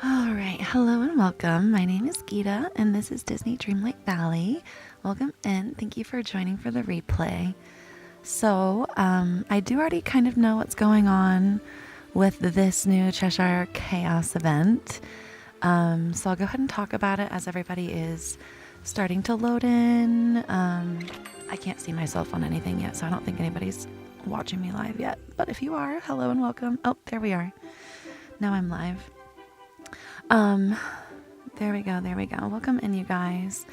All right, hello and welcome. My name is Geeta, and this is Disney Dreamlight Valley. Welcome in. Thank you for joining for the replay. So, I do already kind of know what's going on with this new Cheshire Chaos event. So I'll go ahead and talk about it as everybody is starting to load in. I can't see myself on anything yet, so I don't think anybody's watching me live yet. But if you are, hello and welcome. Oh, there we are. Now I'm live. There we go. Welcome in, you guys.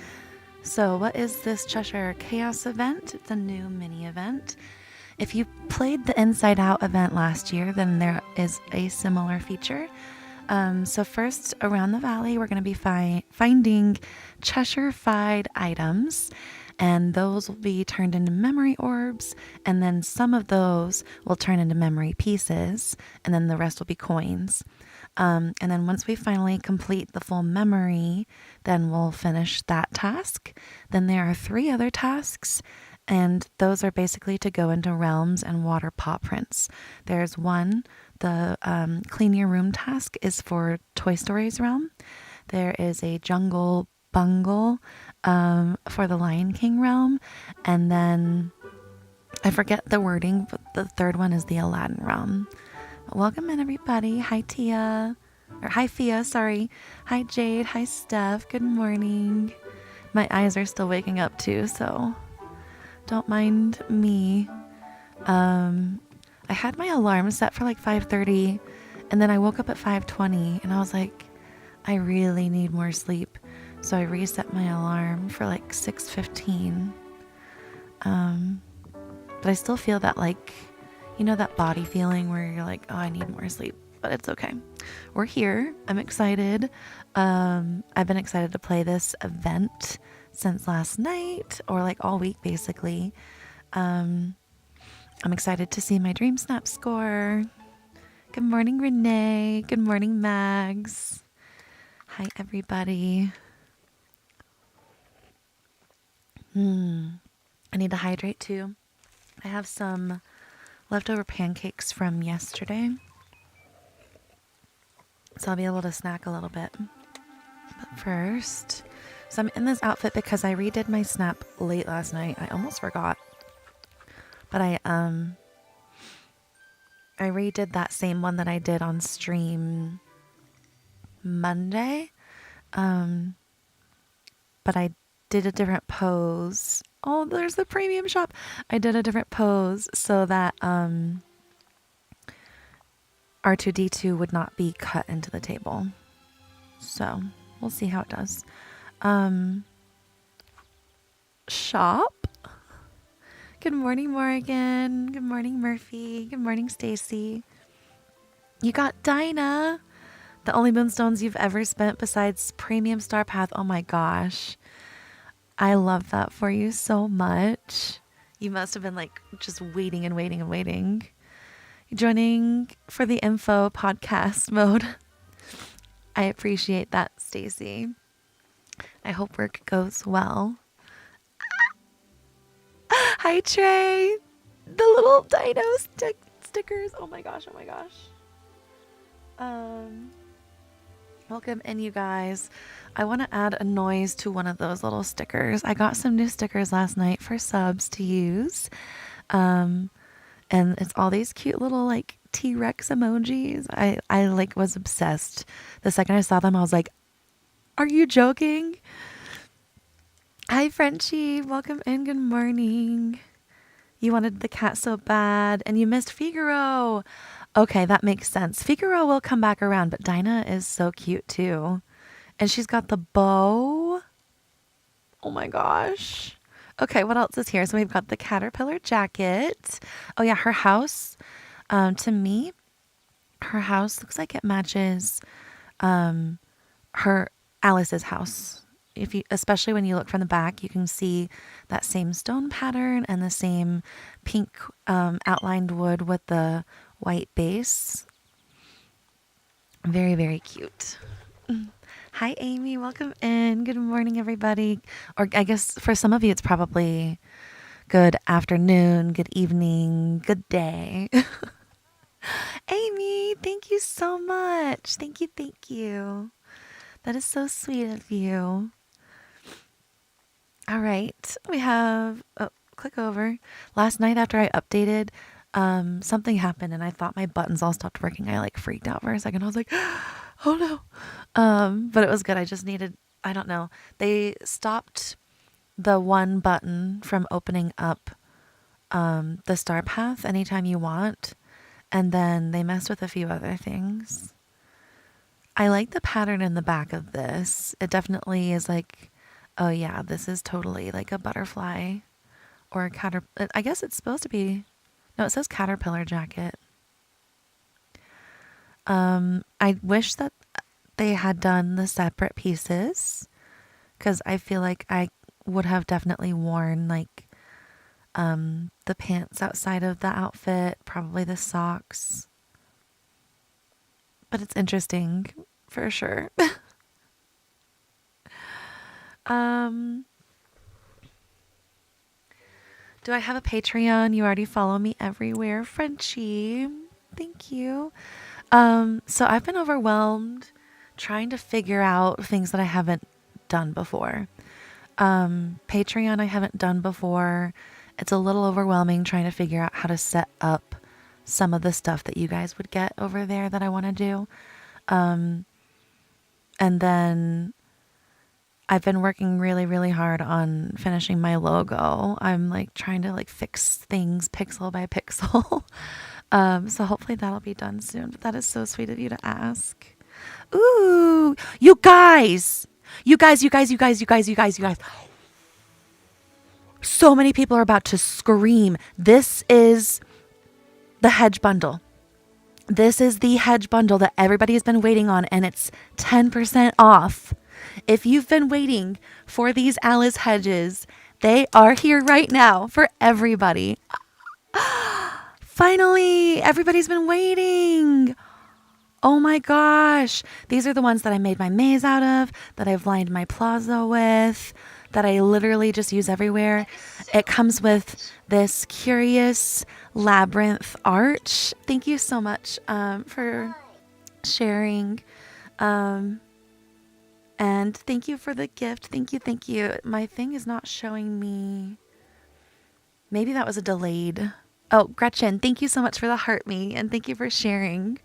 So what is this Cheshire Chaos event? It's a new mini event. If you played the Inside Out event last year, then there is a similar feature. So first, around the valley, we're going to be finding Cheshire-fied items, and those will be turned into memory orbs, and then some of those will turn into memory pieces, and then the rest will be coins. And then once we finally complete the full memory, then we'll finish that task. Then there are 3 other tasks, and those are basically to go into realms and water paw prints. There's one, the clean your room task is for Toy Story's realm. There is a jungle bungle for the Lion King realm. And then I forget the wording, but the 3rd one is the Aladdin realm. Welcome in, everybody. Hi, Tia. Or hi, Fia, sorry. Hi, Jade. Hi, Steph. Good morning. My eyes are still waking up, too, so don't mind me. I had my alarm set for like 5:30, and then I woke up at 5:20, and I was like, I really need more sleep. So I reset my alarm for like 6:15. But I still feel that, like, you know, that body feeling where you're like, oh, I need more sleep, but it's okay. We're here. I'm excited. I've been excited to play this event since last night, or like all week, basically. I'm excited to see my Dream Snap score. Good morning, Renee. Good morning, Mags. Hi, everybody. I need to hydrate too. I have some leftover pancakes from yesterday, so I'll be able to snack a little bit. But first, so I'm in this outfit because I redid my snap late last night. I almost forgot, but I redid that same one that I did on stream Monday, but I did a different pose. Oh, there's the premium shop. I did a different pose so that R2D2 would not be cut into the table. So we'll see how it does. Shop. Good morning, Morgan. Good morning, Murphy. Good morning, Stacy. You got Dinah. The only moonstones you've ever spent besides Premium Star Path. Oh my gosh. I love that for you so much. You must have been like just waiting and waiting and waiting. Joining for the info podcast mode. I appreciate that, Stacy. I hope work goes well. Hi, Trey. The little dino stickers. Oh my gosh. Welcome in, you guys. I want to add a noise to one of those little stickers. I got some new stickers last night for subs to use. And it's all these cute little like T-Rex emojis. I like was obsessed. The second I saw them, I was like, are you joking? Hi, Frenchie. Welcome in. Good morning. You wanted the cat so bad and you missed Figaro. Okay, that makes sense. Figaro will come back around, but Dinah is so cute too. And she's got the bow. Oh my gosh. Okay, what else is here? So we've got the caterpillar jacket. Oh yeah, her house. To me, her house looks like it matches her Alice's house. Especially when you look from the back, you can see that same stone pattern and the same pink outlined wood with the white base. Very, very cute. Hi, Amy. Welcome in. Good morning, everybody. Or I guess for some of you, it's probably good afternoon, good evening, good day. Amy, thank you so much. Thank you, thank you. That is so sweet of you. All right, we have, oh, click over. Last night after I updated, something happened and I thought my buttons all stopped working. I like freaked out for a second. I was like, oh no. But it was good. I just needed, I don't know. They stopped the one button from opening up the star path anytime you want. And then they messed with a few other things. I like the pattern in the back of this. It definitely is like, oh yeah, this is totally like a butterfly or a caterpillar. I guess it's supposed to be, no, it says caterpillar jacket. I wish that they had done the separate pieces because I feel like I would have definitely worn like the pants outside of the outfit, probably the socks. But it's interesting for sure. Do I have a Patreon? You already follow me everywhere. Frenchie. Thank you. So I've been overwhelmed trying to figure out things that I haven't done before. Patreon I haven't done before. It's a little overwhelming trying to figure out how to set up some of the stuff that you guys would get over there that I want to do. And then I've been working really, really hard on finishing my logo. I'm like trying to like fix things pixel by pixel. So hopefully that'll be done soon. But that is so sweet of you to ask. Ooh, you guys. So many people are about to scream. This is the hedge bundle. This is the hedge bundle that everybody has been waiting on, and it's 10% off. If you've been waiting for these Alice hedges, they are here right now for everybody. Finally, everybody's been waiting. Oh my gosh. These are the ones that I made my maze out of, that I've lined my plaza with, that I literally just use everywhere. It comes with this curious labyrinth arch. Thank you so much for sharing. And thank you for the gift. Thank you, thank you. My thing is not showing me. Maybe that was a delayed. Oh, Gretchen, thank you so much for the heart me, and thank you for sharing.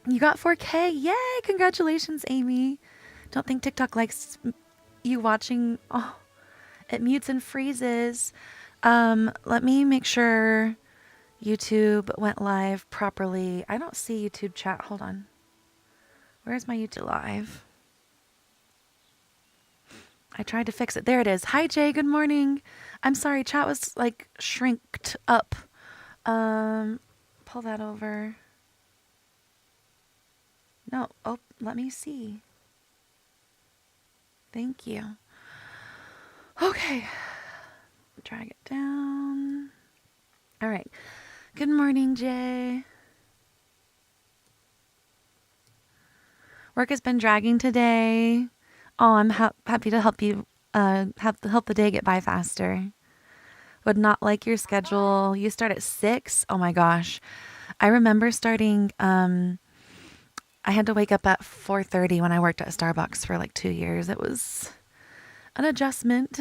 You got 4K. Yay! Congratulations, Amy. Don't think TikTok likes you watching. Oh, it mutes and freezes. Let me make sure YouTube went live properly. I don't see YouTube chat. Hold on. Where's my YouTube live? I tried to fix it. There it is. Hi, Jay. Good morning. I'm sorry. Chat was like shrinked up. Pull that over. No. Oh, let me see. Thank you. Okay. Drag it down. All right. Good morning, Jay. Work has been dragging today. Oh, I'm happy to help you help the day get by faster. Would not like your schedule. You start at 6. Oh my gosh. I remember starting I had to wake up at 4:30 when I worked at Starbucks for like 2 years. It was an adjustment.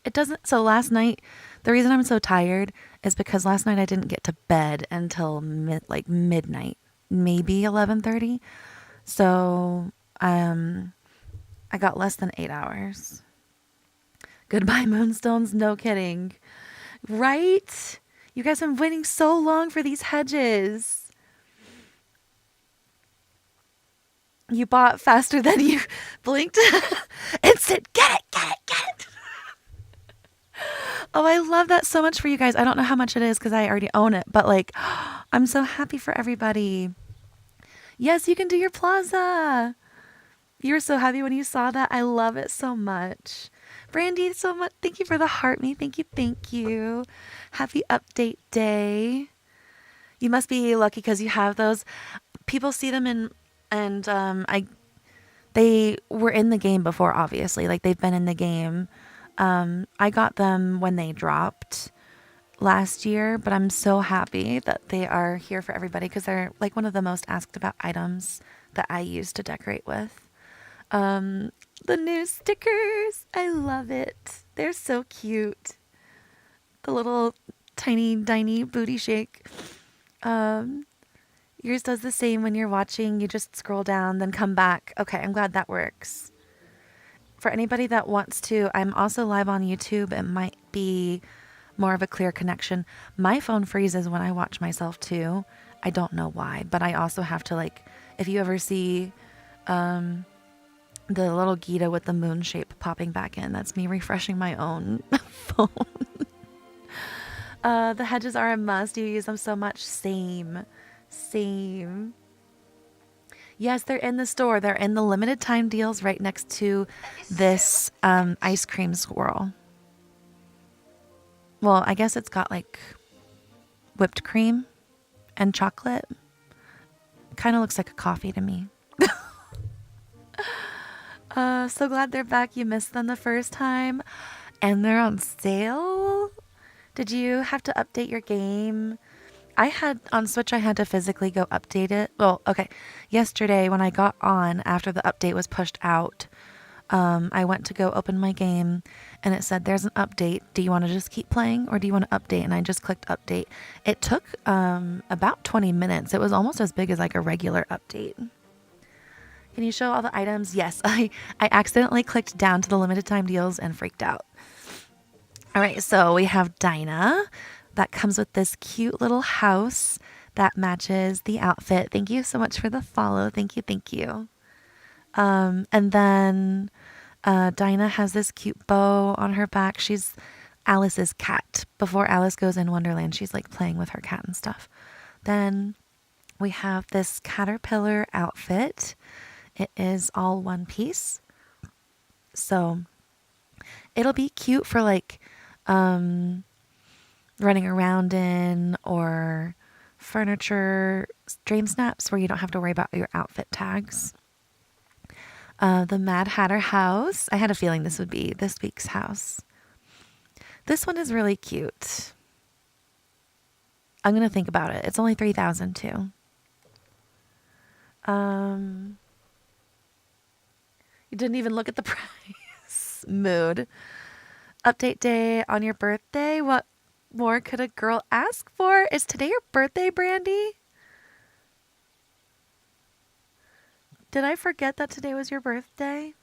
It doesn't. So last night, the reason I'm so tired is because last night I didn't get to bed until midnight, maybe 11:30. So I got less than 8 hours. Goodbye, Moonstones. No kidding. Right? You guys have been waiting so long for these hedges. You bought faster than you blinked. Instant. Get it. Oh, I love that so much for you guys. I don't know how much it is because I already own it, but like, I'm so happy for everybody. Yes, you can do your plaza. You were so happy when you saw that. I love it so much. Brandy, so much. Thank you for the heart me. Thank you. Happy update day. You must be lucky because you have those. People see them they were in the game before, obviously. Like they've been in the game. I got them when they dropped. last year, but I'm so happy that they are here for everybody because they're like one of the most asked about items that I use to decorate with. Um, the new stickers, I love it. They're so cute. The little tiny booty shake. Um, Yours does the same when you're watching. You just scroll down, then come back. Okay, I'm glad that works. For anybody that wants to, I'm also live on YouTube. It might be more of a clear connection. My phone freezes when I watch myself too. I don't know why, but I also have to like, if you ever see the little Gita with the moon shape popping back in, that's me refreshing my own phone. The hedges are a must. You use them so much. Same. Yes, they're in the store. They're in the limited time deals right next to this ice cream swirl. Well, I guess it's got like whipped cream and chocolate. Kind of looks like a coffee to me. So glad they're back. You missed them the first time. And they're on sale. Did you have to update your game? I had on Switch, I had to physically go update it. Well, okay. Yesterday, when I got on after the update was pushed out, I went to go open my game and it said, there's an update. Do you want to just keep playing or do you want to update? And I just clicked update. It took about 20 minutes. It was almost as big as like a regular update. Can you show all the items? Yes, I accidentally clicked down to the limited time deals and freaked out. All right, so we have Dinah. That comes with this cute little house that matches the outfit. Thank you so much for the follow. Thank you. And then Dinah has this cute bow on her back. She's Alice's cat. Before Alice goes in Wonderland, she's like playing with her cat and stuff. Then we have this caterpillar outfit. It is all one piece. So it'll be cute for like running around in or furniture dream snaps where you don't have to worry about your outfit tags. The Mad Hatter house. I had a feeling this would be this week's house. This one is really cute. I'm going to think about it. It's only 3,000 too. You didn't even look at the price. Mood. Update day on your birthday. What more could a girl ask for? Is today your birthday, Brandy? Did I forget that today was your birthday?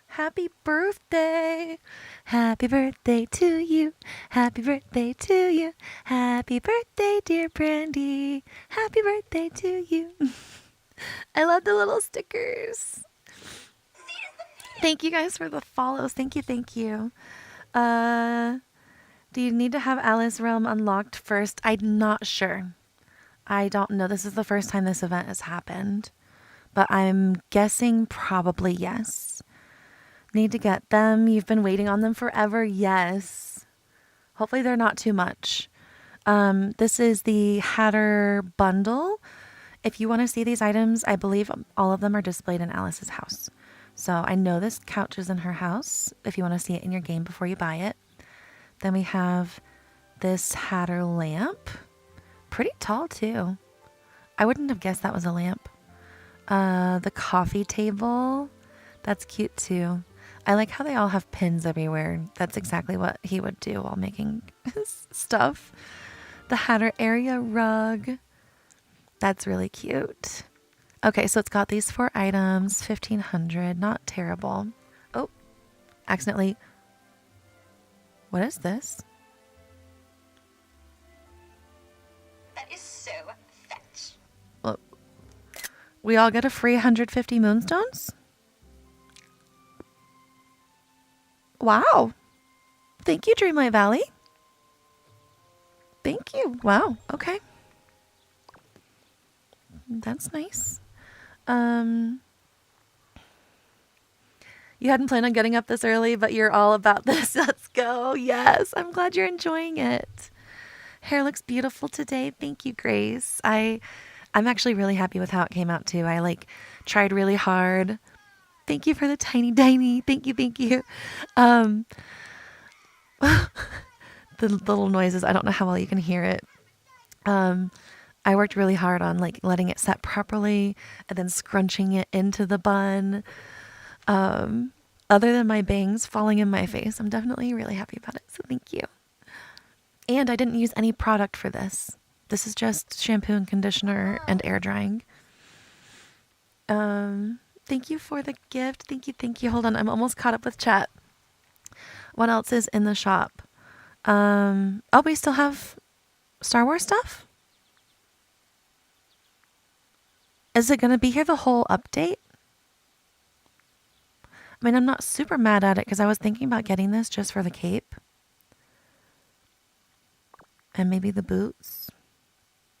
Happy birthday. Happy birthday to you. Happy birthday to you. Happy birthday, dear Brandy. Happy birthday to you. I love the little stickers. Thank you guys for the follows. Thank you. Do you need to have Alice Realm unlocked first? I'm not sure. I don't know. This is the first time this event has happened. But I'm guessing probably yes. Need to get them. You've been waiting on them forever. Yes. Hopefully they're not too much. This is the Hatter bundle. If you want to see these items, I believe all of them are displayed in Alice's house. So I know this couch is in her house if you want to see it in your game before you buy it. Then we have this Hatter lamp. Pretty tall too. I wouldn't have guessed that was a lamp. The coffee table. That's cute too. I like how they all have pins everywhere. That's exactly what he would do while making stuff. The Hatter area rug. That's really cute. Okay, so it's got these 4 items, 1,500, not terrible. Oh, accidentally. What is this? That is so fetch. Well, we all get a free 150 moonstones? Wow. Thank you, Dreamlight Valley. Thank you. Wow, okay. That's nice. You hadn't planned on getting up this early, but you're all about this. Let's go. Yes, I'm glad you're enjoying it. Hair looks beautiful today. Thank you, Grace. I'm actually really happy with how it came out too. I tried really hard. Thank you for the tiny. Thank you. the little noises. I don't know how well you can hear it. I worked really hard on like letting it set properly and then scrunching it into the bun. Other than my bangs falling in my face, I'm definitely really happy about it. So thank you. And I didn't use any product for this. This is just shampoo and conditioner and air drying. Thank you for the gift. Thank you. Thank you. Hold on. I'm almost caught up with chat. What else is in the shop? Oh, we still have Star Wars stuff? Is it going to be here the whole update? I mean, I'm not super mad at it because I was thinking about getting this just for the cape. And maybe the boots.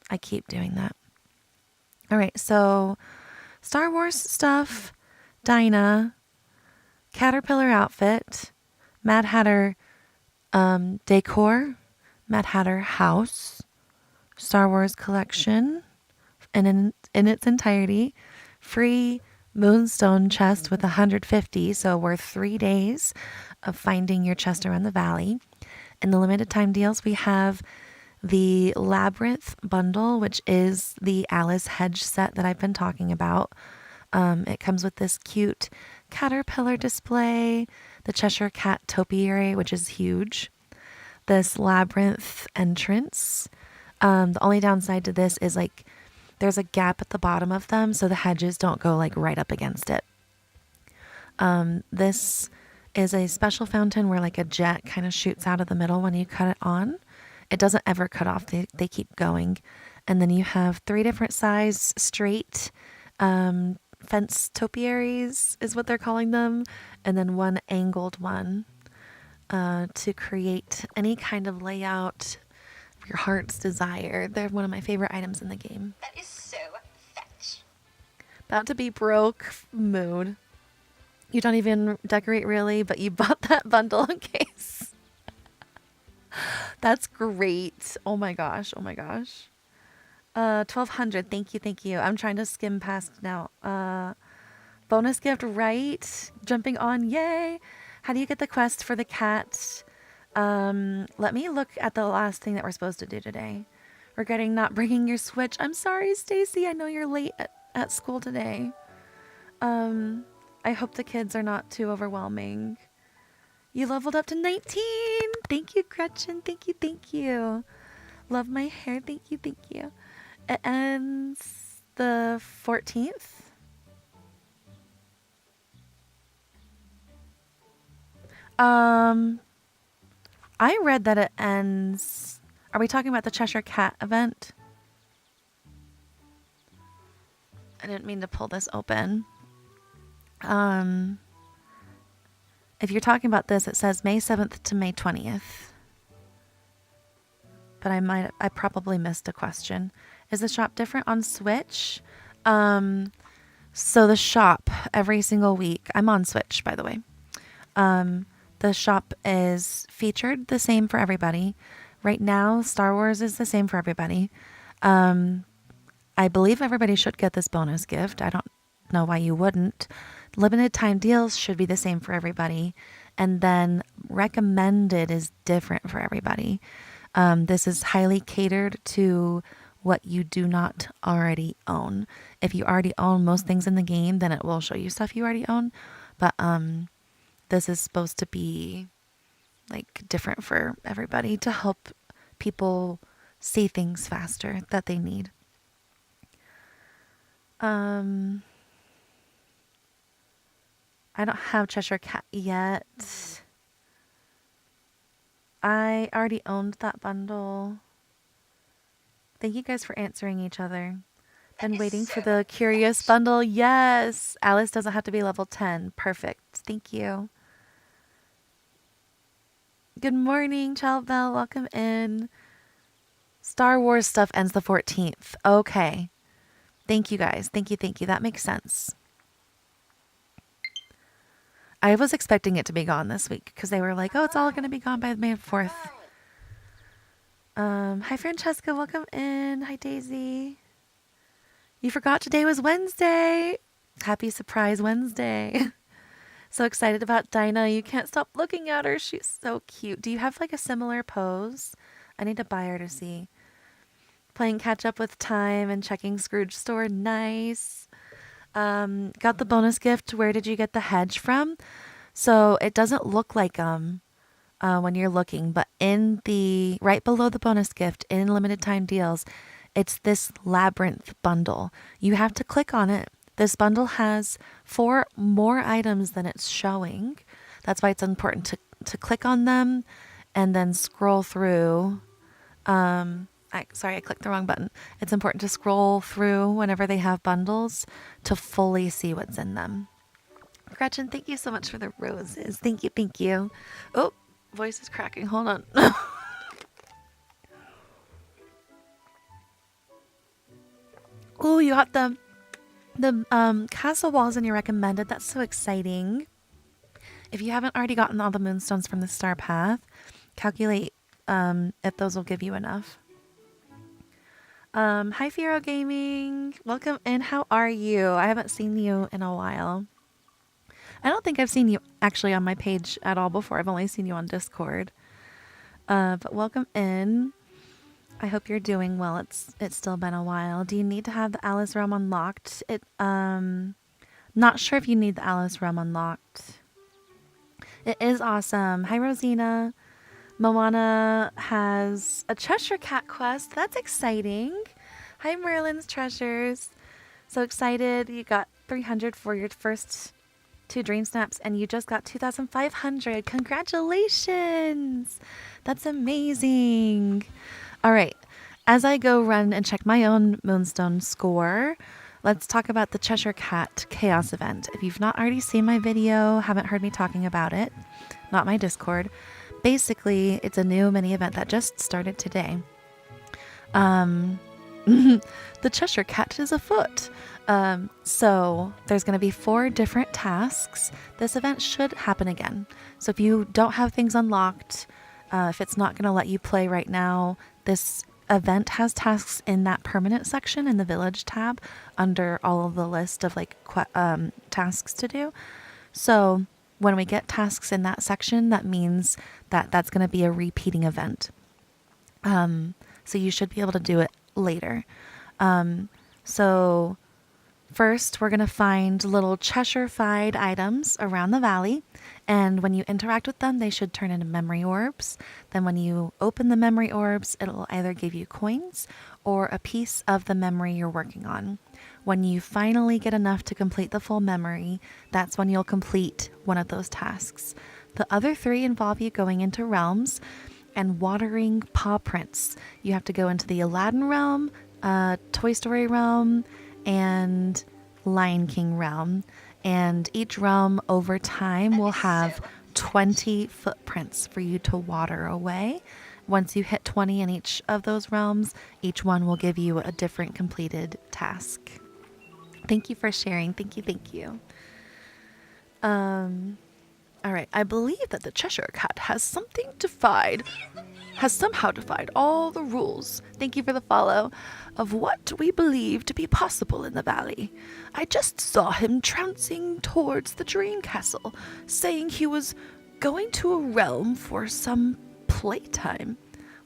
I keep doing that. All right, so Star Wars stuff, Dinah, Caterpillar outfit, Mad Hatter decor, Mad Hatter house, Star Wars collection, and in its entirety, free Moonstone chest with 150, so worth 3 days of finding your chest around the valley. In the limited time deals, we have the Labyrinth bundle, which is the Alice hedge set that I've been talking about. It comes with this cute caterpillar display, the Cheshire Cat topiary, which is huge, this labyrinth entrance. The only downside to this is like there's a gap at the bottom of them, so the hedges don't go like right up against it. This is a special fountain where like a jet kind of shoots out of the middle when you cut it on. It doesn't ever cut off. They keep going. And then you have 3 different size straight fence topiaries is what they're calling them. And then 1 angled one to create any kind of layout of your heart's desire. They're one of my favorite items in the game. That is so fetch. About to be broke mood. You don't even decorate really, but you bought that bundle in case. That's great. Oh my gosh. Oh my gosh. 1200. Thank you. Thank you. I'm trying to skim past now. Bonus gift, right? Jumping on. Yay. How do you get the quest for the cat? Let me look at the last thing that we're supposed to do today. Regretting not bringing your Switch. I'm sorry, Stacy. I know you're late at school today. I hope the kids are not too overwhelming. You leveled up to 19. Thank you, Gretchen. Thank you. Thank you. Love my hair. Thank you. Thank you. It ends the 14th. I read that it ends. Are we talking about the Cheshire Cat event? I didn't mean to pull this open. If you're talking about this, it says May 7th to May 20th. But I probably missed a question. Is the shop different on Switch? So the shop every single week, I'm on Switch, by the way. The shop is featured the same for everybody. Right now, Star Wars is the same for everybody. I believe everybody should get this bonus gift. I don't know why you wouldn't. Limited time deals should be the same for everybody. And then recommended is different for everybody. This is highly catered to what you do not already own. If you already own most things in the game, then it will show you stuff you already own. But this is supposed to be like different for everybody to help people see things faster that they need. I don't have Cheshire Cat yet. I already owned that bundle. Thank you guys for answering each other. Been waiting for the Curious bundle. Yes. Alice doesn't have to be level 10. Perfect. Thank you. Good morning, Child Bell. Welcome in. Star Wars stuff ends the 14th. Okay. Thank you guys. Thank you. Thank you. That makes sense. I was expecting it to be gone this week because they were like, oh, it's all going to be gone by May 4th. Hi, Francesca. Welcome in. Hi, Daisy. You forgot today was Wednesday. Happy Surprise Wednesday. So excited about Dinah. You can't stop looking at her. She's so cute. Do you have like a similar pose? I need to buy her to see. Playing catch up with time and checking Scrooge store. Nice. Got the bonus gift. Where did you get the hedge from? So it doesn't look like when you're looking, but in the right below the bonus gift in limited time deals, it's this labyrinth bundle. You have to click on it. This bundle has 4 more items than it's showing. That's why it's important to click on them and then scroll through. Sorry, I clicked the wrong button. It's important to scroll through whenever they have bundles to fully see what's in them. Gretchen, thank you so much for the roses. Thank you, thank you. Oh, voice is cracking. Hold on. Oh, you got the castle walls in your recommended. That's so exciting. If you haven't already gotten all the moonstones from the star path, calculate if those will give you enough. Hi Firo Gaming. Welcome in. How are you? I haven't seen you in a while. I don't think I've seen you actually on my page at all before. I've only seen you on Discord. But welcome in. I hope you're doing well. It's still been a while. Do you need to have the Alice realm unlocked? Not sure if you need the Alice realm unlocked. It is awesome. Hi Rosina. Moana has a Cheshire Cat quest. That's exciting. Hi Merlin's Treasures. So excited. You got 300 for your first 2 dream snaps and you just got 2,500. Congratulations. That's amazing. All right. As I go run and check my own Moonstone score, let's talk about the Cheshire Cat Chaos event. If you've not already seen my video, haven't heard me talking about it, not my Discord, basically it's a new mini event that just started today. The Cheshire Cat is afoot. So there's going to be 4 different tasks. This event should happen again. So if you don't have things unlocked, if it's not going to let you play right now, this event has tasks in that permanent section in the village tab under all of the list of like tasks to do. So when we get tasks in that section, that means that that's going to be a repeating event. So you should be able to do it later. So first, we're going to find little Cheshire-fied items around the valley, and when you interact with them, they should turn into memory orbs. Then when you open the memory orbs, it'll either give you coins or a piece of the memory you're working on. When you finally get enough to complete the full memory, that's when you'll complete one of those tasks. The other 3 involve you going into realms and watering paw prints. You have to go into the Aladdin realm, Toy Story realm, and Lion King realm. And each realm over time will have 20 footprints for you to water away. Once you hit 20 in each of those realms, each one will give you a different completed task. Thank you for sharing. Thank you, thank you. All right, I believe that the Cheshire Cat has somehow defied all the rules. Thank you for the follow of what we believe to be possible in the valley. I just saw him trouncing towards the dream castle, saying he was going to a realm for some playtime.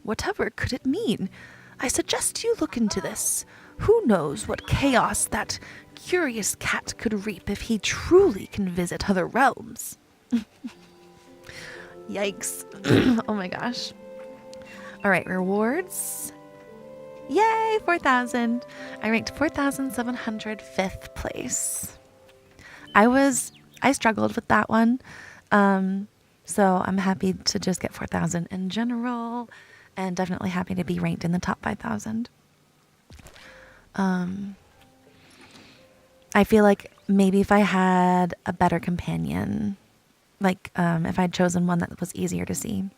Whatever could it mean? I suggest you look into this. Who knows what chaos that curious cat could reap if he truly can visit other realms. Yikes. Oh my gosh. All right, rewards. Yay, 4,000. I ranked 4,705th place. I struggled with that one. So I'm happy to just get 4,000 in general, and definitely happy to be ranked in the top 5,000. I feel like maybe if I had a better companion, like if I'd chosen one that was easier to see.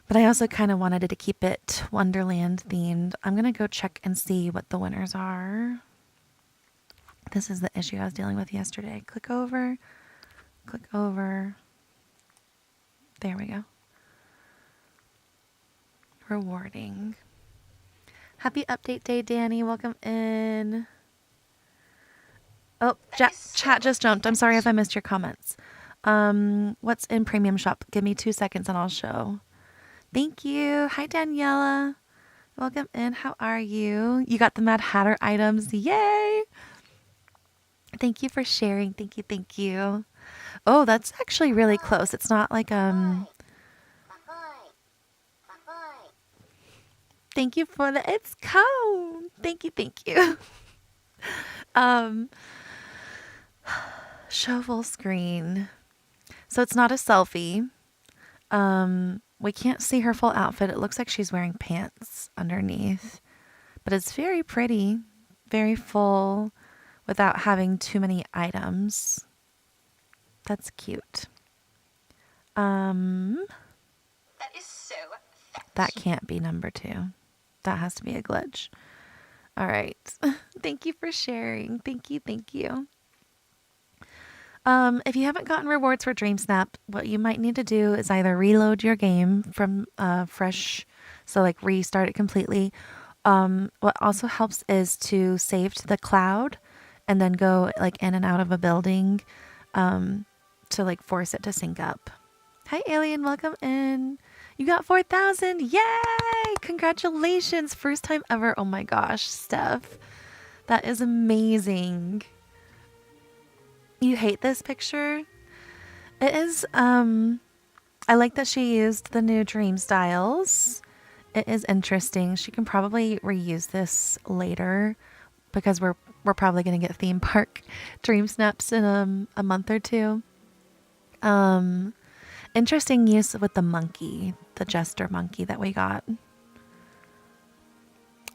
But I also kind of wanted it to keep it Wonderland themed. I'm going to go check and see what the winners are. This is the issue I was dealing with yesterday. Click over. There we go. Rewarding. Happy update day, Danny. Welcome in. Oh, chat just jumped. I'm sorry if I missed your comments. What's in premium shop? Give me 2 seconds and I'll show. Thank you. Hi, Daniela. Welcome in. How are you? You got the Mad Hatter items. Yay! Thank you for sharing. Thank you. Thank you. Oh, that's actually really close. It's not like Thank you for the it's cone. Thank you. Thank you. um Show full screen. So it's not a selfie. We can't see her full outfit. It looks like she's wearing pants underneath. But it's very pretty, very full without having too many items. That's cute. That is so fetch. That can't be number 2. That has to be a glitch. All right. Thank you for sharing. Thank you. Thank you. If you haven't gotten rewards for Dream Snap, what you might need to do is either reload your game from fresh, so like restart it completely. What also helps is to save to the cloud and then go like in and out of a building to like force it to sync up. Hi, Alien. Welcome in. You got 4,000. Yay! Congratulations. First time ever. Oh my gosh, Steph. That is amazing. You hate this picture? It is, I like that she used the new dream styles. It is interesting. She can probably reuse this later because we're probably going to get theme park dream snaps in a month or two. Interesting use with the monkey, the jester monkey that we got.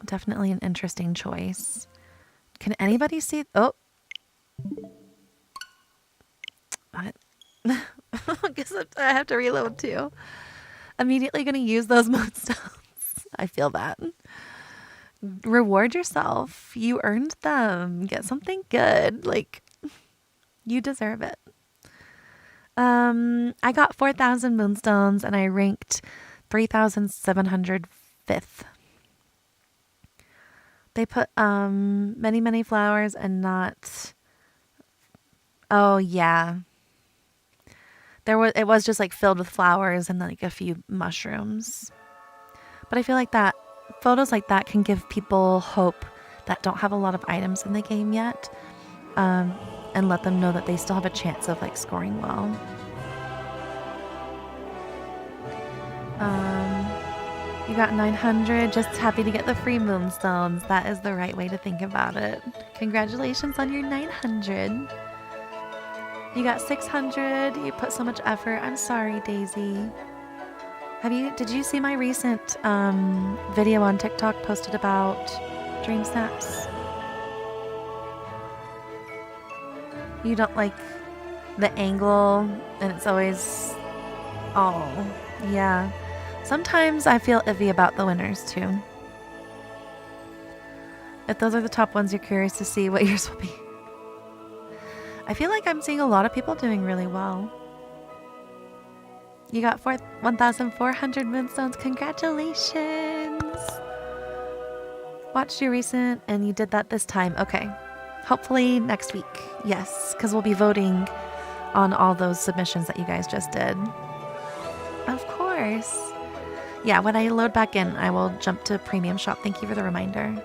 Definitely an interesting choice. Can anybody see? Oh. I guess I have to reload too. Immediately going to use those moonstones. I feel that. Reward yourself. You earned them. Get something good. Like, you deserve it. I got 4,000 moonstones and I ranked 3,705th. They put many, many flowers and not. Oh yeah. It was just like filled with flowers and like a few mushrooms. But I feel like that photos like that can give people hope that don't have a lot of items in the game yet, and let them know that they still have a chance of like scoring well. You got 900. Just happy to get the free moonstones. That is the right way to think about it. Congratulations on your 900. You got 600. You put so much effort. I'm sorry, Daisy. Did you see my recent video on TikTok posted about dream snaps? You don't like the angle and it's always, oh, yeah. Sometimes I feel iffy about the winners too. If those are the top ones, you're curious to see what yours will be. I feel like I'm seeing a lot of people doing really well. You got 1,400 moonstones. Congratulations. Watched your recent and you did that this time. Okay. Hopefully next week. Yes, because we'll be voting on all those submissions that you guys just did. Of course. Yeah, when I load back in, I will jump to premium shop. Thank you for the reminder.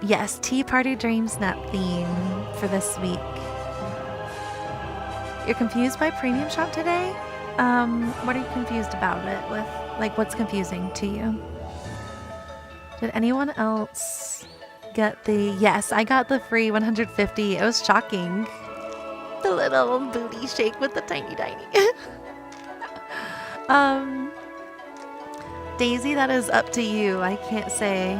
Yes, Tea Party Dream Snap theme for this week. You're confused by premium shop today? What are you confused about it with? Like, what's confusing to you? Did anyone else get the... Yes, I got the free 150. It was shocking. The little booty shake with the tiny. Daisy, that is up to you. I can't say.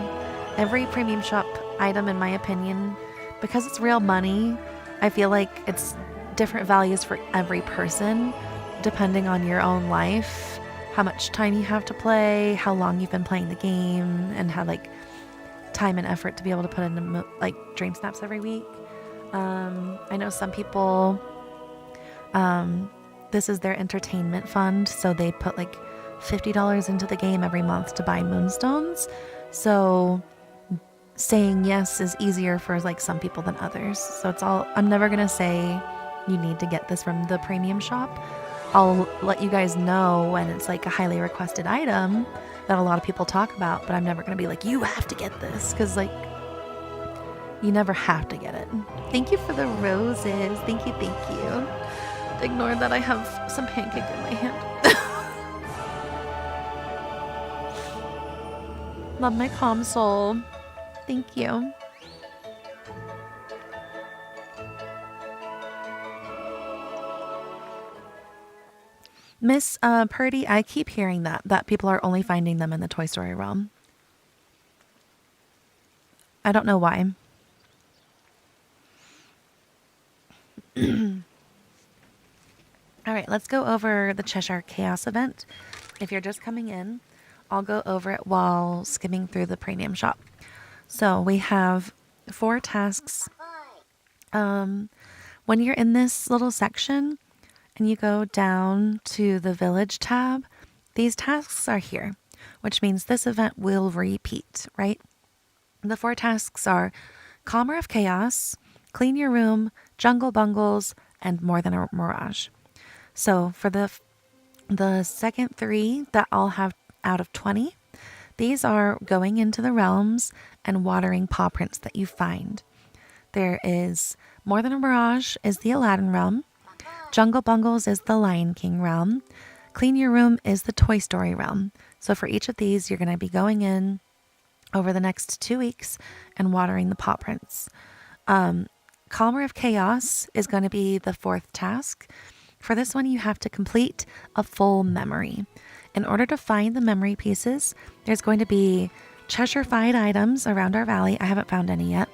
Every premium shop item, in my opinion, because it's real money, I feel like it's different values for every person, depending on your own life, how much time you have to play, how long you've been playing the game, and how like time and effort to be able to put into like dream snaps every week. I know some people, this is their entertainment fund, so they put like $50 into the game every month to buy moonstones. So saying yes is easier for like some people than others. So it's all, I'm never going to say you need to get this from the premium shop. I'll let you guys know when it's like a highly requested item that a lot of people talk about, but I'm never going to be like, you have to get this, because like you never have to get it. Thank you for the roses. Thank you, thank you. Ignore that I have some pancake in my hand. Love my calm soul. Thank you. Miss Purdy, I keep hearing that people are only finding them in the Toy Story realm. I don't know why. All right, let's go over the Cheshire Chaos event. If you're just coming in, I'll go over it while skimming through the premium shop. So we have 4 tasks. When you're in this little section and you go down to the village tab, these tasks are here, which means this event will repeat, right? The 4 tasks are Calmer of Chaos, Clean Your Room, Jungle Bungles, and More Than a Mirage. So for the second 3 that I'll have out of 20, these are going into the realms and watering paw prints that you find. There is More Than a Mirage is the Aladdin realm. Jungle Bungles is the Lion King realm. Clean Your Room is the Toy Story realm. So for each of these, you're going to be going in over the next 2 weeks and watering the paw prints. Calmer of Chaos is going to be the 4th task. For this one, you have to complete a full memory. In order to find the memory pieces, there's going to be Cheshire-fied items around our valley. I haven't found any yet.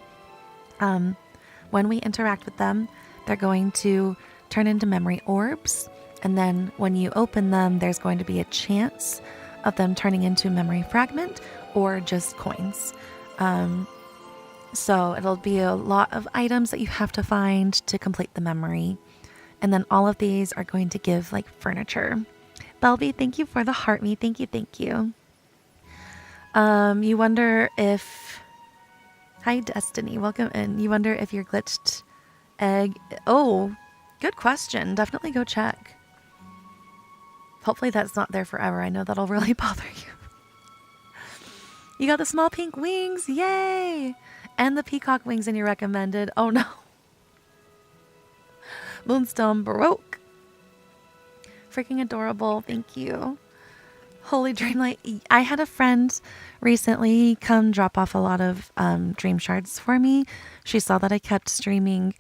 When we interact with them, they're going to turn into memory orbs. And then when you open them, there's going to be a chance of them turning into memory fragment or just coins. So it'll be a lot of items that you have to find to complete the memory. And then all of these are going to give like furniture. Belby, thank you for the heart me. Thank you, thank you. You wonder if... Hi, Destiny. Welcome in. You wonder if your glitched egg... Oh, good question. Definitely go check. Hopefully that's not there forever. I know that'll really bother you. You got the small pink wings. Yay! And the peacock wings in your recommended. Oh, no. Moonstone broke. Freaking adorable. Thank you. Holy Dreamlight. I had a friend recently come drop off a lot of dream shards for me. She saw that I kept streaming,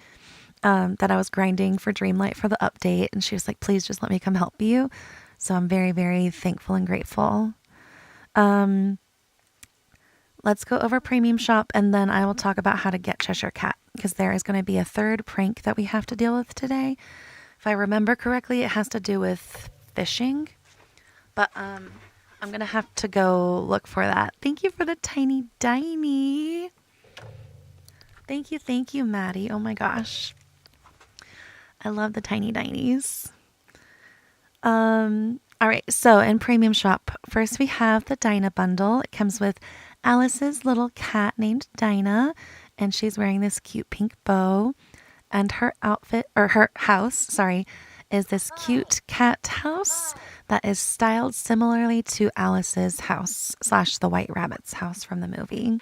that I was grinding for Dreamlight for the update. And she was like, please just let me come help you. So I'm very, very thankful and grateful. Let's go over Premium Shop and then I will talk about how to get Cheshire Cat, because there is going to be a 3rd prank that we have to deal with today. If I remember correctly, it has to do with fishing, but I'm going to have to go look for that. Thank you for the tiny diny. Thank you, Maddie. Oh my gosh. I love the tiny dinies. All right, so in Premium Shop, first we have the Dinah bundle. It comes with Alice's little cat named Dinah, and she's wearing this cute pink bow. And her outfit, or her house, sorry, is this cute cat house that is styled similarly to Alice's house / the White Rabbit's house from the movie.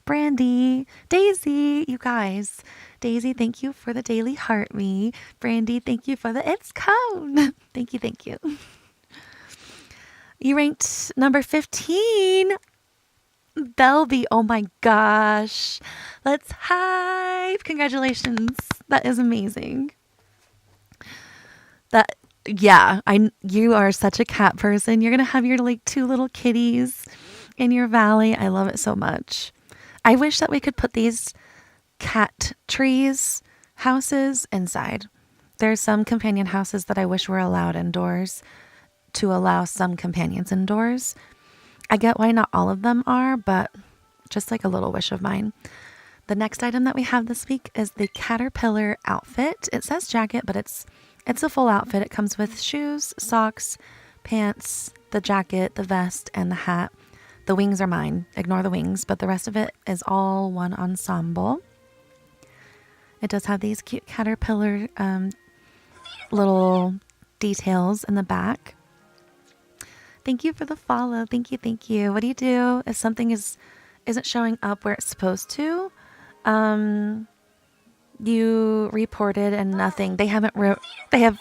Brandy, Daisy, you guys. Daisy, thank you for the daily heart me. Brandy, thank you for the it's cone. Thank you. You ranked number 15. Belby, oh my gosh. Let's hype. Congratulations. That is amazing. You are such a cat person. You're going to have your like 2 little kitties in your valley. I love it so much. I wish that we could put these cat trees houses inside. There's some companion houses that I wish were allowed indoors to allow some companions indoors. I get why not all of them are, but just like a little wish of mine. The next item that we have this week is the caterpillar outfit. It says jacket, but it's a full outfit. It comes with shoes, socks, pants, the jacket, the vest, and the hat. The wings are mine. Ignore the wings, but the rest of it is all one ensemble. It does have these cute caterpillar little details in the back. Thank you for the follow. Thank you, thank you. What do you do if something isn't showing up where it's supposed to? You reported and nothing. They haven't. They have.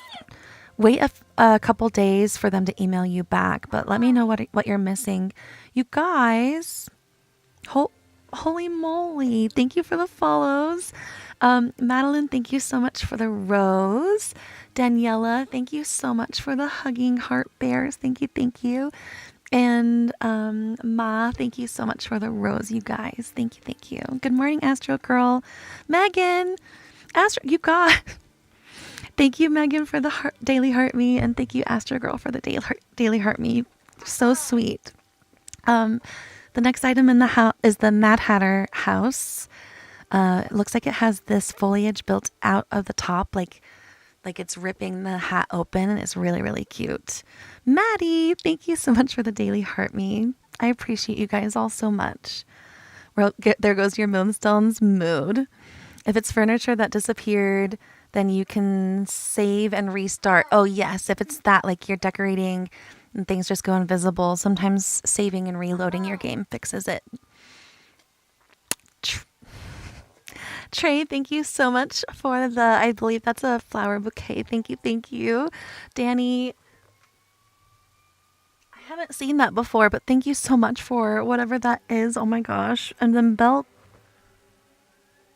Wait a couple days for them to email you back. But let me know what you're missing, you guys. Holy moly! Thank you for the follows. Madeline, thank you so much for the rose. Daniela, thank you so much for the hugging heart bears. Thank you, thank you. And Ma, thank you so much for the rose, you guys. Thank you, thank you. Good morning, Astro Girl. Megan, Astro, you got. Thank you, Megan, for the daily heart me, and thank you, Astro Girl, for the daily heart me. So sweet. The next item in the house is the Mad Hatter house. It looks like it has this foliage built out of the top, like it's ripping the hat open, and it's really, really cute. Maddie, thank you so much for the daily heart me. I appreciate you guys all so much. Well, there goes your Moonstones mood. If it's furniture that disappeared, then you can save and restart. Oh yes, if it's that, like you're decorating and things just go invisible, sometimes saving and reloading your game fixes it. Trey, thank you so much for I believe that's a flower bouquet. Thank you, thank you. Danny, I haven't seen that before, but thank you so much for whatever that is. Oh my gosh. And then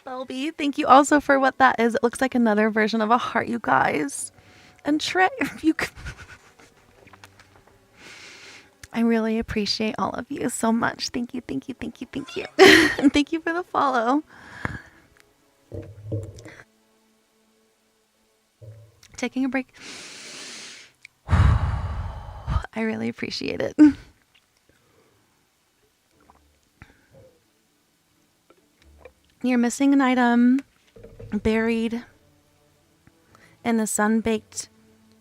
Belby, thank you also for what that is. It looks like another version of a heart, you guys. And Trey, I really appreciate all of you so much. Thank you, thank you, thank you, thank you. And thank you for the follow. Taking a break. I really appreciate it. You're missing an item buried in the sun-baked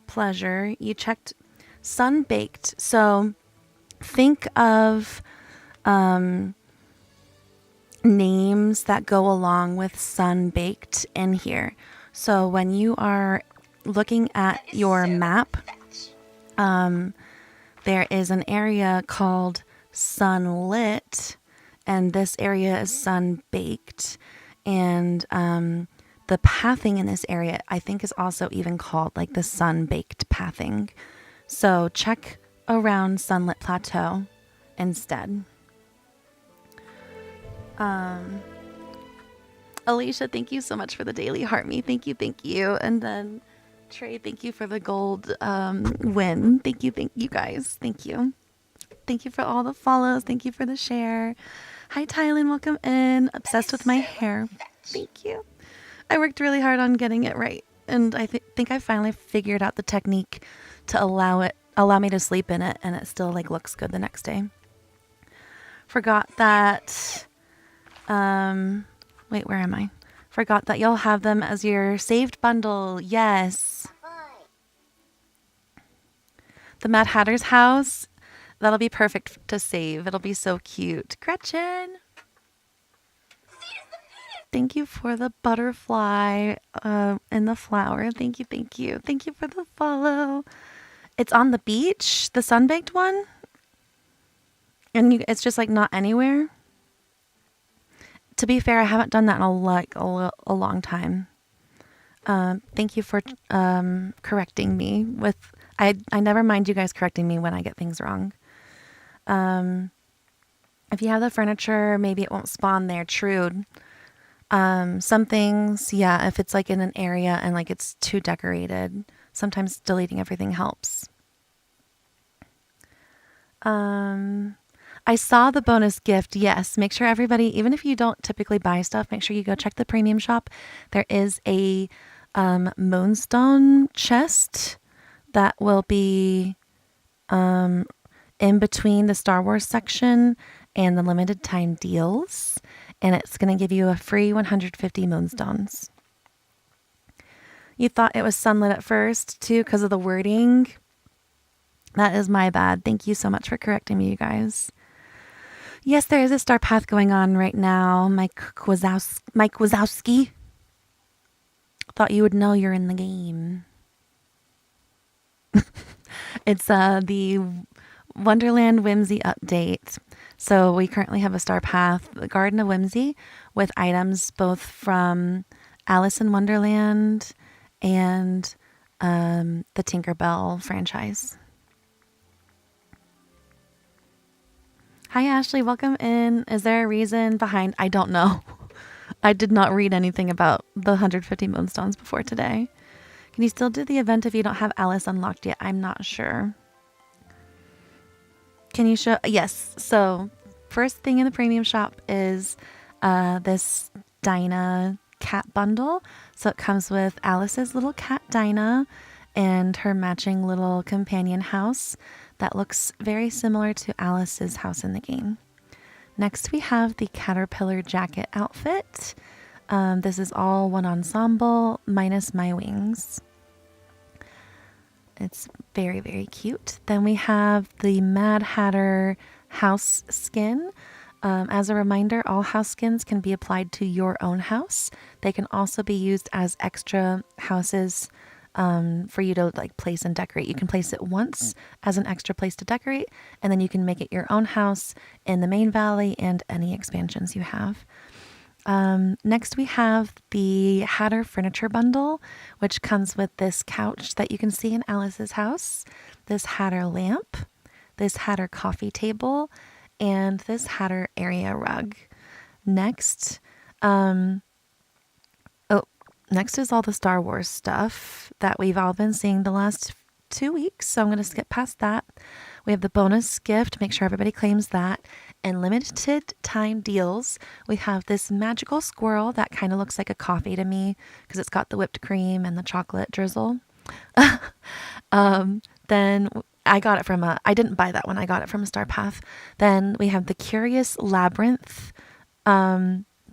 pleasure. You checked sun-baked. So think of names that go along with sun-baked in here. So when you are looking at your map, there is an area called sunlit, and this area is sun-baked. And the pathing in this area, I think, is also even called like the sun-baked pathing. So check around Sunlit Plateau instead. Alicia, thank you so much for the daily heart me. Thank you, thank you. And then Trey, thank you for the gold win. Thank you guys. Thank you. Thank you for all the follows. Thank you for the share. Hi, Tylen. Welcome in. Obsessed with my hair. Thank you. I worked really hard on getting it right. And I think I finally figured out the technique to allow me to sleep in it. And it still like looks good the next day. Forgot that, wait, where am I? Forgot that you'll have them as your saved bundle. Yes. The Mad Hatter's house. That'll be perfect to save. It'll be so cute. Gretchen. Thank you for the butterfly and the flower. Thank you, thank you. Thank you for the follow. It's on the beach, the sun-baked one. And it's just like not anywhere. To be fair, I haven't done that in a long time. Thank you for correcting me with. I never mind you guys correcting me when I get things wrong. If you have the furniture, maybe it won't spawn there. True. Some things, yeah, if it's like in an area and like it's too decorated, sometimes deleting everything helps. I saw the bonus gift. Yes, make sure everybody, even if you don't typically buy stuff, make sure you go check the premium shop. There is a Moonstone chest that will be in between the Star Wars section and the limited time deals. And it's going to give you a free 150 Moonstones. You thought it was sunlit at first, too, because of the wording. That is my bad. Thank you so much for correcting me, you guys. Yes, there is a star path going on right now. Mike Wazowski. Thought you would know you're in the game. It's the Wonderland Whimsy update. So we currently have a star path, the Garden of Whimsy, with items both from Alice in Wonderland and the Tinkerbell franchise. Hi, Ashley. Welcome in. Is there a reason behind? I don't know. I did not read anything about the 150 moonstones before today. Can you still do the event if you don't have Alice unlocked yet? I'm not sure. Can you show? Yes. So first thing in the premium shop is this Dinah cat bundle. So it comes with Alice's little cat Dinah and her matching little companion house that looks very similar to Alice's house in the game. Next we have the caterpillar jacket outfit. This is all one ensemble minus my wings. It's very, very cute. Then we have the Mad Hatter house skin. As a reminder, all house skins can be applied to your own house. They can also be used as extra houses for you to like place and decorate. You can place it once as an extra place to decorate, and then you can make it your own house in the main valley and any expansions you have. Next we have the Hatter furniture bundle, which comes with this couch that you can see in Alice's house, this Hatter lamp, this Hatter coffee table, and this Hatter area rug. Next, next is all the Star Wars stuff that we've all been seeing the last 2 weeks, so I'm going to skip past that. We have the bonus gift, make sure everybody claims that, and limited time deals. We have this magical squirrel that kind of looks like a coffee to me because it's got the whipped cream and the chocolate drizzle. Then I got it from I didn't buy that one, I got it from a Star Path. Then we have the Curious Labyrinth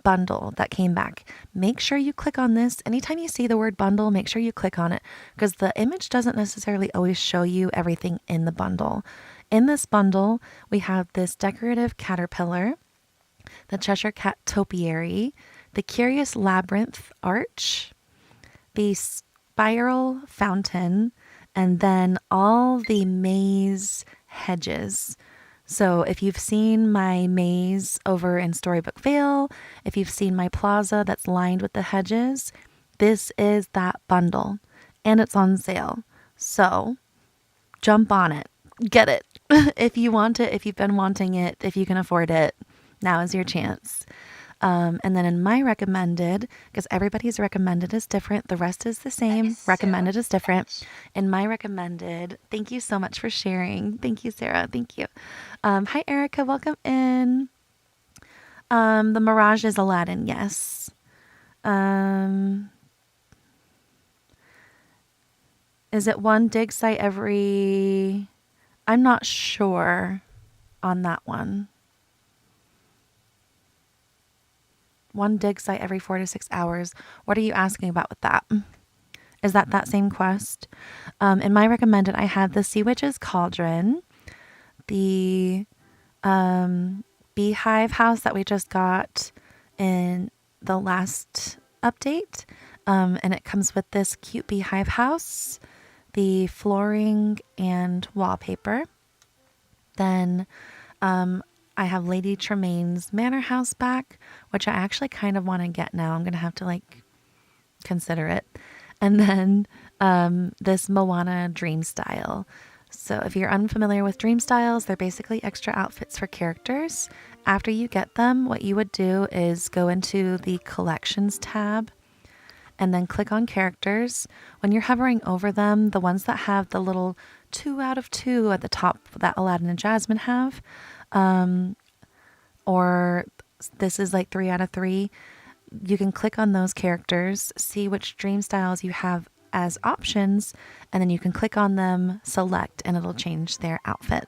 bundle that came back. Make sure you click on this. Anytime you see the word bundle, make sure you click on it because the image doesn't necessarily always show you everything in the bundle. In this bundle, we have this decorative caterpillar, the Cheshire Cat topiary, the Curious Labyrinth arch, the spiral fountain, and then all the maze hedges. So if you've seen my maze over in Storybook Vale, if you've seen my plaza that's lined with the hedges, this is that bundle and it's on sale. So jump on it, get it. If you want it, if you've been wanting it, if you can afford it, now is your chance. And then in my recommended, because everybody's recommended is different, the rest is the same. Recommended is different. In my recommended, thank you so much for sharing. Thank you, Sarah. Thank you. Hi, Erica. Welcome in. The Mirage is Aladdin. Yes. Is it one dig site every... I'm not sure on that one. One dig site every 4 to 6 hours. What are you asking about with that? Is that same quest? In my recommended, I had the Sea Witch's Cauldron, the beehive house that we just got in the last update. And it comes with this cute beehive house, the flooring and wallpaper. Then I have Lady Tremaine's manor house back, which I actually kind of want to get now. I'm going to have to consider it. And then this Moana Dream Style. So if you're unfamiliar with Dream Styles, they're basically extra outfits for characters. After you get them, what you would do is go into the Collections tab and then click on Characters. When you're hovering over them, the ones that have the little 2 out of 2 at the top that Aladdin and Jasmine have, or this is 3 out of 3, you can click on those characters, see which dream styles you have as options, and then you can click on them, select, and it'll change their outfit.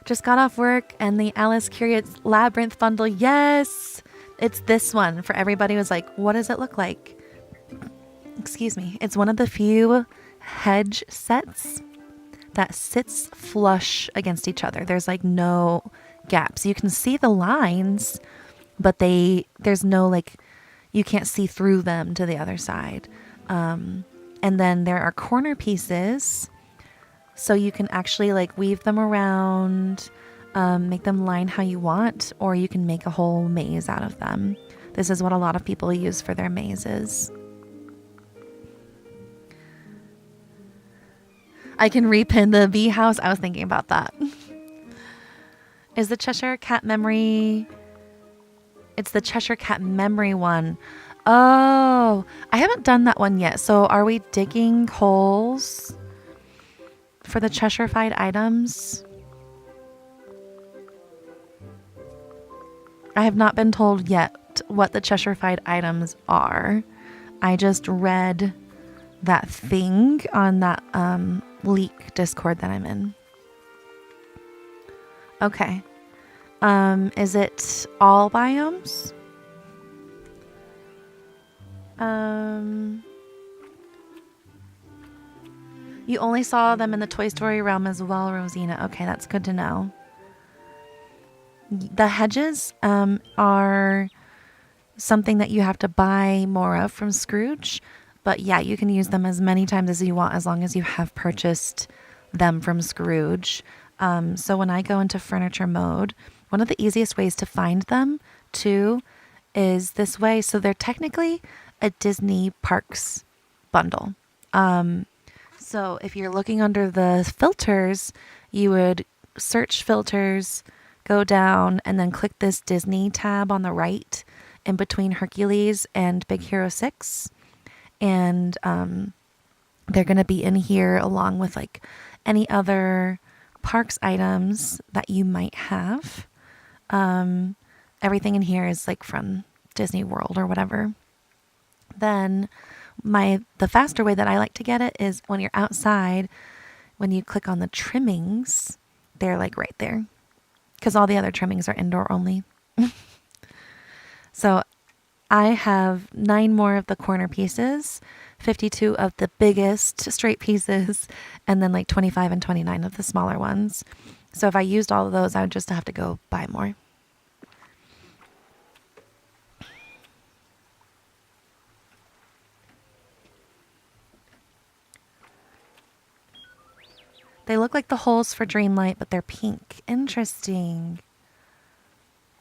Just got off work and the Alice Curious Labyrinth bundle. Yes, it's this one. For everybody who was like, what does it look like? Excuse me. It's one of the few hedge sets that sits flush against each other. There's like no gaps. You can see the lines, but there's no like, you can't see through them to the other side. And then there are corner pieces, so you can actually like weave them around, make them line how you want, or you can make a whole maze out of them. This is what a lot of people use for their mazes. I can repin the bee house. I was thinking about that. Is the Cheshire Cat memory... It's the Cheshire Cat memory one. Oh, I haven't done that one yet. So are we digging holes for the Cheshire-fied items? I have not been told yet what the Cheshire-fied items are. I just read that thing on that leak Discord that I'm in. Okay. Is it all biomes? You only saw them in the Toy Story realm as well, Rosina. Okay, that's good to know. The hedges are something that you have to buy more of from Scrooge. But yeah, you can use them as many times as you want as long as you have purchased them from Scrooge. So when I go into furniture mode, one of the easiest ways to find them too is this way. So they're technically a Disney Parks bundle. So if you're looking under the filters, you would search filters, go down, and then click this Disney tab on the right in between Hercules and Big Hero 6. And they're going to be in here along with like any other parks items that you might have. Everything in here is like from Disney World or whatever. Then the faster way that I like to get it is when you're outside, when you click on the trimmings, they're like right there because all the other trimmings are indoor only. So I have 9 more of the corner pieces, 52 of the biggest straight pieces, and then like 25 and 29 of the smaller ones. So if I used all of those, I would just have to go buy more. They look like the holes for Dreamlight, but they're pink. Interesting.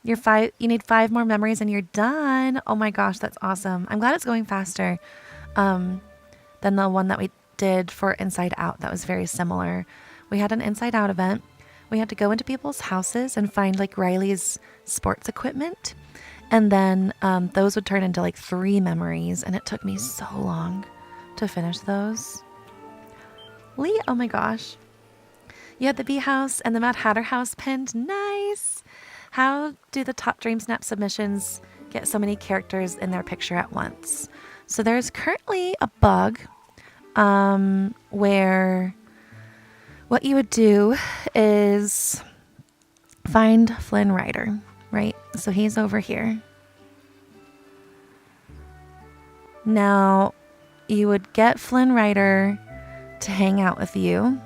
You need 5 more memories and you're done. Oh my gosh, that's awesome. I'm glad it's going faster than the one that we did for Inside Out. That was very similar. We had an Inside Out event. We had to go into people's houses and find like Riley's sports equipment. And then those would turn into like 3 memories. And it took me so long to finish those. Lee, oh my gosh. You had the Bee House and the Mad Hatter House pinned. Nice. How do the top Dream Snap submissions get so many characters in their picture at once? So there's currently a bug where what you would do is find Flynn Rider, right? So he's over here. Now you would get Flynn Rider to hang out with you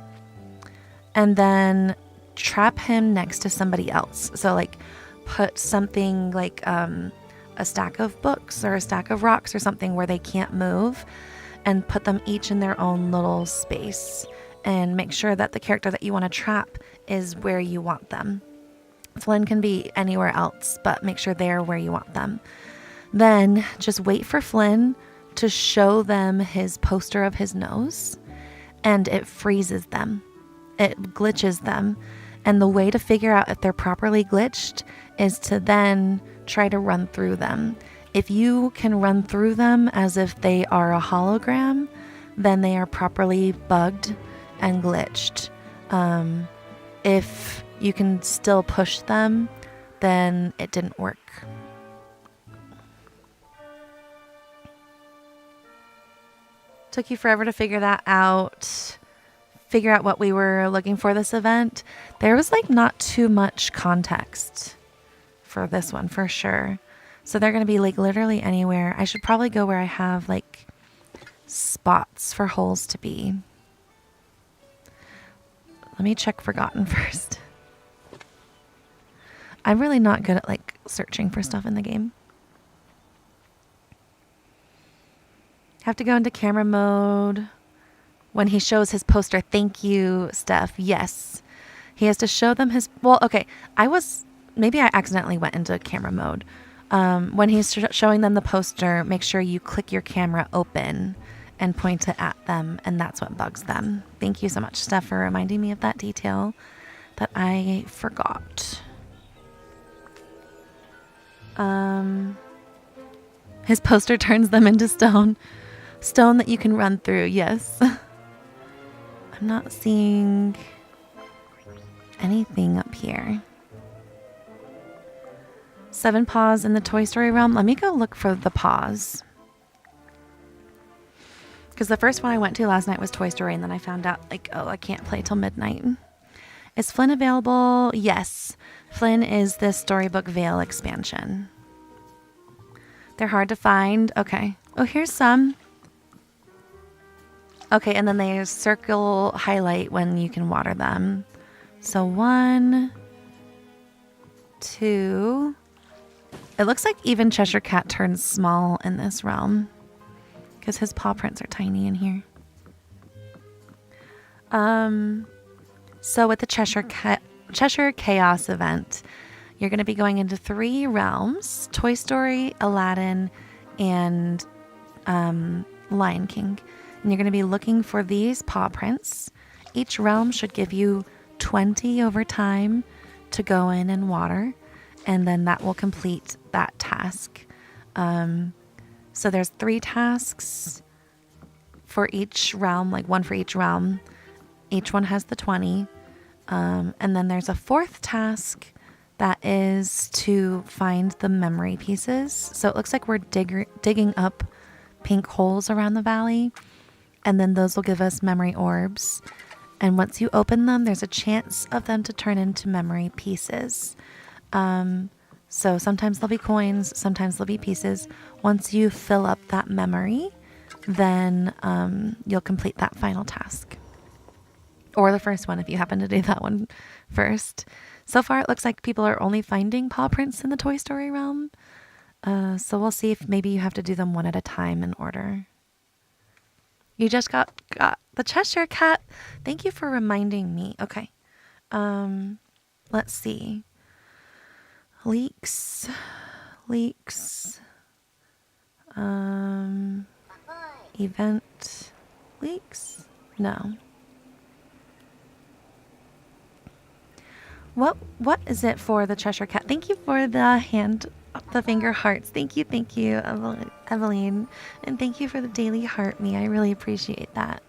and then trap him next to somebody else. So like put something like a stack of books or a stack of rocks or something where they can't move and put them each in their own little space and make sure that the character that you want to trap is where you want them. Flynn can be anywhere else, but make sure they're where you want them. Then just wait for Flynn to show them his poster of his nose and it freezes them. It glitches them. And the way to figure out if they're properly glitched is to then try to run through them. If you can run through them as if they are a hologram, then they are properly bugged and glitched. If you can still push them, then it didn't work. Took you forever to figure that out. Figure out what we were looking for this event. There was like not too much context for this one for sure. So they're going to be like literally anywhere. I should probably go where I have like spots for holes to be. Let me check forgotten first. I'm really not good at like searching for stuff in the game. Have to go into camera mode. When he shows his poster, thank you, Steph. Yes. He has to show them his, well, okay. Maybe I accidentally went into camera mode. When he's showing them the poster, make sure you click your camera open and point it at them, and that's what bugs them. Thank you so much, Steph, for reminding me of that detail that I forgot. His poster turns them into stone. Stone that you can run through, yes. I'm not seeing anything up here. 7 paws in the Toy Story realm. Let me go look for the paws. Because the first one I went to last night was Toy Story, and then I found out, like, oh, I can't play till midnight. Is Flynn available? Yes. Flynn is the Storybook Vale expansion. They're hard to find. Okay. Oh, here's some. Okay, and then they circle highlight when you can water them. So 1, 2. It looks like even Cheshire Cat turns small in this realm because his paw prints are tiny in here. So with the Cheshire Chaos event, you're going to be going into 3 realms: Toy Story, Aladdin, and Lion King. And you're going to be looking for these paw prints. Each realm should give you 20 over time to go in and water, and then that will complete that task. So there's 3 tasks for each realm, like 1 for each realm. Each one has the 20. And then there's a 4th task that is to find the memory pieces. So it looks like we're digging up pink holes around the valley, and then those will give us memory orbs. And once you open them, there's a chance of them to turn into memory pieces. So sometimes they'll be coins, sometimes they'll be pieces. Once you fill up that memory, then you'll complete that final task. Or the first one if you happen to do that one first. So far it looks like people are only finding paw prints in the Toy Story realm. So we'll see if maybe you have to do them one at a time in order. You just got the Cheshire Cat. Thank you for reminding me. Okay. Let's see. Leaks. Event leaks? No. What is it for the Cheshire Cat? Thank you for the finger hearts. Thank you, Eveline. And thank you for the daily heart me. I really appreciate that.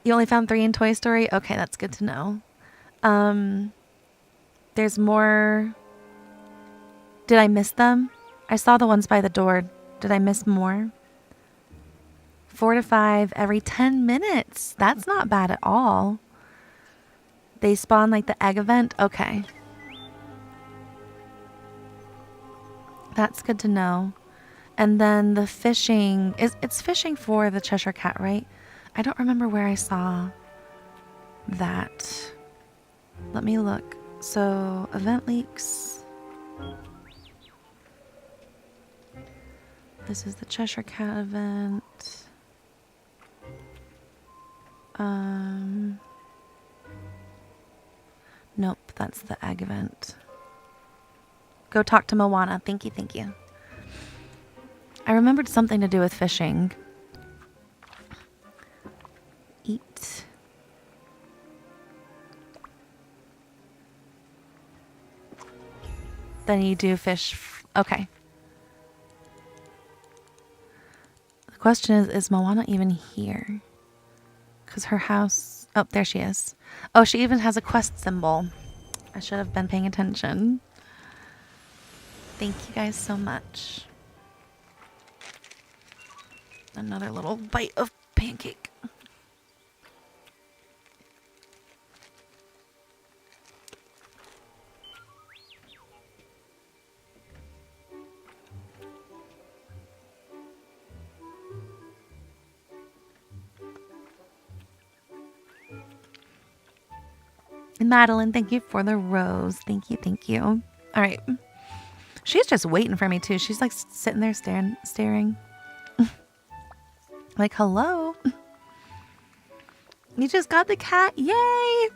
You only found 3 in Toy Story? Okay, that's good to know. There's more. Did I miss them? I saw the ones by the door. Did I miss more? 4 to 5 every 10 minutes. That's not bad at all. They spawn like the egg event? Okay. That's good to know. And then the fishing. It's fishing for the Cheshire Cat, right? I don't remember where I saw that. Let me look. So, event leaks. This is the Cheshire Cat event. Nope, that's the egg event. Go talk to Moana. Thank you. I remembered something to do with fishing. Eat. Then you do fish. Okay. The question is Moana even here? Because her house... Oh, there she is. Oh, she even has a quest symbol. I should have been paying attention. Thank you guys so much. Another little bite of pancake. Madeline, thank you for the rose. Thank you, thank you. All right. She's just waiting for me too. She's like sitting there staring. Like, hello. You just got the cat. Yay.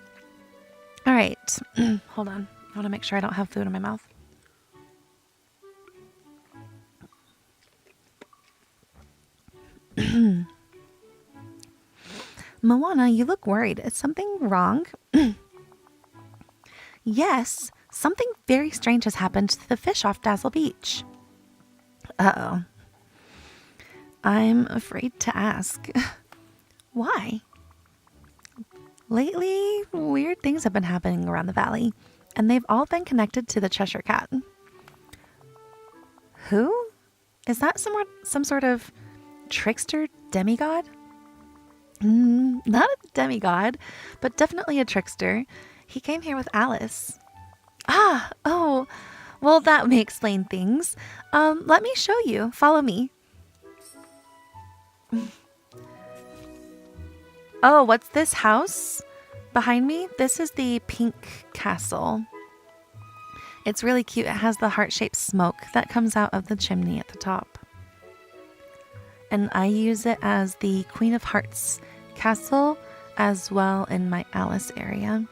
All right. Hold on. I want to make sure I don't have food in my mouth. Moana, you look worried. Is something wrong? Yes, something very strange has happened to the fish off Dazzle Beach. Uh-oh. I'm afraid to ask. Why? Lately, weird things have been happening around the valley, and they've all been connected to the Cheshire Cat. Who? Is that some sort of trickster demigod? Not a demigod, but definitely a trickster. He came here with Alice. Oh, well, that may explain things. Let me show you. Follow me. Oh, what's this house behind me? This is the pink castle. It's really cute. It has the heart-shaped smoke that comes out of the chimney at the top. And I use it as the Queen of Hearts castle as well in my Alice area.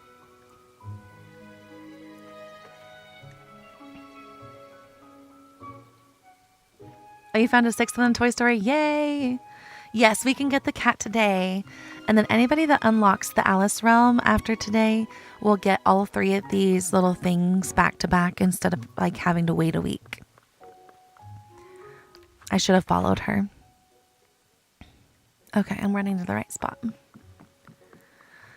Oh, you found a sixth one in Toy Story? Yay! Yes, we can get the cat today. And then anybody that unlocks the Alice realm after today will get all three of these little things back to back instead of like having to wait a week. I should have followed her. Okay, I'm running to the right spot.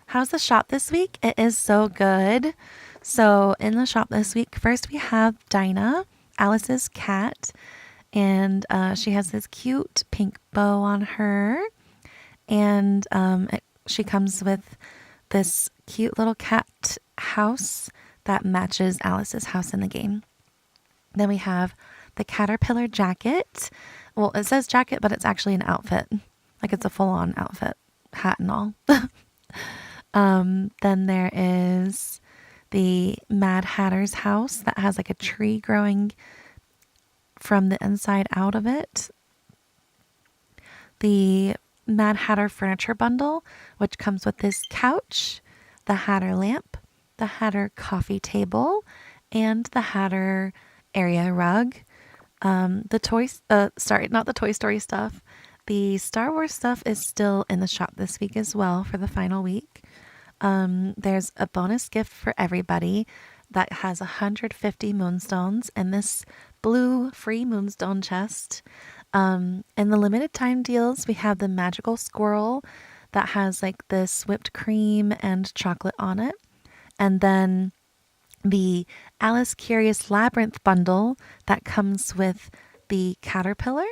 How's the shop this week? It is so good. So in the shop this week, first we have Dinah, Alice's cat. And she has this cute pink bow on her. And she comes with this cute little cat house that matches Alice's house in the game. Then we have the caterpillar jacket. Well, it says jacket, but it's actually an outfit. Like it's a full-on outfit, hat and all. Then there is the Mad Hatter's house that has like a tree growing from the inside out of it. The Mad Hatter furniture bundle, which comes with this couch, the Hatter lamp, the Hatter coffee table, and the Hatter area rug. Not the Toy Story stuff. The Star Wars stuff is still in the shop this week as well for the final week. There's a bonus gift for everybody that has 150 moonstones in this blue free moonstone chest. In the limited time deals, we have the magical squirrel that has like this whipped cream and chocolate on it. And then the Alice Curious Labyrinth bundle that comes with the caterpillar,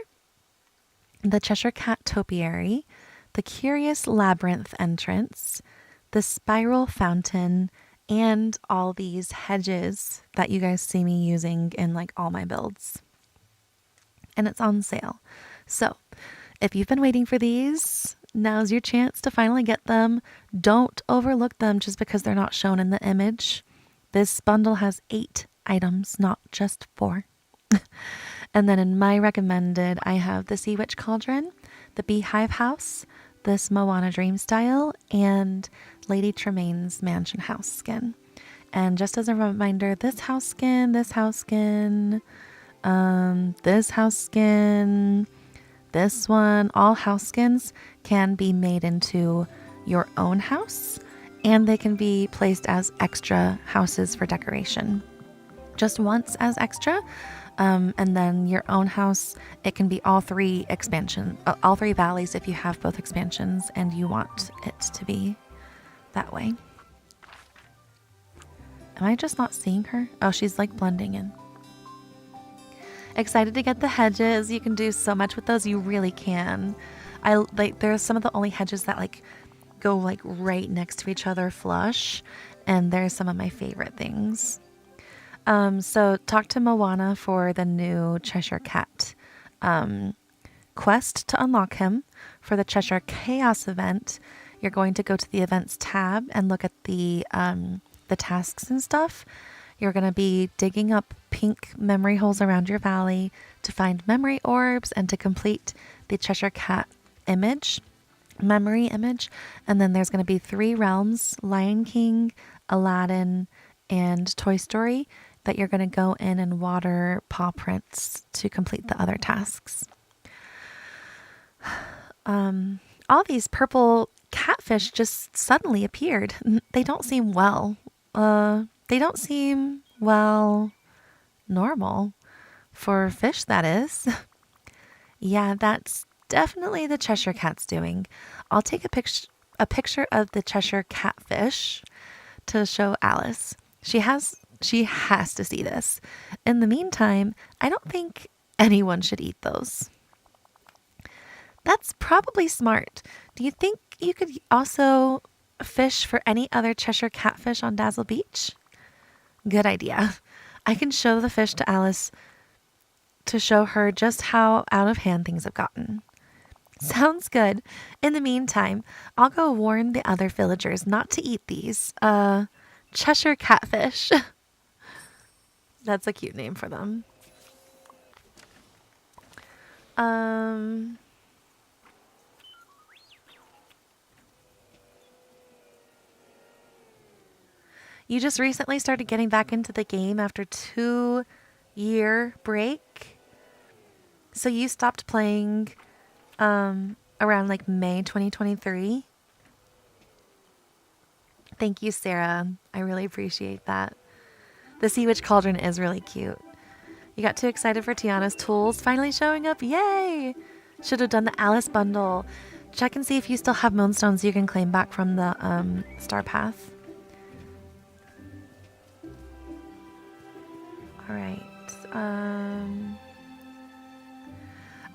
the Cheshire Cat topiary, the Curious Labyrinth entrance, the spiral fountain, and all these hedges that you guys see me using in like all my builds. And it's on sale. So if you've been waiting for these, now's your chance to finally get them. Don't overlook them just because they're not shown in the image. This bundle has 8 items, not just 4. And then in my recommended, I have the Sea Witch Cauldron, the Beehive House, this Moana Dream Style, and Lady Tremaine's Mansion House skin. And just as a reminder, this house skin, this house skin, this house skin, this one, all house skins can be made into your own house, and they can be placed as extra houses for decoration. Just once as extra, and then your own house, it can be all 3 all 3 valleys if you have both expansions and you want it to be that way. Am I just not seeing her? Oh, she's like blending in. Excited to get the hedges. You can do so much with those. You really can. There's some of the only hedges that like go like right next to each other flush, and they're some of my favorite things. So talk to Moana for the new Cheshire Cat quest to unlock him. For the Cheshire Chaos event, you're going to go to the events tab and look at the the tasks and stuff. You're going to be digging up pink memory holes around your valley to find memory orbs and to complete the Cheshire Cat memory image. And then there's going to be 3 realms, Lion King, Aladdin, and Toy Story, that you're going to go in and water paw prints to complete the other tasks. All these purple catfish just suddenly appeared. They don't seem normal for fish, that is. Yeah, that's definitely the Cheshire Cat's doing. I'll take a picture of the Cheshire Catfish to show Alice. She has to see this. In the meantime, I don't think anyone should eat those. That's probably smart. Do you think you could also fish for any other Cheshire Catfish on Dazzle Beach? Good idea. I can show the fish to Alice to show her just how out of hand things have gotten. Sounds good. In the meantime, I'll go warn the other villagers not to eat these, Cheshire Catfish. That's a cute name for them. You just recently started getting back into the game after 2-year break. So you stopped playing around like May 2023. Thank you, Sarah. I really appreciate that. The Sea Witch Cauldron is really cute. You got too excited for Tiana's tools finally showing up. Yay! Should have done the Alice bundle. Check and see if you still have moonstones you can claim back from the Star Path. All right.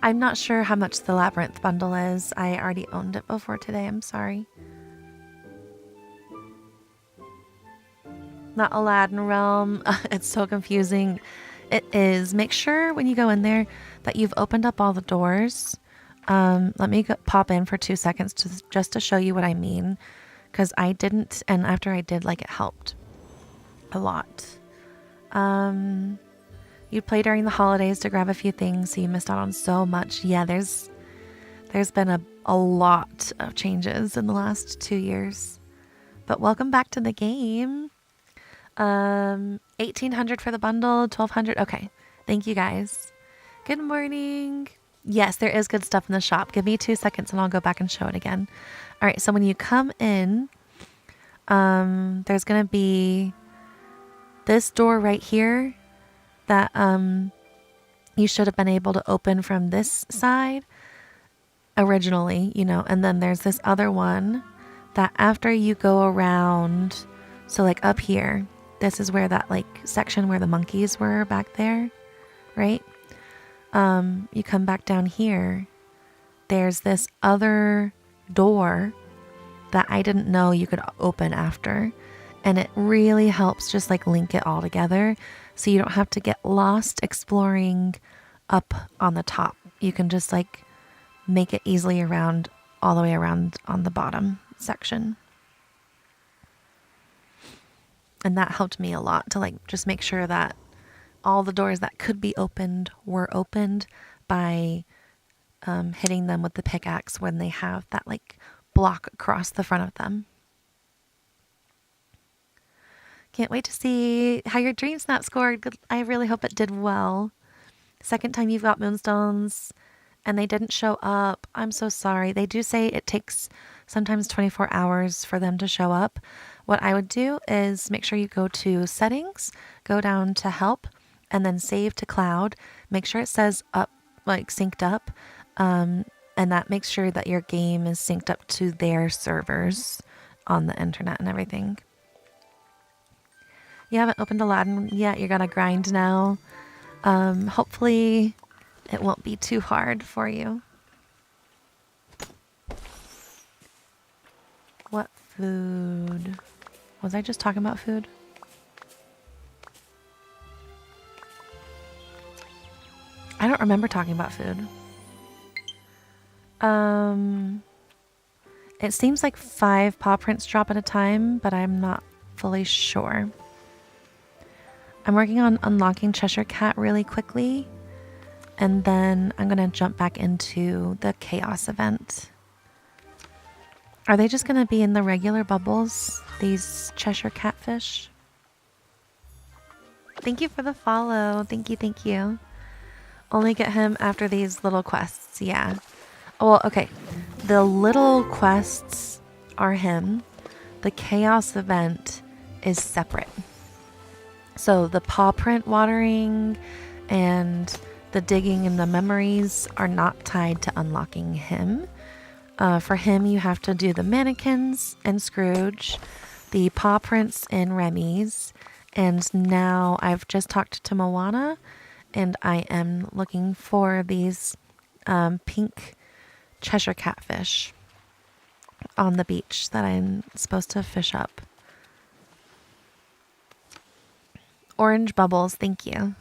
I'm not sure how much the Labyrinth bundle is. I already owned it before today. I'm sorry. Not Aladdin Realm. It's so confusing. It is. Make sure when you go in there that you've opened up all the doors. Let me pop in for 2 seconds just to show you what I mean. Because I didn't, and after I did, like, it helped a lot. You play during the holidays to grab a few things, so you missed out on so much. Yeah, there's been a lot of changes in the last 2 years. But welcome back to the game. 1,800 for the bundle, 1,200. Okay, thank you guys. Good morning. Yes, there is good stuff in the shop. Give me 2 seconds and I'll go back and show it again. All right, so when you come in, there's gonna be this door right here that you should have been able to open from this side originally, you know, and then there's this other one that after you go around, so like up here, this is where that like section where the monkeys were back there, right? You come back down here, there's this other door that I didn't know you could open after. And it really helps just like link it all together. So you don't have to get lost exploring up on the top. You can just like make it easily around all the way around on the bottom section. And that helped me a lot to like just make sure that all the doors that could be opened were opened by hitting them with the pickaxe when they have that like block across the front of them. Can't wait to see how your dream snap scored. I really hope it did well. Second time you've got moonstones and they didn't show up. I'm so sorry. They do say it takes sometimes 24 hours for them to show up. What I would do is make sure you go to settings, go down to help, and then save to cloud. Make sure it says up, like synced up. And that makes sure that your game is synced up to their servers on the internet and everything. You haven't opened Aladdin yet. You're gonna grind now. Hopefully it won't be too hard for you. What food? Was I just talking about food? I don't remember talking about food. It seems like 5 paw prints drop at a time, but I'm not fully sure. I'm working on unlocking Cheshire Cat really quickly, and then I'm going to jump back into the Chaos event. Are they just going to be in the regular bubbles, these Cheshire Catfish? Thank you for the follow. Thank you, thank you. Only get him after these little quests, yeah. Well, okay. The little quests are him. The Chaos event is separate. So the paw print watering and the digging and the memories are not tied to unlocking him. For him, you have to do the mannequins and Scrooge, the paw prints and Remy's, and now I've just talked to Moana, and I am looking for these pink Cheshire Catfish on the beach that I'm supposed to fish up. Orange bubbles, thank you.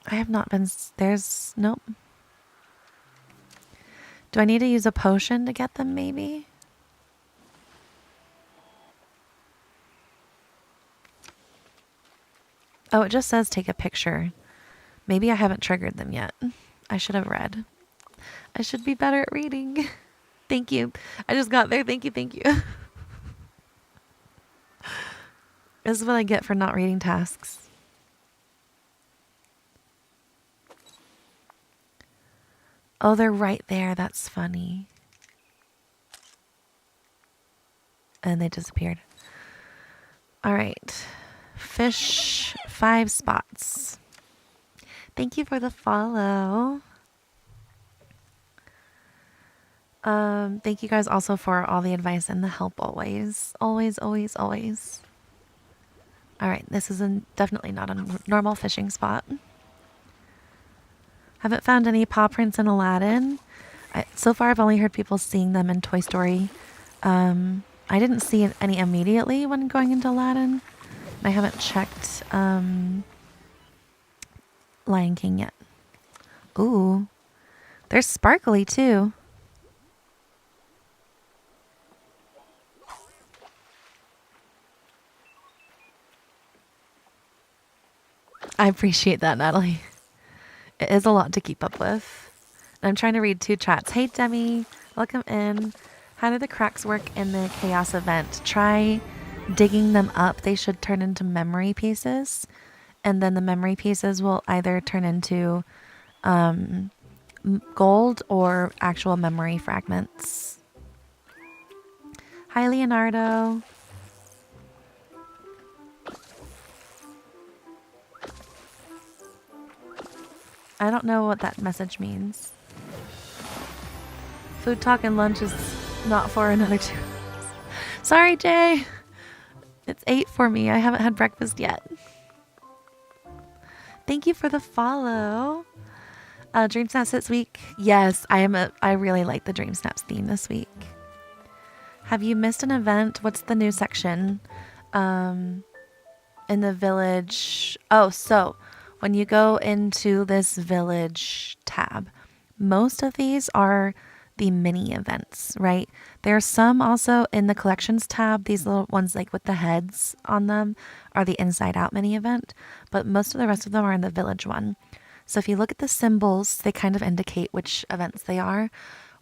I have not been, there's, nope. Do I need to use a potion to get them maybe? Oh, it just says take a picture. Maybe I haven't triggered them yet. I should have read. I should be better at reading. Thank you. I just got there. Thank you, thank you. This is what I get for not reading tasks. Oh, they're right there. That's funny. And they disappeared. All right. Fish 5 spots. Thank you for the follow. Thank you guys also for all the advice and the help always. Always, always, always. All right, this is definitely not a normal fishing spot. Haven't found any paw prints in Aladdin. So far, I've only heard people seeing them in Toy Story. I didn't see any immediately when going into Aladdin. I haven't checked Lion King yet. Ooh, they're sparkly too. I appreciate that, Natalie. It is a lot to keep up with. I'm trying to read 2 chats. Hey, Demi, welcome in. How do the cracks work in the Chaos event? Try digging them up. They should turn into memory pieces. And then the memory pieces will either turn into gold or actual memory fragments. Hi, Leonardo. I don't know what that message means. Food talk and lunch is not for another 2 hours. Sorry, Jay. It's 8 for me. I haven't had breakfast yet. Thank you for the follow. Dream Snaps this week. Yes, I really like the Dream Snaps theme this week. Have you missed an event? What's the new section? In the village. Oh, so when you go into this village tab, most of these are the mini events, right? There are some also in the collections tab. These little ones like with the heads on them are the inside out mini event, but most of the rest of them are in the village one. So if you look at the symbols, they kind of indicate which events they are.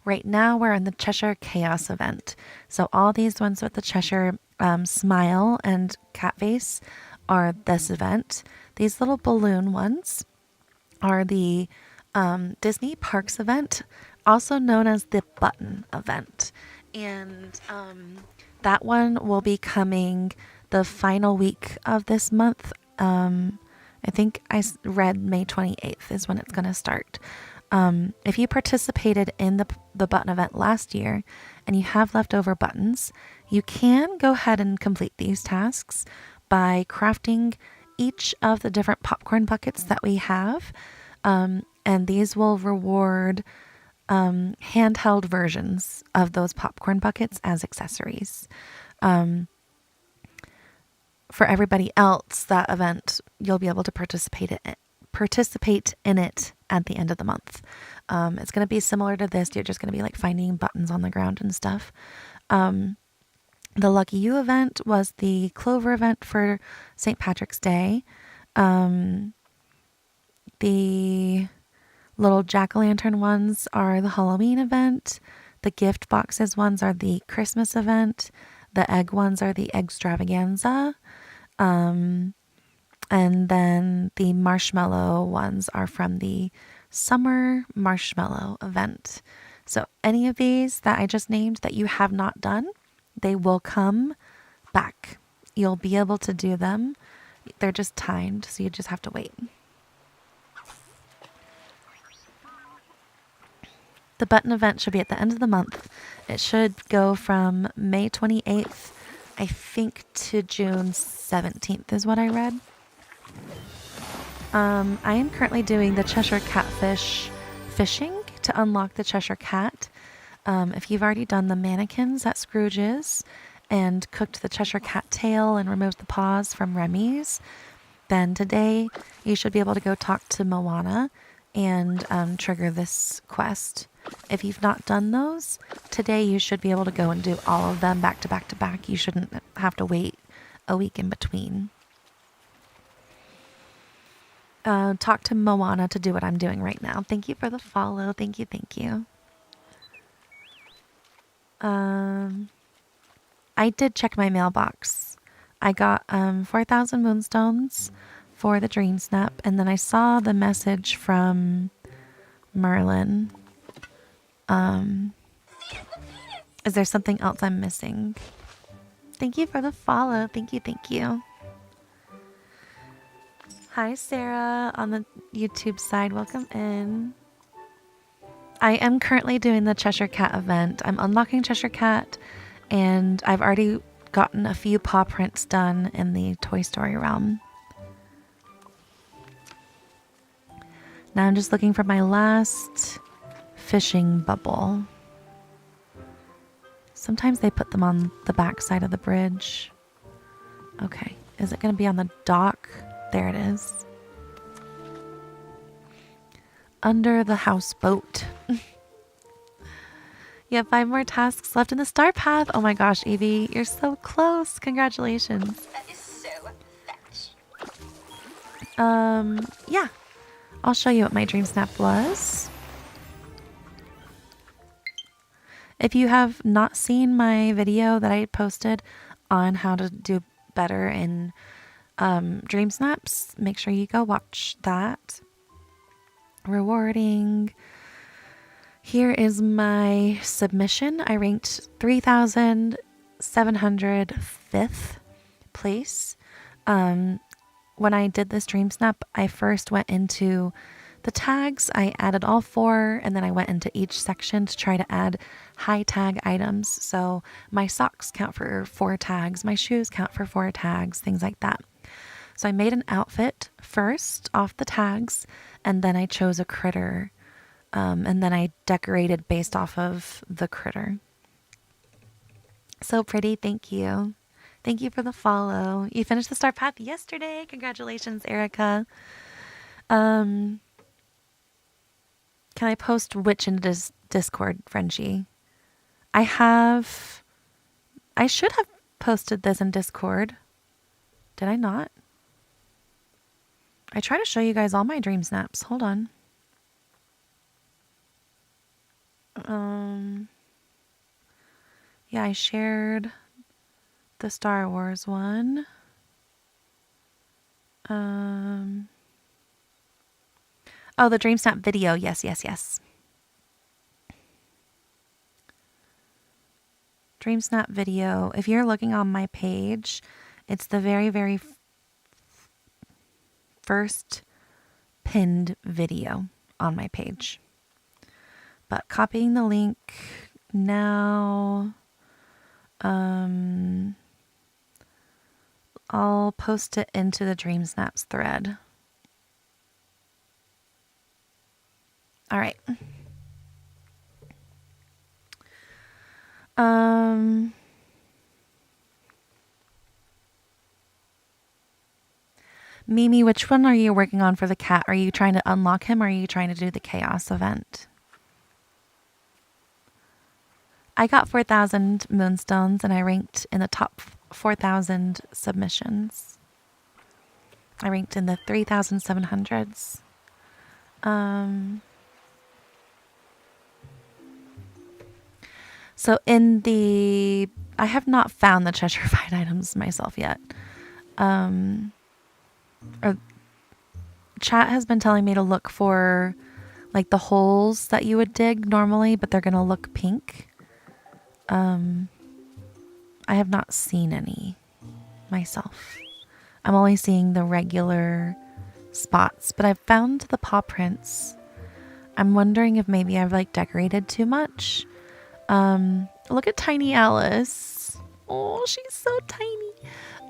Right now we're in the Cheshire Chaos event. So all these ones with the Cheshire smile and cat face are this event. These little balloon ones are the Disney Parks event, also known as the Button event. And that one will be coming the final week of this month. I think I read May 28th is when it's going to start. If you participated in the button event last year and you have leftover buttons, you can go ahead and complete these tasks by crafting each of the different popcorn buckets that we have. And these will reward handheld versions of those popcorn buckets as accessories. For everybody else, that event, you'll be able to participate participate in it at the end of the month. It's going to be similar to this. You're just going to be like finding buttons on the ground and stuff. The Lucky You event was the Clover event for St. Patrick's Day. The little jack-o'-lantern ones are the Halloween event. The gift boxes ones are the Christmas event. The egg ones are the Eggstravaganza. And then the marshmallow ones are from the Summer Marshmallow event. So any of these that I just named that you have not done, they will come back. You'll be able to do them. They're just timed, so you just have to wait. The button event should be at the end of the month. It should go from May 28th, I think, to June 17th is what I read. I am currently doing the Cheshire Catfish fishing to unlock the Cheshire Cat. If you've already done the mannequins at Scrooge's and cooked the Cheshire Cat tail and removed the paws from Remy's, then today you should be able to go talk to Moana and trigger this quest. If you've not done those, today you should be able to go and do all of them back to back to back. You shouldn't have to wait a week in between. Talk to Moana to do what I'm doing right now. Thank you for the follow. Thank you, thank you. I did check my mailbox. I got 4,000 moonstones for the Dream Snap, and then I saw the message from Merlin. Is there something else I'm missing? Thank you for the follow. Thank you, thank you. Hi, Sarah on the YouTube side. Welcome in. I am currently doing the Cheshire Cat event. I'm unlocking Cheshire Cat, and I've already gotten a few paw prints done in the Toy Story realm. Now I'm just looking for my last fishing bubble. Sometimes they put them on the back side of the bridge. Okay, is it going to be on the dock? There it is. Under the houseboat. You have 5 more tasks left in the star path. Oh my gosh, Evie, you're so close. Congratulations. That is so fetch. Yeah. I'll show you what my Dream Snap was. If you have not seen my video that I posted on how to do better in Dream Snaps, make sure you go watch that. Rewarding. Here is my submission. I ranked 3,705th place. When I did this Dream Snap, I first went into the tags. I added all 4, and then I went into each section to try to add high tag items. So my socks count for 4 tags, my shoes count for 4 tags, things like that. So I made an outfit first off the tags, and then I chose a critter. And then I decorated based off of the critter. So pretty, thank you. Thank you for the follow. You finished the star path yesterday. Congratulations, Erica. Can I post which in Discord, Frenchie? I should have posted this in Discord. Did I not? I try to show you guys all my Dream Snaps. Hold on. Yeah, I shared the Star Wars one. Oh, the Dream Snap video. Yes, yes, yes. Dream Snap video. If you're looking on my page, it's the very, very first pinned video on my page. But copying the link now. I'll post it into the Dream Snaps thread. All right. Mimi, which one are you working on for the cat? Are you trying to unlock him or are you trying to do the chaos event? I got 4,000 moonstones and I ranked in the top 4,000 submissions. I ranked in the 3,700s. So in the... I have not found the Cheshire fight items myself yet. Or chat has been telling me to look for like the holes that you would dig normally, but they're going to look pink. I have not seen any myself. I'm only seeing the regular spots, but I've found the paw prints. I'm wondering if maybe I've like decorated too much. Look at tiny Alice. Oh, she's so tiny.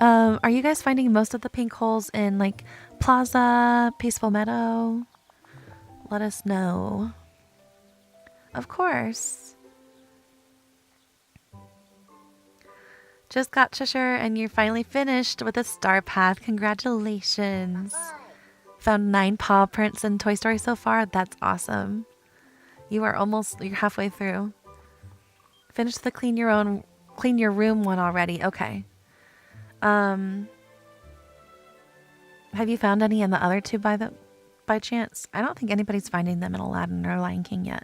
Are you guys finding most of the pink holes in like Plaza, Peaceful Meadow? Let us know. Of course. Just got Cheshire and you're finally finished with a star path. Congratulations. Found 9 paw prints in Toy Story so far. That's awesome. You're halfway through. Finished the clean your room one already. Okay. Have you found any in the other two by chance? I don't think anybody's finding them in Aladdin or Lion King yet.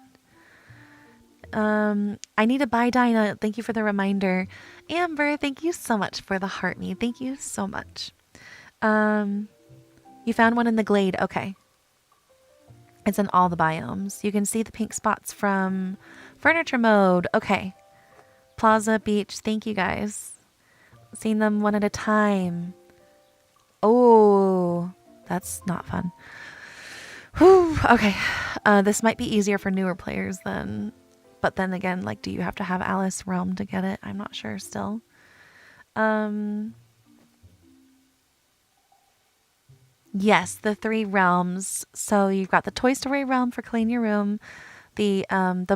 I need to buy Dinah. Thank you for the reminder. Amber, thank you so much for the heart me. Thank you so much. You found one in the glade. Okay. It's in all the biomes. You can see the pink spots from furniture mode. Okay. Plaza Beach. Thank you guys. Seen them one at a time. Oh, that's not fun. Whew. Okay. This might be easier for newer players then. But then again, like, do you have to have Alice Realm to get it? I'm not sure still. Yes, the 3 realms. So you've got the Toy Story realm for clean your room. The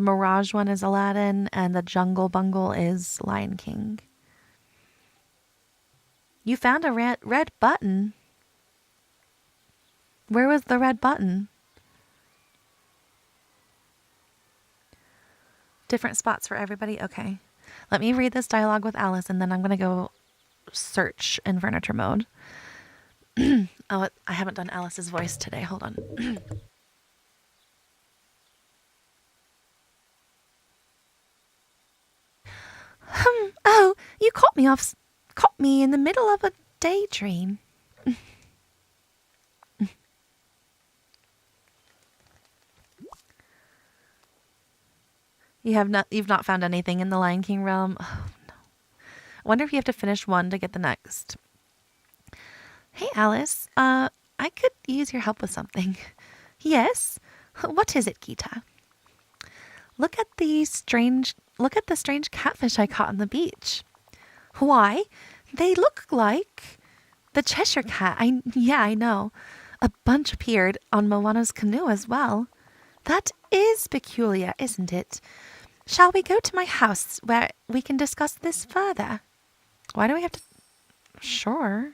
Mirage one is Aladdin, and the Jungle Bungle is Lion King. You found a red button. Where was the red button? Different spots for everybody? Okay. Let me read this dialogue with Alice, and then I'm going to go search in furniture mode. Oh, I haven't done Alice's voice today. Hold on. Oh, you caught me in the middle of a daydream. You've not found anything in the Lion King realm? Oh, no. I wonder if you have to finish one to get the next. Hey, Alice. I could use your help with something. Yes? What is it, Gita? Look at the strange catfish I caught on the beach. Why? They look like the Cheshire Cat. I know. A bunch appeared on Moana's canoe as well. That is peculiar, isn't it? Shall we go to my house where we can discuss this further? Why do we have to... Sure.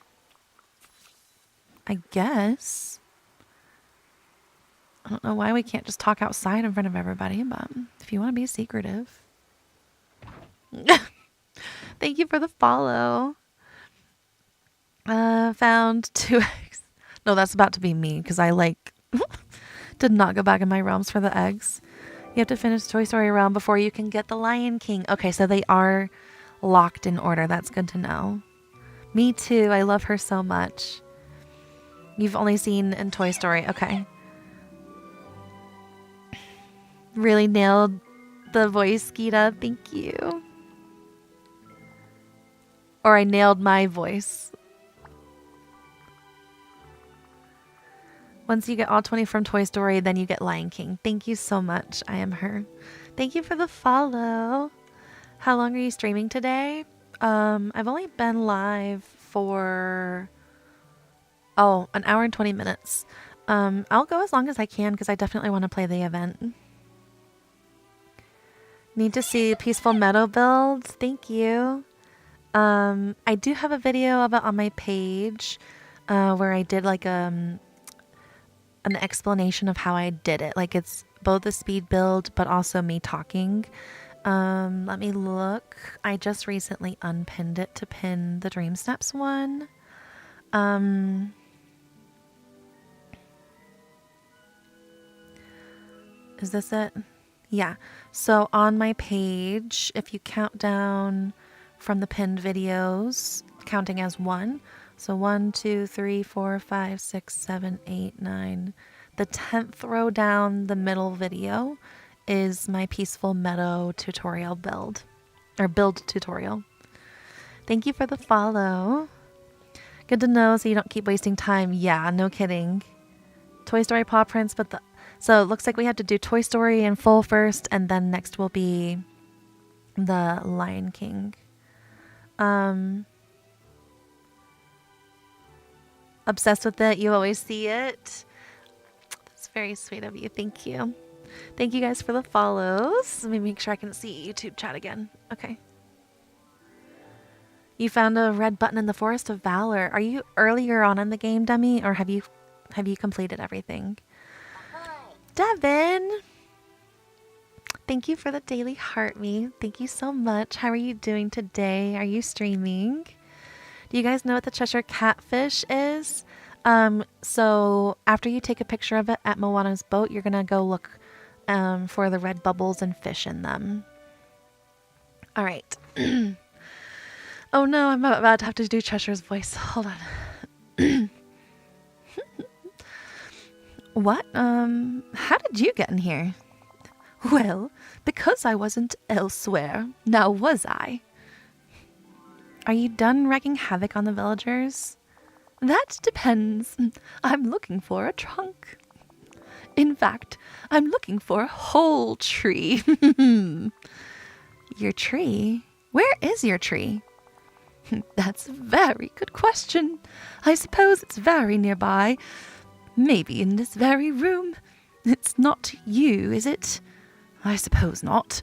I guess. I don't know why we can't just talk outside in front of everybody, but if you want to be secretive. Thank you for the follow. Found 2 eggs. No, that's about to be me because I did not go back in my realms for the eggs. You have to finish Toy Story realm before you can get the Lion King. Okay, so they are locked in order. That's good to know. Me too. I love her so much. You've only seen in Toy Story. Okay. Really nailed the voice, Gita. Thank you. Or I nailed my voice. Once you get all 20 from Toy Story, then you get Lion King. Thank you so much. I am her. Thank you for the follow. How long are you streaming today? I've only been live for, an hour and 20 minutes. I'll go as long as I can because I definitely want to play the event. Need to see Peaceful Meadow build. Thank you. I do have a video of it on my page. where I did like an explanation of how I did it. Like it's both a speed build, but also me talking. Let me look. I just recently unpinned it to pin the Dream Snaps one. Is this it? Yeah. So on my page, if you count down from the pinned videos, counting as one. So 1, 2, 3, 4, 5, 6, 7, 8, 9. The 10th row down the middle video is my Peaceful Meadow tutorial build. Or build tutorial. Thank you for the follow. Good to know so you don't keep wasting time. Yeah, no kidding. Toy Story paw prints, but so it looks like we have to do Toy Story in full first, and then next will be the Lion King. Obsessed with it. You always see it. That's very sweet of you. Thank you. Thank you guys for the follows. Let me make sure I can see YouTube chat again. Okay. You found a red button in the Forest of Valor. Are you earlier on in the game, Demi, or have you completed everything? Devin, thank you for the daily heart me. Thank you so much. How are you doing today? Are you streaming? Do you guys know what the Cheshire Catfish is? So after you take a picture of it at Moana's boat, you're gonna go look for the red bubbles and fish in them. All right. Oh no, I'm about to have to do Cheshire's voice. Hold on. What? How did you get in here? Well, because I wasn't elsewhere. Now was I? Are you done wreaking havoc on the villagers? That depends. I'm looking for a trunk. In fact, I'm looking for a whole tree. Your tree? Where is your tree? That's a very good question. I suppose it's very nearby. Maybe in this very room. It's not you, is it? I suppose not.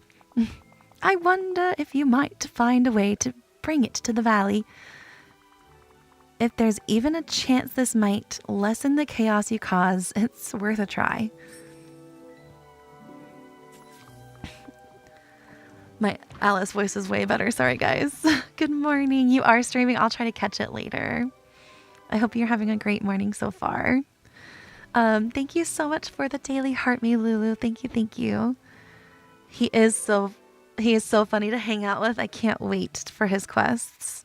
I wonder if you might find a way to bring it to the valley. If there's even a chance this might lessen the chaos you cause, it's worth a try. My Alice voice is way better. Sorry, guys. Good morning. You are streaming. I'll try to catch it later. I hope you're having a great morning so far. Thank you so much for the daily heart me, Lulu. Thank you, thank you. He is so funny to hang out with. I can't wait for his quests.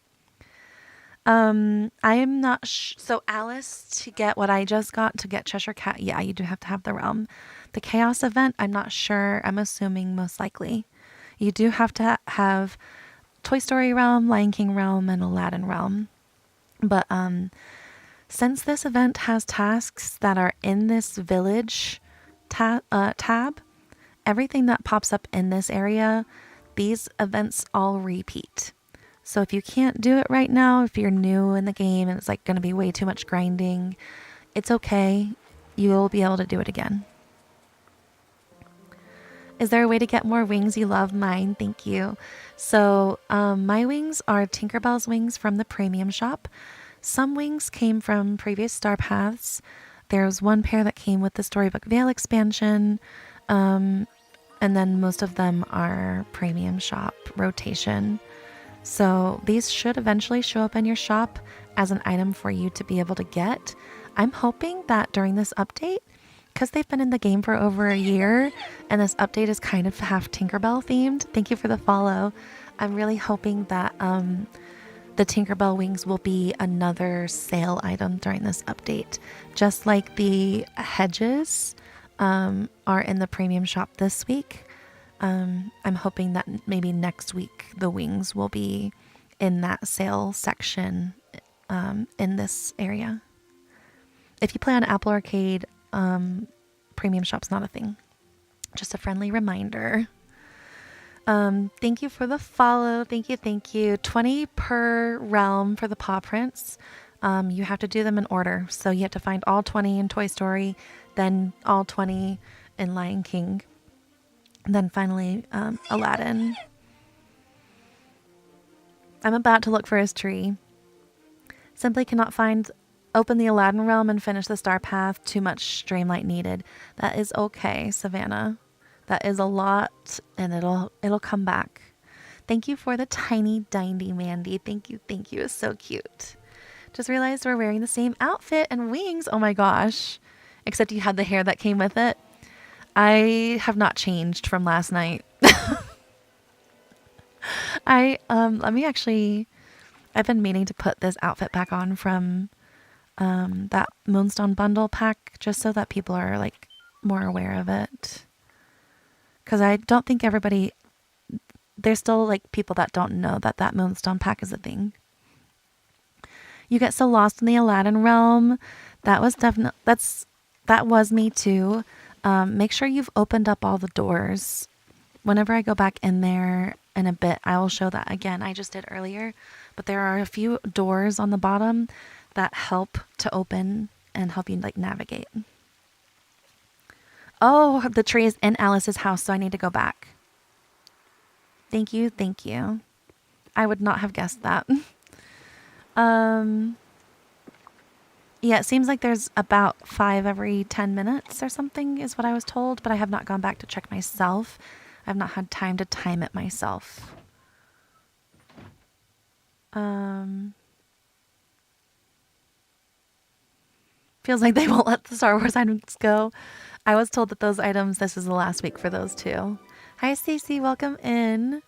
I am not so Alice, to get what I just got, to get Cheshire Cat, yeah, you do have to have the realm. The Chaos event, I'm not sure. I'm assuming most likely. You do have to have Toy Story realm, Lion King realm, and Aladdin realm. But since this event has tasks that are in this village tab, everything that pops up in this area, these events all repeat. So if you can't do it right now, if you're new in the game and it's like going to be way too much grinding, it's okay. You'll be able to do it again. Is there a way to get more wings? You love mine. Thank you. So my wings are Tinkerbell's wings from the premium shop. Some wings came from previous Star Paths. There's one pair that came with the Storybook Vale expansion. And then most of them are premium shop rotation. So these should eventually show up in your shop as an item for you to be able to get. I'm hoping that during this update, because they've been in the game for over a year, and this update is kind of half Tinkerbell themed. Thank you for the follow. I'm really hoping that the Tinkerbell wings will be another sale item during this update. Just like the hedges are in the premium shop this week. I'm hoping that maybe next week the wings will be in that sale section in this area. If you play on Apple Arcade, premium shop's not a thing. Just a friendly reminder. Thank you for the follow. Thank you. 20 per realm for the paw prints. You have to do them in order. So you have to find all 20 in Toy Story, then all 20 in Lion King. And then finally, Aladdin. I'm about to look for his tree. Simply cannot find open the Aladdin realm and finish the star path. Too much Dreamlight needed. That is okay, Savannah. That is a lot, and it'll come back. Thank you for the tiny dindy Mandy. Thank you, thank you. It's so cute. Just realized we're wearing the same outfit and wings. Oh my gosh. Except you had the hair that came with it. I have not changed from last night. Let me actually, I've been meaning to put this outfit back on from that Moonstone bundle pack, just so that people are like more aware of it. Because I don't think everybody, there's still like people that don't know that that Moonstone pack is a thing. You get so lost in the Aladdin realm. That was definitely, that was me too. Make sure you've opened up all the doors. Whenever I go back in there in a bit, I will show that again. I just did earlier, but there are a few doors on the bottom that help to open and help you like navigate. Oh, the tree is in Alice's house, so I need to go back. Thank you, thank you. I would not have guessed that. Yeah, it seems like there's about 5 every 10 minutes or something is what I was told, but I have not gone back to check myself. I've not had time to time it myself. Feels like they won't let the Star Wars items go. I was told that those items, this is the last week for those too. Hi, Stacey, welcome in.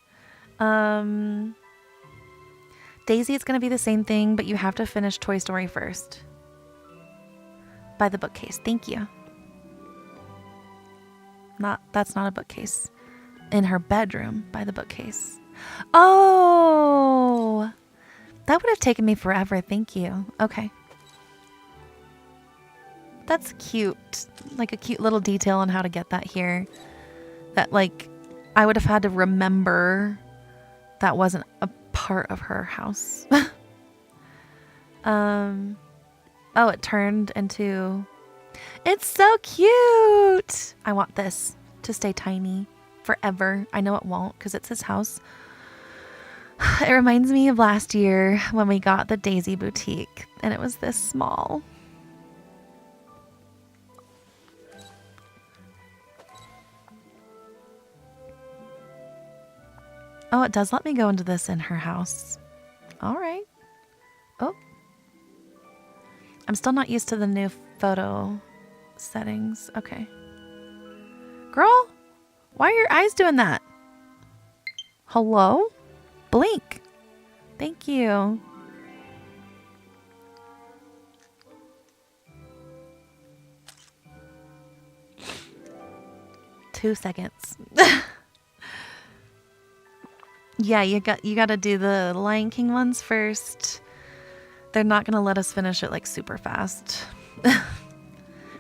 Daisy, it's going to be the same thing, but you have to finish Toy Story first. By the bookcase. Thank you. That's not a bookcase. In her bedroom, by the bookcase. Oh! That would have taken me forever. Thank you. Okay. That's cute. Like a cute little detail on how to get that here. That like, I would have had to remember that wasn't a part of her house. Oh, it turned into... It's so cute! I want this to stay tiny forever. I know it won't because it's his house. It reminds me of last year when we got the Daisy boutique and it was this small. Oh, it does let me go into this in her house. All right. Oh. I'm still not used to the new photo settings. Okay. Girl, why are your eyes doing that? Hello? Blink. Thank you. Two seconds. Yeah, you got to do the Lion King ones first. They're not going to let us finish it like super fast.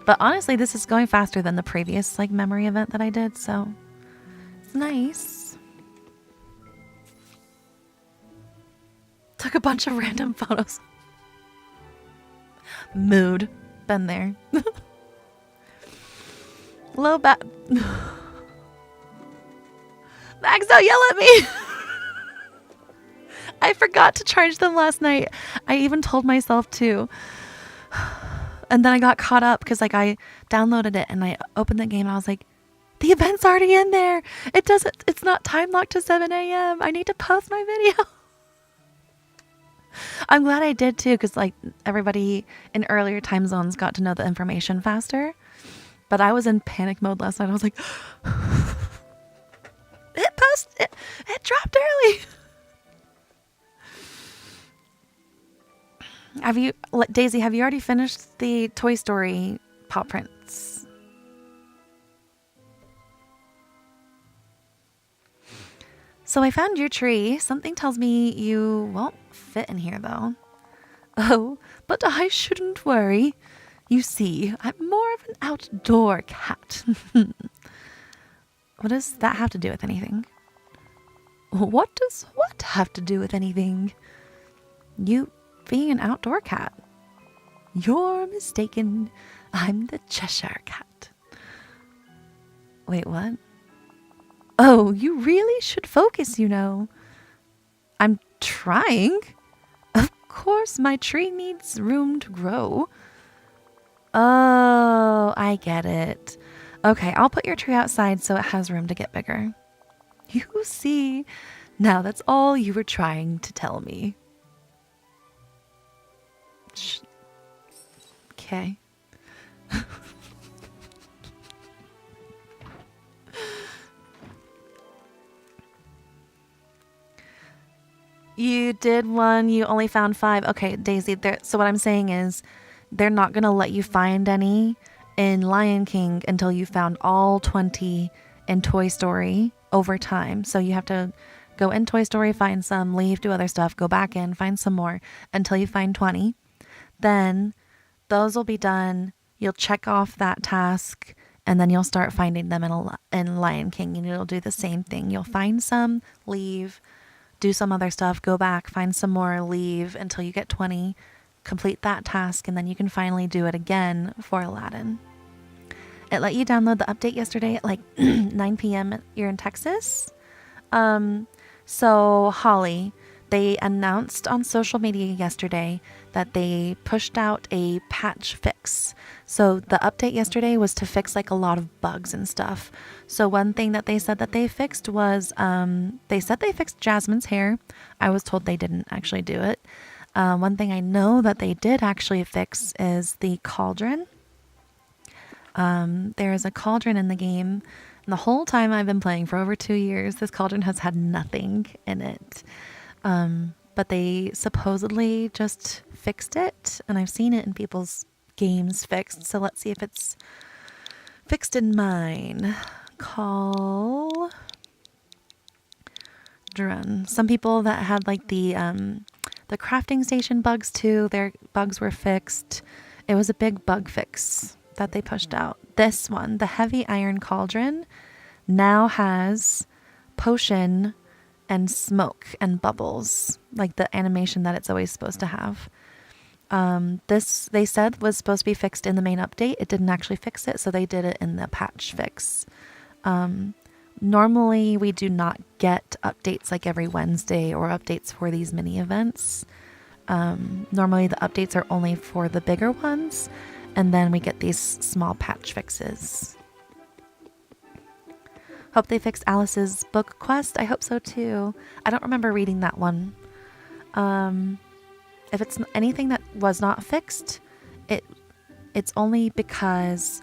But honestly, this is going faster than the previous like memory event that I did, so it's nice. Took a bunch of random photos. Mood. Been there. Low back. Max, don't yell at me. I forgot to charge them last night. I even told myself to. And then I got caught up because like I downloaded it and I opened the game and I was like, the event's already in there. It's not time locked to 7 a.m. I need to post my video. I'm glad I did too, because like everybody in earlier time zones got to know the information faster. But I was in panic mode last night. I was like, it dropped early. Daisy, have you already finished the Toy Story paw prints? So I found your tree. Something tells me you won't fit in here though. Oh, but I shouldn't worry. You see, I'm more of an outdoor cat. What does that have to do with anything? What does what have to do with anything? You being an outdoor cat. You're mistaken. I'm the Cheshire Cat. Wait, what? Oh, you really should focus, you know. I'm trying. Of course, my tree needs room to grow. Oh, I get it. Okay, I'll put your tree outside so it has room to get bigger. You see, now that's all you were trying to tell me. Okay. You did one, you only found 5. Okay, Daisy, so what I'm saying is they're not going to let you find any in Lion King until you found all 20 in Toy Story over time. So you have to go in Toy Story, find some, leave, do other stuff, go back in, find some more until you find 20. Then those will be done. You'll check off that task and then you'll start finding them in Lion King, and you'll do the same thing. You'll find some, leave, do some other stuff, go back, find some more, leave until you get 20, complete that task, and then you can finally do it again for Aladdin. It let you download the update yesterday at like 9 p.m. You're in Texas. So Holly, they announced on social media yesterday that they pushed out a patch fix. So the update yesterday was to fix like a lot of bugs and stuff. So one thing that they said that they fixed was they said they fixed Jasmine's hair. I was told they didn't actually do it. One thing I know that they did actually fix is the cauldron. There is a cauldron in the game. And the whole time I've been playing for over 2 years, this cauldron has had nothing in it. But they supposedly just fixed it, and I've seen it in people's games fixed. So let's see if it's fixed in mine. Cauldron. Some people that had like the crafting station bugs too, their bugs were fixed. It was a big bug fix that they pushed out. This one, the heavy iron cauldron, now has potion and smoke and bubbles, like the animation that it's always supposed to have. This, they said, was supposed to be fixed in the main update. It didn't actually fix it, so they did it in the patch fix. Normally, we do not get updates like every Wednesday or updates for these mini events. Normally, the updates are only for the bigger ones, and then we get these small patch fixes. Hope they fixed Alice's book quest. I hope so too. I don't remember reading that one. If it's anything that was not fixed, it's only because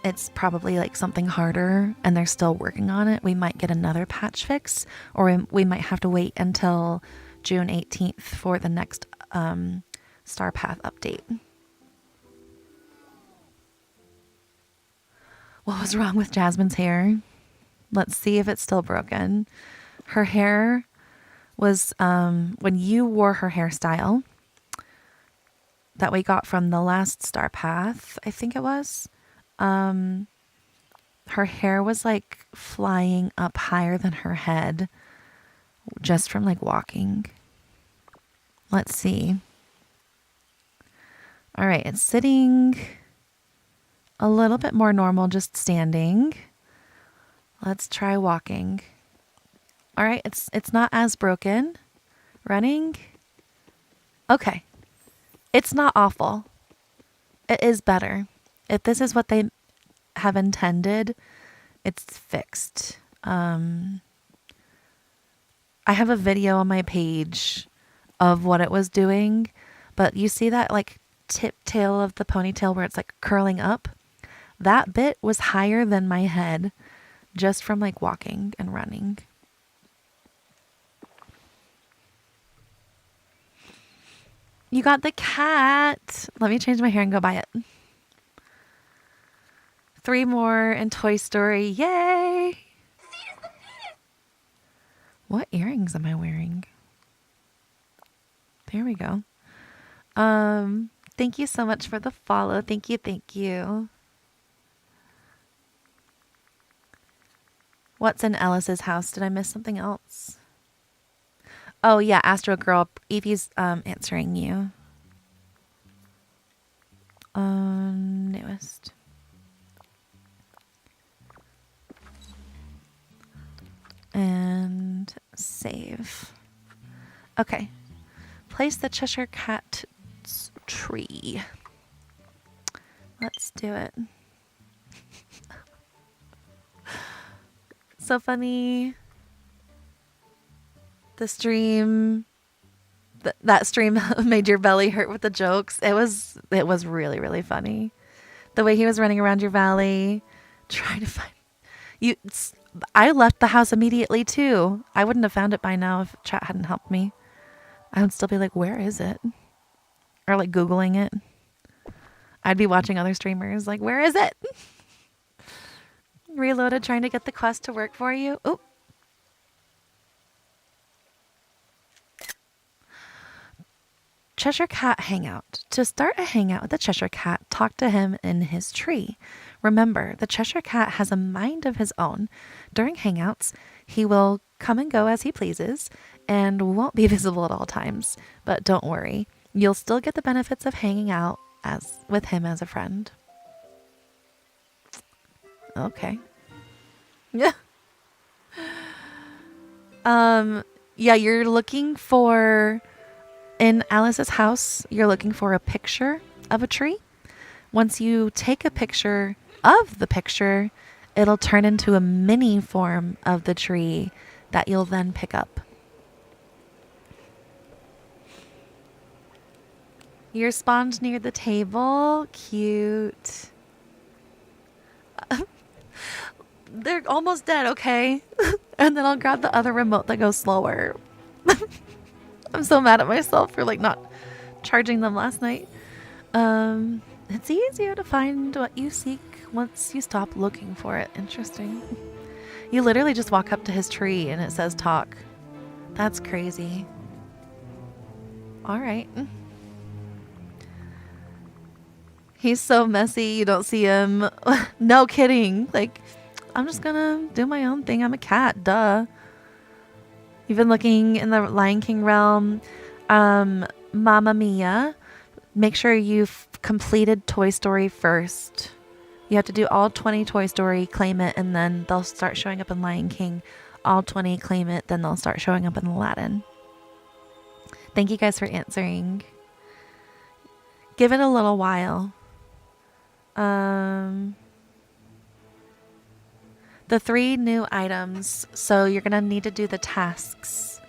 it's probably like something harder and they're still working on it. We might get another patch fix, or we might have to wait until June 18th for the next Star Path update. What was wrong with Jasmine's hair? Let's see if it's still broken. Her hair was, when you wore her hairstyle that we got from the last Star Path, I think it was, her hair was like flying up higher than her head just from like walking. Let's see. All right, it's sitting a little bit more normal, just standing. Let's try walking. All right, it's not as broken. Running. Okay. It's not awful. It is better. If this is what they have intended, it's fixed. I have a video on my page of what it was doing, but you see that like tip tail of the ponytail where it's like curling up? That bit was higher than my head just from like walking and running. You got the cat. Let me change my hair and go buy it. 3 more in Toy Story. Yay! What earrings am I wearing? There we go. Thank you so much for the follow. Thank you, thank you. What's in Ellis's house? Did I miss something else? Oh yeah, Astro Girl. Evie's answering you. Newest. And save. Okay. Place the Cheshire Cat's tree. Let's do it. So funny. The stream, that stream made your belly hurt with the jokes. It was really, really funny. The way he was running around your valley, trying to find you. I left the house immediately too. I wouldn't have found it by now if chat hadn't helped me. I would still be like, where is it? Or like Googling it. I'd be watching other streamers like, where is it? Reloaded trying to get the quest to work for you. Oop. Cheshire Cat Hangout. To start a hangout with the Cheshire Cat, talk to him in his tree. Remember, the Cheshire Cat has a mind of his own. During hangouts, he will come and go as he pleases and won't be visible at all times. But don't worry, you'll still get the benefits of hanging out with him as a friend. Okay. Yeah. Yeah, you're looking for, in Alice's house, you're looking for a picture of a tree. Once you take a picture of the picture, it'll turn into a mini form of the tree that you'll then pick up. You're spawned near the table. Cute. They're almost dead, okay? And then I'll grab the other remote that goes slower. I'm so mad at myself for like not charging them last night. It's easier to find what you seek once you stop looking for it. Interesting. You literally just walk up to his tree and it says talk. That's crazy. All right. He's so messy. You don't see him. No kidding. Like, I'm just gonna do my own thing. I'm a cat. Duh. You've been looking in the Lion King realm. Mamma Mia. Make sure you've completed Toy Story first. You have to do all 20 Toy Story, claim it, and then they'll start showing up in Lion King. All 20, claim it, then they'll start showing up in Aladdin. Thank you guys for answering. Give it a little while. The 3 new items, so you're going to need to do the tasks.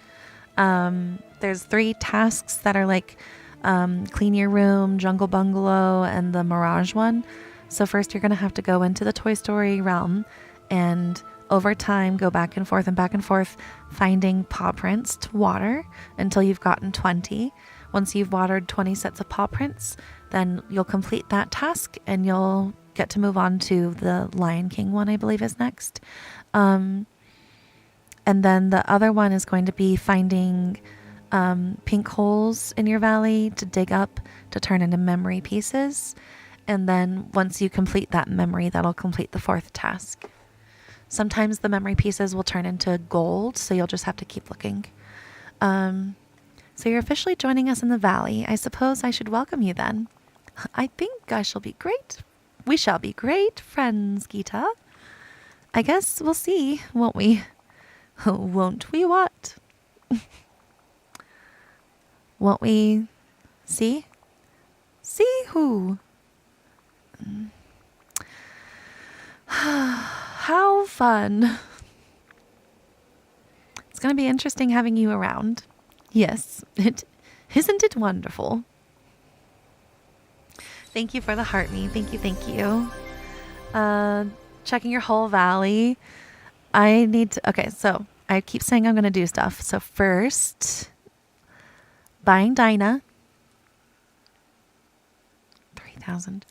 There's 3 tasks that are like clean your room, jungle bungalow, and the mirage one. So first you're going to have to go into the Toy Story realm and over time go back and forth, finding paw prints to water until you've gotten 20. Once you've watered 20 sets of paw prints, then you'll complete that task and you'll get to move on to the Lion King one, I believe is next. And then the other one is going to be finding pink holes in your valley to dig up to turn into memory pieces. And then once you complete that memory, that'll complete the 4th task. Sometimes the memory pieces will turn into gold, so you'll just have to keep looking. So you're officially joining us in the valley. I suppose I should welcome you then. I think I shall be great. We shall be great friends, Gita. I guess we'll see, won't we? Won't we what? Won't we see? See who? How fun. It's going to be interesting having you around. Yes, isn't it wonderful? Thank you for the heart me. Thank you. Checking your whole valley. I need to, okay, so I keep saying I'm going to do stuff. So first, buying Dinah. 3,000.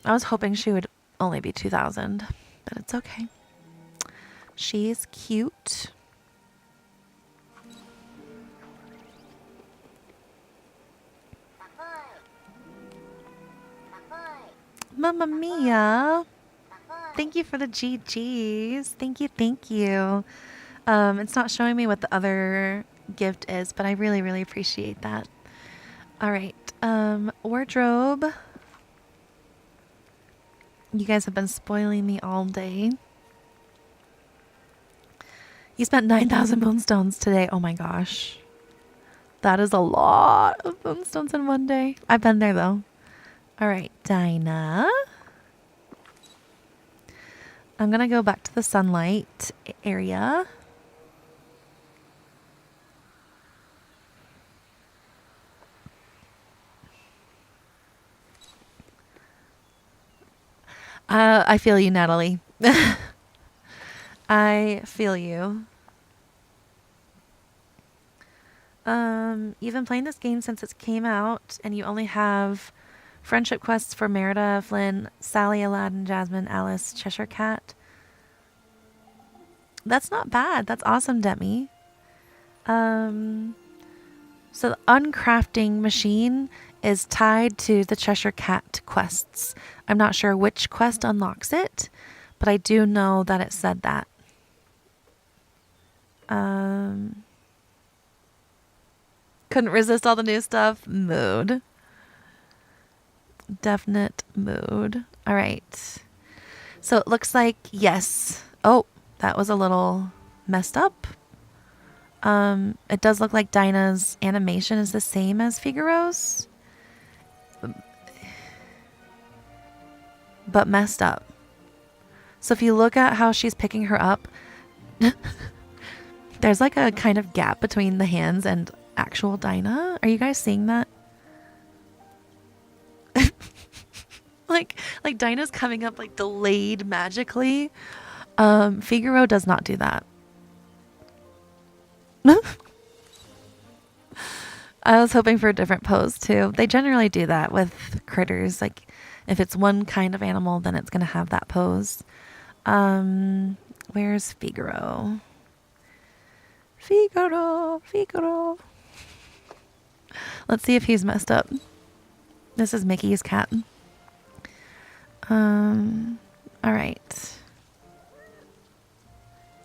I was hoping she would only be 2,000, but it's okay. She's cute. Mamma Mia. Thank you for the GGs. Thank you. It's not showing me what the other gift is, but I really, really appreciate that. All right. Wardrobe. You guys have been spoiling me all day. You spent 9,000 moonstones today. Oh my gosh. That is a lot of moonstones in one day. I've been there though. All right, Dinah. I'm going to go back to the sunlight area. I feel you, Natalie. I feel you. You've been playing this game since it came out, and you only have friendship quests for Merida, Flynn, Sally, Aladdin, Jasmine, Alice, Cheshire Cat. That's not bad. That's awesome, Demi. So the uncrafting machine is tied to the Cheshire Cat quests. I'm not sure which quest unlocks it, but I do know that it said that. Couldn't resist all the new stuff. Mood. Definite mood. All right. So it looks like, yes. Oh, that was a little messed up. It does look like Dinah's animation is the same as Figaro's, but messed up. So if you look at how she's picking her up, there's like a kind of gap between the hands and actual Dinah. Are you guys seeing that? like Dinah's coming up like delayed magically. Figaro does not do that. I was hoping for a different pose too. They generally do that with critters. Like if it's one kind of animal, then it's going to have that pose. Where's Figaro? Figaro. Let's see if he's messed up. This is Mickey's cat. All right.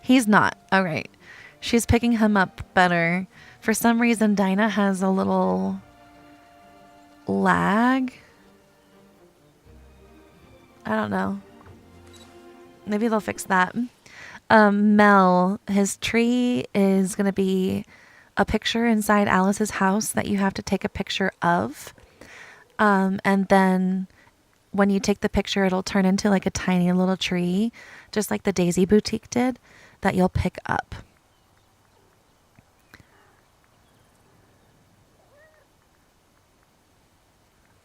He's not. All right. She's picking him up better. For some reason, Dinah has a little lag. I don't know. Maybe they'll fix that. Mel, his tree is going to be a picture inside Alice's house that you have to take a picture of. And then when you take the picture, it'll turn into like a tiny little tree, just like the Daisy Boutique did, that you'll pick up.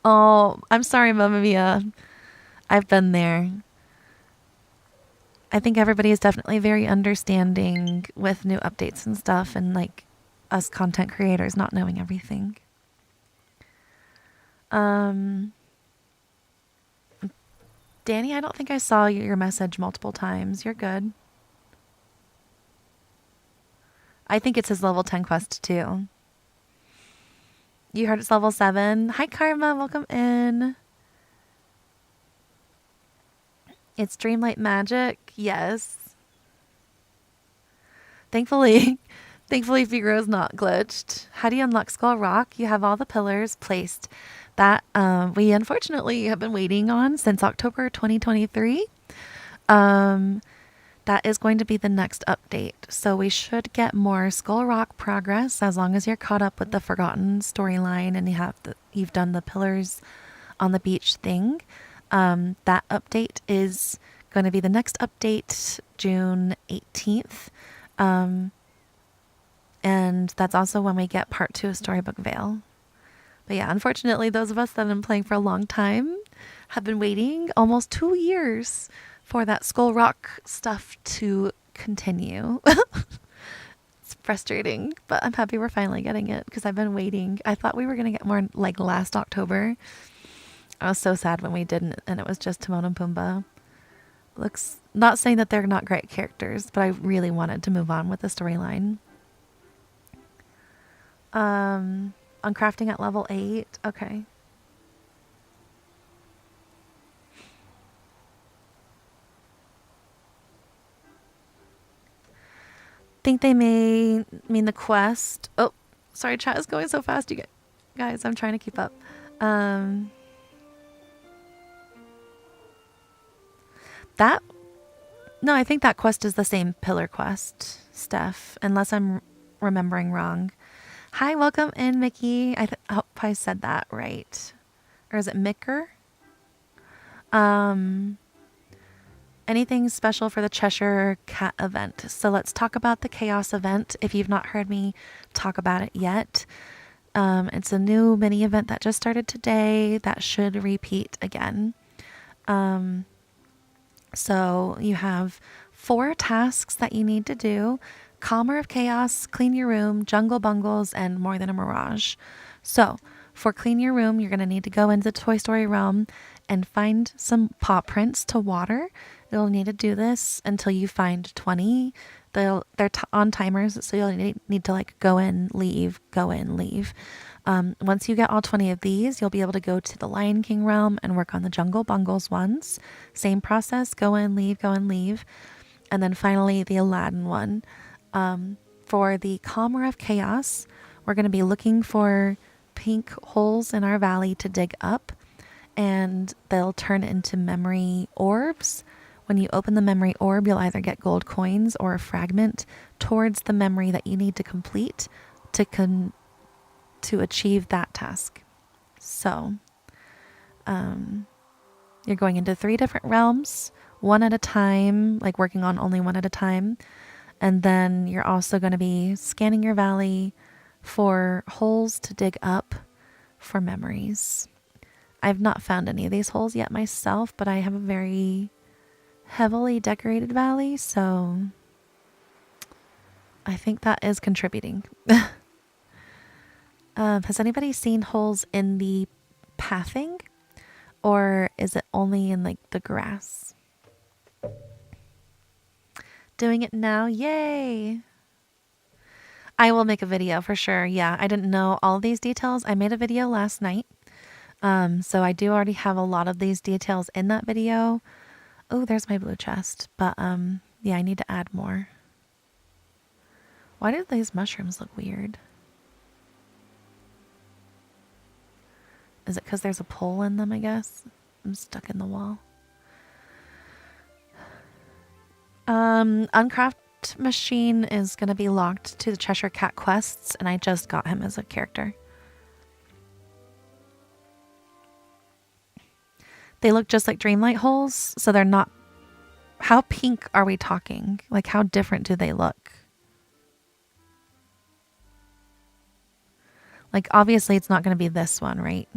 Oh, I'm sorry, Mamma Mia. I've been there. I think everybody is definitely very understanding with new updates and stuff, and like us content creators not knowing everything. Danny, I don't think I saw your message multiple times. You're good. I think it's his level 10 quest too. You heard it's level 7. Hi, Karma. Welcome in. It's Dreamlight magic. Yes. Thankfully Figaro's not glitched. How do you unlock Skull Rock? You have all the pillars placed. That we unfortunately have been waiting on since October 2023. That is going to be the next update. So we should get more Skull Rock progress as long as you're caught up with the Forgotten storyline and you've done the pillars on the beach thing. That update is going to be the next update, June 18th. And that's also when we get part 2 of Storybook Vale. But yeah, unfortunately, those of us that have been playing for a long time have been waiting almost 2 years for that Skull Rock stuff to continue. It's frustrating, but I'm happy we're finally getting it because I've been waiting. I thought we were going to get more like last October. I was so sad when we didn't, and it was just Timon and Pumbaa. Looks, not saying that they're not great characters, but I really wanted to move on with the storyline. Uncrafting at level 8. Okay. Think they may mean the quest. Oh, sorry, chat is going so fast. You guys, I'm trying to keep up. No, I think that quest is the same pillar quest, Steph, unless I'm remembering wrong. Hi, welcome in, Mickey. I hope I said that right. Or is it Micker? Anything special for the Cheshire Cat event? So let's talk about the Chaos event. If you've not heard me talk about it yet, it's a new mini event that just started today that should repeat again. So you have 4 tasks that you need to do: Calmer of Chaos, Clean Your Room, Jungle Bungles, and More Than a Mirage. So for Clean Your Room, you're going to need to go into Toy Story Realm and find some paw prints to water. You'll need to do this until you find 20. They're on timers, so you'll need to like go in, leave, go in, leave. Once you get all 20 of these, you'll be able to go to the Lion King realm and work on the Jungle Bungles ones. Same process, go in, leave, go in, leave. And then finally the Aladdin one. For the Calmer of Chaos, we're going to be looking for pink holes in our valley to dig up, and they'll turn into memory orbs. When you open the memory orb, you'll either get gold coins or a fragment towards the memory that you need to complete to achieve that task. So, you're going into 3 different realms, one at a time, like working on only one at a time. And then you're also going to be scanning your valley for holes to dig up for memories. I've not found any of these holes yet myself, but I have a very heavily decorated valley, so I think that is contributing. Has anybody seen holes in the pathing, or is it only in like the grass? Doing it now, yay! I will make a video for sure. Yeah, I didn't know all these details. I made a video last night, so I do already have a lot of these details in that video. Oh, there's my blue chest, but yeah, I need to add more. Why do these mushrooms look weird? Is it because there's a pole in them, I guess? I'm stuck in the wall. Uncraft Machine is going to be locked to the Cheshire Cat quests, and I just got him as a character. They look just like Dreamlight holes, so they're not... How pink are we talking? Like, how different do they look? Like, obviously it's not going to be this one, right?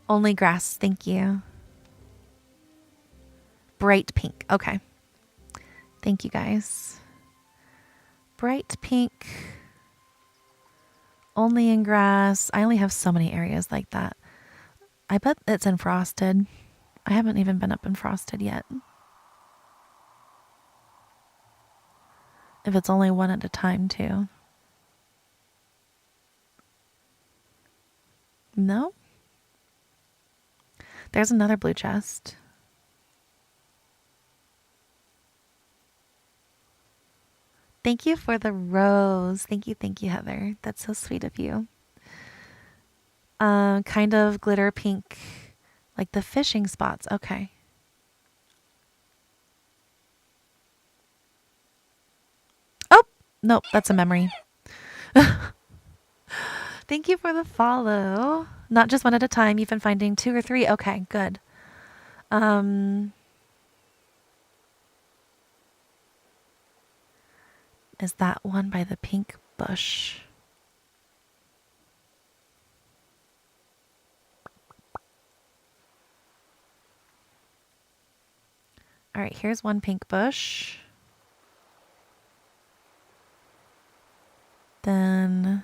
Only grass, thank you. Bright pink, okay. Thank you, guys. Bright pink. Only in grass. I only have so many areas like that. I bet it's in Frosted. I haven't even been up in Frosted yet. If it's only one at a time, too. No? There's another blue chest. Thank you for the rose. Thank you, Heather. That's so sweet of you. Kind of glitter pink, like the fishing spots. Okay. Oh, nope, that's a memory. Thank you for the follow. Not just one at a time. You've been finding 2 or 3. Okay, good. Is that one by the pink bush? All right, here's one pink bush. Then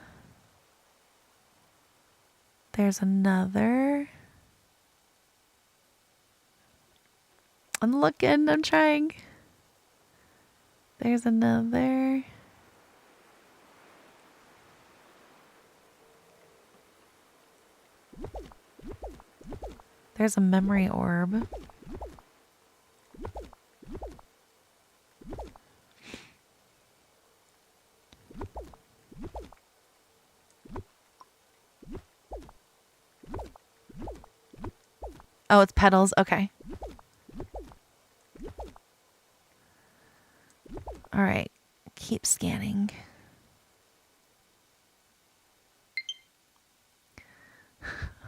there's another. I'm looking, I'm trying. There's another. There's a memory orb. Oh, it's petals. Okay. All right, keep scanning.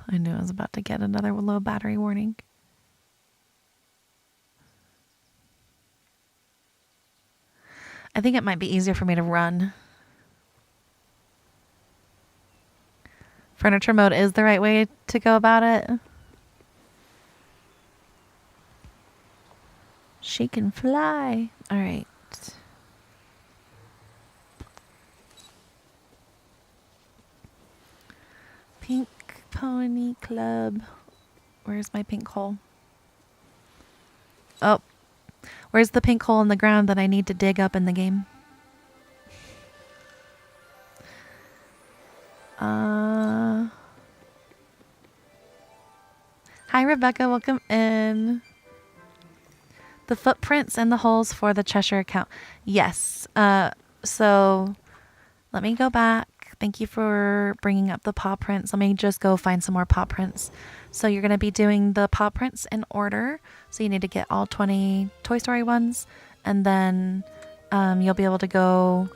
I knew I was about to get another low battery warning. I think it might be easier for me to run. Furniture mode is the right way to go about it. She can fly. All right. Pink Pony Club. Where's my pink hole? Oh. Where's the pink hole in the ground that I need to dig up in the game? Hi, Rebecca. Welcome in. The footprints and the holes for the Cheshire Cat. Yes. So let me go back. Thank you for bringing up the paw prints. Let me just go find some more paw prints. So you're going to be doing the paw prints in order. So you need to get all 20 Toy Story ones. And then you'll be able to go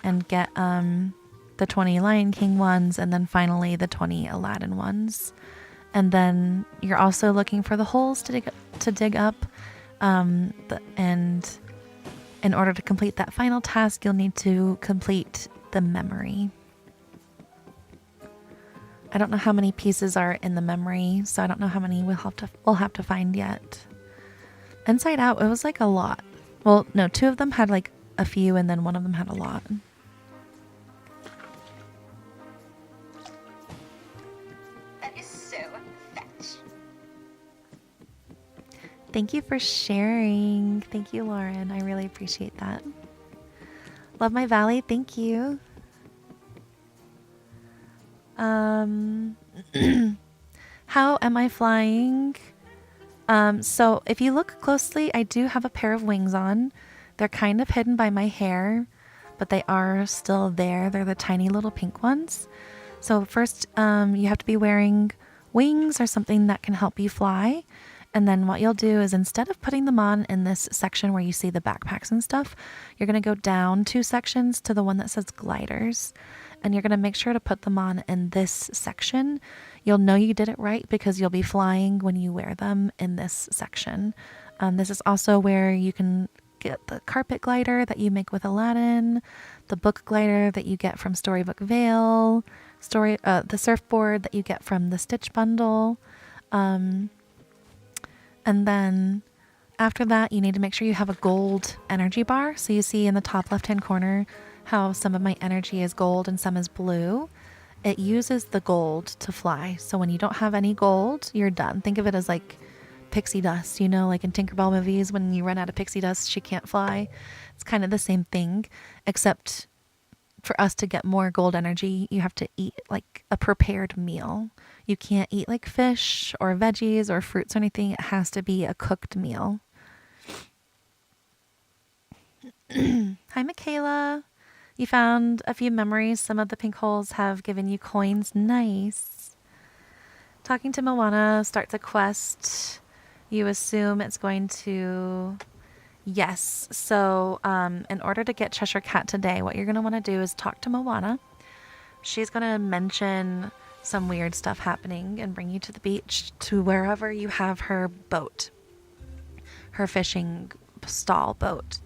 and get the 20 Lion King ones. And then finally the 20 Aladdin ones. And then you're also looking for the holes to dig up. And in order to complete that final task, you'll need to complete the memory. I don't know how many pieces are in the memory, so I don't know how many we'll have to find yet. Inside Out, it was like a lot. Well, no, 2 of them had like a few, and then 1 of them had a lot. That is so fetch. Thank you for sharing. Thank you, Lauren. I really appreciate that. Love my valley. Thank you. How am I flying? So if you look closely, I do have a pair of wings on. They're kind of hidden by my hair, but they are still there. They're the tiny little pink ones. So first, you have to be wearing wings or something that can help you fly. And then what you'll do is, instead of putting them on in this section where you see the backpacks and stuff, you're going to go down 2 sections to the one that says gliders. And you're going to make sure to put them on in this section. You'll know you did it right because you'll be flying when you wear them in this section. This is also where you can get the carpet glider that you make with Aladdin, the book glider that you get from Storybook Vale, the surfboard that you get from the Stitch bundle. And then after that, you need to make sure you have a gold energy bar. So you see in the top left-hand corner how some of my energy is gold and some is blue. It uses the gold to fly. So when you don't have any gold, you're done. Think of it as like pixie dust, you know, like in Tinkerbell movies, when you run out of pixie dust, she can't fly. It's kind of the same thing, except for us to get more gold energy, you have to eat like a prepared meal. You can't eat like fish or veggies or fruits or anything. It has to be a cooked meal. Hi, Michaela. You found a few memories. Some of the pink holes have given you coins. Nice. Talking to Moana starts a quest. You assume it's going to... Yes. So in order to get Cheshire Cat today, what you're going to want to do is talk to Moana. She's going to mention some weird stuff happening and bring you to the beach, to wherever you have her boat. Her fishing stall boat.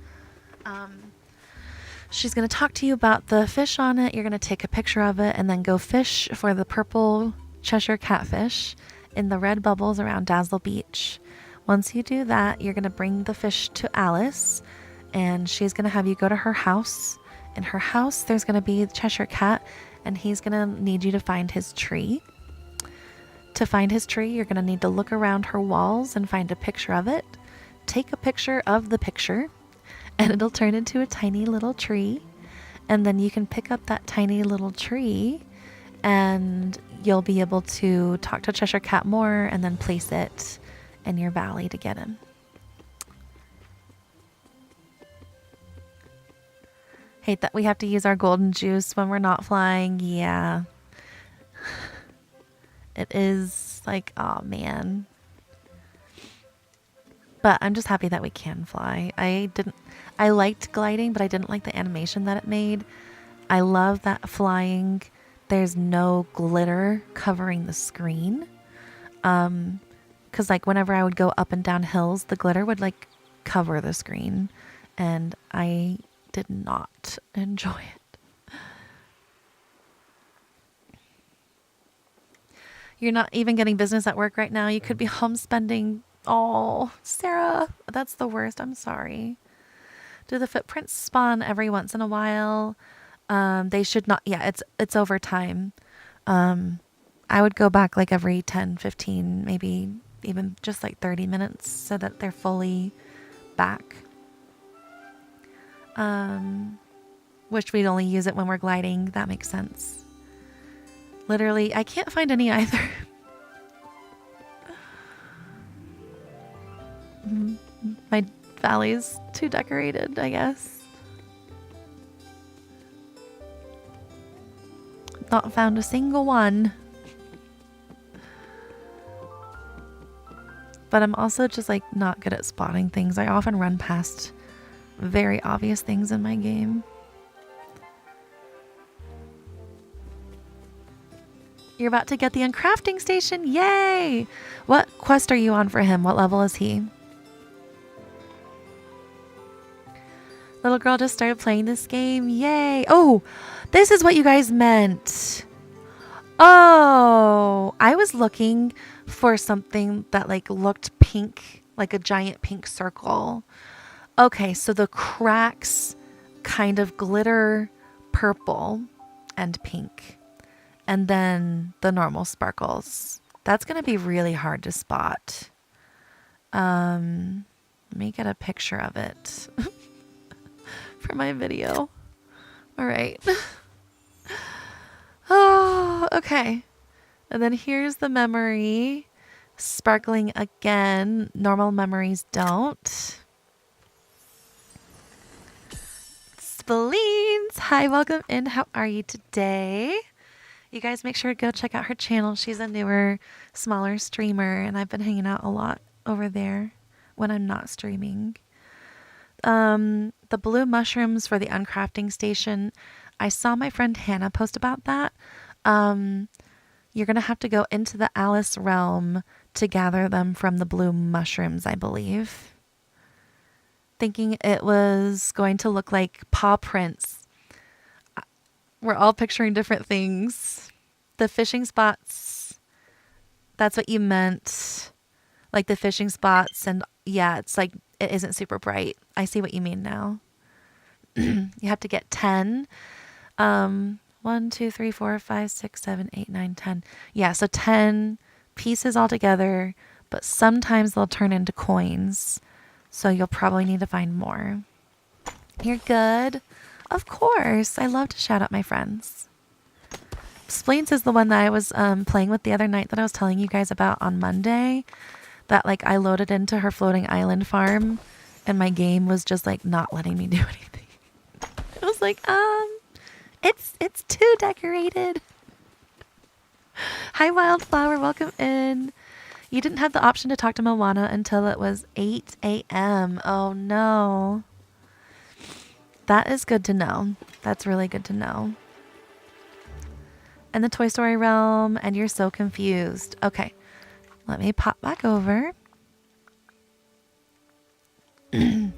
She's going to talk to you about the fish on it. You're going to take a picture of it and then go fish for the purple Cheshire catfish in the red bubbles around Dazzle Beach. Once you do that, you're going to bring the fish to Alice, and she's going to have you go to her house. In her house, there's going to be the Cheshire Cat, and he's going to need you to find his tree. To find his tree, you're going to need to look around her walls and find a picture of it. Take a picture of the picture, and it'll turn into a tiny little tree. And then you can pick up that tiny little tree, and you'll be able to talk to Cheshire Cat more and then place it in your valley to get him. Hate that we have to use our golden juice when we're not flying. Yeah. It is like, oh man. But I'm just happy that we can fly. I liked gliding, but I didn't like the animation that it made. I love that flying, there's no glitter covering the screen. Because like whenever I would go up and down hills, the glitter would like cover the screen. And I did not enjoy it. You're not even getting business at work right now. You could be home spending. Oh, Sarah, that's the worst. I'm sorry. Do the footprints spawn every once in a while? They should not. Yeah, it's over time. I would go back like every 10, 15, maybe even just like 30 minutes so that they're fully back. Wish we'd only use it when we're gliding. That makes sense. Literally, I can't find any either. My valley's too decorated, I guess. Not found a single one. But I'm also just like not good at spotting things. I often run past very obvious things in my game. You're about to get the uncrafting station. Yay! What quest are you on for him? What level is he? Little girl just started playing this game. Yay! Oh, this is what you guys meant. Oh, I was looking for something that like looked pink, like a giant pink circle. Okay, so the cracks kind of glitter purple and pink. And then the normal sparkles. That's going to be really hard to spot. Let me get a picture of it for my video. All right. Oh, okay. And then here's the memory. Sparkling again. Normal memories don't. Spleens. Hi, welcome in. How are you today? You guys make sure to go check out her channel. She's a newer, smaller streamer, and I've been hanging out a lot over there when I'm not streaming. The blue mushrooms for the uncrafting station. I saw my friend Hannah post about that. You're going to have to go into the Alice realm to gather them from the blue mushrooms, I believe. Thinking it was going to look like paw prints. We're all picturing different things. The fishing spots, that's what you meant. Like the fishing spots, and yeah, it's like it isn't super bright. I see what you mean now. You have to get 10. 1, 2, 3, 4, 5, 6, 7, 8, 9, 10. Yeah, so 10 pieces all together, but sometimes they'll turn into coins. So you'll probably need to find more. You're good. Of course. I love to shout out my friends. Spleens is the one that I was playing with the other night that I was telling you guys about on Monday. That like I loaded into her floating island farm and my game was just like not letting me do anything. It was like, it's too decorated. Hi Wildflower, welcome in. You didn't have the option to talk to Moana until it was 8 a.m. Oh no. That is good to know. That's really good to know. And the Toy Story realm, and you're so confused. Okay, let me pop back over. You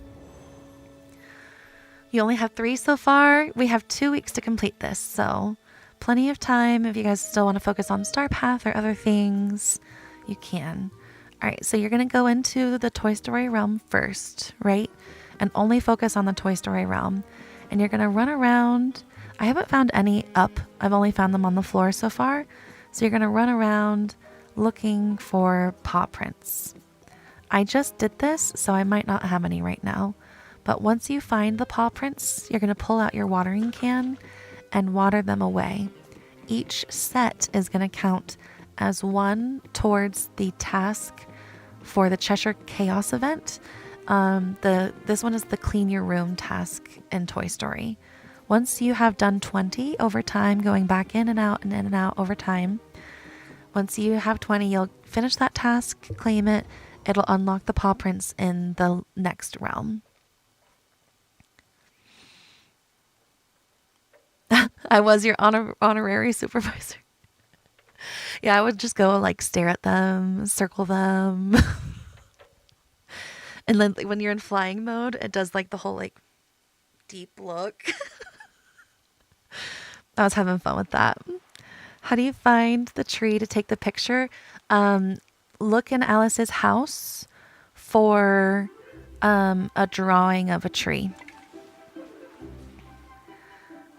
only have 3 so far. We have 2 weeks to complete this, so plenty of time. If you guys still want to focus on Star Path or other things, you can. All right, so you're going to go into the Toy Story realm first, right? And only focus on the Toy Story realm. And you're going to run around. I haven't found any up. I've only found them on the floor so far. So you're going to run around looking for paw prints. I just did this, so I might not have any right now. But once you find the paw prints, you're going to pull out your watering can and water them away. Each set is going to count as 1 towards the task for the Cheshire Chaos event. This one is the clean your room task in Toy Story. Once you have done 20 over time, going back in and out over time, once you have 20, you'll finish that task, claim it, it'll unlock the paw prints in the next realm. I was your honorary supervisor. Yeah, I would just go like stare at them, circle them. And then when you're in flying mode, it does like the whole like deep look. I was having fun with that. How do you find the tree to take the picture? Look in Alice's house for a drawing of a tree.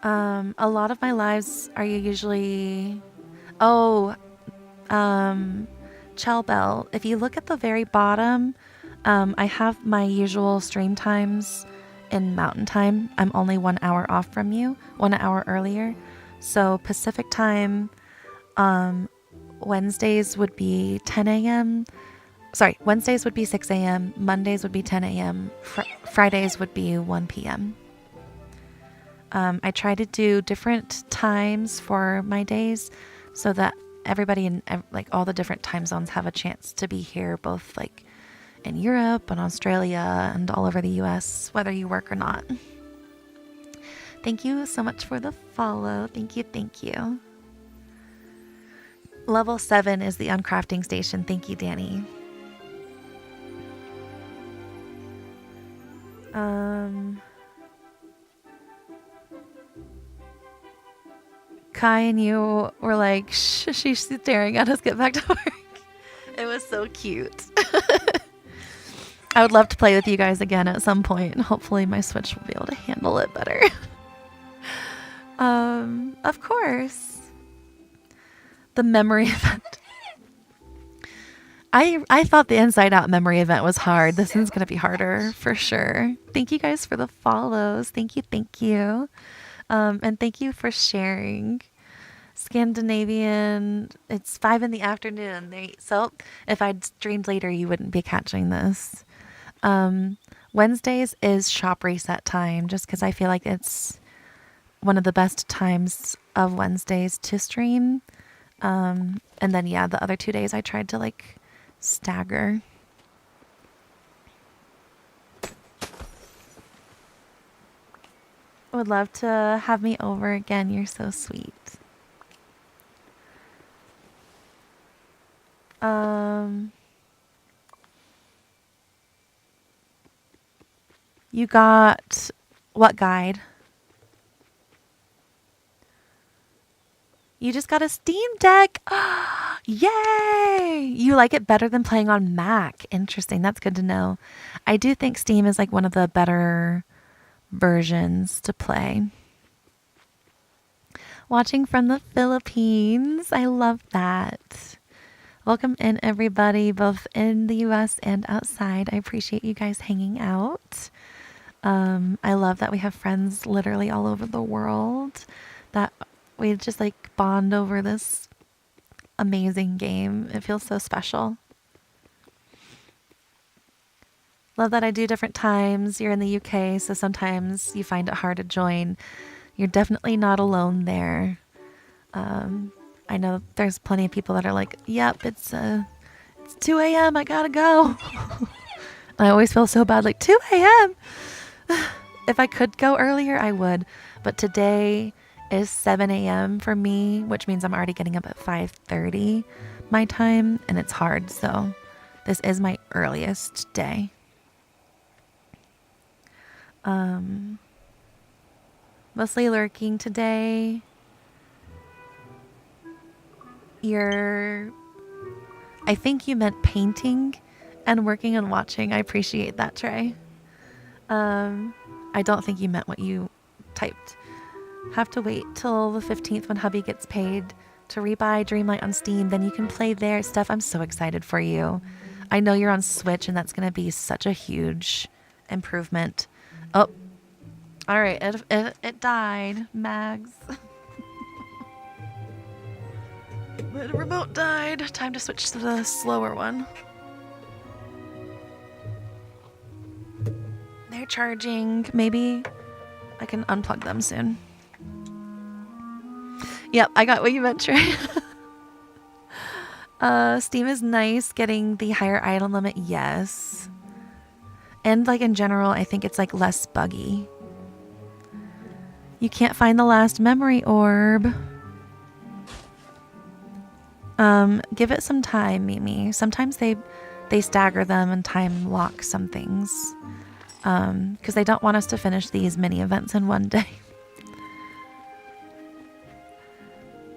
A lot of my lives are usually... Oh, Chell Bell, if you look at the very bottom, I have my usual stream times in Mountain Time. I'm only 1 hour off from you, 1 hour earlier. So Pacific Time, Wednesdays would be 10 a.m. Sorry, Wednesdays would be 6 a.m. Mondays would be 10 a.m. Fridays would be 1 p.m. I try to do different times for my days so that everybody in like all the different time zones have a chance to be here, both like in Europe and Australia and all over the US, whether you work or not. Thank you so much for the follow. Thank you. Thank you. Level 7 is the uncrafting station. Thank you, Danny. Kai and you were like, shh, she's staring at us, get back to work. It was so cute. I would love to play with you guys again at some point. Hopefully my Switch will be able to handle it better. Of course. The memory event. I thought the Inside Out memory event was hard. This one's going to be harder for sure. Thank you guys for the follows. Thank you. Thank you. And thank you for sharing. Scandinavian, it's 5 in the afternoon. So if I'd streamed later, you wouldn't be catching this. Wednesdays is shop reset time, just because I feel like it's one of the best times of Wednesdays to stream. And then, yeah, the other 2 days I tried to like stagger. Would love to have me over again. You're so sweet. You got what guide? You just got a Steam Deck. Yay! You like it better than playing on Mac. Interesting. That's good to know. I do think Steam is like one of the better versions to play. Watching from the Philippines. I love that. Welcome in, everybody, both in the US and outside. I appreciate you guys hanging out. I love that we have friends literally all over the world, that we just like bond over this amazing game. It feels so special. Love that I do different times. You're in the UK, so sometimes you find it hard to join. You're definitely not alone there. I know there's plenty of people that are like, yep, it's 2 a.m. I gotta go. I always feel so bad, like 2 a.m. If I could go earlier, I would. But today is 7 a.m. for me, which means I'm already getting up at 5:30 my time, and it's hard. So this is my earliest day. Mostly lurking today. I think you meant painting and working and watching. I appreciate that, Trey. I don't think you meant what you typed. Have to wait till the 15th when hubby gets paid to rebuy Dreamlight on Steam. Then you can play there. Steph, I'm so excited for you. I know you're on Switch, and that's going to be such a huge improvement. Oh, all right. It died, Mags. The remote died. Time to switch to the slower one. They're charging. Maybe I can unplug them soon. Yep, I got what you meant, Trey. Steam is nice. Getting the higher item limit, yes. And like in general, I think it's like less buggy. You can't find the last memory orb. Give it some time, Mimi. Sometimes they stagger them and time lock some things. Because they don't want us to finish these mini events in one day.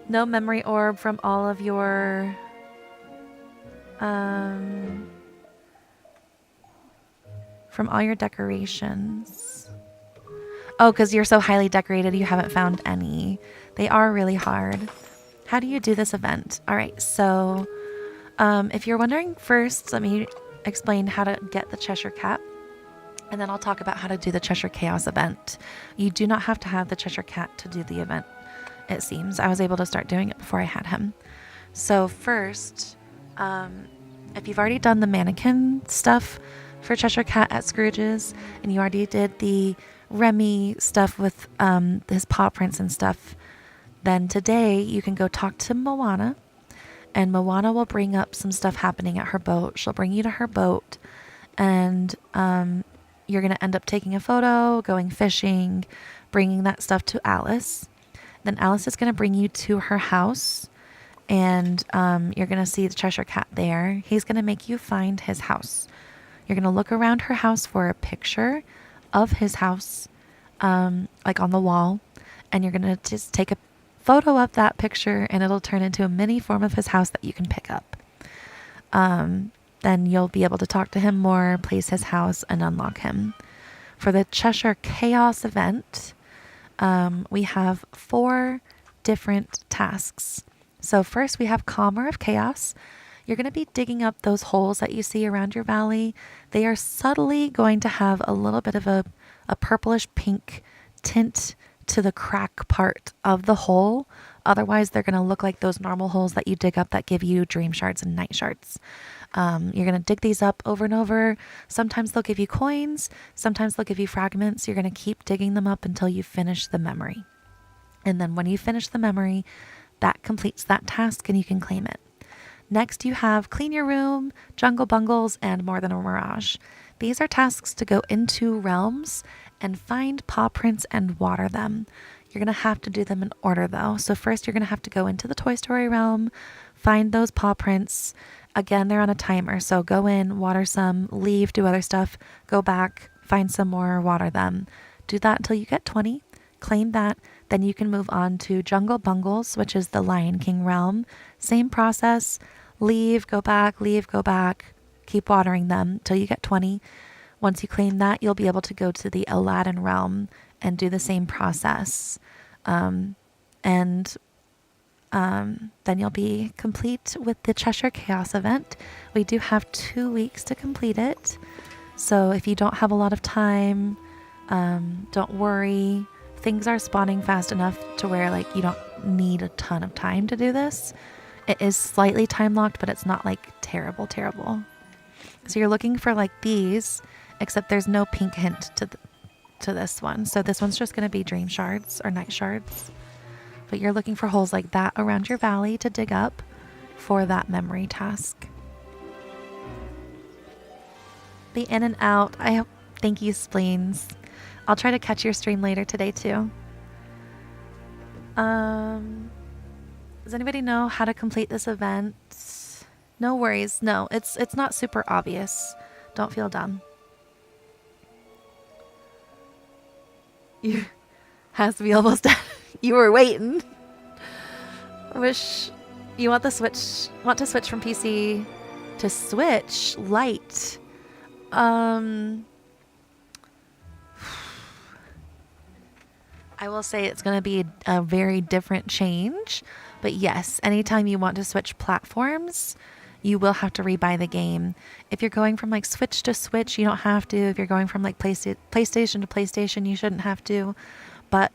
No memory orb from all of your from all your decorations. Oh, because you're so highly decorated, you haven't found any. They are really hard. How do you do this event? All right, so if you're wondering, first, let me explain how to get the Cheshire Cat, and then I'll talk about how to do the Cheshire Chaos event. You do not have to have the Cheshire Cat to do the event, it seems. I was able to start doing it before I had him. So first, if you've already done the mannequin stuff for Cheshire Cat at Scrooge's, and you already did the Remy stuff with his paw prints and stuff, then today you can go talk to Moana, and Moana will bring up some stuff happening at her boat. She'll bring you to her boat, and you're going to end up taking a photo, going fishing, bringing that stuff to Alice. Then Alice is going to bring you to her house, and you're going to see the Cheshire Cat there. He's going to make you find his house. You're going to look around her house for a picture of his house, like on the wall, and you're going to just take a photo of that picture, and it'll turn into a mini form of his house that you can pick up. Then you'll be able to talk to him more, place his house, and unlock him. For the Cheshire Chaos event, we have 4 different tasks. So first we have Calmer of Chaos. You're going to be digging up those holes that you see around your valley. They are subtly going to have a little bit of a purplish pink tint to the crack part of the hole. Otherwise, they're going to look like those normal holes that you dig up that give you dream shards and night shards. You're going to dig these up over and over. Sometimes they'll give you coins. Sometimes they'll give you fragments. You're going to keep digging them up until you finish the memory. And then when you finish the memory, that completes that task and you can claim it. Next, you have Clean Your Room, Jungle Bungles, and More Than a Mirage. These are tasks to go into realms and find paw prints and water them. You're going to have to do them in order, though. So first, you're going to have to go into the Toy Story realm, find those paw prints. Again, they're on a timer, so go in, water some, leave, do other stuff, go back, find some more, water them. Do that until you get 20, claim that. Then you can move on to Jungle Bungles, which is the Lion King realm. Same process, leave, go back, keep watering them till you get 20. Once you claim that, you'll be able to go to the Aladdin realm and do the same process. Then you'll be complete with the Cheshire Chaos event. We do have 2 weeks to complete it. So if you don't have a lot of time, don't worry. Things are spawning fast enough to where like you don't need a ton of time to do this. It is slightly time locked, but it's not like terrible. So you're looking for like these, except there's no pink hint to this one. So this one's just going to be dream shards or night shards. But you're looking for holes like that around your valley to dig up for that memory task. The in and out. Thank you, Spleens. I'll try to catch your stream later today too. Does anybody know how to complete this event? No worries. No, it's not super obvious. Don't feel dumb. You has to be almost done. You were waiting. Wish you want to switch from PC to Switch Lite. I will say it's going to be a very different change, but yes, anytime you want to switch platforms, you will have to rebuy the game. If you're going from like Switch to Switch, you don't have to. If you're going from like PlayStation to PlayStation, you shouldn't have to. But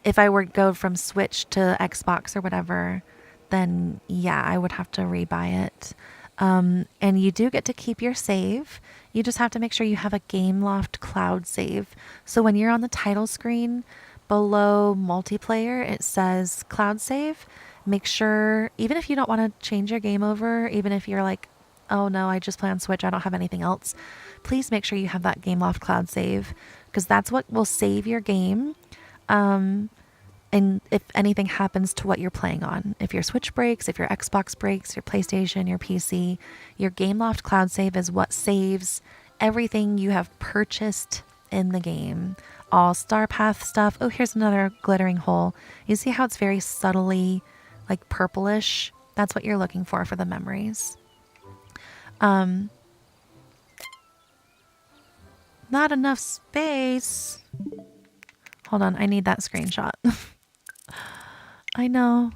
if I were to go from Switch to Xbox or whatever, then yeah, I would have to rebuy it. And you do get to keep your save. You just have to make sure you have a Gameloft cloud save. So when you're on the title screen, below multiplayer, it says cloud save. Make sure, even if you don't want to change your game over, even if you're like, oh no, I just play on Switch, I don't have anything else, please make sure you have that Gameloft cloud save, because that's what will save your game. And if anything happens to what you're playing on, if your Switch breaks, if your Xbox breaks, your PlayStation, your PC, your Gameloft cloud save is what saves everything you have purchased in the game. All Star Path stuff. Oh, here's another glittering hole. You see how it's very subtly like purplish? That's what you're looking for the memories. Not enough space. Hold on, I need that screenshot. I know.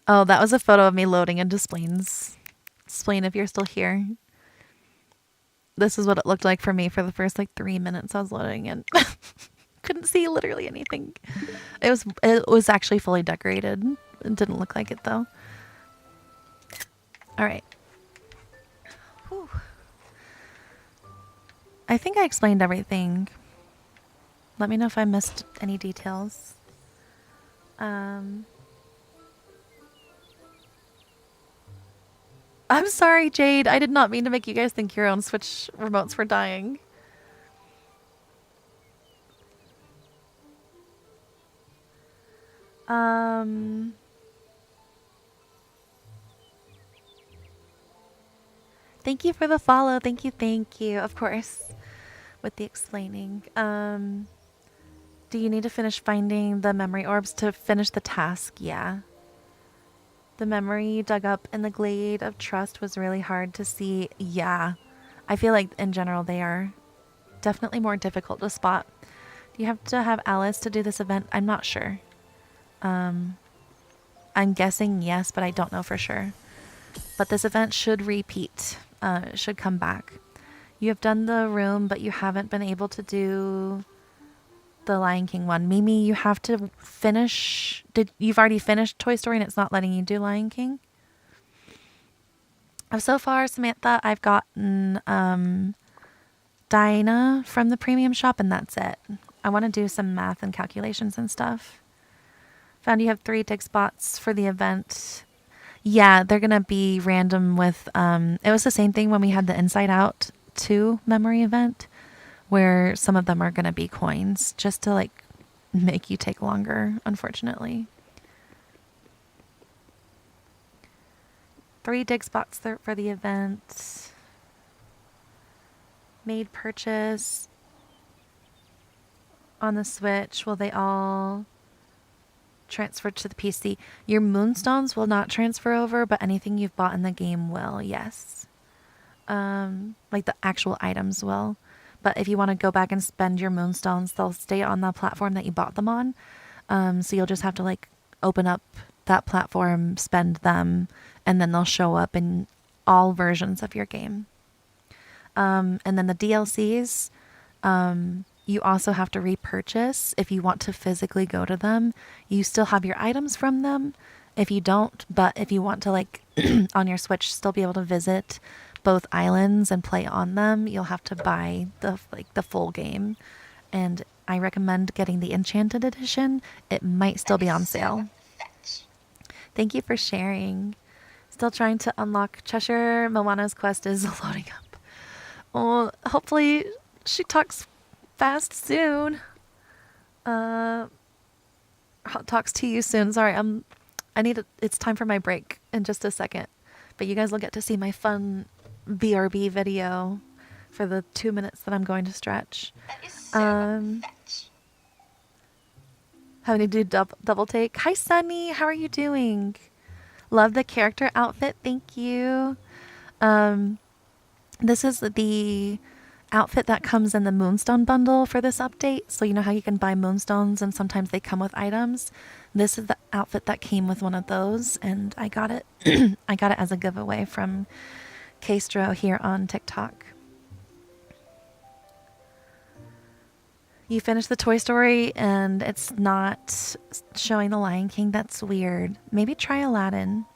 Oh, that was a photo of me loading into Splains. Splain, if you're still here. This is what it looked like for me for the first like 3 minutes I was loading in. Couldn't see literally anything. It was actually fully decorated. It didn't look like it though. All right. Whew. I think I explained everything. Let me know if I missed any details. I'm sorry, Jade. I did not mean to make you guys think your own Switch remotes were dying. Thank you for the follow. Thank you. Of course. With the explaining. Do you need to finish finding the memory orbs to finish the task? Yeah. The memory you dug up in the glade of trust was really hard to see. Yeah. I feel like in general they are definitely more difficult to spot. Do you have to have Alice to do this event? I'm not sure. I'm guessing yes, but I don't know for sure. But this event should repeat. It should come back. You have done the room, but you haven't been able to do the Lion King one. Mimi, you have to finish. You've already finished Toy Story and it's not letting you do Lion King? So far, Samantha, I've gotten Dinah from the premium shop and that's it. I want to do some math and calculations and stuff. Found you have 3 dig spots for the event. Yeah, they're going to be random with, it was the same thing when we had the Inside Out 2 memory event, where some of them are going to be coins, just to like make you take longer, unfortunately. 3 dig spots for the event. Made purchase on the Switch. Will they all transfer to the PC? Your Moonstones will not transfer over, but anything you've bought in the game will, yes. Like the actual items will. But if you want to go back and spend your Moonstones, they'll stay on the platform that you bought them on. So you'll just have to like open up that platform, spend them, and then they'll show up in all versions of your game. And then the DLCs, you also have to repurchase if you want to physically go to them. You still have your items from them if you don't, but if you want to like on your Switch still be able to visit both islands and play on them, you'll have to buy the full game. And I recommend getting the Enchanted Edition. It might still be on sale. Thank you for sharing. Still trying to unlock Cheshire. Moana's quest is loading up. Oh, hopefully she talks fast soon. Talks to you soon. Sorry, it's time for my break in just a second. But you guys will get to see my fun BRB video for the 2 minutes that I'm going to stretch. That is so Having to do double take. Hi, Sunny. How are you doing? Love the character outfit. Thank you. This is the outfit that comes in the Moonstone bundle for this update. So you know how you can buy Moonstones and sometimes they come with items. This is the outfit that came with one of those, and I got it. I got it as a giveaway from Castro here on TikTok. You finished the Toy Story and it's not showing the Lion King. That's weird. Maybe try Aladdin.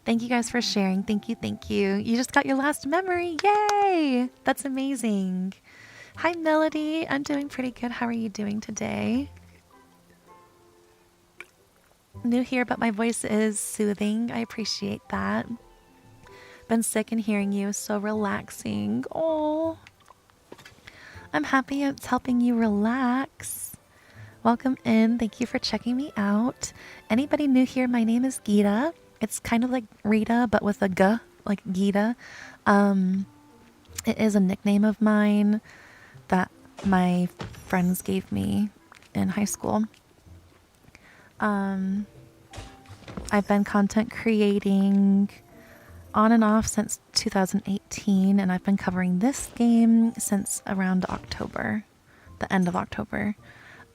Thank you guys for sharing. Thank you, thank you. You just got your last memory. Yay! That's amazing. Hi, Melody. I'm doing pretty good. How are you doing today? New here, but my voice is soothing. I appreciate that. Been sick and hearing you is so relaxing. Oh, I'm happy it's helping you relax. Welcome in. Thank you for checking me out. Anybody new here? My name is Gita. It's kind of like Rita, but with a G, like Gita. It is a nickname of mine that my friends gave me in high school. I've been content creating on and off since 2018, and I've been covering this game since around October, the end of October.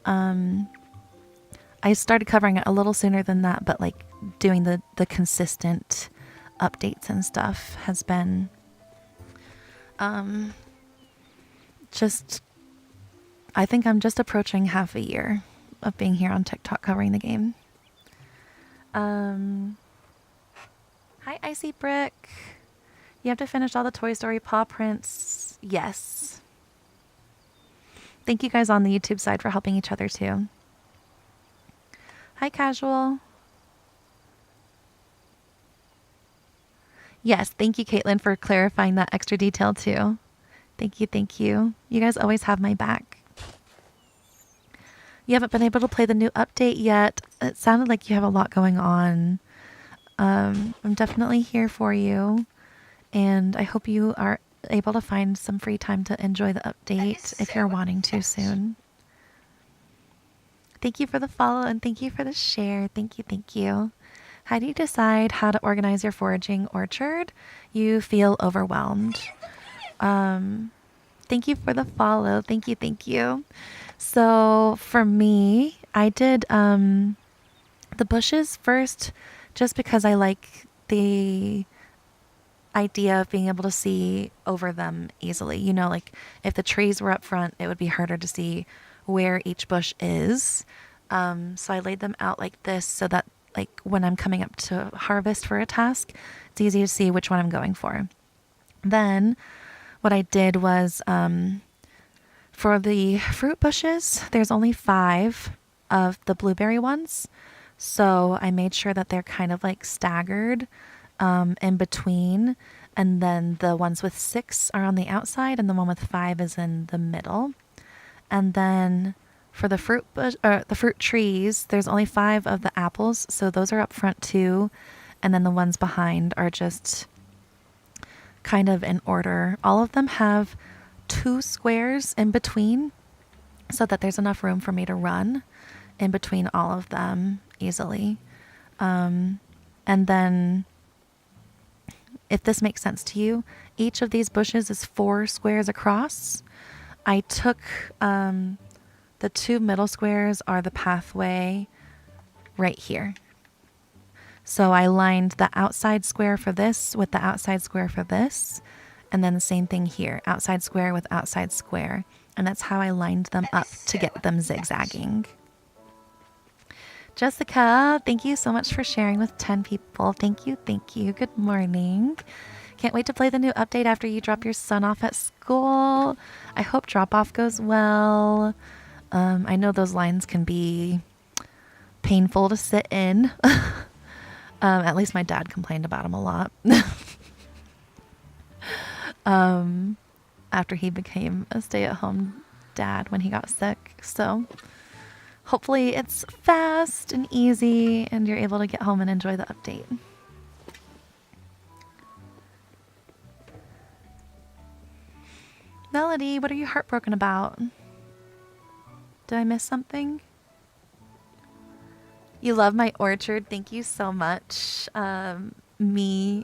I started covering it a little sooner than that, but like doing the consistent updates and stuff has been I think I'm just approaching half a year of being here on TikTok covering the game. Hi, Icy Brick. You have to finish all the Toy Story paw prints. Yes. Thank you guys on the YouTube side for helping each other too. Hi, Casual. Yes, thank you, Caitlin, for clarifying that extra detail too. Thank you, thank you. You guys always have my back. You haven't been able to play the new update yet. It sounded like you have a lot going on. I'm definitely here for you, and I hope you are able to find some free time to enjoy the update if you're wanting to soon. Thank you for the follow and thank you for the share. Thank you, thank you. How do you decide how to organize your foraging orchard? You feel overwhelmed. Thank you for the follow. Thank you, thank you. So for me, I did the bushes first just because I like the idea of being able to see over them easily. You know, like if the trees were up front, it would be harder to see where each bush is. So I laid them out like this so that like when I'm coming up to harvest for a task, it's easy to see which one I'm going for. Then what I did was for the fruit bushes, there's only 5 of the blueberry ones. So I made sure that they're kind of like staggered in between. And then the ones with 6 are on the outside and the one with 5 is in the middle. And then for the fruit trees, there's only 5 of the apples. So those are up front too. And then the ones behind are just kind of in order. All of them have 2 squares in between so that there's enough room for me to run in between all of them easily. And then if this makes sense to you, each of these bushes is 4 squares across. I took the 2 middle squares are the pathway right here. So I lined the outside square for this with the outside square for this. And then the same thing here, outside square with outside square. And that's how I lined them up to get them zigzagging. Jessica, thank you so much for sharing with 10 people. Thank you, thank you. Good morning. Can't wait to play the new update after you drop your son off at school. I hope drop-off goes well. I know those lines can be painful to sit in. At least my dad complained about them a lot. After he became a stay-at-home dad when he got sick. So hopefully it's fast and easy and you're able to get home and enjoy the update. Melody, what are you heartbroken about? Did I miss something? You love my orchard. Thank you so much. Me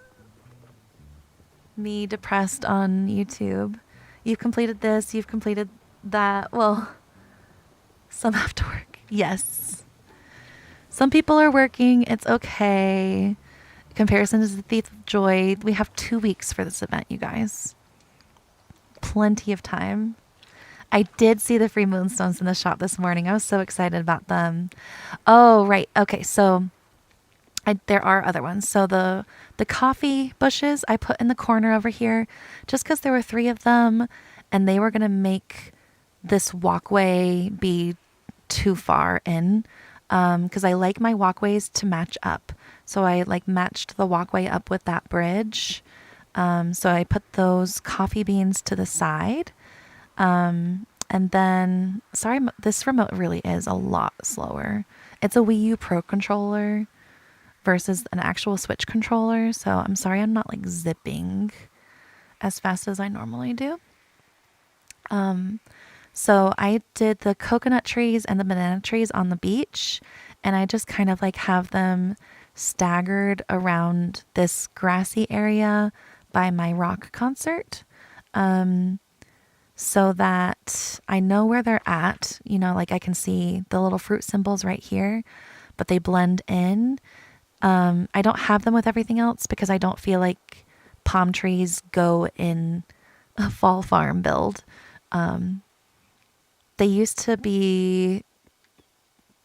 depressed on YouTube. You've completed this. You've completed that. Well, some have to work. Yes. Some people are working. It's okay. Comparison is the thief of joy. We have 2 weeks for this event, you guys. Plenty of time. I did see the free moonstones in the shop this morning. I was so excited about them. Oh, right. Okay, so there are other ones. So the coffee bushes I put in the corner over here just because there were three of them and they were going to make this walkway be too far in because I like my walkways to match up. So I like matched the walkway up with that bridge. So I put those coffee beans to the side. And then, sorry, this remote really is a lot slower. It's a Wii U Pro controller versus an actual Switch controller. So I'm sorry I'm not like zipping as fast as I normally do. So I did the coconut trees and the banana trees on the beach, and I just kind of like have them staggered around this grassy area by my rock concert. So that I know where they're at, like I can see the little fruit symbols right here, but they blend in. I don't have them with everything else because I don't feel like palm trees go in a fall farm build. They used to be,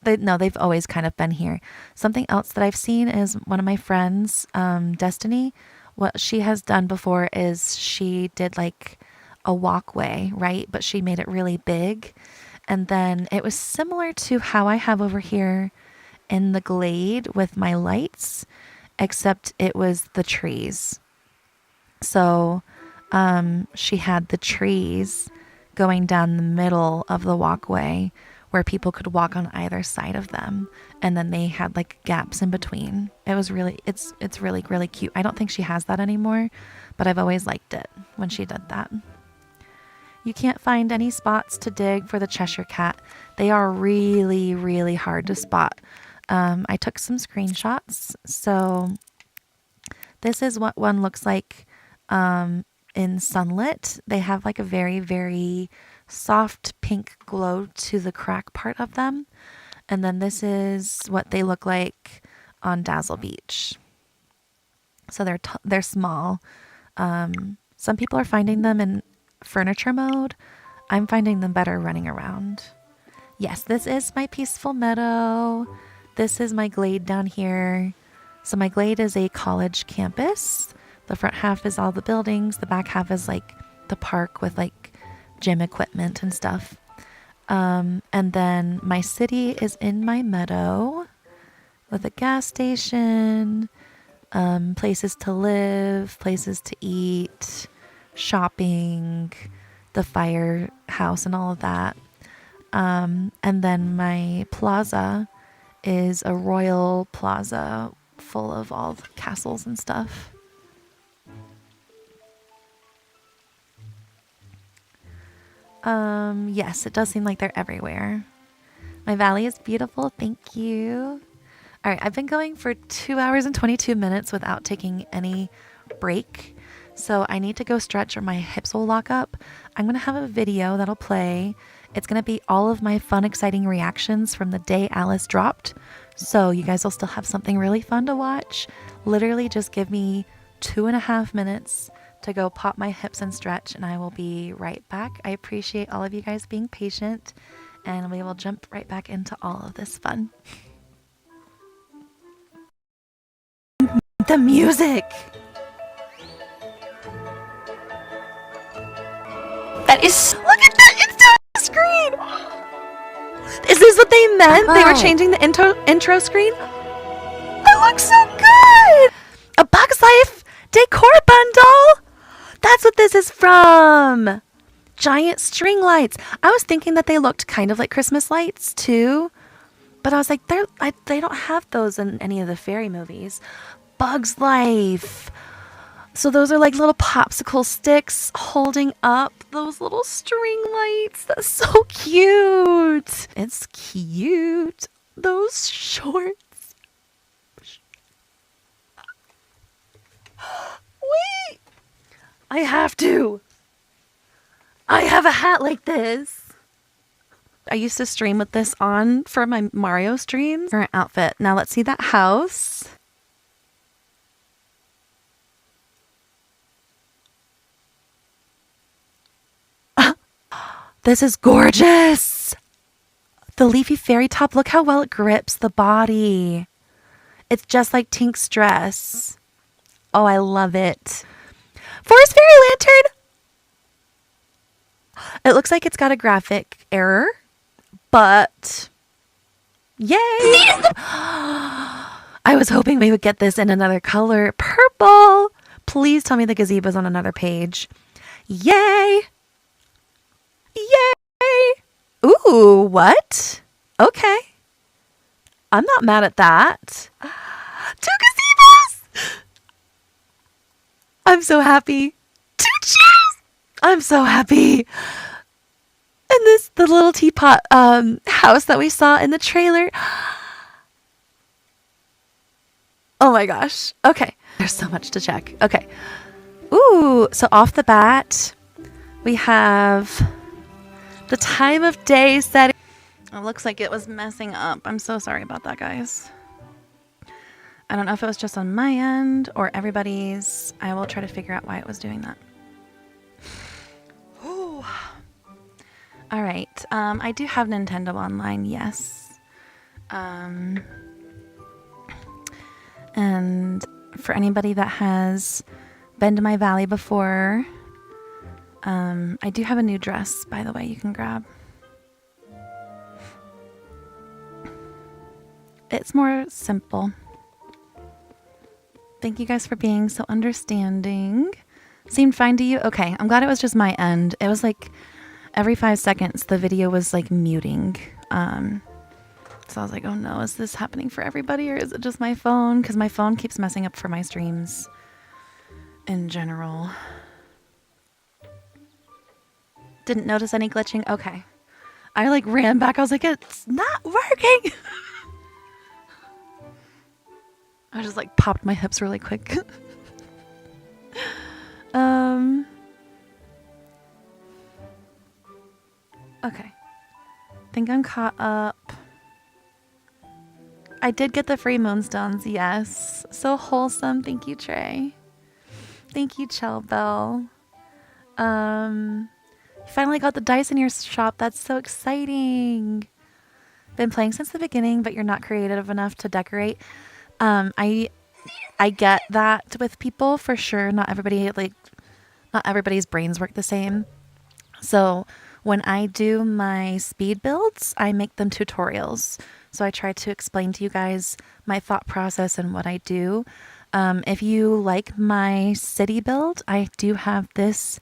they've always kind of been here. Something else that I've seen is one of my friends, Destiny, what she has done before is she did like a walkway, right? But she made it really big. And then it was similar to how I have over here in the glade with my lights, except it was the trees. So she had the trees going down the middle of the walkway where people could walk on either side of them, and then they had like gaps in between. It was really it's really really cute. I don't think she has that anymore, but I've always liked it when she did that. You can't find any spots to dig for the Cheshire Cat. They are really really hard to spot. I took some screenshots. So this is what one looks like in sunlit. They have like a very, very soft pink glow to the crack part of them. And then this is what they look like on Dazzle Beach. So they're small. Some people are finding them in furniture mode. I'm finding them better running around. Yes, this is my peaceful meadow. This is my glade down here. So my glade is a college campus. The front half is all the buildings. The back half is like the park with like gym equipment and stuff. And then my city is in my meadow with a gas station, places to live, places to eat, shopping, the firehouse and all of that. And then my plaza is a royal plaza full of all the castles and stuff. Yes, it does seem like they're everywhere. My valley is beautiful, thank you. All right, I've been going for 2 hours and 22 minutes without taking any break. So I need to go stretch or my hips will lock up. I'm going to have a video that'll play. It's going to be all of my fun, exciting reactions from the day Alice dropped. So you guys will still have something really fun to watch. Literally just give me 2.5 minutes to go pop my hips and stretch, and I will be right back. I appreciate all of you guys being patient, and we will jump right back into all of this fun. The music! That is. Look at that! It's on the screen! Is this what they meant? They were changing the intro screen? It looks so good! A Bug's Life decor bundle! That's what this is from! Giant string lights. I was thinking that they looked kind of like Christmas lights too, but I was like, they don't have those in any of the fairy movies. Bug's Life. So those are like little popsicle sticks holding up those little string lights. That's so cute. It's cute. Those shorts. Wait. I have to. I have a hat like this. I used to stream with this on for my Mario streams. Current outfit. Now let's see that house. This is gorgeous. The leafy fairy top, look how well it grips the body. It's just like Tink's dress. Oh, I love it. Forest Fairy Lantern. It looks like it's got a graphic error, but yay. I was hoping we would get this in another color. Purple. Please tell me the gazebo's on another page. Yay. Yay. Ooh, what? Okay. I'm not mad at that. 2 gazebos. I'm so happy. 2 chairs. I'm so happy. And the little teapot house that we saw in the trailer. Oh my gosh. Okay. There's so much to check. Okay. Ooh, so off the bat, we have the time of day setting. It looks like it was messing up. I'm so sorry about that, guys. I don't know if it was just on my end or everybody's. I will try to figure out why it was doing that. Ooh. All right. I do have Nintendo Online, yes. And for anybody that has been to my valley before, I do have a new dress, by the way, you can grab. It's more simple. Thank you guys for being so understanding. Seemed fine to you? Okay, I'm glad it was just my end. It was like every 5 seconds the video was like muting. So I was like, oh no, is this happening for everybody or is it just my phone? Because my phone keeps messing up for my streams in general. Didn't notice any glitching? Okay. I like ran back. I was like, it's not working. I just like popped my hips really quick. Okay. Think I'm caught up. I did get the free moonstones, yes. So wholesome. Thank you, Trey. Thank you, Chell Bell. You finally got the dice in your shop. That's so exciting. Been playing since the beginning, but you're not creative enough to decorate. I get that with people for sure. Not everybody's brains work the same. So when I do my speed builds, I make them tutorials. So I try to explain to you guys my thought process and what I do. If you like my city build, I do have this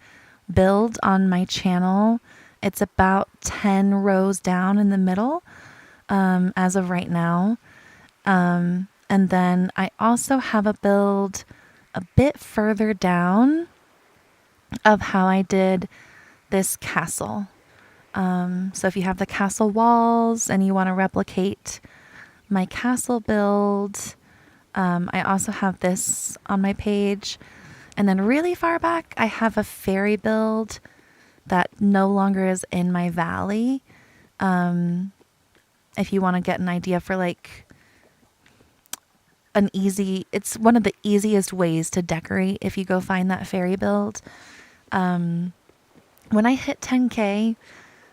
build on my channel. It's about 10 rows down in the middle as of right now. And then I also have a build a bit further down of how I did this castle. So if you have the castle walls and you want to replicate my castle build, I also have this on my page. And then really far back, I have a fairy build that no longer is in my valley. If you want to get an idea for like it's one of the easiest ways to decorate if you go find that fairy build. When I hit 10K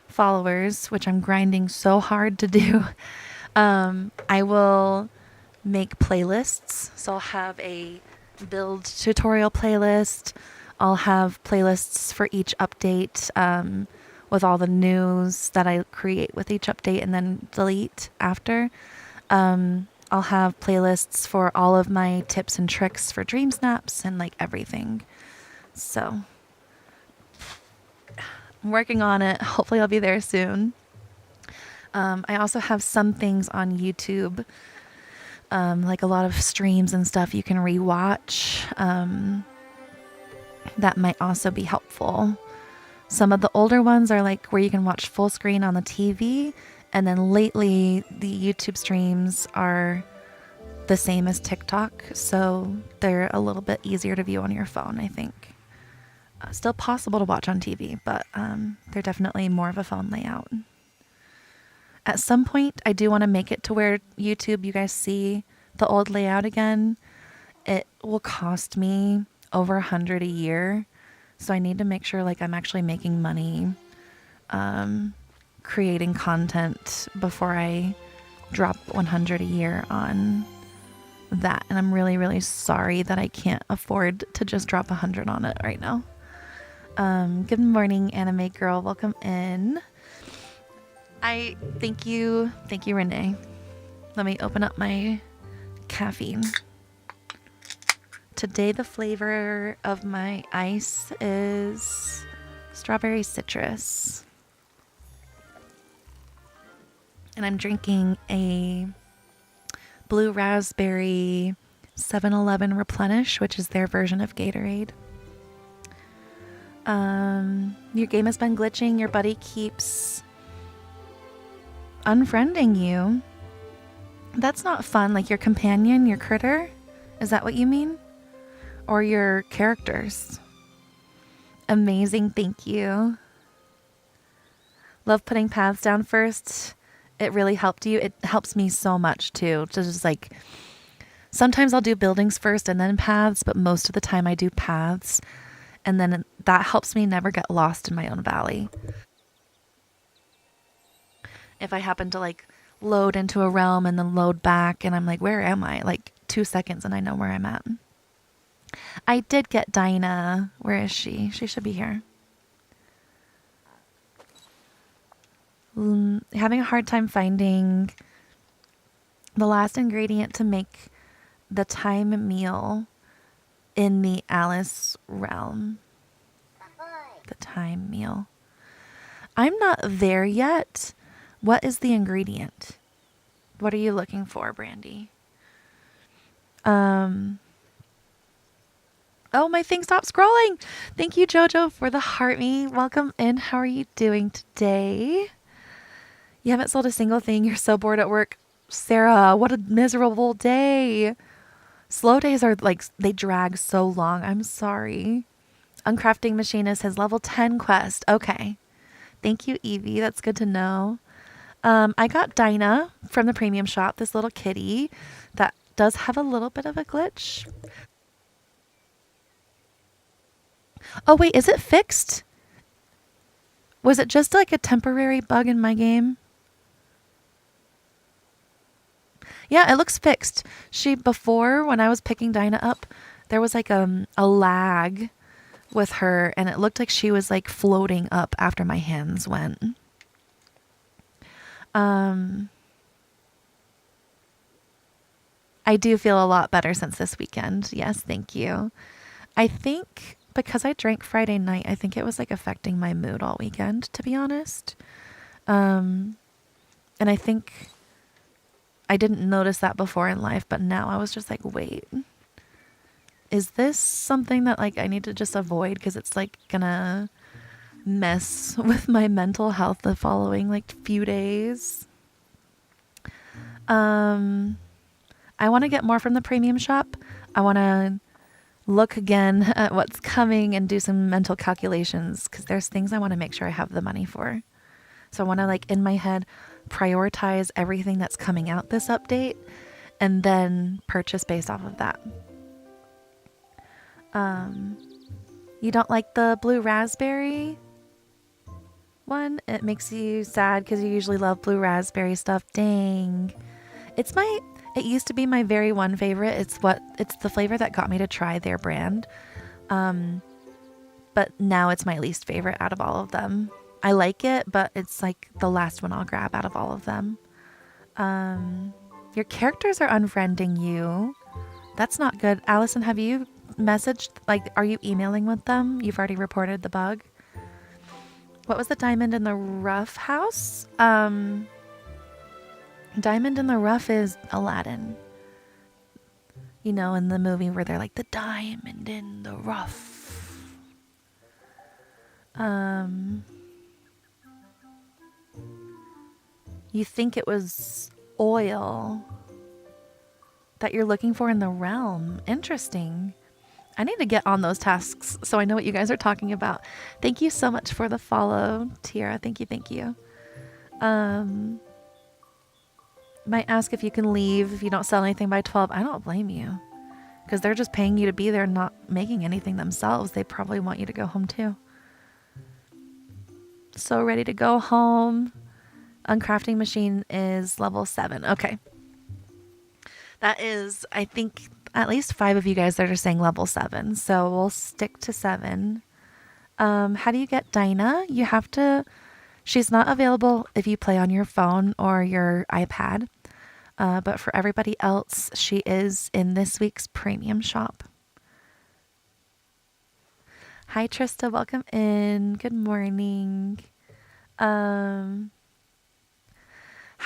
followers, which I'm grinding so hard to do, I will make playlists. So I'll have a build tutorial playlist. I'll have playlists for each update with all the news that I create with each update and then delete after. I'll have playlists for all of my tips and tricks for dream snaps and like everything. So I'm working on it. Hopefully I'll be there soon. I also have some things on YouTube, like a lot of streams and stuff you can rewatch. That might also be helpful. Some of the older ones are like where you can watch full screen on the TV. And then lately the YouTube streams are the same as TikTok. So they're a little bit easier to view on your phone, I think. Still possible to watch on TV, but they're definitely more of a phone layout. At some point, I do want to make it to where YouTube, you guys see the old layout again. It will cost me over $100 a year. So I need to make sure like I'm actually making money creating content before I drop 100 a year on that. And I'm really, really sorry that I can't afford to just drop 100 on it right now. Good morning, anime girl. Welcome in. I thank you, Renee. Let me open up my caffeine. Today the flavor of my ice is strawberry citrus. And I'm drinking a blue raspberry 7-Eleven Replenish, which is their version of Gatorade. Your game has been glitching. Your buddy keeps unfriending you. That's not fun. Like your companion, your critter? Is that what you mean? Or your characters? Amazing, thank you. Love putting paths down first. It really helped you. It helps me so much too. To just like, sometimes I'll do buildings first and then paths, but most of the time I do paths. And then that helps me never get lost in my own valley. If I happen to like load into a realm and then load back and I'm like, where am I? Like 2 seconds and I know where I'm at. I did get Dinah. Where is she? She should be here. Having a hard time finding the last ingredient to make the thyme meal in the Alice realm. The thyme meal. I'm not there yet. What is the ingredient? What are you looking for, Brandy? Oh, my thing stopped scrolling. Thank you, Jojo, for the heart me. Welcome in. How are you doing today? You haven't sold a single thing. You're so bored at work. Sarah, what a miserable day. Slow days are like, they drag so long. I'm sorry. Uncrafting Machinist has level 10 quest. Okay. Thank you, Evie. That's good to know. I got Dinah from the premium shop, this little kitty that does have a little bit of a glitch. Oh, wait, is it fixed? Was it just like a temporary bug in my game? Yeah, it looks fixed. Before, when I was picking Dinah up, there was like a lag with her, and it looked like she was like floating up after my hands went. I do feel a lot better since this weekend. Yes, thank you. I think because I drank Friday night, I think it was like affecting my mood all weekend, to be honest. And I think I didn't notice that before in life, but now I was just like, wait, is this something that like I need to just avoid because it's like gonna mess with my mental health the following like few days? I want to get more from the premium shop. I want to look again at what's coming and do some mental calculations because there's things I want to make sure I have the money for. So I want to like in my head prioritize everything that's coming out this update and then purchase based off of that. You don't like the blue raspberry one? It makes you sad because you usually love blue raspberry stuff. Dang. It used to be my very one favorite. It's the flavor that got me to try their brand. But now it's my least favorite out of all of them. I like it, but it's like the last one I'll grab out of all of them. Your characters are unfriending you. That's not good. Allison, have you messaged, like, are you emailing with them? You've already reported the bug. What was the diamond in the rough house? Diamond in the rough is Aladdin. You know, in the movie where they're like, the diamond in the rough. You think it was oil that you're looking for in the realm. Interesting. I need to get on those tasks so I know what you guys are talking about. Thank you so much for the follow, Tiara. Thank you, thank you. Might ask if you can leave if you don't sell anything by 12. I don't blame you. Because they're just paying you to be there and not making anything themselves. They probably want you to go home too. So ready to go home. Uncrafting machine is level 7. Okay. That is, I think, at least 5 of you guys that are saying level 7. So we'll stick to 7. How do you get Dinah? You have to, she's not available if you play on your phone or your iPad. But for everybody else, she is in this week's premium shop. Hi, Trista. Welcome in. Good morning. How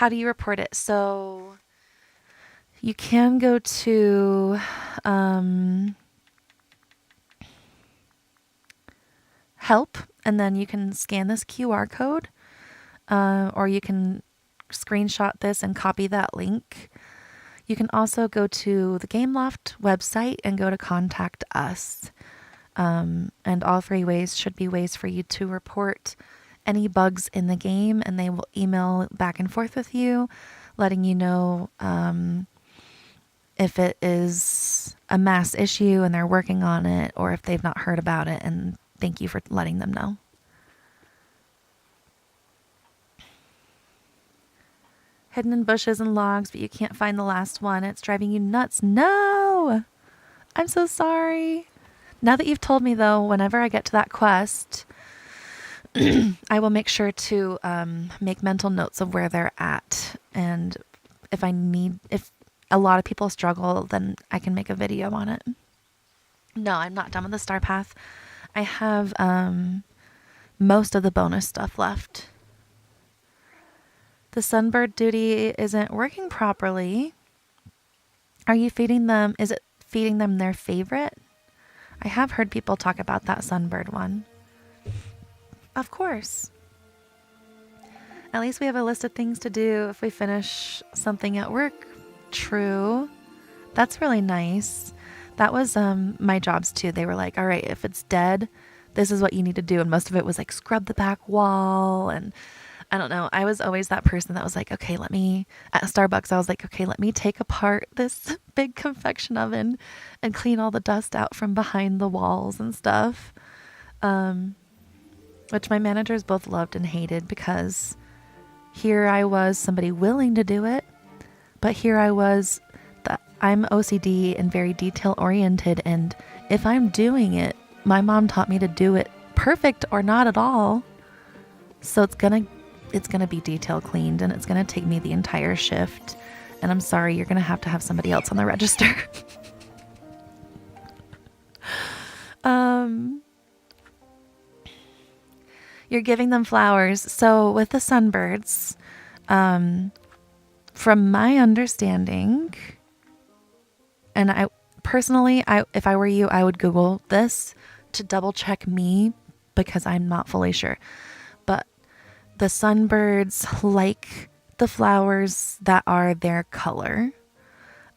do you report it? So you can go to help, and then you can scan this QR code, or you can screenshot this and copy that link. You can also go to the Gameloft website and go to contact us. And all 3 ways should be ways for you to report any bugs in the game, and they will email back and forth with you, letting you know if it is a mass issue and they're working on it, or if they've not heard about it, and thank you for letting them know. Hidden in bushes and logs, but you can't find the last one. It's driving you nuts. No! I'm so sorry. Now that you've told me, though, whenever I get to that quest, I will make sure to make mental notes of where they're at. And if a lot of people struggle, then I can make a video on it. No, I'm not done with the star path. I have most of the bonus stuff left. The sunbird duty isn't working properly. Are you feeding them? Is it feeding them their favorite? I have heard people talk about that sunbird one. Of course. At least we have a list of things to do if we finish something at work. True. That's really nice. That was my jobs too. They were like, all right, if it's dead, this is what you need to do. And most of it was like scrub the back wall. And I don't know. I was always that person that was like, okay, at Starbucks, I was like, okay, let me take apart this big convection oven and clean all the dust out from behind the walls and stuff. Which my managers both loved and hated, because here I was somebody willing to do it, but here I was, I'm OCD and very detail oriented. And if I'm doing it, my mom taught me to do it perfect or not at all. So it's going to be detail cleaned, and it's going to take me the entire shift. And I'm sorry, you're going to have somebody else on the register. You're giving them flowers. So with the sunbirds, from my understanding, and I personally, if I were you, I would Google this to double check me, because I'm not fully sure. But the sunbirds like the flowers that are their color.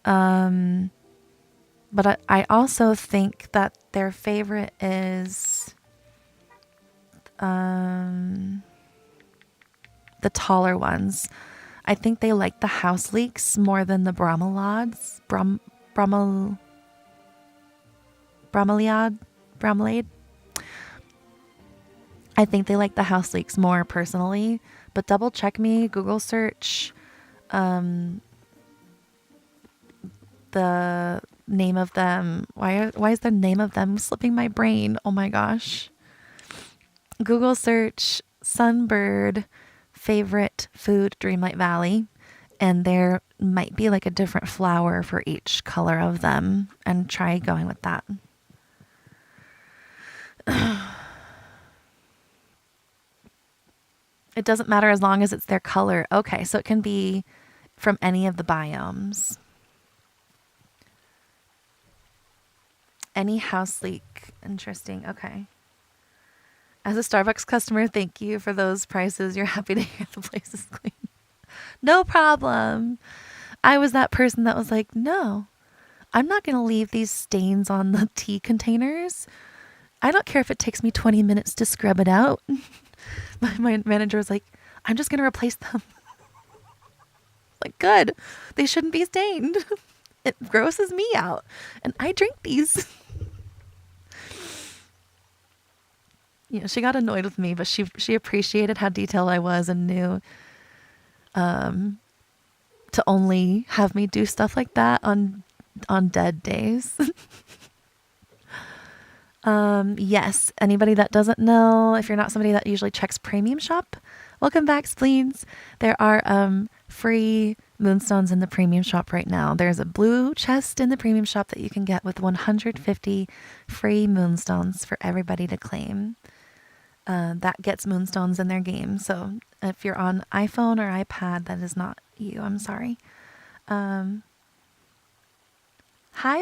But I also think that their favorite is the taller ones. I think they like the house leeks more than the bromeliads. Bromelade. I think they like the house leeks more personally, but double check me, Google search the name of them. Why is the name of them slipping my brain? Oh my gosh. Google search sunbird favorite food Dreamlight Valley, and there might be like a different flower for each color of them, and try going with that. It doesn't matter as long as it's their color. Okay, so it can be from any of the biomes. Any house leek. Interesting. Okay. As a Starbucks customer, thank you for those prices. You're happy to hear the place is clean. No problem. I was that person that was like, no, I'm not going to leave these stains on the tea containers. I don't care if it takes me 20 minutes to scrub it out. My manager was like, I'm just going to replace them. Like, good. They shouldn't be stained. It grosses me out. And I drink these. You know, she got annoyed with me, but she appreciated how detailed I was and knew to only have me do stuff like that on dead days. Yes, anybody that doesn't know, if you're not somebody that usually checks Premium Shop, welcome back, spleens. There are free moonstones in the Premium Shop right now. There's a blue chest in the Premium Shop that you can get with 150 free moonstones for everybody to claim. That gets moonstones in their game. So if you're on iPhone or iPad, that is not you. I'm sorry. Hi,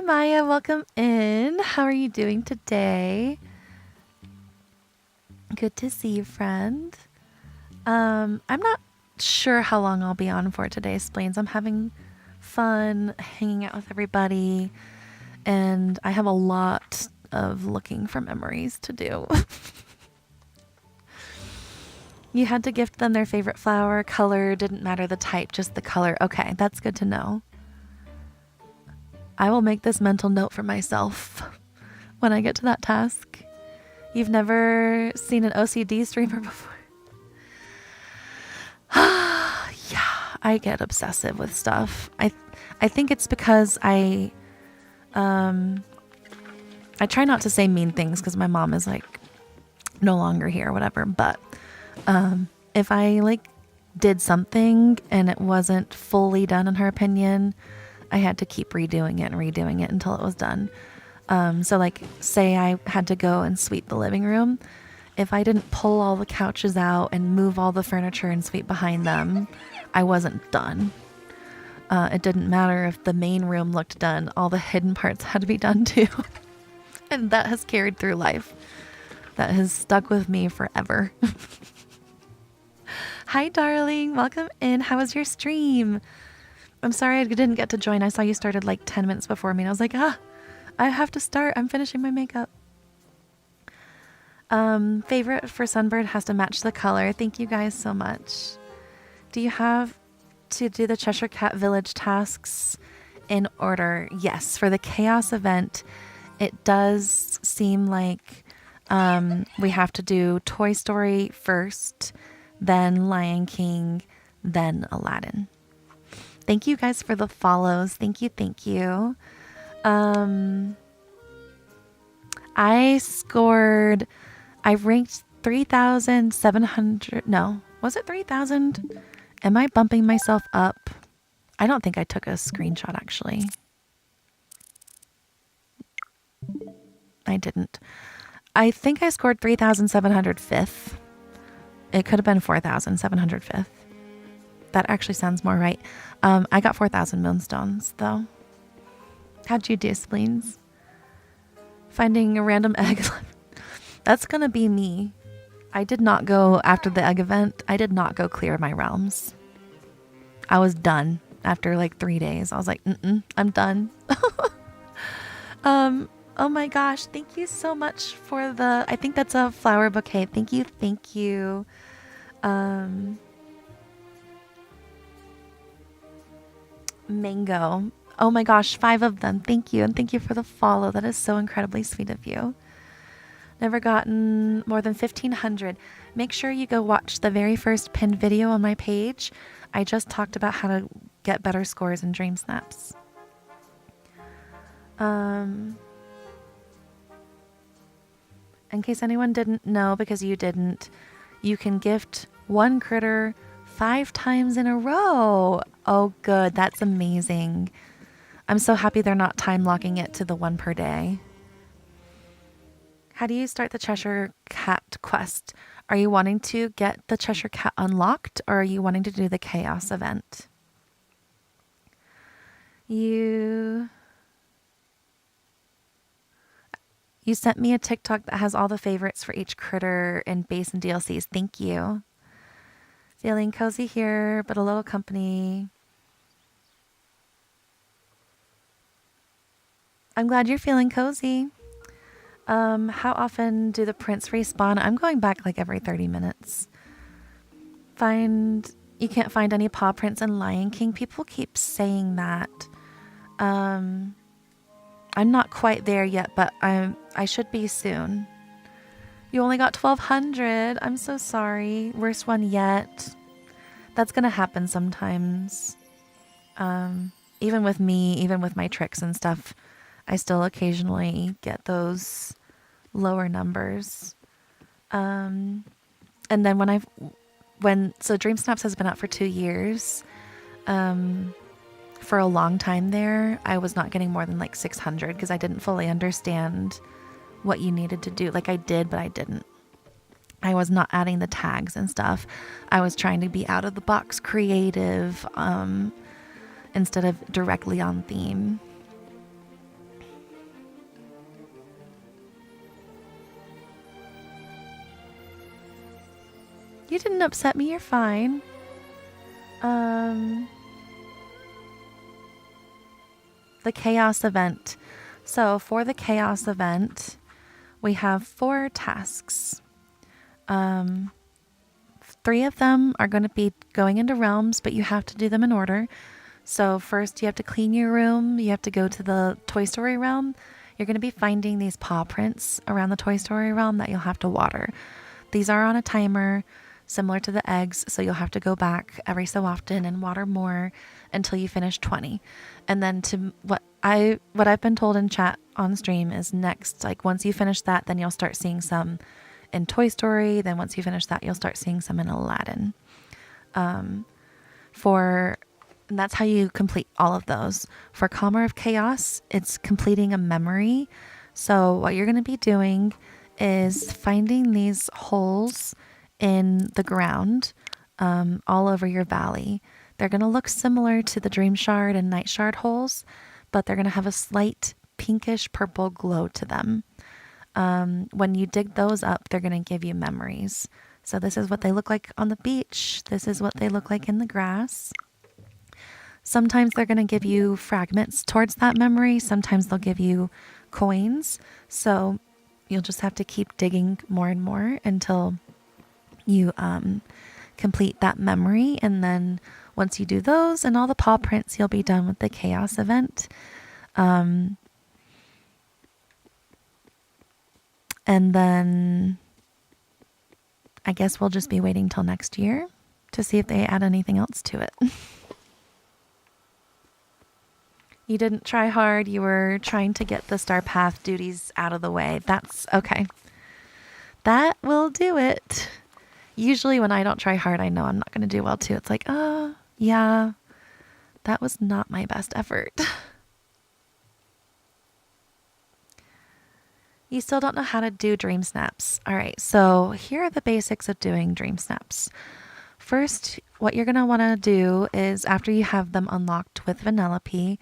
Maya. Welcome in. How are you doing today? Good to see you, friend. I'm not sure how long I'll be on for today, Splains. I'm having fun hanging out with everybody, and I have a lot of looking for memories to do. You had to gift them their favorite flower. Color didn't matter, the type, just the color. Okay, that's good to know. I will make this mental note for myself when I get to that task. You've never seen an OCD streamer before? Yeah, I get obsessive with stuff. I think it's because I try not to say mean things because my mom is like no longer here or whatever, but if I like did something and it wasn't fully done in her opinion, I had to keep redoing it until it was done. So like say I had to go and sweep the living room. If I didn't pull all the couches out and move all the furniture and sweep behind them, I wasn't done. It didn't matter if the main room looked done. All the hidden parts had to be done too. And that has carried through life. That has stuck with me forever. Hi, darling. Welcome in. How was your stream? I'm sorry I didn't get to join. I saw you started like 10 minutes before me. And I was like, I have to start. I'm finishing my makeup. Favorite for Sunbird has to match the color. Thank you guys so much. Do you have to do the Cheshire Cat Village tasks in order? Yes. For the Chaos event, it does seem like we have to do Toy Story first, then Lion King, then Aladdin. Thank you guys for the follows. Thank you. Thank you. I ranked 3,700. No, was it 3,000? Am I bumping myself up? I don't think I took a screenshot actually. I didn't. I think I scored 3,705th. It could have been 4,705th. That actually sounds more right. I got 4,000 moonstones though. How'd you do, spleens? Finding a random egg. That's gonna be me. I did not go after the egg event. I did not go clear my realms. I was done after like 3 days. I was like, I'm done. Oh my gosh. Thank you so much for the, I think that's a flower bouquet. Thank you. Thank you. Mango. Oh my gosh, 5 of them. Thank you. And thank you for the follow. That is so incredibly sweet of you. Never gotten more than 1,500. Make sure you go watch the very first pinned video on my page. I just talked about how to get better scores in Dream Snaps. In case anyone didn't know, because you didn't, you can gift one critter 5 times in a row. Oh, good. That's amazing. I'm so happy they're not time locking it to the 1 per day. How do you start the Cheshire Cat quest? Are you wanting to get the Cheshire Cat unlocked, or are you wanting to do the Chaos event? You sent me a TikTok that has all the favorites for each critter in base and DLCs. Thank you. Feeling cozy here, but a little company. I'm glad you're feeling cozy. How often do the prints respawn? I'm going back like every 30 minutes. You can't find any paw prints in Lion King. People keep saying that. I'm not quite there yet, but I should be soon. You only got 1,200. I'm so sorry. Worst one yet. That's gonna happen sometimes. Even with me, even with my tricks and stuff, I still occasionally get those lower numbers. And then so Dream Snaps has been out for 2 years. For a long time there, I was not getting more than like 600 because I didn't fully understand what you needed to do. Like I did, but I didn't. I was not adding the tags and stuff. I was trying to be out of the box creative instead of directly on theme. You didn't upset me, you're fine. The chaos event. So for the chaos event, we have 4 tasks. 3 of them are going to be going into realms, but you have to do them in order. So first you have to clean your room. You have to go to the Toy Story realm. You're going to be finding these paw prints around the Toy Story realm that you'll have to water. These are on a timer, similar to the eggs. So you'll have to go back every so often and water more until you finish 20. And then to what I've been told in chat on stream is next, like once you finish that, then you'll start seeing some in Toy Story. Then once you finish that, you'll start seeing some in Aladdin. And that's how you complete all of those. For Calmer of Chaos, it's completing a memory. So what you're going to be doing is finding these holes in the ground all over your valley. They're going to look similar to the Dream Shard and Night Shard holes, but they're going to have a slight pinkish purple glow to them. When you dig those up, they're going to give you memories. So this is what they look like on the beach. This is what they look like in the grass. Sometimes they're going to give you fragments towards that memory. Sometimes they'll give you coins. So you'll just have to keep digging more and more until you complete that memory. And then once you do those and all the paw prints, you'll be done with the chaos event. And then I guess we'll just be waiting till next year to see if they add anything else to it. You didn't try hard. You were trying to get the Star Path duties out of the way. That's okay. That will do it. Usually when I don't try hard, I know I'm not going to do well too. It's like, yeah, that was not my best effort. You still don't know how to do Dream Snaps. All right, so here are the basics of doing Dream Snaps. First, what you're going to want to do is after you have them unlocked with Vanellope,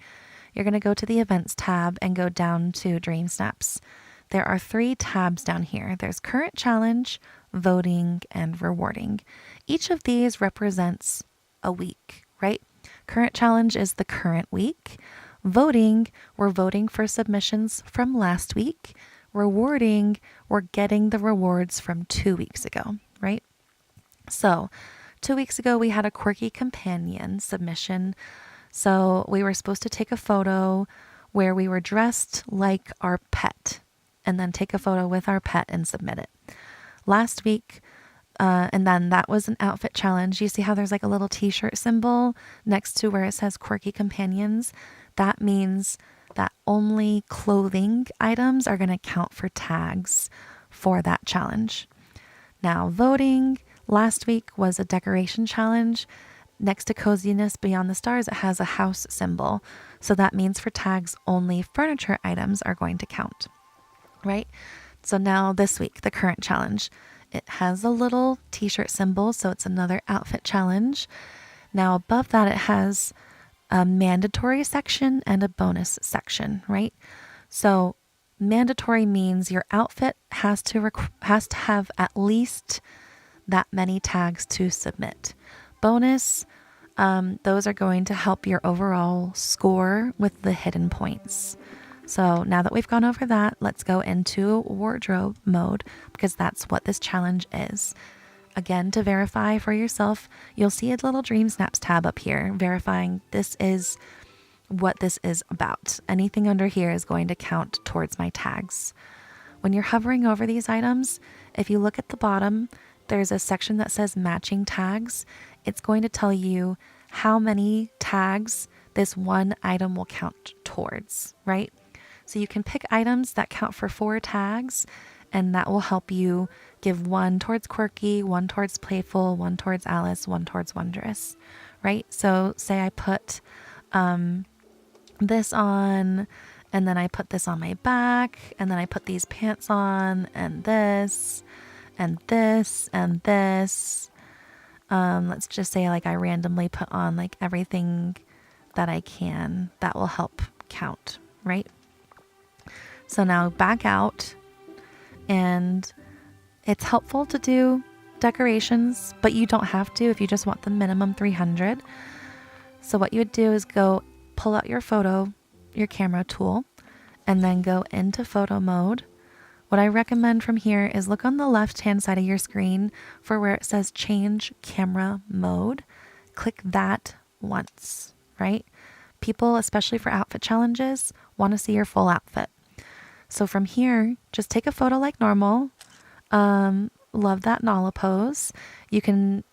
you're going to go to the Events tab and go down to Dream Snaps. There are 3 tabs down here. There's Current Challenge, Voting, and Rewarding. Each of these represents a week, right? Current Challenge is the current week. Voting, we're voting for submissions from last week. Rewarding, we're getting the rewards from 2 weeks ago, right? So 2 weeks ago, we had a quirky companion submission. So we were supposed to take a photo where we were dressed like our pet and then take a photo with our pet and submit it. Last week, and then that was an outfit challenge. You see how there's like a little t-shirt symbol next to where it says quirky companions? That means that only clothing items are going to count for tags for that challenge. Now, voting last week was a decoration challenge. Next to Coziness Beyond the Stars, it has a house symbol. So that means for tags, only furniture items are going to count, right? So now this week, the current challenge, it has a little t-shirt symbol. So it's another outfit challenge. Now above that, it has a mandatory section and a bonus section, right? So mandatory means your outfit has to have at least that many tags to submit. Bonus, those are going to help your overall score with the hidden points. So now that we've gone over that, let's go into wardrobe mode because that's what this challenge is. Again, to verify for yourself, you'll see a little Dream Snaps tab up here, verifying this is what this is about. Anything under here is going to count towards my tags. When you're hovering over these items, If you look at the bottom, there's a section that says matching tags. It's going to tell you how many tags this one item will count towards, right? So you can pick items that count for 4 tags, and that will help you give 1 towards quirky, 1 towards playful, 1 towards Alice, 1 towards wondrous, right? So say I put this on, and then I put this on my back, and then I put these pants on, and this, and this, and this. Let's just say like I randomly put on like everything that I can. That will help count, right? So now back out, and it's helpful to do decorations, but you don't have to if you just want the minimum 300. So what you would do is go pull out your camera tool, and then go into photo mode. What I recommend from here is look on the left-hand side of your screen for where it says change camera mode. Click that once, right? People, especially for outfit challenges, want to see your full outfit. So from here, just take a photo like normal. Love that Nala pose. You can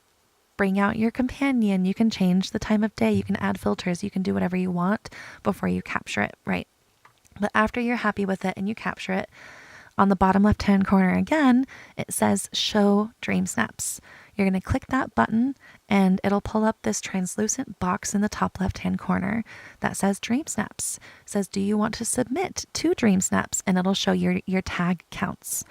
bring out your companion. You can change the time of day. You can add filters. You can do whatever you want before you capture it, right? But after you're happy with it and you capture it, on the bottom left-hand corner again, it says show dream snaps. You're going to click that button, and it'll pull up this translucent box in the top left-hand corner that says dream snaps. It says, do you want to submit 2 dream snaps? And it'll show your tag counts.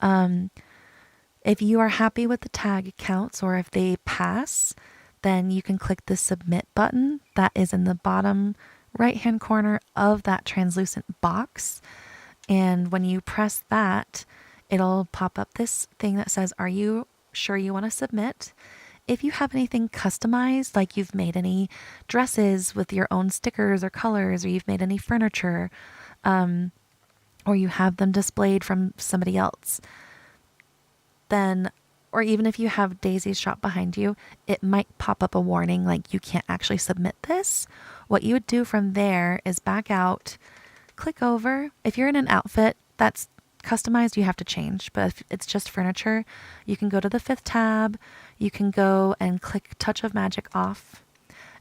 If you are happy with the tag counts, or if they pass, then you can click the submit button that is in the bottom right-hand corner of that translucent box. And when you press that, it'll pop up this thing that says, are you sure you want to submit? If you have anything customized, like you've made any dresses with your own stickers or colors, or you've made any furniture, or you have them displayed from somebody else, then, or even if you have Daisy's shop behind you, it might pop up a warning like you can't actually submit this. What you would do from there is back out, click over. If you're in an outfit that's customized, you have to change. But if it's just furniture, you can go to the 5th tab. You can go and click Touch of Magic off,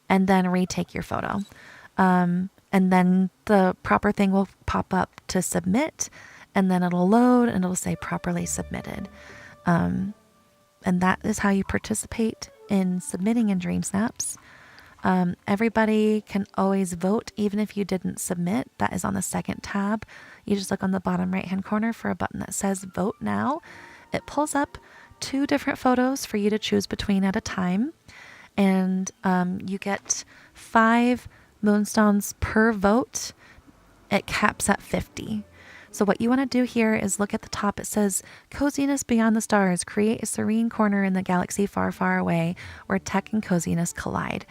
and then retake your photo. And then the proper thing will pop up to submit, and then it'll load and it'll say properly submitted. And that is how you participate in submitting in Dream Snaps. Everybody can always vote, even if you didn't submit. That is on the 2nd tab. You just look on the bottom right-hand corner for a button that says vote now. It pulls up 2 different photos for you to choose between at a time. And you get 5 moonstones per vote. It caps at 50. So what you want to do here is look at the top. It says, coziness beyond the stars. Create a serene corner in the galaxy far, far away where tech and coziness collide.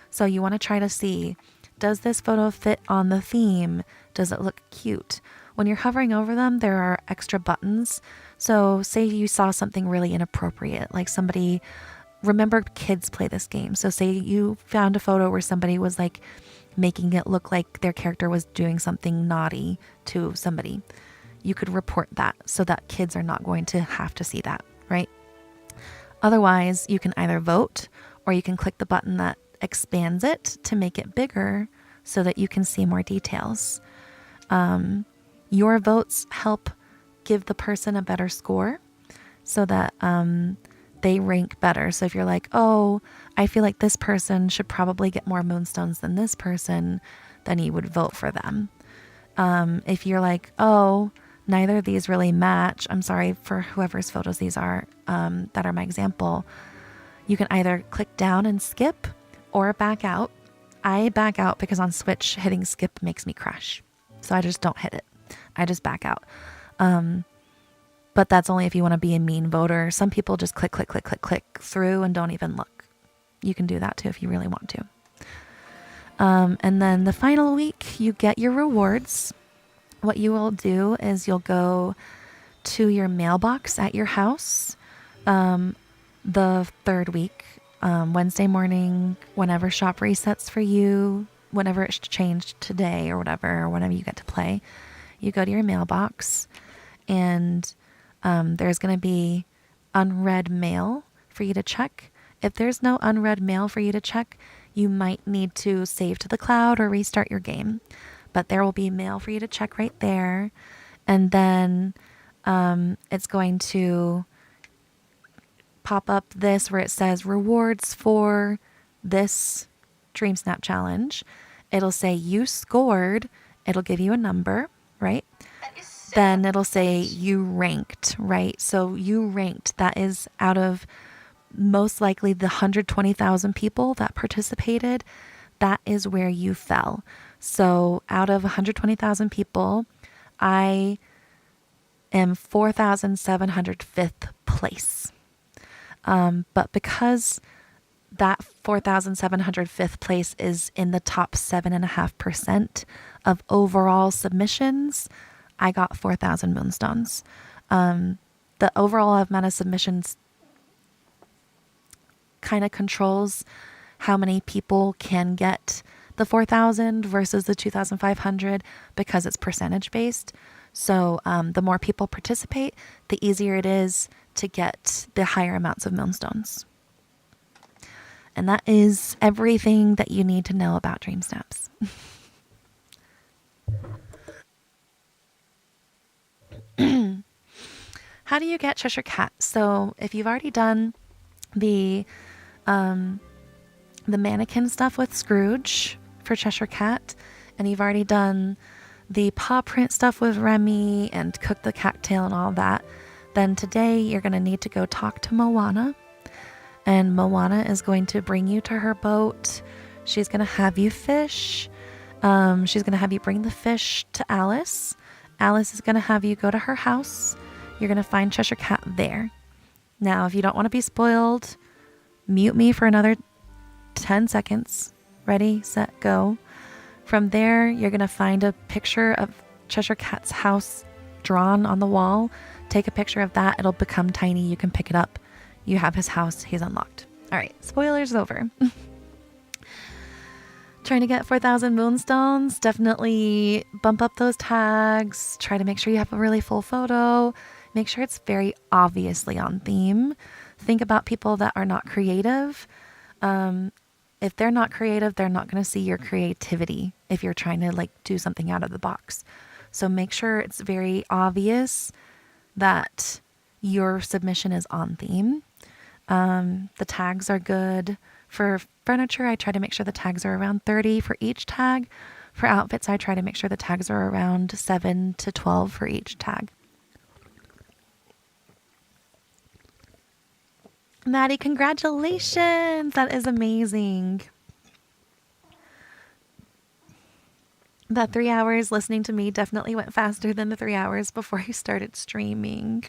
So you want to try to see, does this photo fit on the theme? Does it look cute? When you're hovering over them, there are extra buttons. So say you saw something really inappropriate, like somebody, remember kids play this game. So say you found a photo where somebody was like making it look like their character was doing something naughty to somebody. You could report that so that kids are not going to have to see that, right? Otherwise, you can either vote, or you can click the button that expands it to make it bigger so that you can see more details. Your votes help give the person a better score so that they rank better. So if you're like, oh, I feel like this person should probably get more moonstones than this person, then you would vote for them. If you're like, oh, neither of these really match, I'm sorry for whoever's photos these are, that are my example, you can either click down and skip or back out. I back out because on Switch, hitting skip makes me crash. So I just don't hit it. I just back out. But that's only if you want to be a mean voter. Some people just click through and don't even look. You can do that too if you really want to. And then the final week, you get your rewards. What you will do is you'll go to your mailbox at your house the 3rd week. Wednesday morning, whenever shop resets for you, whenever it's changed today or whatever, or whenever you get to play, you go to your mailbox, and there's going to be unread mail for you to check. If there's no unread mail for you to check, you might need to save to the cloud or restart your game. But there will be mail for you to check right there. And then it's going to pop up this where it says rewards for this Dream Snap challenge. It'll say you scored. It'll give you a number, right? That is so Then it'll say you ranked, right? So you ranked. That is out of most likely the 120,000 people that participated. That is where you fell. So out of 120,000 people, I am 4,705th place. But because that 4,705th place is in the top 7.5% of overall submissions, I got 4,000 moonstones. The overall amount of submissions kind of controls how many people can get the 4,000 versus the 2,500 because it's percentage based. So the more people participate, the easier it is to get the higher amounts of moonstones. And that is everything that you need to know about Dream Snaps. How do you get Cheshire Cat? So if you've already done the mannequin stuff with Scrooge for Cheshire Cat, and you've already done the paw print stuff with Remy and cooked the cattail and all that, then today you're going to need to go talk to Moana. And Moana is going to bring you to her boat. She's going to have you fish. She's going to have you bring the fish to Alice. Alice is going to have you go to her house. You're going to find Cheshire Cat there. Now, if you don't want to be spoiled, mute me for another 10 seconds. Ready, set, go. From there, you're going to find a picture of Cheshire Cat's house drawn on the wall. Take a picture of that. It'll become tiny. You can pick it up. You have his house. He's unlocked. All right, spoilers over. Trying to get 4,000 moonstones. Definitely bump up those tags. Try to make sure you have a really full photo. Make sure it's very obviously on theme. Think about people that are not creative. If they're not creative, they're not going to see your creativity if you're trying to like do something out of the box. So make sure it's very obvious that your submission is on theme. The tags are good. For furniture, I try to make sure the tags are around 30 for each tag. For outfits, I try to make sure the tags are around 7 to 12 for each tag. Maddie, congratulations! That is amazing. That 3 hours listening to me definitely went faster than the 3 hours before you started streaming.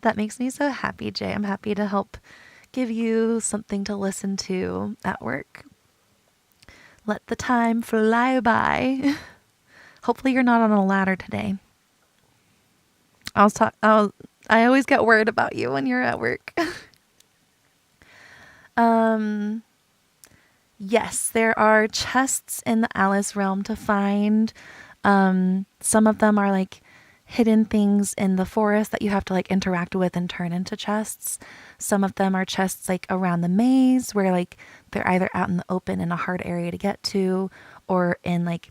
That makes me so happy, Jay. I'm happy to help give you something to listen to at work. Let the time fly by. Hopefully you're not on a ladder today. I always get worried about you when you're at work. Yes, there are chests in the Alice realm to find. Some of them are like hidden things in the forest that you have to like interact with and turn into chests. Some of them are chests like around the maze where like they're either out in the open in a hard area to get to, or in like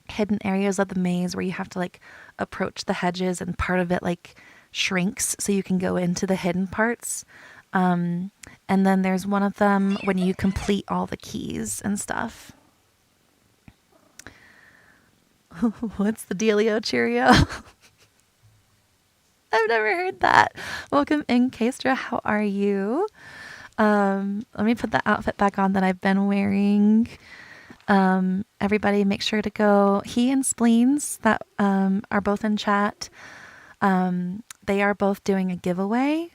hidden areas of the maze where you have to like approach the hedges and part of it like shrinks so you can go into the hidden parts. And then there's one of them when you complete all the keys and stuff. What's the dealio, Cheerio? I've never heard that. Welcome in, Kestra. How are you? Let me put the outfit back on that I've been wearing. Everybody make sure to go. He and Spleens that are both in chat. They are both doing a giveaway.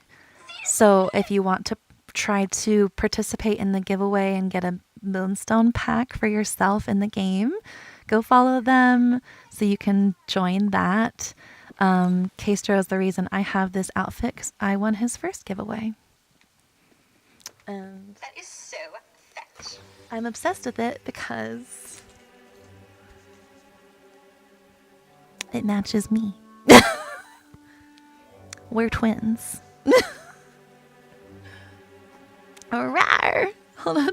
So if you want to try to participate in the giveaway and get a moonstone pack for yourself in the game, go follow them so you can join that. Castro is the reason I have this outfit because I won his first giveaway. And That is so fetch. I'm obsessed with it because it matches me. We're twins. Rawr. Hold on.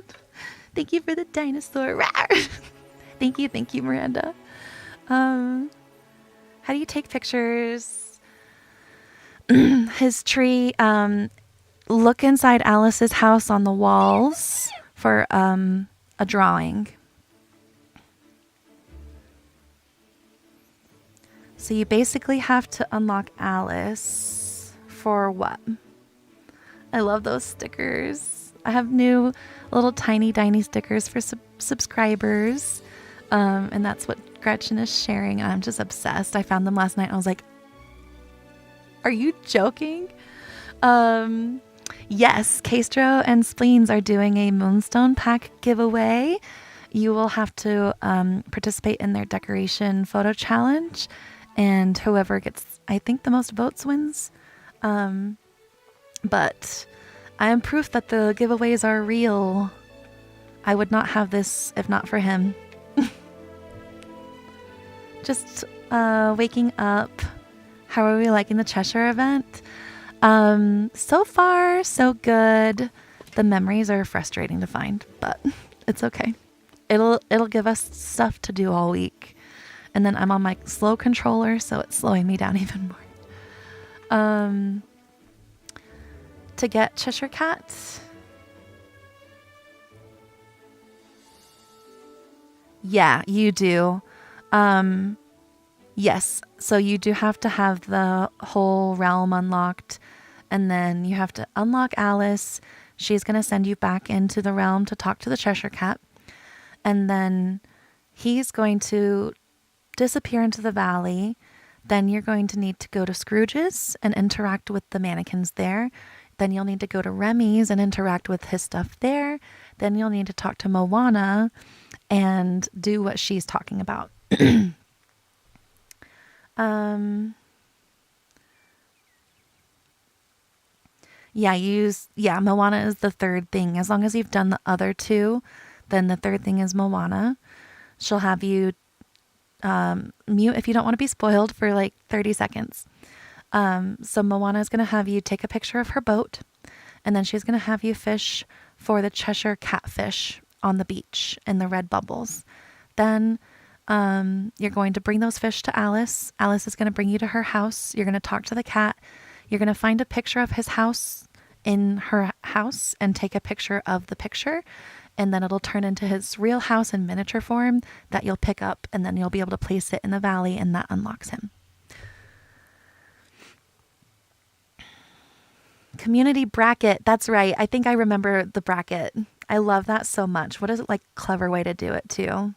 Thank you for the dinosaur. Rawr. Thank you, Miranda. How do you take pictures? His tree. Look inside Alice's house on the walls for a drawing. So you basically have to unlock Alice for what? I love those stickers. I have new little tiny stickers for subscribers. And that's what Gretchen is sharing. I'm just obsessed. I found them last night. I was like, are you joking? Yes, Castro and Spleens are doing a Moonstone pack giveaway. You will have to participate in their decoration photo challenge. And whoever gets, I think, the most votes wins. But I am proof that the giveaways are real. I would not have this if not for him. Just waking up. How are we liking the Cheshire event? So far, so good. The memories are frustrating to find, but it's okay. It'll give us stuff to do all week. And then I'm on my slow controller, so it's slowing me down even more. To get Cheshire Cat. Yeah, you do. Yes, so you do have to have the whole realm unlocked, and then you have to unlock Alice. She's going to send you back into the realm to talk to the Cheshire Cat, and then he's going to disappear into the valley. Then you're going to need to go to Scrooge's and interact with the mannequins there. Then you'll need to go to Remy's and interact with his stuff there. Then you'll need to talk to Moana and do what she's talking about. Moana is the third thing. As long as you've done the other two, then the third thing is Moana. She'll have you mute if you don't want to be spoiled for like 30 seconds. So Moana is going to have you take a picture of her boat, and then she's going to have you fish for the Cheshire catfish on the beach in the red bubbles. Then you're going to bring those fish to Alice. Alice is going to bring you to her house. You're going to talk to the cat. You're going to find a picture of his house in her house and take a picture of the picture. And then it'll turn into his real house in miniature form that you'll pick up, and then you'll be able to place it in the valley, and that unlocks him. Community bracket. That's right. I think I remember the bracket. I love that so much. What is it, like, clever way to do it too?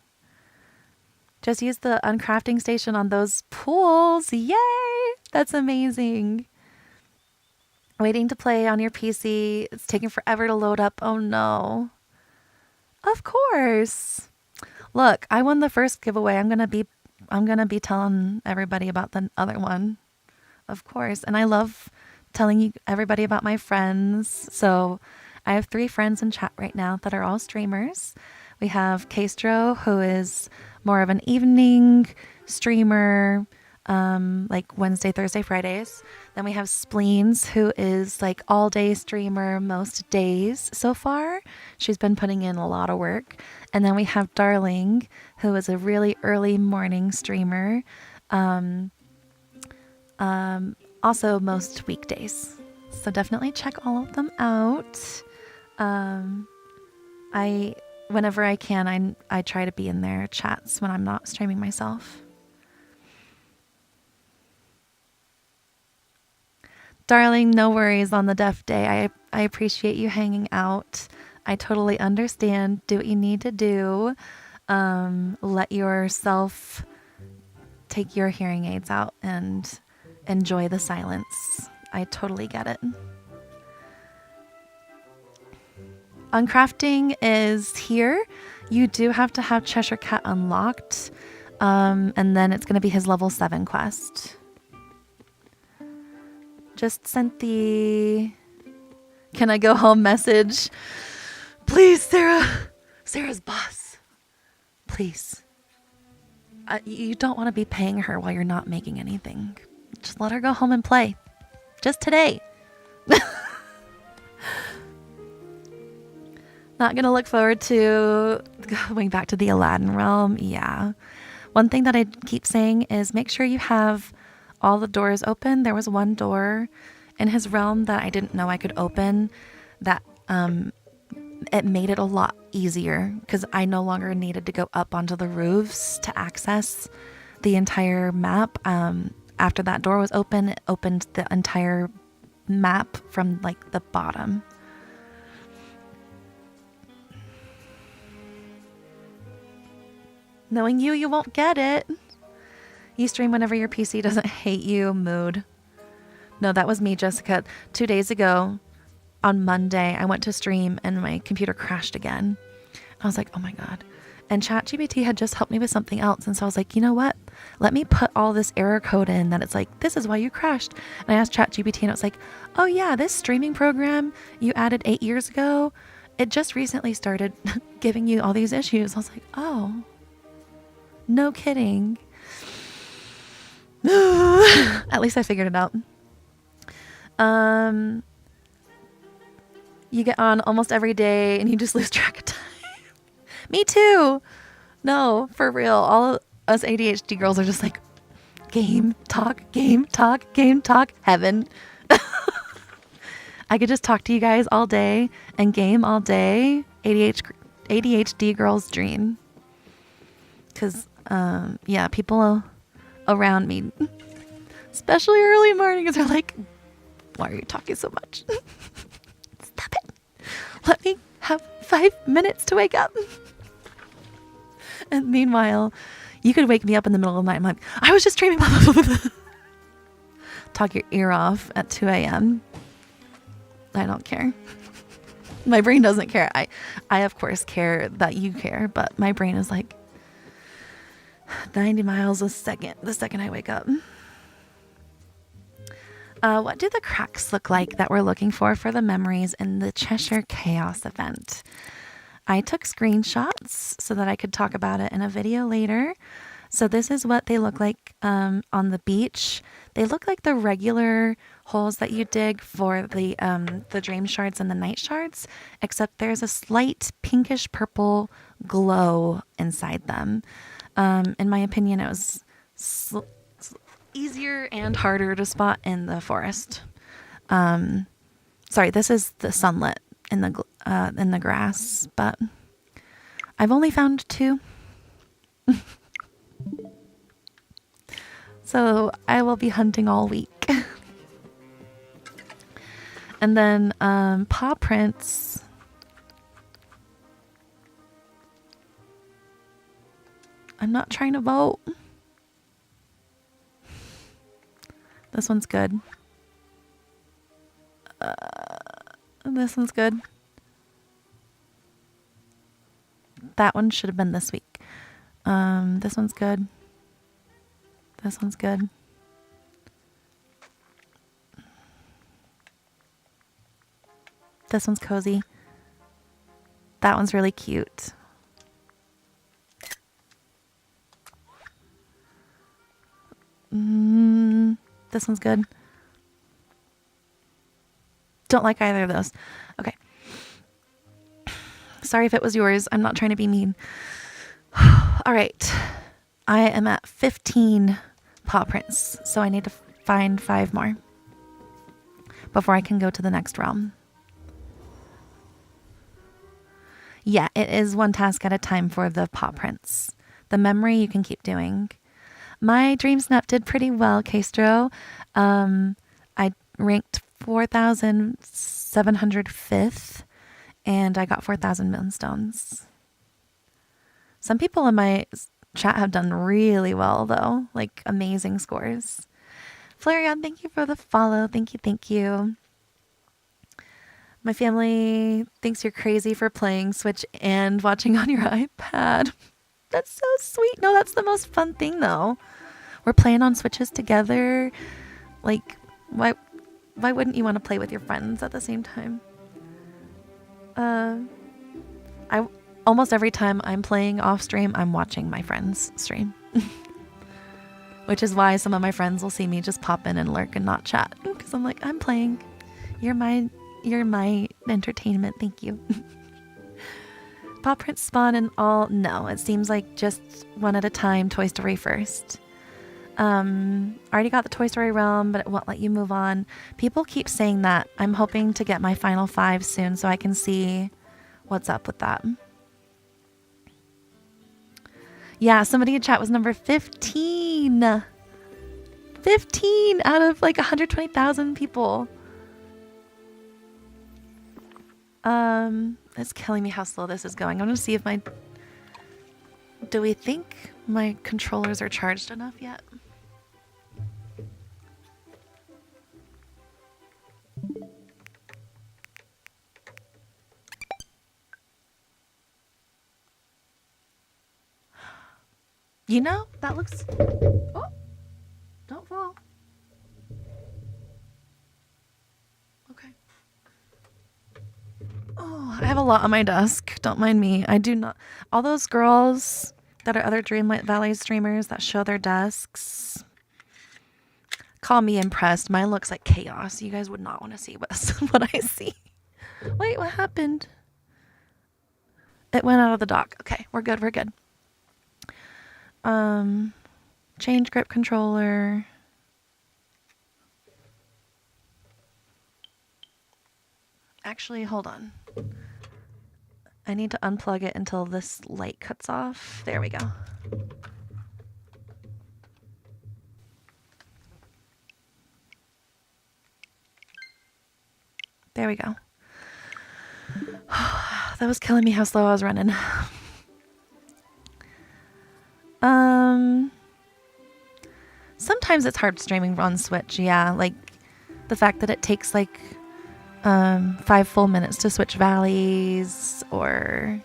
Just use the uncrafting station on those pools. Yay! That's amazing. Waiting to play on your PC. It's taking forever to load up. Oh no. Of course. Look, I won the first giveaway. I'm gonna be telling everybody about the other one. Of course. And I love telling everybody about my friends. So I have 3 friends in chat right now that are all streamers. We have Castro, who is more of an evening streamer, like Wednesday, Thursday, Fridays. Then we have Spleens, who is like all day streamer most days so far. She's been putting in a lot of work. And then we have Darling, who is a really early morning streamer. Also most weekdays. So definitely check all of them out. Whenever I can, I try to be in their chats when I'm not streaming myself. Darling, no worries on the deaf day. I appreciate you hanging out. I totally understand. Do what you need to do. Let yourself take your hearing aids out and enjoy the silence. I totally get it. Uncrafting is here. You do have to have Cheshire Cat unlocked. And then it's going to be his level 7 quest. Just sent the "can I go home" message. Please, Sarah. Sarah's boss. Please. You don't want to be paying her while you're not making anything. Just let her go home and play. just today. Not going to look forward to going back to the Aladdin realm. Yeah. One thing that I keep saying is make sure you have all the doors open. There was one door in his realm that I didn't know I could open that it made it a lot easier because I no longer needed to go up onto the roofs to access the entire map. After that door was open, it opened the entire map from like the bottom. Knowing you, you won't get it. You stream whenever your PC doesn't hate you. Mood. No, that was me, Jessica. 2 days ago, on Monday, I went to stream and my computer crashed again. I was like, oh my God. And ChatGPT had just helped me with something else. And so I was like, you know what? Let me put all this error code in that it's like, this is why you crashed. And I asked ChatGPT and it was like, oh yeah, this streaming program you added 8 years ago, it just recently started giving you all these issues. I was like, oh, no kidding. At least I figured it out. You get on almost every day and you just lose track of time. Me too. No, for real. All of us ADHD girls are just like game, talk, game, talk, game, talk, heaven. I could just talk to you guys all day and game all day. ADHD girl's dream. Because, yeah, people around me, especially early mornings, are like, why are you talking so much? Stop it. Let me have 5 minutes to wake up. And meanwhile, you could wake me up in the middle of the night. I'm like, I was just dreaming. Talk your ear off at 2 a.m. I don't care. My brain doesn't care. I of course care that you care, but my brain is like 90 miles a second the second I wake up. What do the cracks look like that we're looking for the memories in the Cheshire Chaos event? I took screenshots so that I could talk about it in a video later. So this is what they look like on the beach. They look like the regular holes that you dig for the dream shards and the night shards, except there's a slight pinkish purple glow inside them. In my opinion, it was easier and harder to spot in the forest. Sorry, this is the sunlit in the grass, but I've only found 2. So I will be hunting all week. And then paw prints. I'm not trying to vote. This one's good. This one's good. That one should have been this week. This one's good. This one's good. This one's cozy. That one's really cute. This one's good. Don't like either of those. Okay. Sorry if it was yours. I'm not trying to be mean. All right. I am at 15 paw prints, so I need to find 5 more before I can go to the next realm. Yeah, it is one task at a time for the paw prints. The memory you can keep doing. My dream snap did pretty well, Castro. I ranked 4,705th, and I got 4,000 moonstones. Some people in my chat have done really well, though. Like, amazing scores. Flareon, thank you for the follow. Thank you, thank you. My family thinks you're crazy for playing Switch and watching on your iPad. That's so sweet. No, that's the most fun thing, though. We're playing on Switches together. Like, why wouldn't you want to play with your friends at the same time? Almost every time I'm playing off stream, I'm watching my friends stream. which is why some of my friends will see me just pop in and lurk and not chat because I'm like, I'm playing. You're my entertainment. Thank you. Paw prints spawn in all. No, it seems like just one at a time. Toy Story first. Already got the Toy Story realm, but it won't let you move on. People keep saying that. I'm hoping to get my final 5 soon so I can see what's up with that. Yeah, somebody in chat was number 15. 15 out of like 120,000 people. It's killing me how slow this is going. I'm gonna see if do we think my controllers are charged enough yet? You know, that looks... Oh, don't fall. Okay. Oh, I have a lot on my desk. Don't mind me. I do not... All those girls that are other Dreamlight Valley streamers that show their desks, call me impressed. Mine looks like chaos. You guys would not want to see what I see. Wait, what happened? It went out of the dock. Okay, we're good. We're good. Change grip controller. Actually, hold on. I need to unplug it until this light cuts off. There we go. There we go. That was killing me how slow I was running. Sometimes it's hard streaming on Switch, yeah. Like the fact that it takes like 5 full minutes to switch valleys or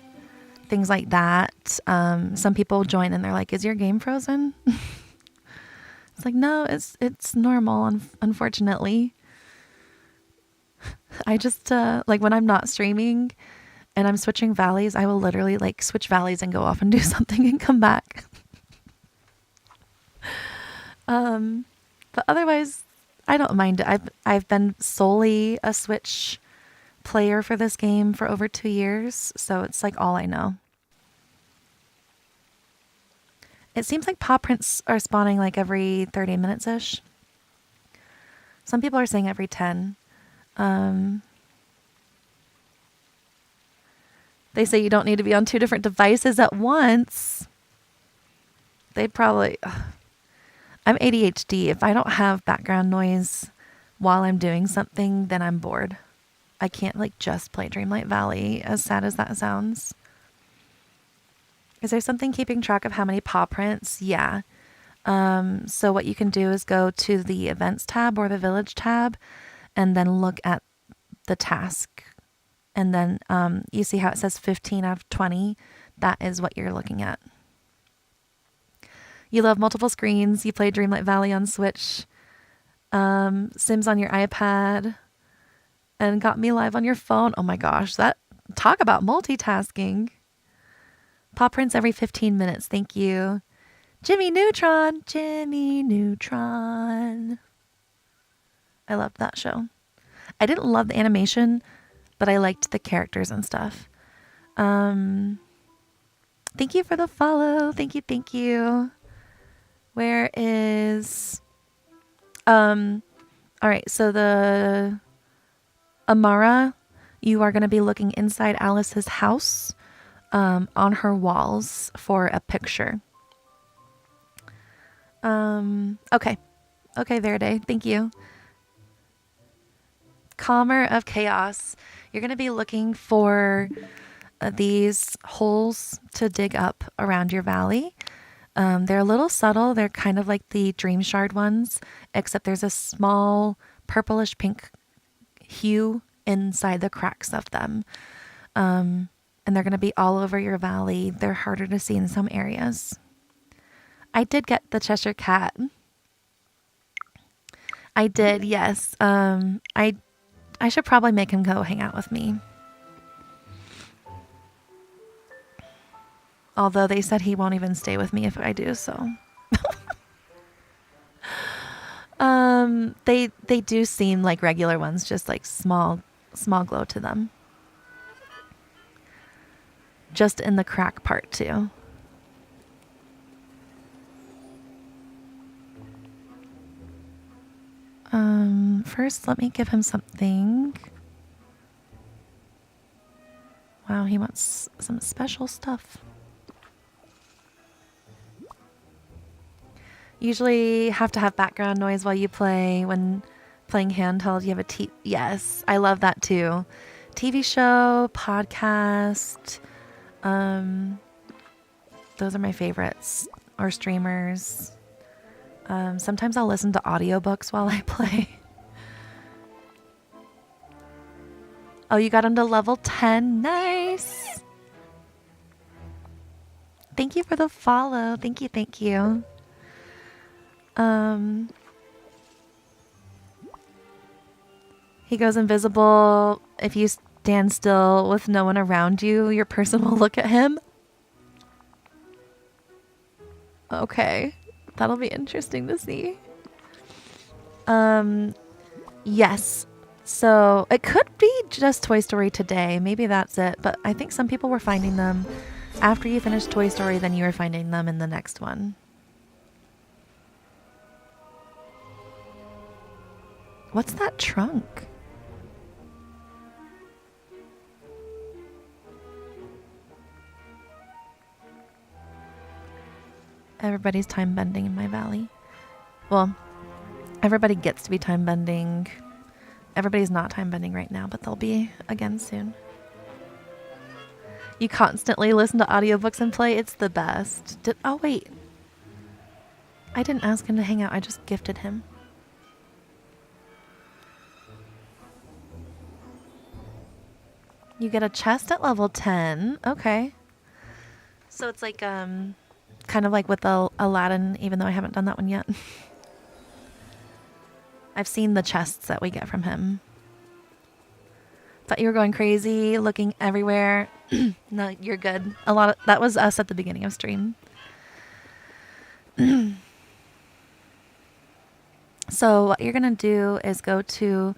things like that. Some people join and they're like, "Is your game frozen?" It's like, no, it's normal, unfortunately. I just like when I'm not streaming and I'm switching valleys, I will literally like switch valleys and go off and do something and come back. But otherwise, I don't mind it. I've been solely a Switch player for this game for over 2 years, so it's like all I know. It seems like paw prints are spawning like every 30 minutes-ish. Some people are saying every 10. They say you don't need to be on 2 different devices at once. They'd probably... I'm ADHD. If I don't have background noise while I'm doing something, then I'm bored. I can't like just play Dreamlight Valley, as sad as that sounds. Is there something keeping track of how many paw prints? Yeah. So what you can do is go to the events tab or the village tab and then look at the task. And then you see how it says 15 out of 20? That is what you're looking at. You love multiple screens. You play Dreamlight Valley on Switch, Sims on your iPad, and Got Me Live on your phone. Oh my gosh, talk about multitasking. Paw prints every 15 minutes. Thank you. Jimmy Neutron. Jimmy Neutron. I loved that show. I didn't love the animation, but I liked the characters and stuff. Thank you for the follow. Thank you. Thank you. Where is... all right, so the Amara, you are going to be looking inside Alice's house on her walls for a picture. Okay. Okay, Verde, thank you. Calmer of Chaos, you're going to be looking for these holes to dig up around your valley. They're a little subtle. They're kind of like the Dream Shard ones, except there's a small purplish pink hue inside the cracks of them. And they're going to be all over your valley. They're harder to see in some areas. I did get the Cheshire Cat. I did, yes. I should probably make him go hang out with me. Although they said he won't even stay with me if I do, so. They do seem like regular ones, just like small glow to them. Just in the crack part too. First let me give him something. Wow, he wants some special stuff. Usually have to have background noise while you play. When playing handheld, you have a yes, I love that too. TV show, podcast. Those are my favorites. Or streamers. Sometimes I'll listen to audiobooks while I play. Oh, you got him to level 10. Nice. Thank you for the follow. Thank you, thank you. He goes invisible. If you stand still with no one around you, your person will look at him. Okay. That'll be interesting to see. Yes. So it could be just Toy Story today. Maybe that's it. But I think some people were finding them after you finished Toy Story, then you were finding them in the next one. What's that trunk? Everybody's time bending in my valley. Well, everybody gets to be time bending. Everybody's not time bending right now, but they'll be again soon. You constantly listen to audiobooks and play. It's the best. Oh, wait. I didn't ask him to hang out. I just gifted him. You get a chest at level 10. Okay. So it's like, kind of like with Aladdin, even though I haven't done that one yet. I've seen the chests that we get from him. Thought you were going crazy, looking everywhere. No, you're good. That was us at the beginning of stream. So what you're going to do is go to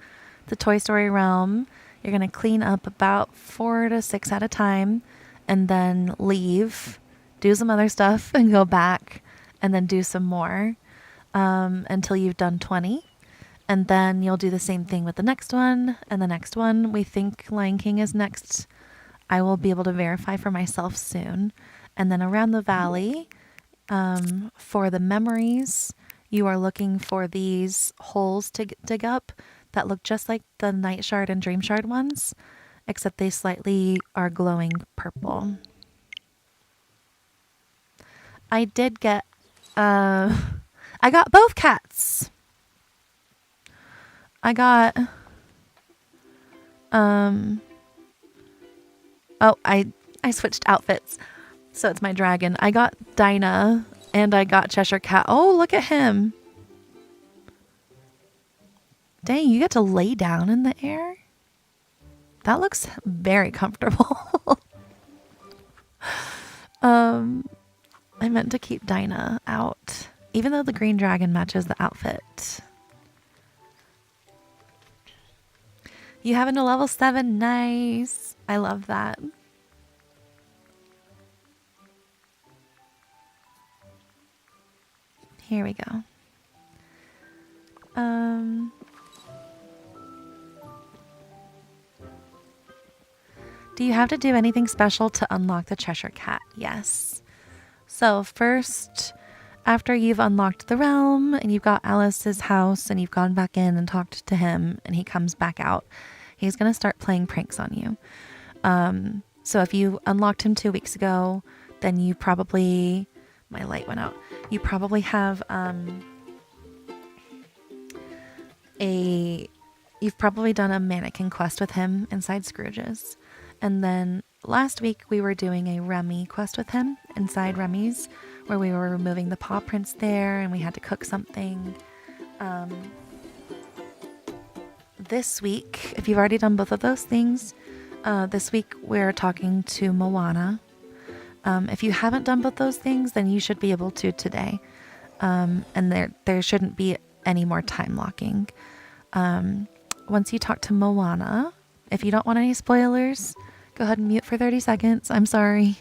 the Toy Story realm. You're going to clean up about 4 to 6 at a time and then leave, do some other stuff and go back and then do some more until you've done 20. And then you'll do the same thing with the next one and the next one. We think Lion King is next. I will be able to verify for myself soon. And then around the valley, for the memories, you are looking for these holes to dig up that look just like the Night Shard and Dream Shard ones, except they slightly are glowing purple. I did get, I got both cats. I got, oh, I switched outfits. So it's my dragon. I got Dinah and I got Cheshire Cat. Oh, look at him. Dang, you get to lay down in the air? That looks very comfortable. I meant to keep Dinah out, even though the green dragon matches the outfit. You have a level 7. Nice. I love that. Here we go. Do you have to do anything special to unlock the Cheshire Cat? Yes. So first, after you've unlocked the realm and you've got Alice's house and you've gone back in and talked to him and he comes back out, he's going to start playing pranks on you. So if you unlocked him 2 weeks ago, then you probably, my light went out. You probably have you've probably done a mannequin quest with him inside Scrooge's. And then last week we were doing a Remy quest with him inside Remy's, where we were removing the paw prints there and we had to cook something. This week, if you've already done both of those things, this week we're talking to Moana. If you haven't done both those things, then you should be able to today. And there shouldn't be any more time locking. Once you talk to Moana, if you don't want any spoilers, go ahead and mute for 30 seconds. I'm sorry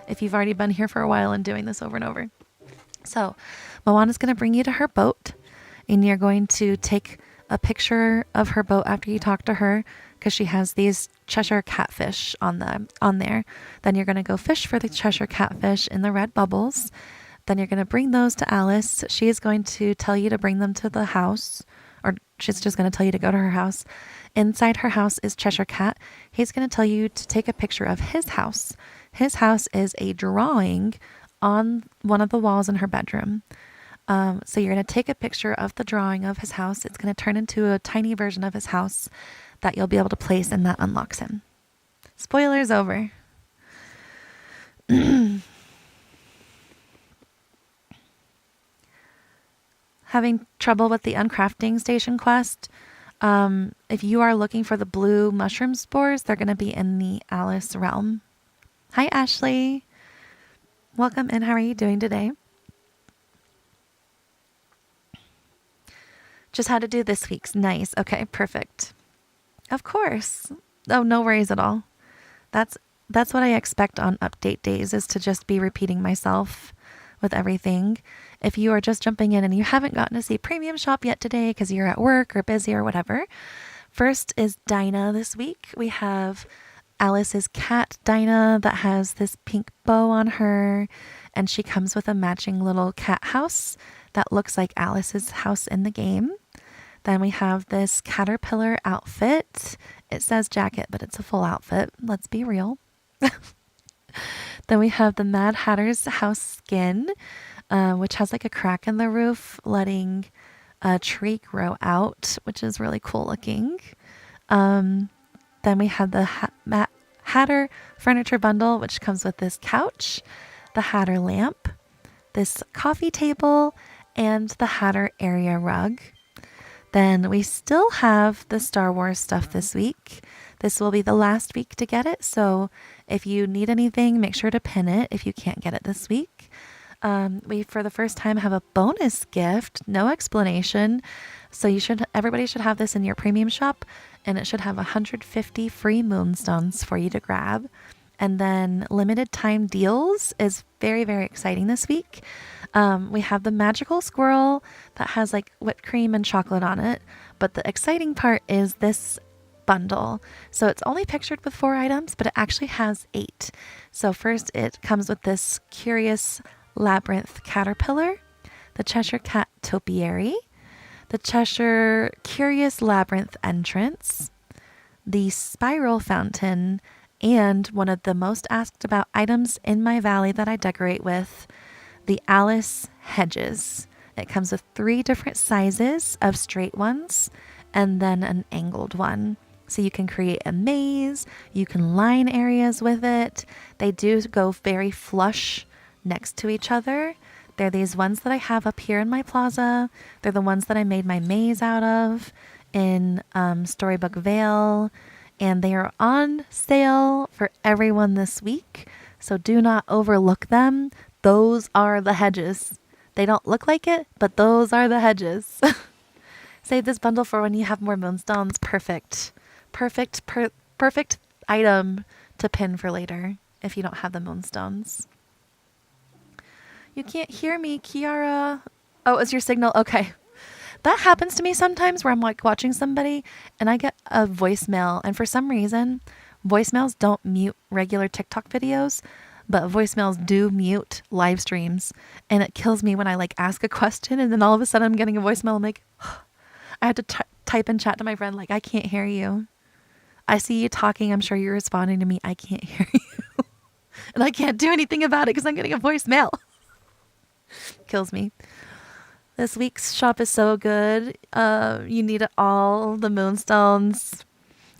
if you've already been here for a while and doing this over and over. So Moana's going to bring you to her boat, and you're going to take a picture of her boat after you talk to her, because she has these Cheshire catfish on there. Then you're going to go fish for the Cheshire catfish in the red bubbles. Then you're going to bring those to Alice. She is going to tell you to bring them to the house, or she's just going to tell you to go to her house. Inside her house is Cheshire Cat. He's going to tell you to take a picture of his house. His house is a drawing on one of the walls in her bedroom. So you're going to take a picture of the drawing of his house. It's going to turn into a tiny version of his house that you'll be able to place, and that unlocks him. Spoilers over. Having trouble with the uncrafting station quest? If you are looking for the blue mushroom spores, they're going to be in the Alice realm. Hi, Ashley. Welcome in. How are you doing today? Just had to do this week's. Nice. Okay, perfect. Of course. Oh, no worries at all. That's what I expect on update days, is to just be repeating myself with everything. If you are just jumping in and you haven't gotten to see Premium Shop yet today because you're at work or busy or whatever, first is Dinah this week. We have Alice's cat, Dinah, that has this pink bow on her, and she comes with a matching little cat house that looks like Alice's house in the game. Then we have this caterpillar outfit. It says jacket, but it's a full outfit. Let's be real. Then we have the Mad Hatter's house skin, which has like a crack in the roof, letting a tree grow out, which is really cool looking. Then we have the Hatter furniture bundle, which comes with this couch, the Hatter lamp, this coffee table, and the Hatter area rug. Then we still have the Star Wars stuff this week. This will be the last week to get it, so if you need anything, make sure to pin it if you can't get it this week. We, for the first time, have a bonus gift, no explanation. So everybody should have this in your premium shop, and it should have 150 free moonstones for you to grab. And then limited time deals is very, very exciting this week. We have the magical squirrel that has like whipped cream and chocolate on it. But the exciting part is this bundle. So it's only pictured with 4 items, but it actually has 8. So first it comes with this curious labyrinth caterpillar, the Cheshire Cat topiary, the Cheshire Curious Labyrinth entrance, the spiral fountain, and one of the most asked about items in my valley that I decorate with, the Alice hedges. It comes with 3 different sizes of straight ones and then an angled one. So you can create a maze, you can line areas with it. They do go very flush next to each other. They're these ones that I have up here in my plaza. They're the ones that I made my maze out of in Storybook Vale. And they are on sale for everyone this week. So do not overlook them. Those are the hedges. They don't look like it, but those are the hedges. Save this bundle for when you have more moonstones. Perfect item to pin for later if you don't have the moonstones. You can't hear me, Kiara. Oh, it's your signal. Okay. That happens to me sometimes where I'm like watching somebody and I get a voicemail, and for some reason voicemails don't mute regular TikTok videos, but voicemails do mute live streams, and it kills me when I like ask a question and then all of a sudden I'm getting a voicemail. I'm like, I had to type in chat to my friend, like, I can't hear you. I see you talking. I'm sure you're responding to me. I can't hear you. And I can't do anything about it because I'm getting a voicemail. Kills me. This week's shop is so good. You need it all. The moonstones.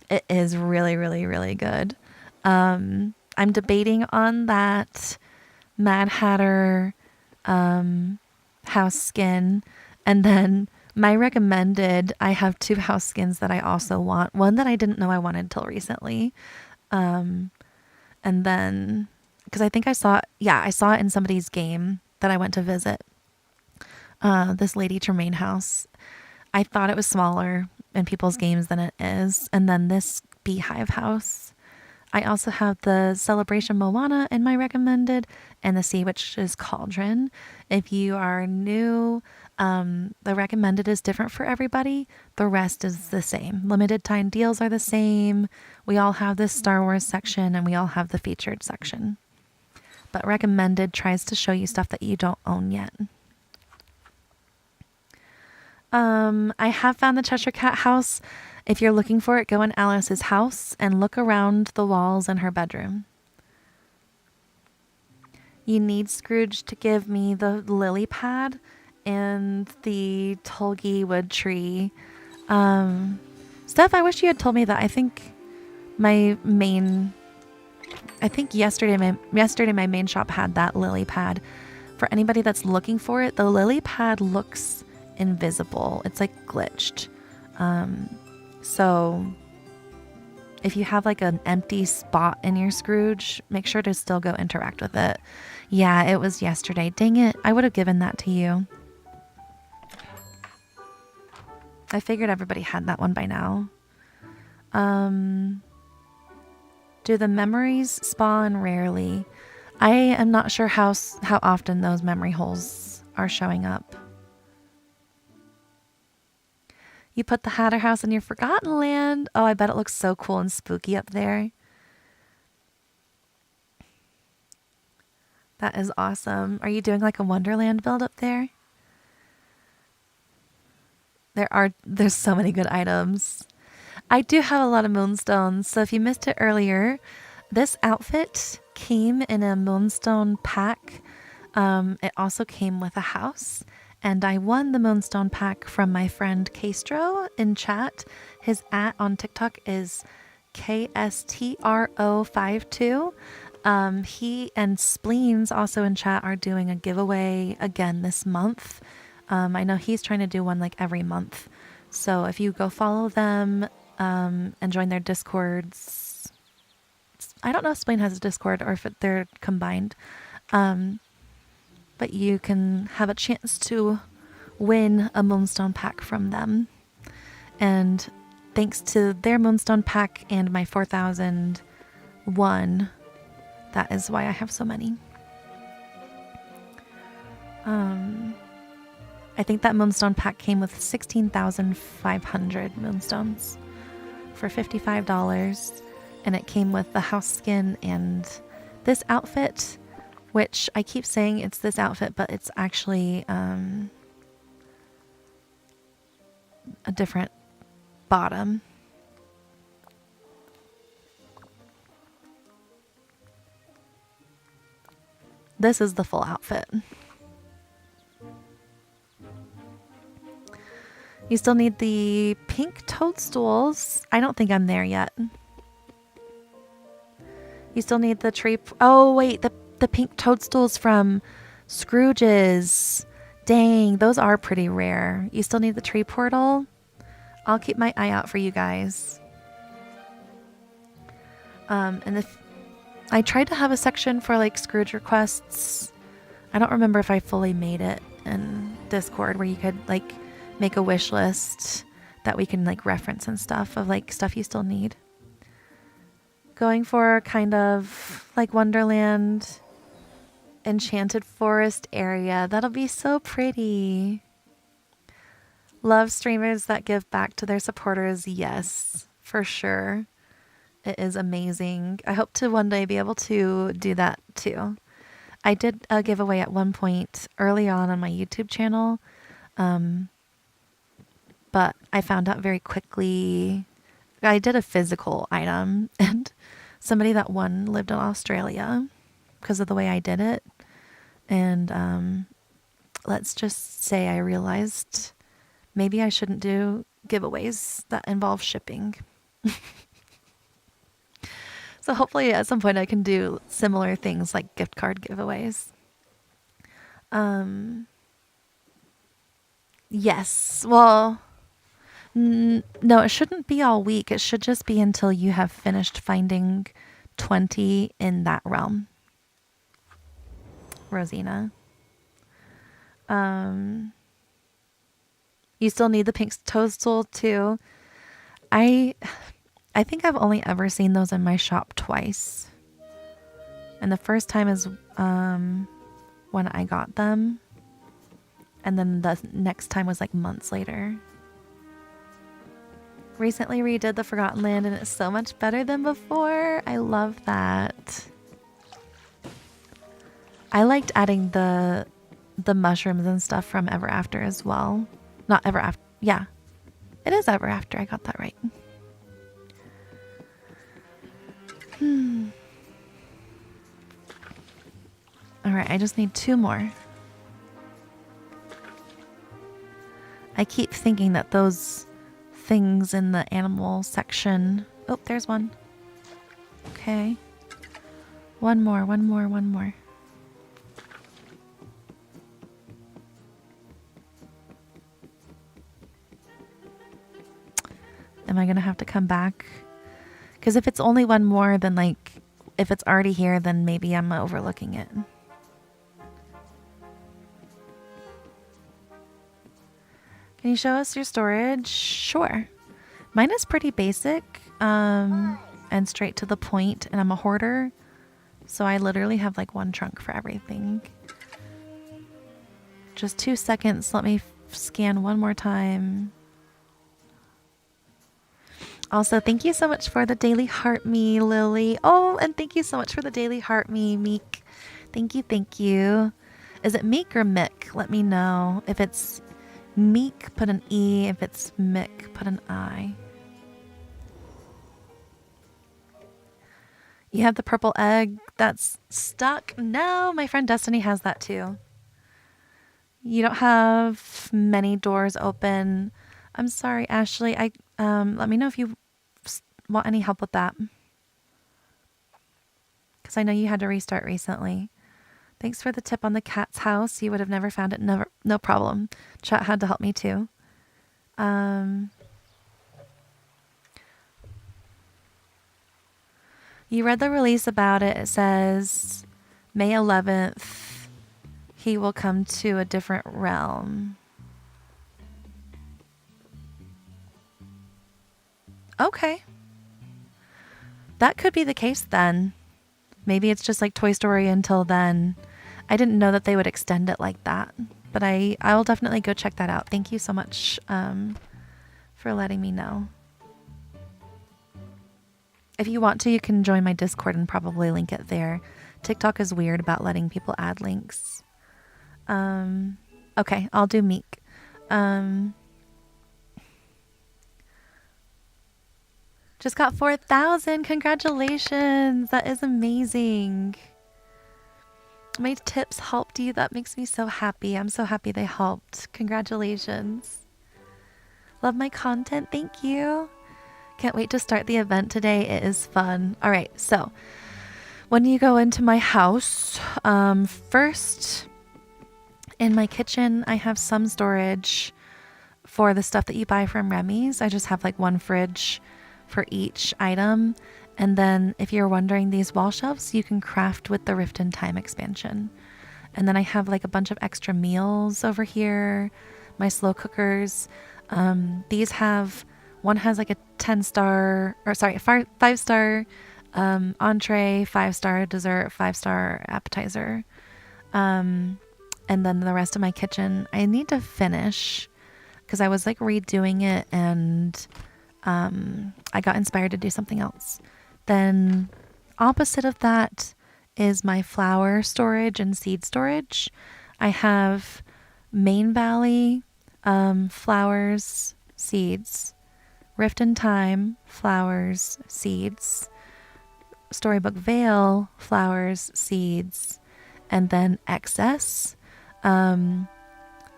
It is really, really, really good. I'm debating on that Mad Hatter house skin. And then my recommended, I have 2 house skins that I also want. One that I didn't know I wanted until recently. And then, because I think I saw it in somebody's game that I went to visit. this Lady Tremaine house. I thought it was smaller in people's games than it is. And then this beehive house. I also have the Celebration Moana in my recommended and the Sea Witch's Cauldron. If you are new, the recommended is different for everybody. The rest is the same. Limited time deals are the same. We all have this Star Wars section and we all have the featured section. But recommended tries to show you stuff that you don't own yet. I have found the Cheshire Cat house. If you're looking for it, go in Alice's house and look around the walls in her bedroom. You need Scrooge to give me the lily pad and the Tulgey wood tree. Steph, I wish you had told me that. I think yesterday my main shop had that lily pad. For anybody that's looking for it, the lily pad looks invisible. It's like glitched. So if you have like an empty spot in your Scrooge, make sure to still go interact with it. Yeah, it was yesterday. Dang it. I would have given that to you. I figured everybody had that one by now. Do the memories spawn rarely? I am not sure how often those memory holes are showing up. You put the Hatter house in your Forgotten Land. Oh, I bet it looks so cool and spooky up there. That is awesome. Are you doing like a Wonderland build up there? There's so many good items. I do have a lot of moonstones, so if you missed it earlier, this outfit came in a moonstone pack. It also came with a house. And I won the Moonstone pack from my friend Castro in chat. His @ on TikTok is KSTRO52. He and Spleens also in chat are doing a giveaway again this month. I know he's trying to do one like every month. So if you go follow them and join their Discords, I don't know if Spleen has a Discord or if they're combined. But you can have a chance to win a Moonstone pack from them. And thanks to their Moonstone pack and my 4,001, that is why I have so many. I think that Moonstone pack came with 16,500 Moonstones for $55. And it came with the house skin and this outfit, which I keep saying it's this outfit, but it's actually a different bottom. This is the full outfit. You still need the pink toadstools. I don't think I'm there yet. You still need the tree. Oh, wait, the pink toadstools from Scrooge's. Dang, those are pretty rare. You still need the tree portal. I'll keep my eye out for you guys. And I tried to have a section for like Scrooge requests. I don't remember if I fully made it in Discord where you could like make a wish list that we can like reference and stuff of like stuff you still need. Going for kind of like Wonderland Enchanted Forest area. That'll be so pretty. Love streamers that give back to their supporters. Yes, for sure. It is amazing. I hope to one day be able to do that too. I did a giveaway at one point early on my YouTube channel. But I found out very quickly. I did a physical item and somebody that won lived in Australia because of the way I did it. And let's just say I realized maybe I shouldn't do giveaways that involve shipping. So hopefully at some point I can do similar things like gift card giveaways. Yes, well, no, it shouldn't be all week. It should just be until you have finished finding 20 in that realm. Rosina. You still need the pink toadstool too. I think I've only ever seen those in my shop twice. And the first time is when I got them. And then the next time was like months later. Recently redid the Forgotten Land and it's so much better than before. I love that. I liked adding the mushrooms and stuff from Ever After as well. Not Ever After. Yeah. It is Ever After. I got that right. All right, I just need 2 more. I keep thinking that those things in the animal section... Oh, there's one. Okay. One more. Am I going to have to come back? Because if it's only one more, then like, if it's already here, then maybe I'm overlooking it. Can you show us your storage? Sure. Mine is pretty basic and straight to the point, and I'm a hoarder. So I literally have like 1 trunk for everything. Just 2 seconds. Let me scan one more time. Also, thank you so much for the daily heart me, Lily. Oh, and thank you so much for the daily heart me, Meek. Thank you. Is it Meek or Mick? Let me know. If it's Meek, put an E. If it's Mick, put an I. You have the purple egg that's stuck? No, my friend Destiny has that too. You don't have many doors open. I'm sorry, Ashley. Let me know if you want any help with that. Because I know you had to restart recently. Thanks for the tip on the cat's house. You would have never found it. No problem. Chat had to help me too. You read the release about it. It says May 11th, he will come to a different realm. Okay. That could be the case then. Maybe it's just like Toy Story until then. I didn't know that they would extend it like that. But I'll definitely go check that out. Thank you so much for letting me know. If you want to, you can join my Discord and probably link it there. TikTok is weird about letting people add links. Okay, I'll do Meek. Just got 4,000. Congratulations. That is amazing. My tips helped you. That makes me so happy. I'm so happy they helped. Congratulations. Love my content. Thank you. Can't wait to start the event today. It is fun. All right. So when you go into my house, first in my kitchen, I have some storage for the stuff that you buy from Remy's. I just have like 1 fridge for each item. And then if you're wondering, these wall shelves, you can craft with the Rift in Time expansion. And then I have like a bunch of extra meals over here, my slow cookers. These have, one has like a 5-star entree, 5-star dessert, 5-star appetizer. And then the rest of my kitchen, I need to finish because I was like redoing it and I got inspired to do something else. Then opposite of that is my flower storage and seed storage. I have Main Valley flowers, seeds, Rift in Time flowers, seeds, Storybook Vale flowers, seeds, and then excess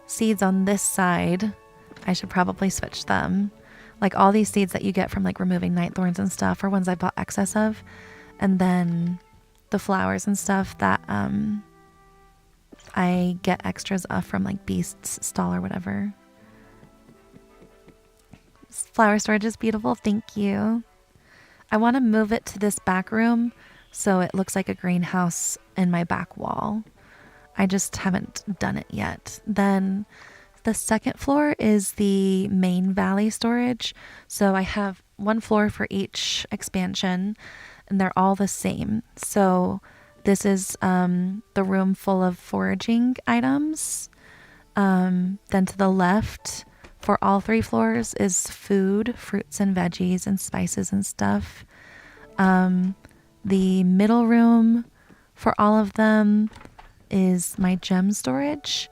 seeds on this side. I should probably switch them. Like all these seeds that you get from like removing night thorns and stuff are ones I bought excess of. And then the flowers and stuff that I get extras of from like Beast's stall or whatever. Flower storage is beautiful. Thank you. I want to move it to this back room so it looks like a greenhouse in my back wall. I just haven't done it yet. Then The second floor is the main valley storage. So I have one floor for each expansion, and they're all the same. So this is the room full of foraging items. Then to the left, for all 3 floors, is food, fruits and veggies and spices and stuff. The middle room for all of them is my gem storage.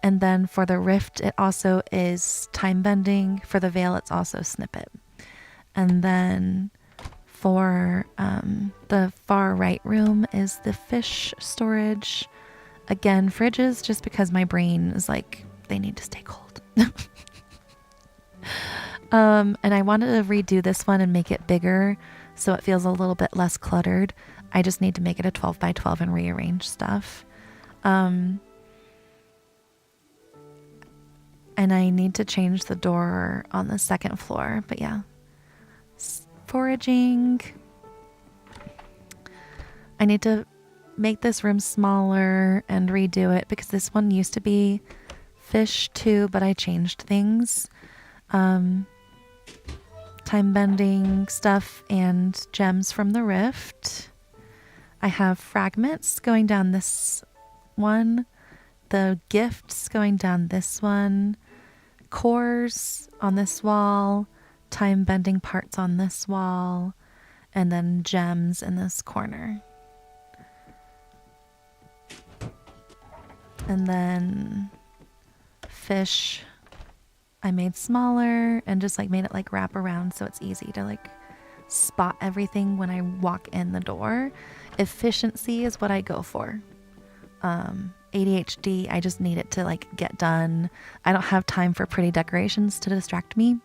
And then for the rift, it also is time bending. For the veil, it's also snippet. And then for the far right room is the fish storage. Again, fridges, just because my brain is like, they need to stay cold. And I wanted to redo this one and make it bigger so it feels a little bit less cluttered. I just need to make it a 12 by 12 and rearrange stuff. And I need to change the door on the second floor. But yeah, foraging. I need to make this room smaller and redo it because this one used to be fish too, but I changed things. Time bending stuff and gems from the rift. I have fragments going down this one, the gifts going down this one, cores on this wall, time bending parts on this wall, and then gems in this corner. And then fish I made smaller and just like made it like wrap around so it's easy to like spot everything when I walk in the door. Efficiency is what I go for. ADHD, I just need it to like get done. I don't have time for pretty decorations to distract me.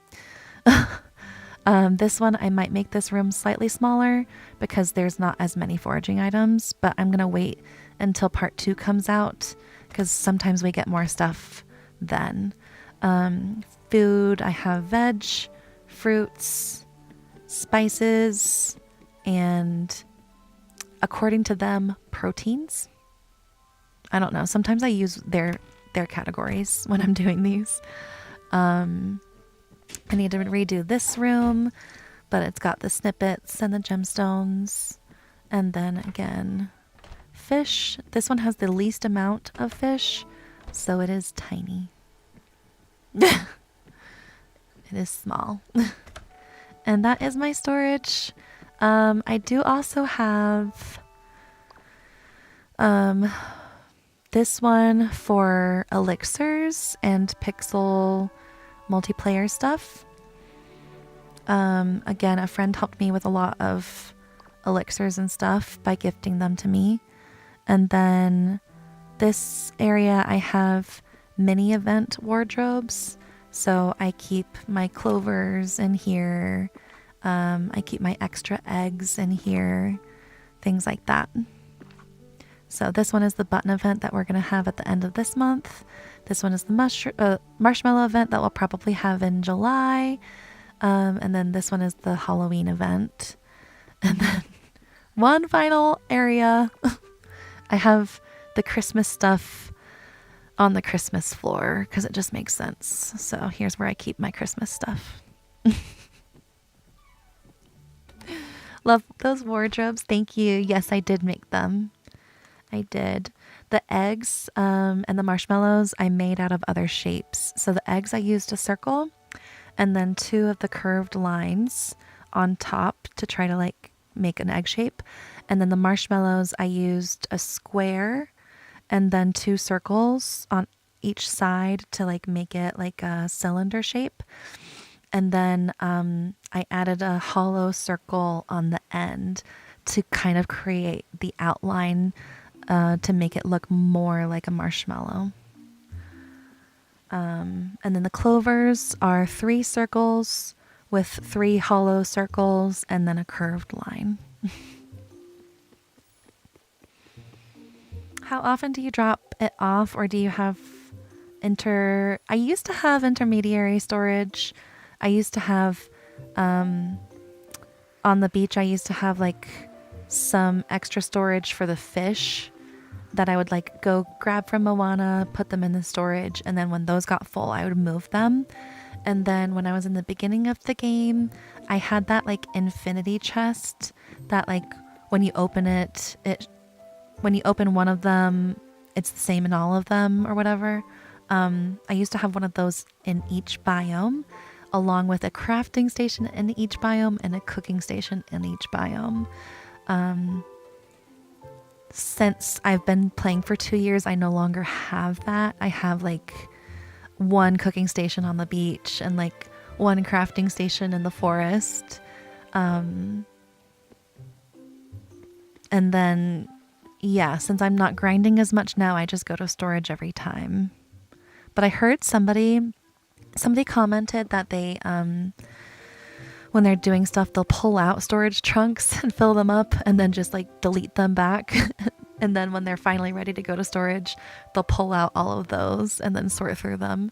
This one, I might make this room slightly smaller because there's not as many foraging items, but I'm going to wait until part 2 comes out because sometimes we get more stuff then. Food, I have veg, fruits, spices, and according to them, proteins. I don't know. Sometimes I use their categories when I'm doing these. I need to redo this room, but it's got the snippets and the gemstones. And then again, fish. This one has the least amount of fish, so it is tiny. It is small. And that is my storage. I do also have this one for elixirs and pixel multiplayer stuff. Again, a friend helped me with a lot of elixirs and stuff by gifting them to me. And then this area I have mini event wardrobes. So I keep my clovers in here. I keep my extra eggs in here. Things like that. So this one is the button event that we're going to have at the end of this month. This one is the marshmallow event that we'll probably have in July. And then this one is the Halloween event. And then one final area. I have the Christmas stuff on the Christmas floor because it just makes sense. So here's where I keep my Christmas stuff. Love those wardrobes. Thank you. Yes, I did make them. I did. The eggs and the marshmallows I made out of other shapes. So the eggs I used a circle and then 2 of the curved lines on top to try to like make an egg shape. And then the marshmallows I used a square and then 2 circles on each side to like make it like a cylinder shape. And then I added a hollow circle on the end to kind of create the outline to make it look more like a marshmallow. And then the clovers are 3 circles with 3 hollow circles and then a curved line. How often do you drop it off, or do you have I used to have intermediary storage. I used to have, on the beach, I used to have like some extra storage for the fish that I would like go grab from Moana, put them in the storage, and then when those got full, I would move them. And then when I was in the beginning of the game, I had that like infinity chest that like when you open it, when you open one of them, it's the same in all of them or whatever. I used to have one of those in each biome, along with a crafting station in each biome and a cooking station in each biome. Since I've been playing for 2 years, I no longer have that. I have like one cooking station on the beach and like one crafting station in the forest. And then, yeah, since I'm not grinding as much now, I just go to storage every time. But I heard somebody commented that they, when they're doing stuff, they'll pull out storage trunks and fill them up and then just like delete them back. And then when they're finally ready to go to storage, they'll pull out all of those and then sort through them.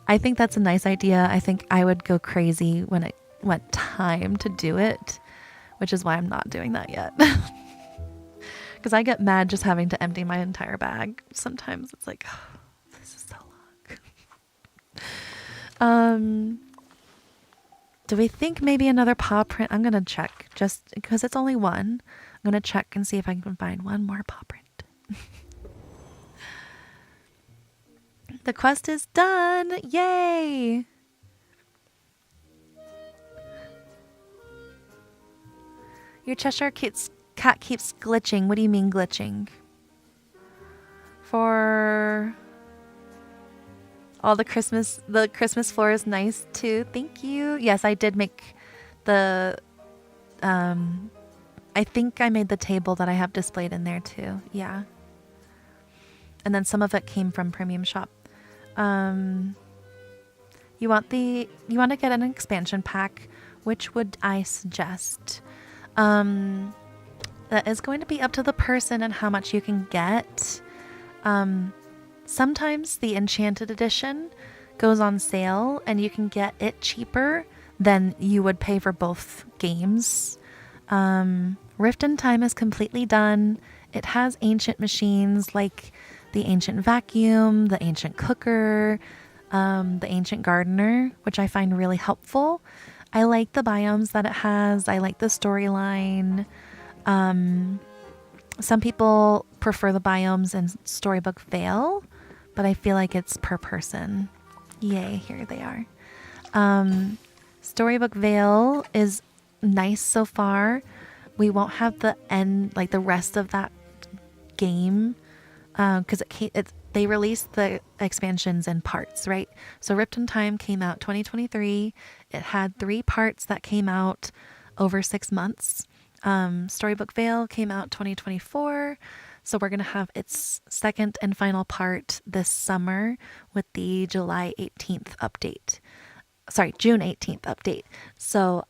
I think that's a nice idea. I think I would go crazy when it went time to do it, which is why I'm not doing that yet. Because I get mad just having to empty my entire bag. Sometimes it's like, oh, this is so long. Do we think maybe another paw print? I'm going to check just because it's only one. I'm going to check and see if I can find one more paw print. The quest is done. Yay. Your Cheshire cat keeps glitching. What do you mean glitching? For all the Christmas floor is nice too. Thank you. Yes, I did make the I think I made the table that I have displayed in there too. Yeah. And then some of it came from Premium Shop. You want to get an expansion pack, which would I suggest? That is going to be up to the person and how much you can get. Sometimes the Enchanted Edition goes on sale and you can get it cheaper than you would pay for both games. Rift in Time is completely done. It has ancient machines like the ancient vacuum, the ancient cooker, the ancient gardener, which I find really helpful. I like the biomes that it has. I like the storyline. Some people prefer the biomes in Storybook Vale, but I feel like it's per person. Yay, here they are. Storybook Vale is nice so far. We won't have the end, like the rest of that game, because they released the expansions in parts, right? So Rift in Time came out 2023. It had 3 parts that came out over 6 months. Storybook Vale came out 2024. So we're going to have its second and final part this summer with the July 18th update. Sorry, June 18th update. So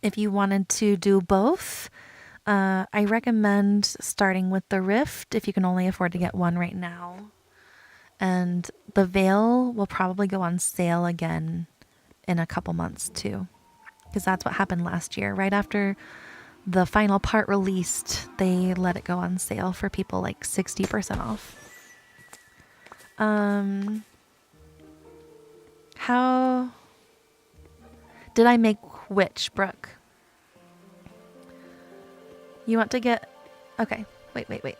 if you wanted to do both, I recommend starting with the Rift if you can only afford to get one right now. And the Veil will probably go on sale again in a couple months too, because that's what happened last year. Right after the final part released, they let it go on sale for people like 60% off. How did I make which, Brooke? You want to get... Okay, wait.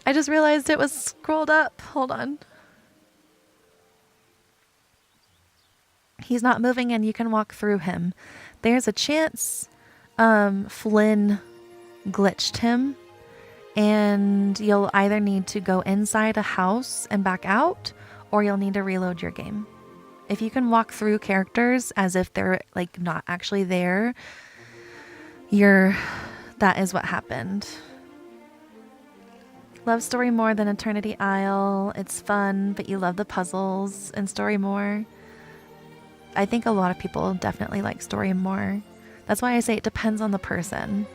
I just realized it was scrolled up. Hold on. He's not moving and you can walk through him. There's a chance Flynn glitched him, and you'll either need to go inside a house and back out, or you'll need to reload your game. If you can walk through characters as if they're like not actually there, that is what happened. Love Story more than Eternity Isle. It's fun, but you love the puzzles and Story more. I think a lot of people definitely like Story more. That's why I say it depends on the person.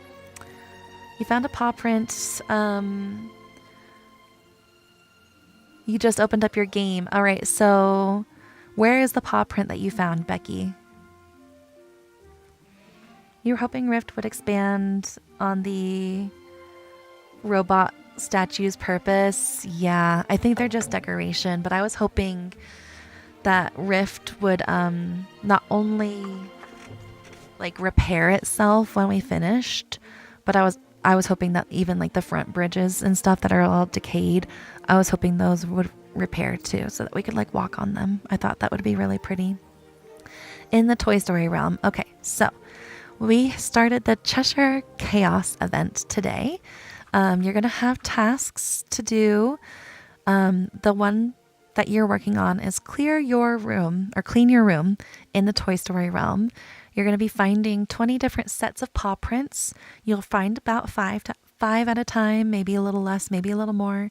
You found a paw print. You just opened up your game. All right, so where is the paw print that you found, Becky? You were hoping Rift would expand on the robot statues purpose. Yeah, I think they're just decoration, but I was hoping that Rift would not only like repair itself when we finished, but I was hoping that even like the front bridges and stuff that are all decayed, I was hoping those would repair too so that we could like walk on them. I thought that would be really pretty. In the Toy Story realm. Okay, so we started the Cheshire Chaos event today. You're going to have tasks to do. The one that you're working on is clear your room or clean your room in the Toy Story realm. You're going to be finding 20 different sets of paw prints. You'll find about five at a time, maybe a little less, maybe a little more.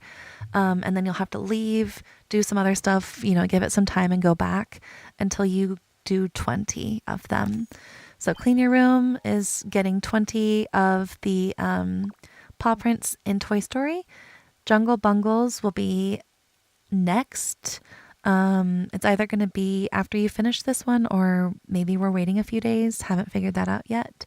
And then you'll have to leave, do some other stuff, give it some time and go back until you do 20 of them. So clean your room is getting 20 of the paw prints in Toy Story. Jungle Bungles will be next. It's either going to be after you finish this one or maybe we're waiting a few days. Haven't figured that out yet.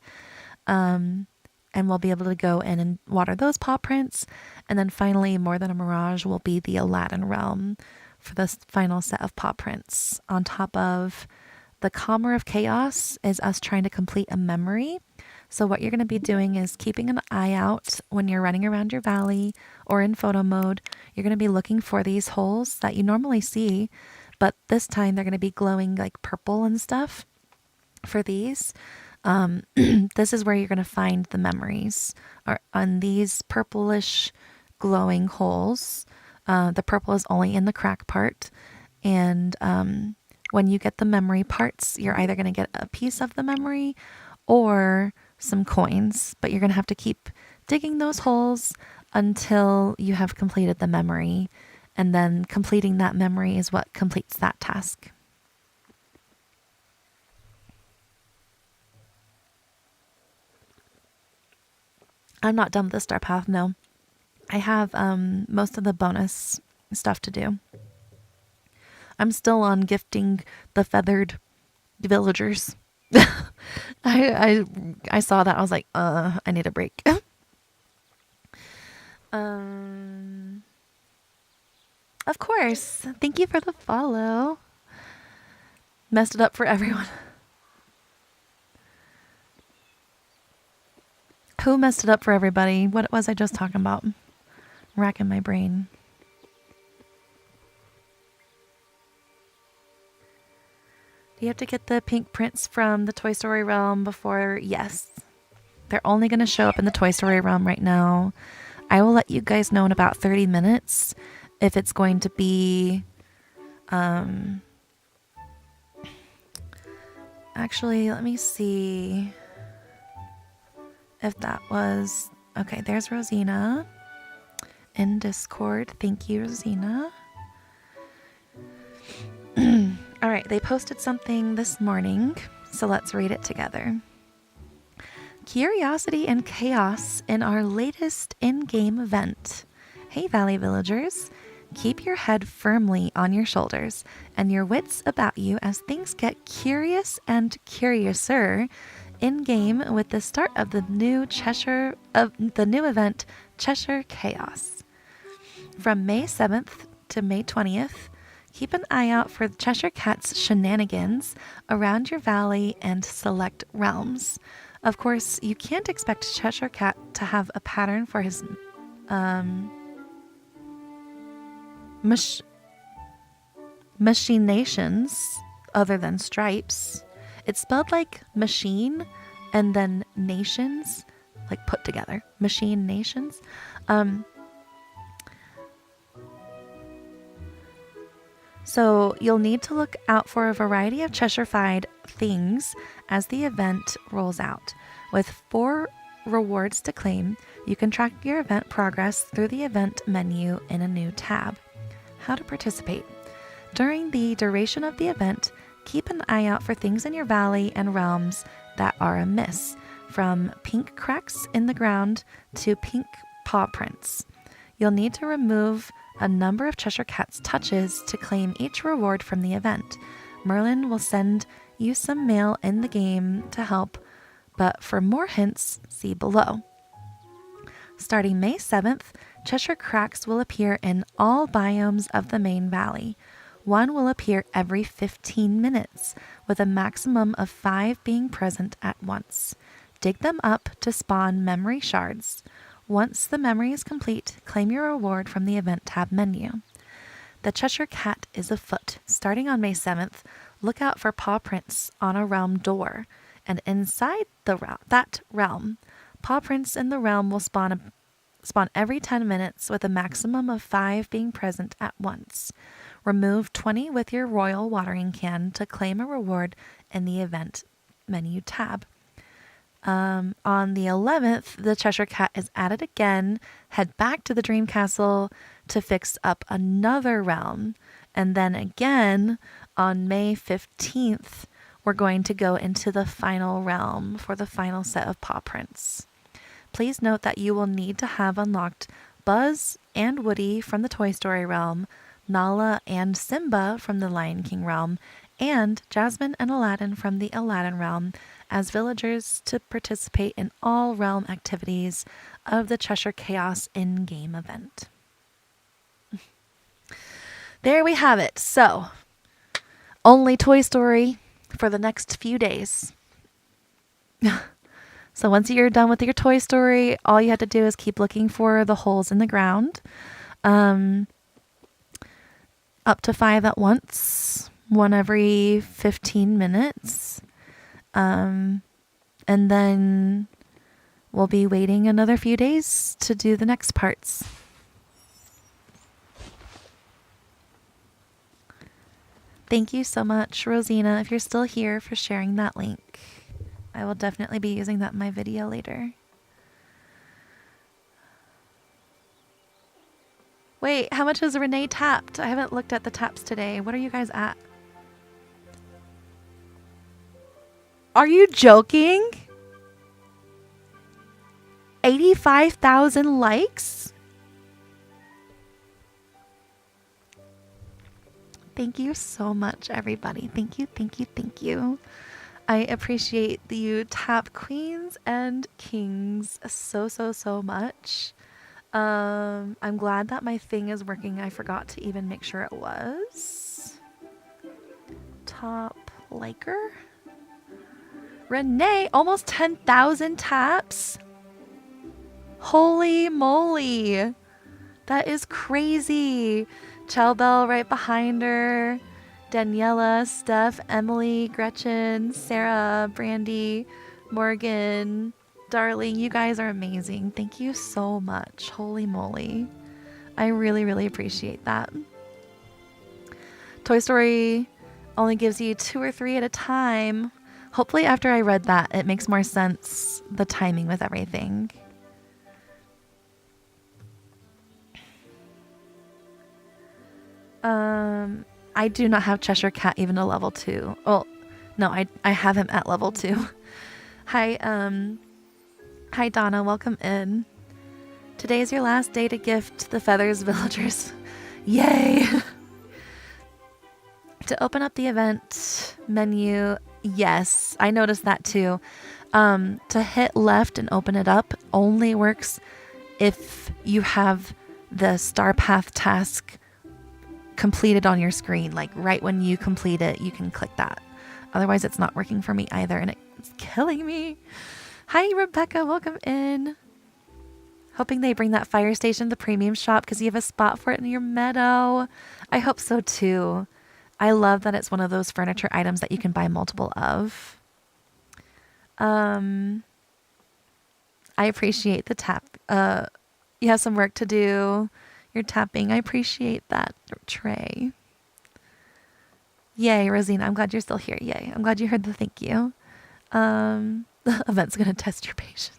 And we'll be able to go in and water those paw prints. And then finally, More Than a Mirage will be the Aladdin realm for this final set of paw prints. On top of the Calmer of Chaos is us trying to complete a memory. So what you're going to be doing is keeping an eye out when you're running around your valley or in photo mode. You're going to be looking for these holes that you normally see, but this time they're going to be glowing like purple and stuff for these. This is where you're going to find the memories are on these purplish glowing holes. The purple is only in the crack part. And when you get the memory parts, you're either going to get a piece of the memory or some coins, but you're going to have to keep digging those holes until you have completed the memory. And then completing that memory is what completes that task. I'm not done with the star path, no. I have most of the bonus stuff to do. I'm still on gifting the feathered villagers. I saw that. I was like, I need a break. Of course. Thank you for the follow. Messed it up for everyone. Who messed it up for everybody? What was I just talking about? I'm racking my brain. Do you have to get the pink prints from the Toy Story realm before? Yes. They're only going to show up in the Toy Story realm right now. I will let you guys know in about 30 minutes if it's going to be... Actually, let me see if that was... Okay, there's Rosina in Discord. Thank you, Rosina. All right, they posted something this morning, so let's read it together. Curiosity and chaos in our latest in-game event. Hey, Valley Villagers. Keep your head firmly on your shoulders and your wits about you as things get curious and curiouser in-game with the start of the new event, Cheshire Chaos. From May 7th to May 20th, keep an eye out for Cheshire Cat's shenanigans around your valley and select realms. Of course, you can't expect Cheshire Cat to have a pattern for his machinations other than stripes. It's spelled like machine and then nations, like put together. Machine nations. So you'll need to look out for a variety of Cheshire-fied things as the event rolls out. With 4 rewards to claim, you can track your event progress through the event menu in a new tab. How to participate. During the duration of the event, keep an eye out for things in your valley and realms that are amiss, from pink cracks in the ground to pink paw prints. You'll need to remove a number of Cheshire Cat's touches to claim each reward from the event. Merlin will send you some mail in the game to help, but for more hints, see below. Starting May 7th, Cheshire Cracks will appear in all biomes of the main valley. One will appear every 15 minutes, with a maximum of 5 being present at once. Dig them up to spawn memory shards. Once the memory is complete, claim your reward from the event tab menu. The Cheshire Cat is afoot. Starting on May 7th, look out for paw prints on a realm door. And inside that realm, paw prints in the realm will spawn every 10 minutes with a maximum of 5 being present at once. Remove 20 with your royal watering can to claim a reward in the event menu tab. On the 11th, the Cheshire Cat is added again. Head back to the Dream Castle to fix up another realm. And then again, on May 15th, we're going to go into the final realm for the final set of paw prints. Please note that you will need to have unlocked Buzz and Woody from the Toy Story realm, Nala and Simba from the Lion King realm, and Jasmine and Aladdin from the Aladdin realm as villagers to participate in all realm activities of the Cheshire Chaos in-game event. There we have it. So, only Toy Story for the next few days. So once you're done with your Toy Story, all you have to do is keep looking for the holes in the ground. Up to 5 at once, one every 15 minutes. And then we'll be waiting another few days to do the next parts. Thank you so much, Rosina, if you're still here, for sharing that link. I will definitely be using that in my video later. Wait, how much has Renee tapped? I haven't looked at the taps today. What are you guys at? Are you joking? 85,000 likes? Thank you so much, everybody. Thank you, thank you, thank you. I appreciate you tap queens and kings so, so, so much. I'm glad that my thing is working. I forgot to even make sure it was. Top liker. Renee, almost 10,000 taps. Holy moly. That is crazy. Chelbell right behind her. Daniela, Steph, Emily, Gretchen, Sarah, Brandy, Morgan, Darling, you guys are amazing. Thank you so much. Holy moly. I really, really appreciate that. Toy Story only gives you 2 or 3 at a time. Hopefully after I read that, it makes more sense, the timing with everything. I do not have Cheshire Cat even to level 2. Well, no, I have him at level 2. Hi, hi Donna, welcome in. Today is your last day to gift the feathers villagers. Yay! To open up the event menu, yes, I noticed that too. To hit left and open it up only works if you have the Star Path task completed on your screen. Like right when you complete it, you can click that. Otherwise, it's not working for me either, and it's killing me. Hi, Rebecca, welcome in. Hoping they bring that fire station to the premium shop because you have a spot for it in your meadow. I hope so too. I love that it's one of those furniture items that you can buy multiple of. I appreciate the tap. You have some work to do. You're tapping. I appreciate that, Trey. Yay, Rosina. I'm glad you're still here. Yay. I'm glad you heard the thank you. The event's going to test your patience.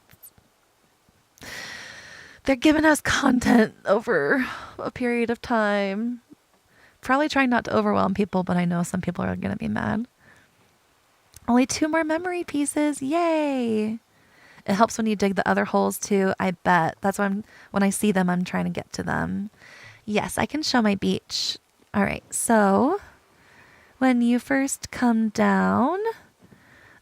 They're giving us content over a period of time. Probably trying not to overwhelm people, but I know some people are going to be mad. Only 2 more memory pieces. Yay. It helps when you dig the other holes too, I bet. That's why when I see them, I'm trying to get to them. Yes, I can show my beach. All right, so when you first come down,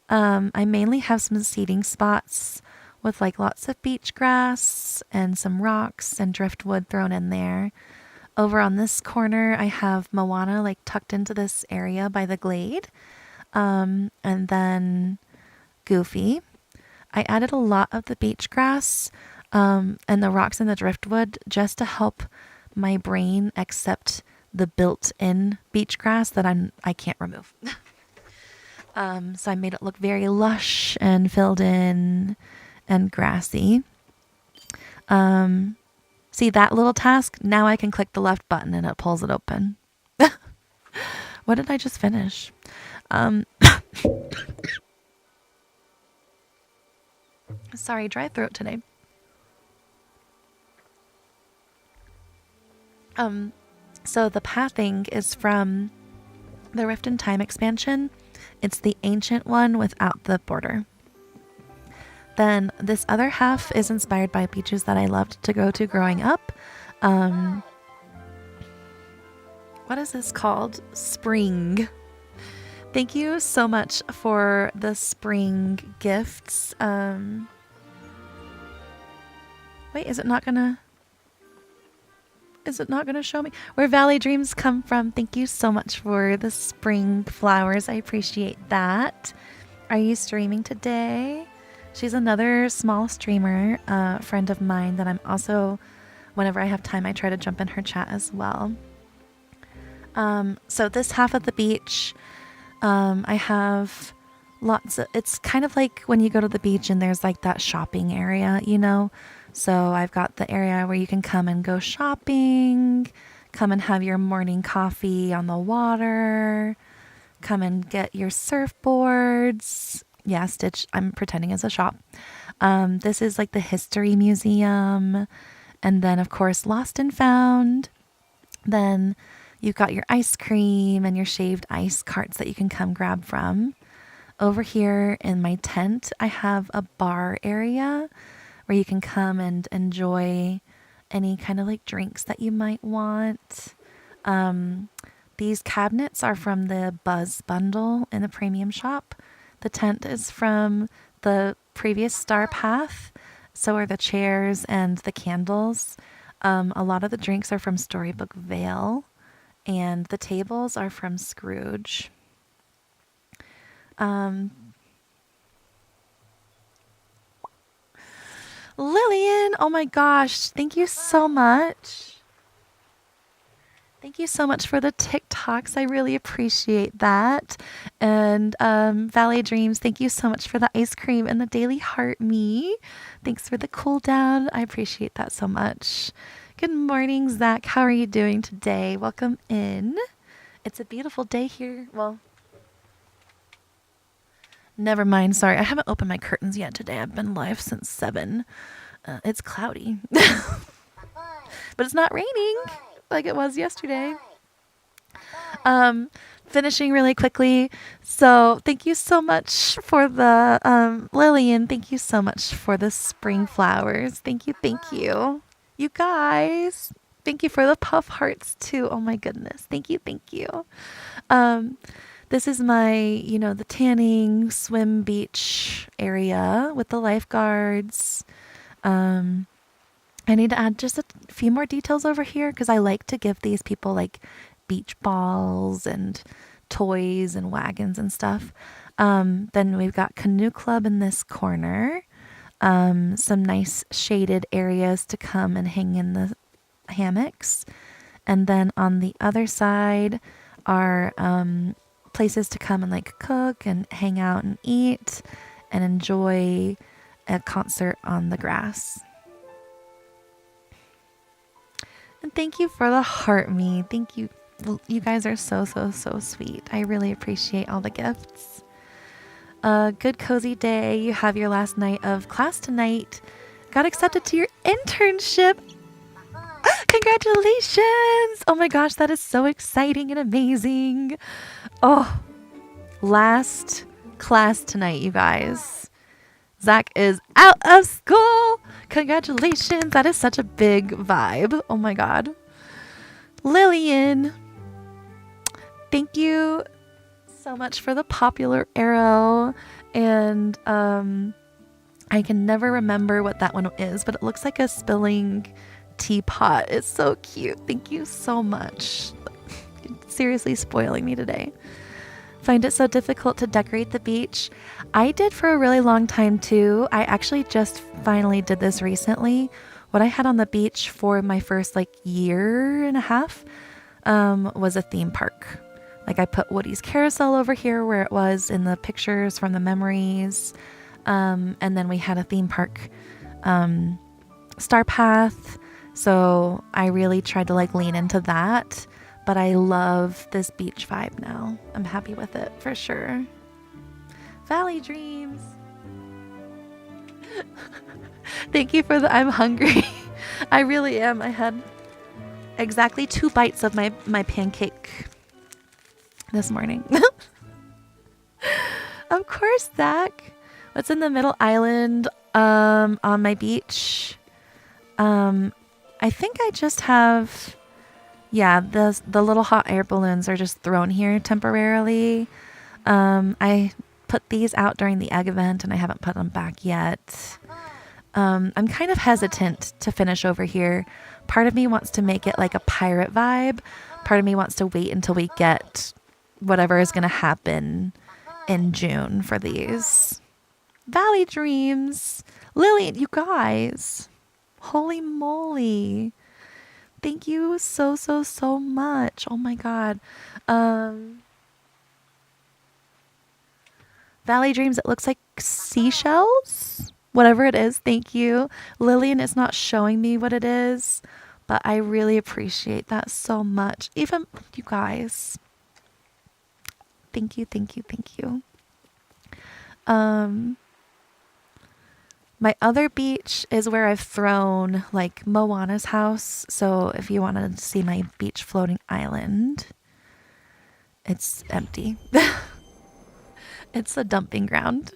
I mainly have some seating spots with like lots of beach grass and some rocks and driftwood thrown in there. Over on this corner, I have Moana like tucked into this area by the glade. And then Goofy. I added a lot of the beach grass and the rocks and the driftwood just to help my brain accept the built-in beach grass that I can't remove. So I made it look very lush and filled in and grassy. See that little task? Now I can click the left button and it pulls it open. What did I just finish? Sorry, dry throat today. So the pathing is from the Rift in Time expansion. It's the ancient one without the border. Then this other half is inspired by beaches that I loved to go to growing up. What is this called? Spring. Thank you so much for the spring gifts. Wait, is it not gonna show me where Valley Dreams come from? Thank you so much for the spring flowers. I appreciate that. Are you streaming today? She's another small streamer, friend of mine that I'm also, whenever I have time, I try to jump in her chat as well. So this half of the beach, I have lots of, it's kind of like when you go to the beach and there's like that shopping area, you know? So I've got the area where you can come and go shopping, come and have your morning coffee on the water, come and get your surfboards. Yeah, Stitch, I'm pretending it's a shop. This is like the history museum. And then, of course, Lost and Found. Then you've got your ice cream and your shaved ice carts that you can come grab from. Over here in my tent, I have a bar area where you can come and enjoy any kind of like drinks that you might want. These cabinets are from the Buzz bundle in the premium shop. The tent is from the previous Star Path. So are the chairs and the candles. A lot of the drinks are from Storybook Vale. And the tables are from Scrooge. Lillian, oh my gosh, thank you so much. Thank you so much for the TikToks. I really appreciate that. And Valley Dreams, thank you so much for the ice cream and the daily heart me. Thanks for the cool down. I appreciate that so much. Good morning, Zach. How are you doing today? Welcome in. It's a beautiful day here. Well, never mind. Sorry, I haven't opened my curtains yet today. I've been live since 7. It's cloudy. But it's not raining like it was yesterday. Finishing really quickly. So thank you so much for the Lillian. Thank you so much for the spring flowers. Thank you. Thank you. You guys. Thank you for the puff hearts too. Oh my goodness. Thank you. Thank you. This is my, the tanning swim beach area with the lifeguards. I need to add just a few more details over here because I like to give these people like beach balls and toys and wagons and stuff. Then we've got Canoe Club in this corner. Some nice shaded areas to come and hang in the hammocks. And then on the other side are places to come and like cook and hang out and eat and enjoy a concert on the grass. And thank you for the heart me. Thank you. You guys are so, so, so sweet. I really appreciate all the gifts. Good cozy day. You have your last night of class tonight. Got accepted to your internship. Congratulations. Oh my gosh, that is so exciting and amazing. Oh, last class tonight, you guys. Zach is out of school. Congratulations. That is such a big vibe. Oh my God. Lillian, thank you so much for the popular arrow. And I can never remember what that one is, but it looks like a spilling teapot. It's so cute. Thank you so much. Seriously spoiling me today. Find it so difficult to decorate the beach. I did for a really long time too. I actually just finally did this recently. What I had on the beach for my first like year and a half was a theme park. Like I put Woody's carousel over here where it was in the pictures from the memories. And then we had a theme park star path. So I really tried to like lean into that. But I love this beach vibe now. I'm happy with it for sure. Valley Dreams. Thank you for the I'm hungry. I really am. I had exactly 2 bites of my pancake this morning. Of course, Zach. What's in the middle island on my beach? I think I just have... Yeah, the little hot air balloons are just thrown here temporarily. I put these out during the egg event and I haven't put them back yet. I'm kind of hesitant to finish over here. Part of me wants to make it like a pirate vibe. Part of me wants to wait until we get whatever is going to happen in June for these. Valley Dreams. Lillian, you guys. Holy moly. Thank you so much. Oh my god. Valley Dreams, it looks like seashells. Whatever it is, thank you. Lillian is not showing me what it is, but I really appreciate that so much. Even you guys. Thank you. My other beach is where I've thrown like Moana's house. So if you want to see my beach floating island, it's empty. It's a dumping ground.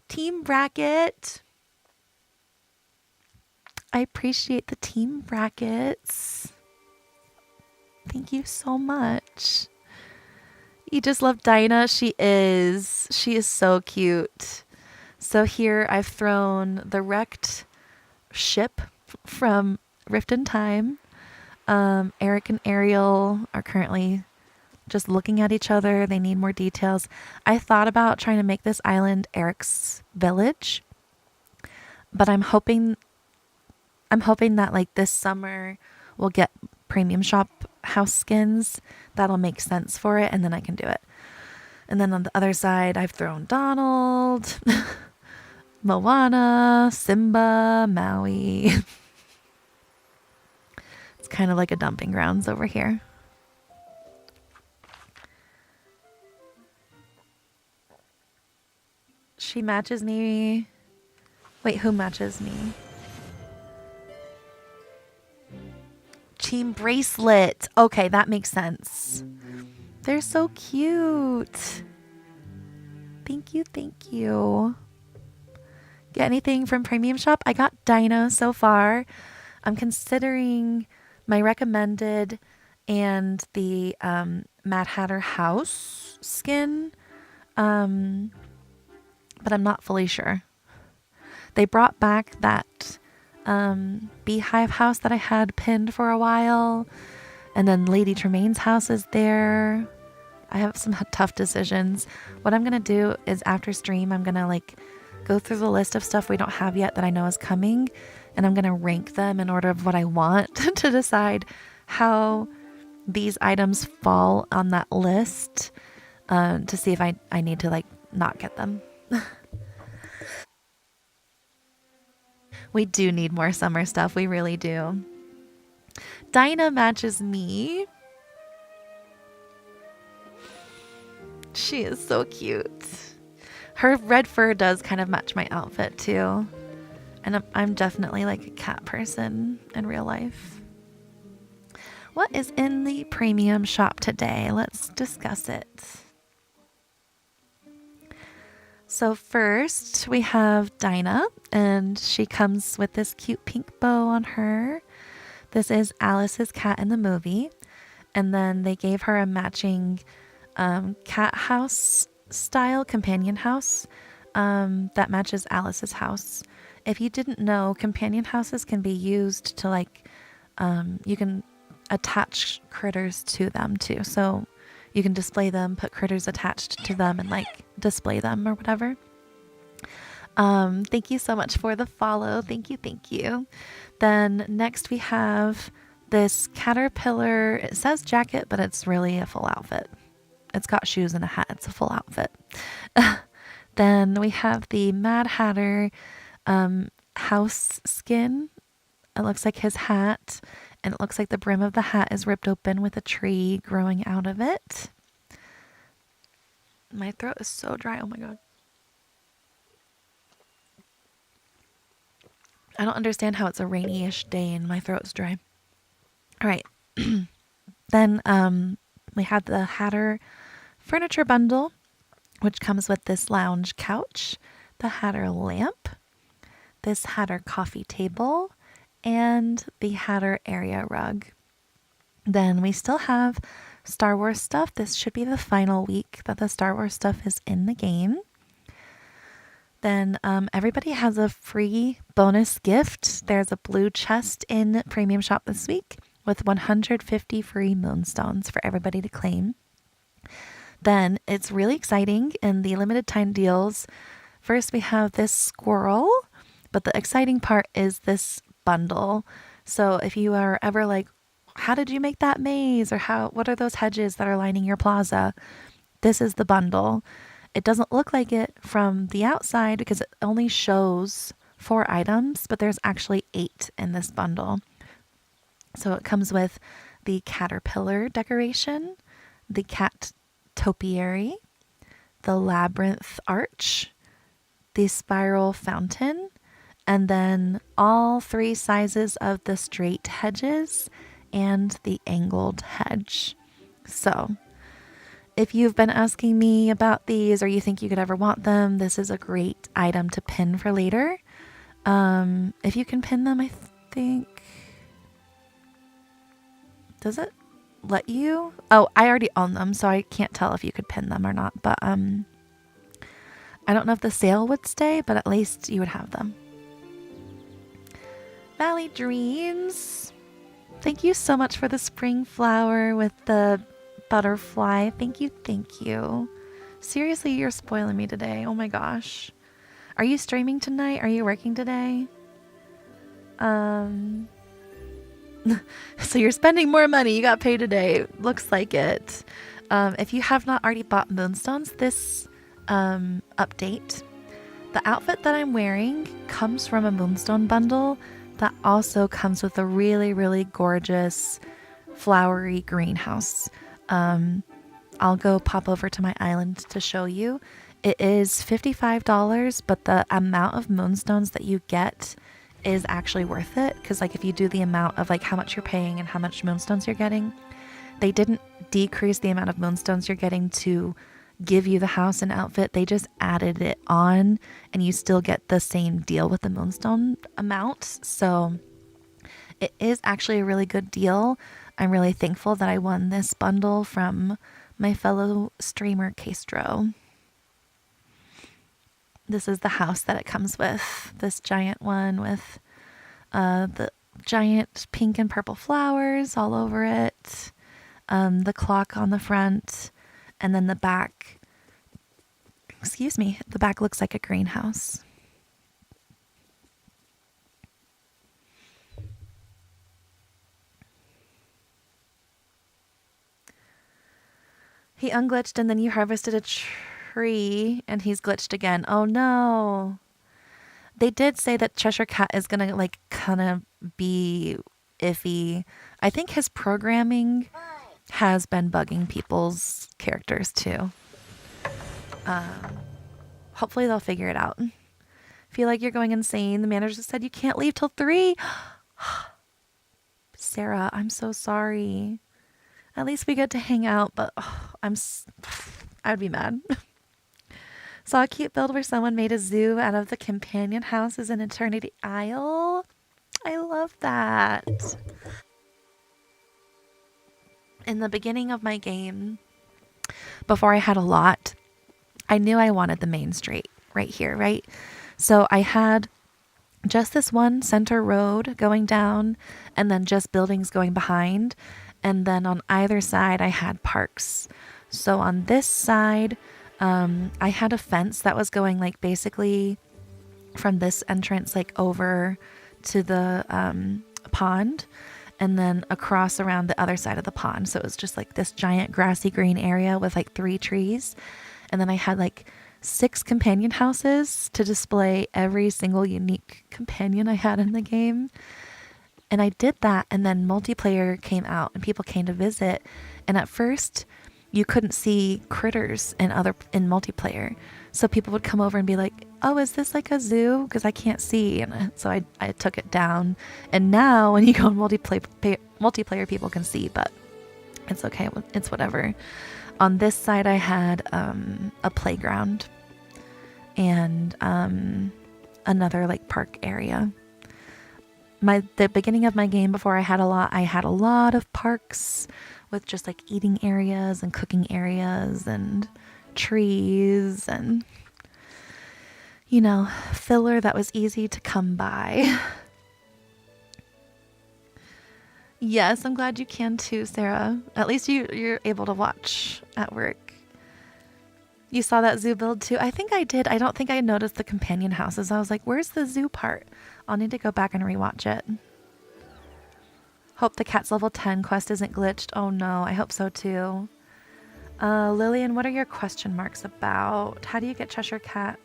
Team bracket. I appreciate the team brackets. Thank you so much. You just love Dinah. She is so cute. So here I've thrown the wrecked ship from Rift in Time. Eric and Ariel are currently just looking at each other. They need more details. I thought about trying to make this island Eric's village, but I'm hoping that like this summer we'll get premium shop house skins. That'll make sense for it, and then I can do it. And then on the other side, I've thrown Donald, Moana, Simba, Maui. It's kind of like a dumping grounds over here. She matches me. Wait, who matches me? Team bracelet. Okay, that makes sense. They're so cute. Thank you. Get anything from Premium Shop? I got Dinah so far. I'm considering my recommended and the Mad Hatter house skin. But I'm not fully sure. They brought back that beehive house that I had pinned for a while. And then Lady Tremaine's house is there. I have some tough decisions. What I'm going to do is after stream, I'm going to like go through the list of stuff we don't have yet that I know is coming. And I'm going to rank them in order of what I want to decide how these items fall on that list to see if I need to like not get them. We do need more summer stuff. We really do. Dinah matches me. She is so cute. Her red fur does kind of match my outfit too. And I'm definitely like a cat person in real life. What is in the premium shop today? Let's discuss it. So first we have Dinah, and she comes with this cute pink bow on her. This is Alice's cat in the movie. And then they gave her a matching cat house style companion house that matches Alice's house. If you didn't know, companion houses can be used to like, you can attach critters to them too. So you can display them, put critters attached to them and like display them or whatever. Thank you so much for the follow. Thank you, thank you. Then next we have this caterpillar. It says jacket, but it's really a full outfit. It's got shoes and a hat. It's a full outfit. Then we have the Mad Hatter house skin. It looks like his hat, and it looks like the brim of the hat is ripped open with a tree growing out of it. My throat is so dry. Oh my god. I don't understand how it's a rainy-ish day and my throat's dry. All right. Then we have the Hatter furniture bundle, which comes with this lounge couch, the Hatter lamp, this Hatter coffee table, and the Hatter area rug. Then we still have Star Wars stuff. This should be the final week that the Star Wars stuff is in the game. Then everybody has a free bonus gift. There's a blue chest in Premium Shop this week with 150 free moonstones for everybody to claim. Then it's really exciting in the limited time deals. First we have this squirrel, but the exciting part is this bundle. So if you are ever like, how did you make that maze? Or what are those hedges that are lining your plaza? This is the bundle. It doesn't look like it from the outside because it only shows 4 items, but there's actually 8 in this bundle. So it comes with the caterpillar decoration, the cat topiary, the labyrinth arch, the spiral fountain, and then all 3 sizes of the straight hedges and the angled hedge. So if you've been asking me about these or you think you could ever want them, this is a great item to pin for later. If you can pin them, I think... Does it let you? Oh, I already own them, so I can't tell if you could pin them or not. But I don't know if the sale would stay, but at least you would have them. Valley Dreams. Thank you so much for the spring flower with the butterfly. Thank you, thank you. Seriously, you're spoiling me today. Oh my gosh. Are you streaming tonight? Are you working today? So you're spending more money. You got paid today. Looks like it. If you have not already bought moonstones this update, the outfit that I'm wearing comes from a moonstone bundle that also comes with a really, really gorgeous flowery greenhouse. I'll go pop over to my island to show you. It is $55, but the amount of moonstones that you get is actually worth it. Because like if you do the amount of like how much you're paying and how much moonstones you're getting, they didn't decrease the amount of moonstones you're getting to give you the house and outfit. They just added it on and you still get the same deal with the moonstone amount. So it is actually a really good deal. I'm really thankful that I won this bundle from my fellow streamer Castro. This is the house that it comes with. This giant one with the giant pink and purple flowers all over it. The clock on the front. And then the back. Excuse me. The back looks like a greenhouse. He unglitched and then you harvested a tree and he's glitched again. Oh no. They did say that Cheshire Cat is going to like kind of be iffy. I think his programming has been bugging people's characters too. Hopefully they'll figure it out. Feel like you're going insane. The manager said you can't leave till 3. Sarah, I'm so sorry. At least we get to hang out, but I'd be mad. Saw a cute build where someone made a zoo out of the companion houses in Eternity Isle. I love that. In the beginning of my game, before I had a lot, I knew I wanted the main street. right here, right? So I had just this one center road going down and then just buildings going behind. And then on either side, I had parks. So on this side, I had a fence that was going like basically from this entrance like over to the pond and then across around the other side of the pond. So it was just like this giant grassy green area with like 3 trees. And then I had like 6 companion houses to display every single unique companion I had in the game. And I did that, and then multiplayer came out and people came to visit. And at first, you couldn't see critters in multiplayer. So people would come over and be like, "Oh, is this like a zoo? Because I can't see." And so I took it down. And now when you go on multiplayer, people can see, but it's okay. It's whatever. On this side, I had a playground and another like park area. The beginning of my game, before I had a lot of parks with just like eating areas and cooking areas and trees and, you know, filler that was easy to come by. Yes, I'm glad you can too, Sarah. At least you're able to watch at work. You saw that zoo build too? I think I did. I don't think I noticed the companion houses. I was like, where's the zoo part? I'll need to go back and rewatch it. Hope the cat's level 10 quest isn't glitched. Oh no, I hope so too. Lillian, what are your question marks about? How do you get Cheshire Cat?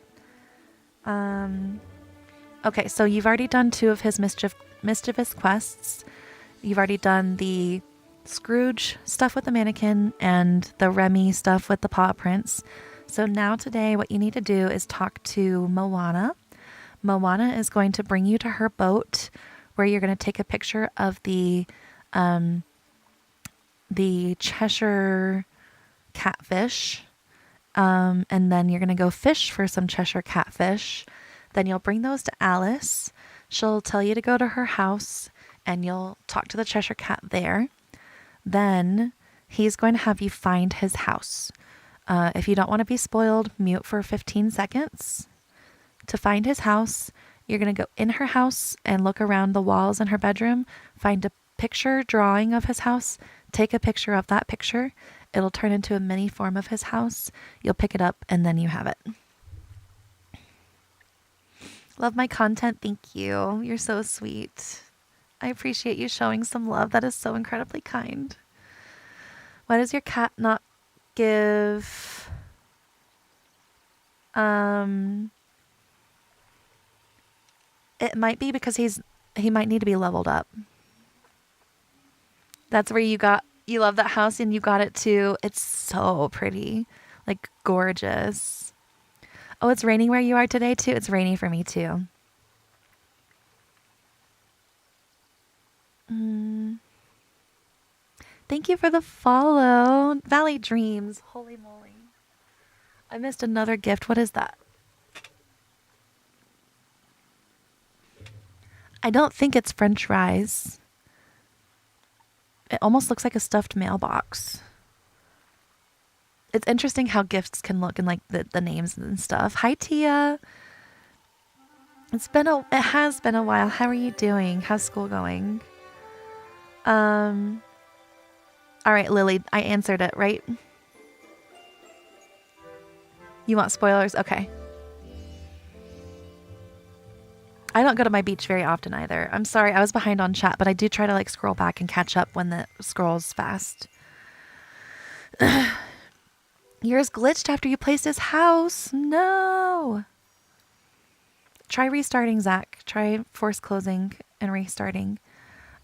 Okay, so you've already done 2 of his mischievous quests. You've already done the Scrooge stuff with the mannequin and the Remy stuff with the paw prints. So now today what you need to do is talk to Moana. Moana is going to bring you to her boat where you're going to take a picture of the Cheshire catfish. And then you're going to go fish for some Cheshire catfish. Then you'll bring those to Alice. She'll tell you to go to her house and you'll talk to the Cheshire Cat there. Then he's going to have you find his house. If you don't want to be spoiled, mute for 15 seconds. To find his house, you're going to go in her house and look around the walls in her bedroom, find a picture drawing of his house, take a picture of that picture. It'll turn into a mini form of his house. You'll pick it up and then you have it. Love my content. Thank you. You're so sweet. I appreciate you showing some love. That is so incredibly kind. Why does your cat not give... It might be because he might need to be leveled up. That's where you love that house and you got it too. It's so pretty. Like gorgeous. Oh, it's raining where you are today too? It's rainy for me too. Thank you for the follow. Valley Dreams. Holy moly. I missed another gift. What is that? I don't think it's French fries. It almost looks like a stuffed mailbox. It's interesting how gifts can look and like the names and stuff. Hi, Tia. It has been a while. How are you doing? How's school going? All right, Lily, I answered it, right? You want spoilers? Okay. I don't go to my beach very often either. I'm sorry, I was behind on chat, but I do try to like scroll back and catch up when the scrolls fast. Yours glitched after you placed his house. No. Try restarting, Zach. Try force closing and restarting.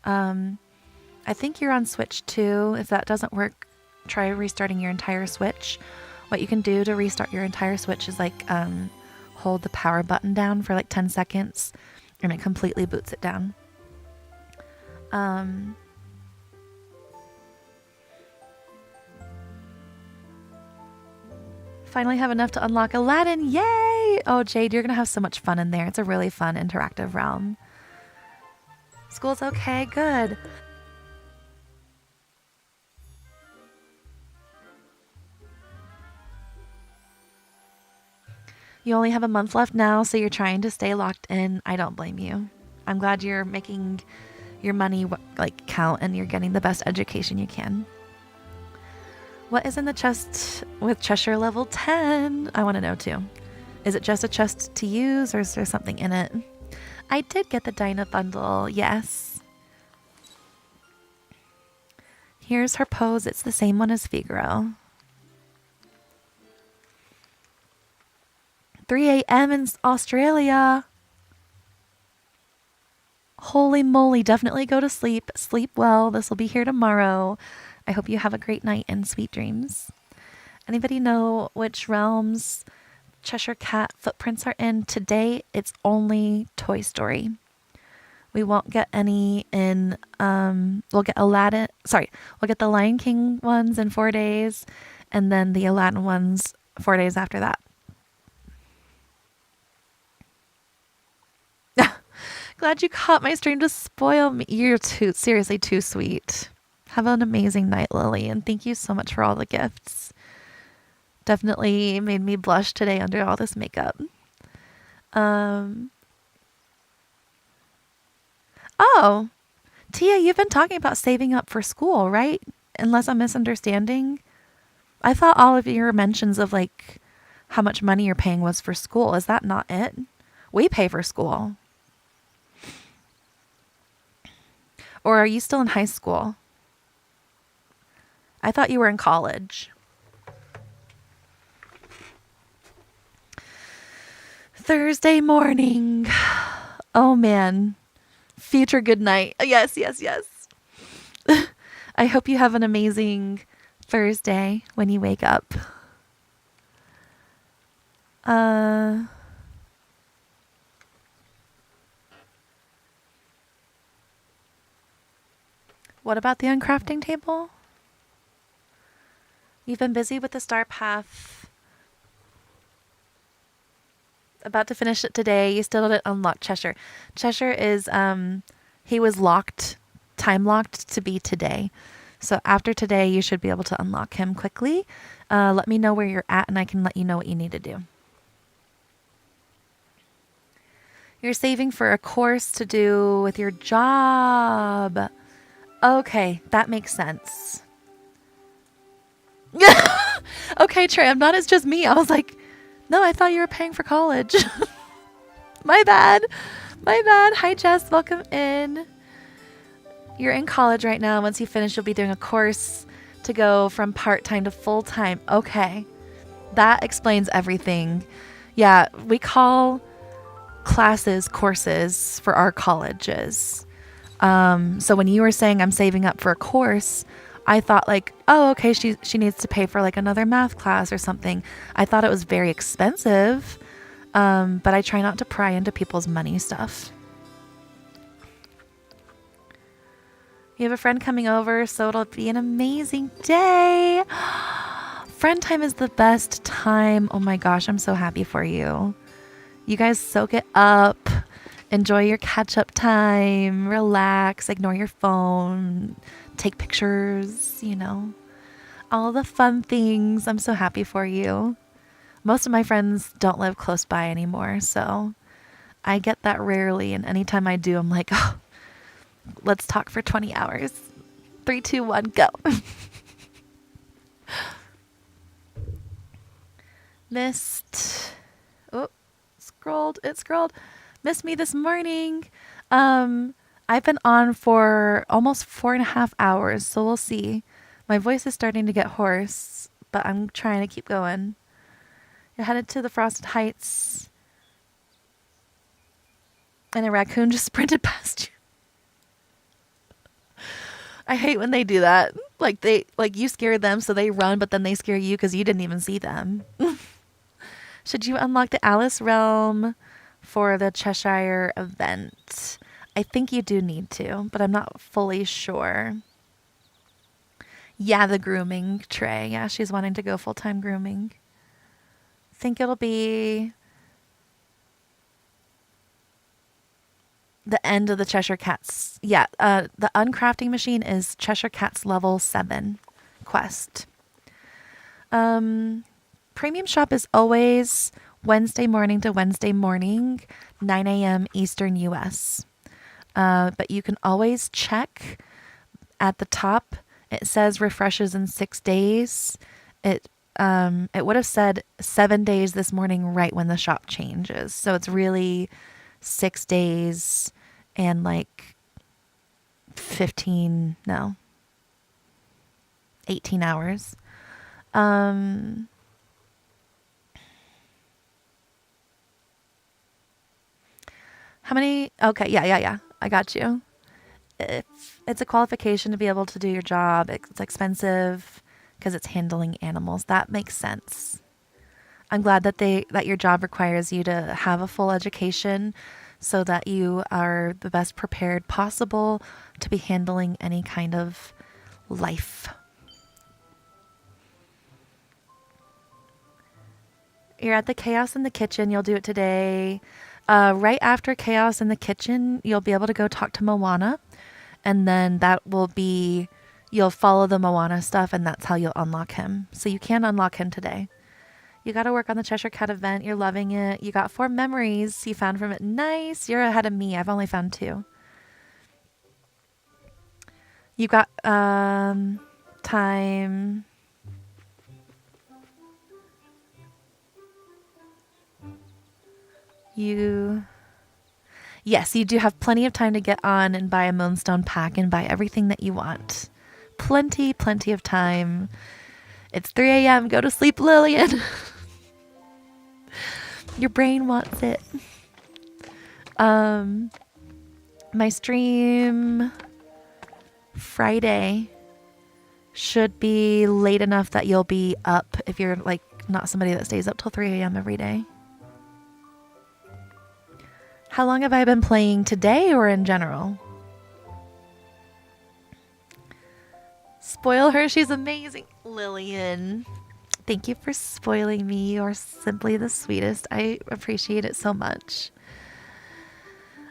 I think you're on Switch too. If that doesn't work, try restarting your entire Switch. What you can do to restart your entire Switch is like hold the power button down for like 10 seconds and it completely boots it down. Finally have enough to unlock Aladdin. Yay! Oh, Jade, you're going to have so much fun in there. It's a really fun interactive realm. School's okay. Good. You only have a month left now, so you're trying to stay locked in. I don't blame you. I'm glad you're making your money like count and you're getting the best education you can. What is in the chest with Cheshire level 10? I want to know too. Is it just a chest to use or is there something in it? I did get the Dinah bundle, yes. Here's her pose. It's the same one as Figaro. 3 a.m. in Australia. Holy moly, definitely go to sleep. Sleep well. This will be here tomorrow. I hope you have a great night and sweet dreams. Anybody know which realms Cheshire Cat footprints are in? Today, it's only Toy Story. We won't get any in, we'll get Aladdin, we'll get the Lion King ones in 4 days, and then the Aladdin ones 4 days after that. Glad you caught my stream to spoil me. You're seriously too sweet. Have an amazing night, Lily, and thank you so much for all the gifts. Definitely made me blush today under all this makeup. Oh, Tia, you've been talking about saving up for school, right? Unless I'm misunderstanding. I thought all of your mentions of like how much money you're paying was for school. Is that not it? We pay for school. Or are you still in high school? I thought you were in college. Thursday morning. Oh man. Future good night. Yes, yes, yes. I hope you have an amazing Thursday when you wake up. What about the uncrafting table? You've been busy with the star path. About to finish it today. You still didn't unlock Cheshire. Cheshire is, he was locked, time locked to be today. So after today, you should be able to unlock him quickly. Let me know where you're at and I can let you know what you need to do. You're saving for a course to do with your job. Okay, that makes sense. Okay, Trey, I'm not as just me. I was like, no, I thought you were paying for college. My bad. My bad. Hi, Jess. Welcome in. You're in college right now. Once you finish, you'll be doing a course to go from part-time to full-time. Okay. That explains everything. Yeah, we call classes courses for our colleges. So when you were saying I'm saving up for a course, I thought like, oh, okay, she needs to pay for like another math class or something. I thought it was very expensive, but I try not to pry into people's money stuff. You have a friend coming over, so it'll be an amazing day. Friend time is the best time. Oh my gosh, I'm so happy for you. You guys soak it up. Enjoy your catch-up time. Relax. Ignore your phone. Take pictures, you know. All the fun things. I'm so happy for you. Most of my friends don't live close by anymore, so I get that rarely. And anytime I do, I'm like, oh, let's talk for 20 hours. 3, 2, 1, go. Missed. Oh, it scrolled. Missed me this morning. I've been on for almost 4.5 hours, so we'll see. My voice is starting to get hoarse, but I'm trying to keep going. You're headed to the Frosted Heights, and a raccoon just sprinted past you. I hate when they do that. Like you scared them, so they run, but then they scare you because you didn't even see them. Should you unlock the Alice realm for the Cheshire event? I think you do need to, but I'm not fully sure. Yeah, the grooming Trey. Yeah, she's wanting to go full-time grooming. Think it'll be the end of the Cheshire Cat's. Yeah, the uncrafting machine is Cheshire Cat's level 7 quest. Premium shop is always Wednesday morning to Wednesday morning, 9 a.m. Eastern US. But you can always check at the top. It says refreshes in 6 days. It would have said 7 days this morning right when the shop changes. So it's really 6 days and like 18 hours. How many? Okay, yeah. I got you. It's a qualification to be able to do your job. It's expensive because it's handling animals. That makes sense. I'm glad that your job requires you to have a full education so that you are the best prepared possible to be handling any kind of life. You're at the Chaos in the Kitchen. You'll do it today. Right after Chaos in the Kitchen, you'll be able to go talk to Moana. And then you'll follow the Moana stuff, and that's how you'll unlock him. So you can unlock him today. You got to work on the Cheshire Cat event. You're loving it. You got 4 memories you found from it. Nice. You're ahead of me. I've only found 2. You got time. Yes, you do have plenty of time to get on and buy a Moonstone pack and buy everything that you want. Plenty of time. It's 3 a.m. Go to sleep, Lillian. Your brain wants it. My stream Friday should be late enough that you'll be up if you're like not somebody that stays up till 3 a.m. every day. How long have I been playing today or in general? Spoil her. She's amazing. Lillian, thank you for spoiling me. You're simply the sweetest. I appreciate it so much.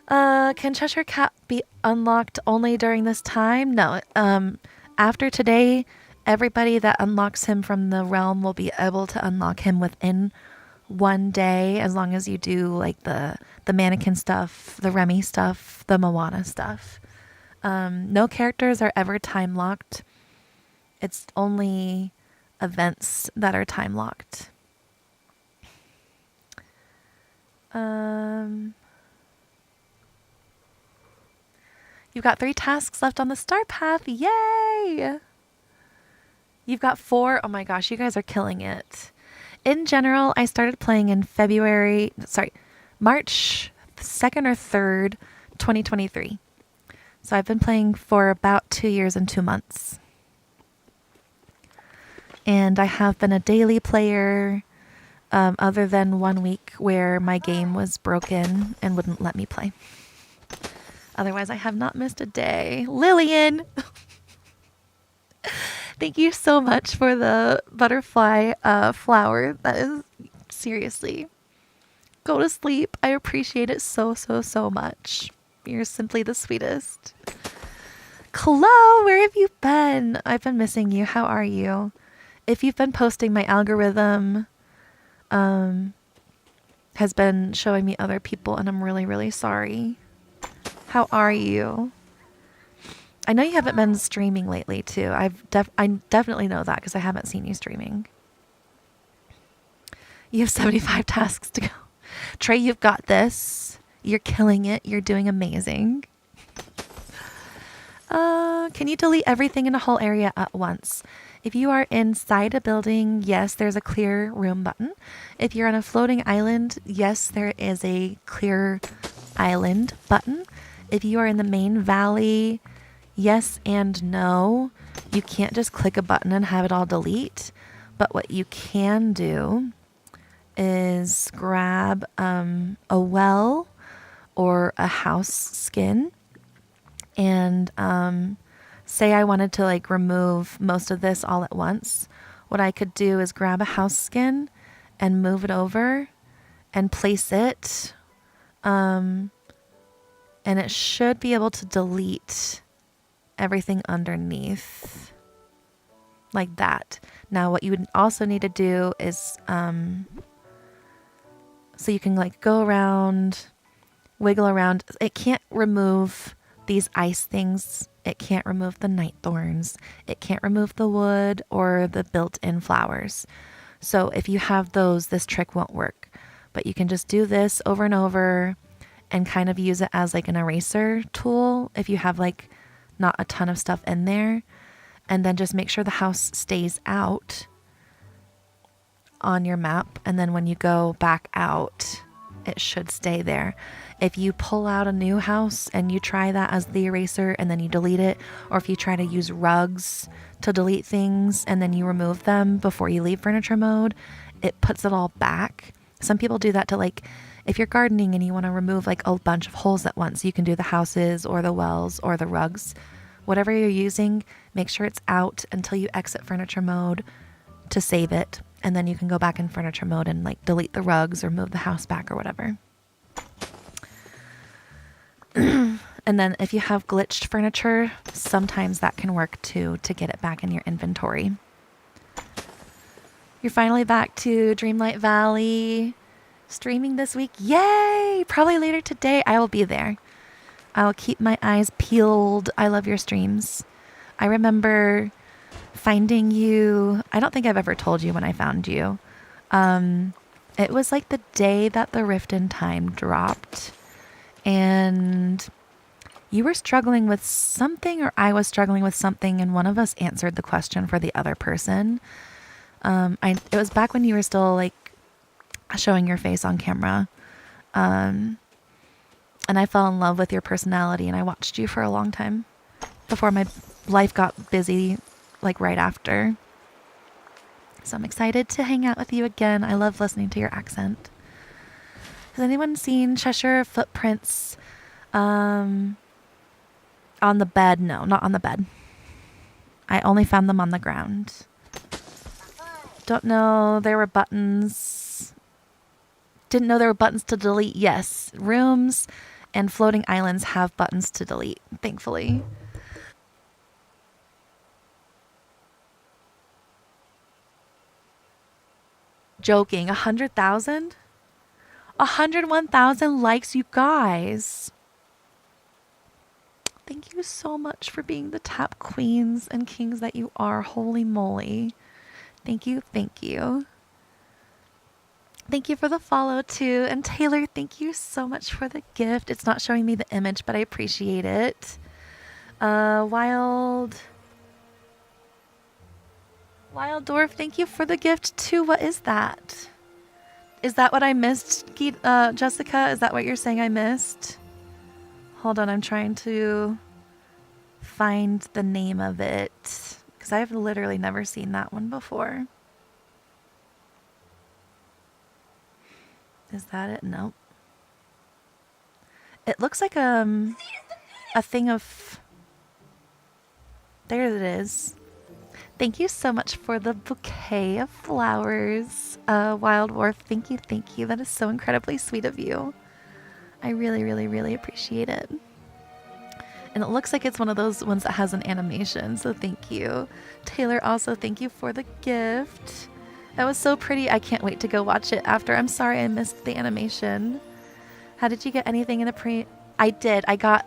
Can Cheshire Cat be unlocked only during this time? No. After today, everybody that unlocks him from the realm will be able to unlock him within 1 day, as long as you do like the mannequin stuff, the Remy stuff, the Moana stuff. No characters are ever time locked. It's only events that are time locked. You've got 3 tasks left on the star path. Yay! You've got 4. Oh my gosh, you guys are killing it. In general, I started playing in March 2nd or 3rd, 2023. So I've been playing for about 2 years and 2 months. And I have been a daily player, other than 1 week where my game was broken and wouldn't let me play. Otherwise, I have not missed a day. Lillian! Thank you so much for the butterfly flower. That is seriously. Go to sleep. I appreciate it so much. You're simply the sweetest. Chloe, where have you been? I've been missing you. How are you? If you've been posting, my algorithm has been showing me other people, and I'm really sorry. How are you? I know you haven't been streaming lately, too. I definitely know that because I haven't seen you streaming. You have 75 tasks to go. Trey, you've got this. You're killing it. You're doing amazing. Can you delete everything in a whole area at once? If you are inside a building, yes, there's a clear room button. If you're on a floating island, yes, there is a clear island button. If you are in the main valley, yes and no. You can't just click a button and have it all delete. But what you can do is grab a well or a house skin and say I wanted to like remove most of this all at once. What I could do is grab a house skin and move it over and place it, and it should be able to delete everything underneath like that. Now what you would also need to do is So you can like go around, wiggle around. It can't remove these ice things. It can't remove the night thorns. It can't remove the wood or the built-in flowers. So if you have those, this trick won't work. But you can just do this over and over and kind of use it as like an eraser tool if you have like not a ton of stuff in there. And then just make sure the house stays out on your map. And then when you go back out, it should stay there. If you pull out a new house and you try that as the eraser and then you delete it, or if you try to use rugs to delete things and then you remove them before you leave furniture mode, it puts it all back. Some people do that to like, if you're gardening and you want to remove like a bunch of holes at once, you can do the houses or the wells or the rugs. Whatever you're using, make sure it's out until you exit furniture mode to save it. And then you can go back in furniture mode and like delete the rugs or move the house back or whatever. And then if you have glitched furniture, sometimes that can work too to get it back in your inventory. You're finally back to Dreamlight Valley streaming this week. Yay! Probably later today I will be there. I'll keep my eyes peeled. I love your streams. I remember finding you. I don't think I've ever told you when I found you. It was like the day that the Rift in Time dropped. And you were struggling with something, or I was struggling with something, and one of us answered the question for the other person. It was back when you were still like showing your face on camera. And I fell in love with your personality, and I watched you for a long time before my life got busy, like right after. So I'm excited to hang out with you again. I love listening to your accent. Has anyone seen Cheshire footprints on the bed? No, not on the bed. I only found them on the ground. Don't know. There were buttons. Didn't know there were buttons to delete. Yes, rooms and floating islands have buttons to delete, thankfully. Joking. 100,000? 101,000 likes, you guys. Thank you so much for being the top queens and kings that you are. Holy moly. Thank you. Thank you. Thank you for the follow too. And Taylor, thank you so much for the gift. It's not showing me the image, but I appreciate it. Wild Dwarf, thank you for the gift too. What is that? Is that what I missed, Jessica? Is that what you're saying I missed? Hold on, I'm trying to find the name of it because I've literally never seen that one before. Is that it? Nope. It looks like a thing of... There it is. Thank you so much for the bouquet of flowers, Wild Dwarf. Thank you, thank you. That is so incredibly sweet of you. I really, really, really appreciate it. And it looks like it's one of those ones that has an animation, so thank you. Taylor, also thank you for the gift. That was so pretty. I can't wait to go watch it after. I'm sorry I missed the animation. How did you get anything in the pre... I did. I got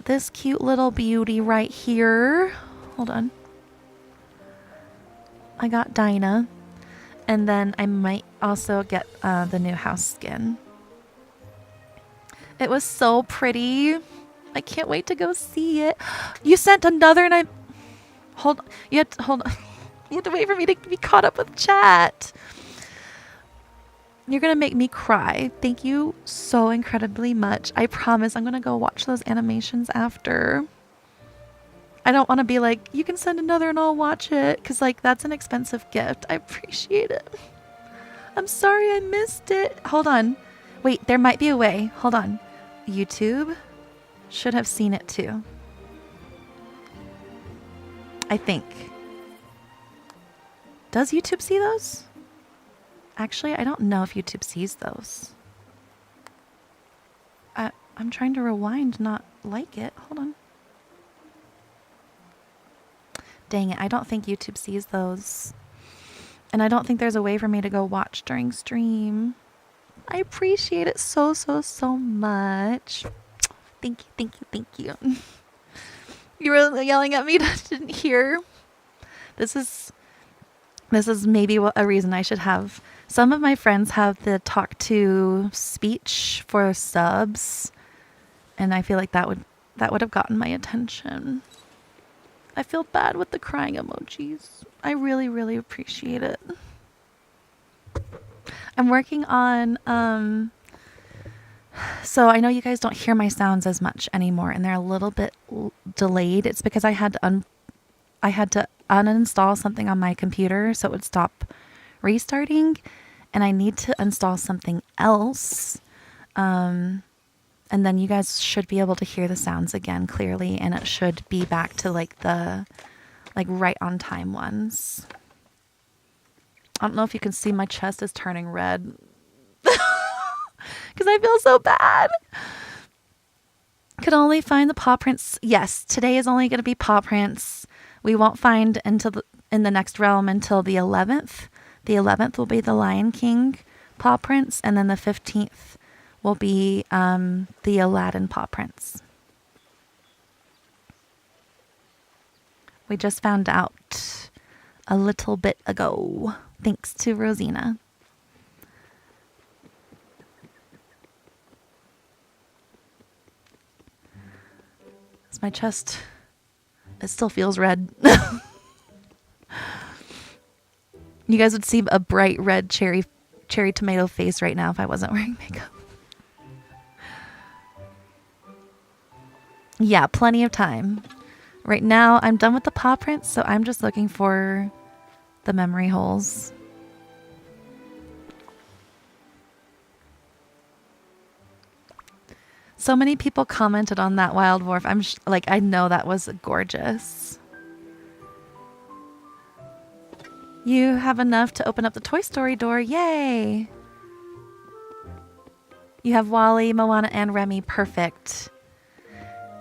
this cute little beauty right here. Hold on. I got Dinah. And then I might also get the new house skin. It was so pretty. I can't wait to go see it. You sent another and I... Hold on. You had to, hold on. You have to wait for me to be caught up with chat. You're going to make me cry. Thank you so incredibly much. I promise I'm going to go watch those animations after. I don't want to be like, you can send another and I'll watch it. Because, like, that's an expensive gift. I appreciate it. I'm sorry I missed it. Hold on. Wait, there might be a way. Hold on. YouTube should have seen it too. I think. Does YouTube see those? Actually, I don't know if YouTube sees those. I'm trying to rewind, not like it. Hold on. Dang it, I don't think YouTube sees those. And I don't think there's a way for me to go watch during stream. I appreciate it so, so, so much. Thank you, thank you, thank you. You were yelling at me. I didn't hear. This is maybe a reason I should have. Some of my friends have the talk to speech for subs, and I feel like that would have gotten my attention. I feel bad with the crying emojis. I really, really appreciate it. I'm working on so I know you guys don't hear my sounds as much anymore, and they're a little bit delayed. It's because I had to uninstall something on my computer so it would stop restarting, and I need to install something else. And then you guys should be able to hear the sounds again clearly, and it should be back to like the right on time ones. I don't know if you can see my chest is turning red. Because I feel so bad. Could only find the paw prints. Yes, today is only going to be paw prints. We won't find in the next realm until the 11th. The 11th will be the Lion King paw prints, and then the 15th will be the Aladdin paw prints. We just found out a little bit ago, thanks to Rosina. My chest, it still feels red. You guys would see a bright red cherry tomato face right now if I wasn't wearing makeup. Yeah, plenty of time. Right now, I'm done with the paw prints, so I'm just looking for the memory holes. So many people commented on that wild wharf. I know that was gorgeous. You have enough to open up the Toy Story door. Yay! You have Wally, Moana, and Remy. Perfect.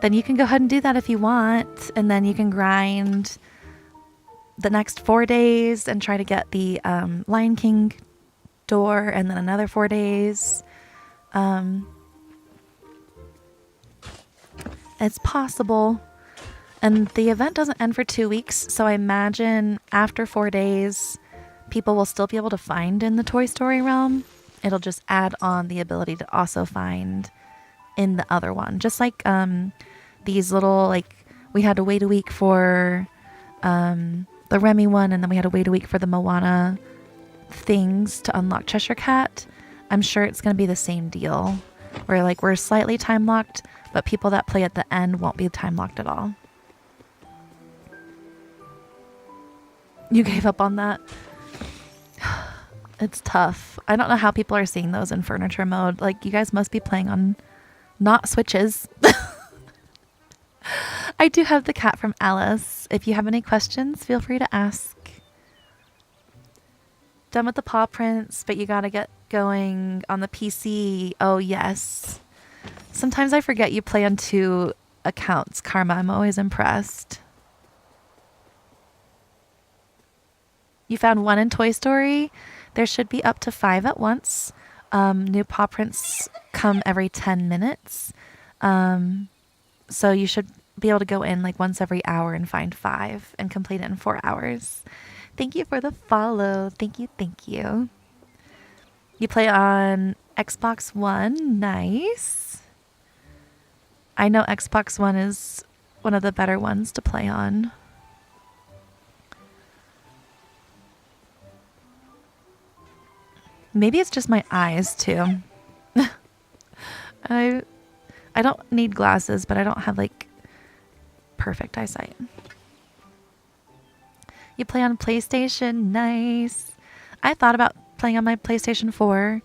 Then you can go ahead and do that if you want. And then you can grind the next 4 days and try to get the Lion King door, and then another 4 days. It's possible. And the event doesn't end for 2 weeks, so I imagine after 4 days, people will still be able to find in the Toy Story realm. It'll just add on the ability to also find in the other one. Just like these little, we had to wait a week for the Remy one, and then we had to wait a week for the Moana things to unlock Cheshire Cat. I'm sure it's going to be the same deal, where we're slightly time locked, but people that play at the end won't be time locked at all. You gave up on that? It's tough. I don't know how people are seeing those in furniture mode. You guys must be playing on not Switches. I do have the cat from Alice. If you have any questions, feel free to ask. Done with the paw prints, but you gotta get going on the PC. Oh, yes. Sometimes I forget you play on 2 accounts, Karma. I'm always impressed. You found 1 in Toy Story. There should be up to 5 at once. New paw prints come every 10 minutes. So you should be able to go in once every hour and find 5 and complete it in 4 hours. Thank you for the follow. Thank you, thank you. You play on Xbox One. Nice. I know Xbox One is one of the better ones to play on. Maybe it's just my eyes too. I don't need glasses, but I don't have perfect eyesight. You play on PlayStation. Nice. I thought about playing on my PlayStation 4,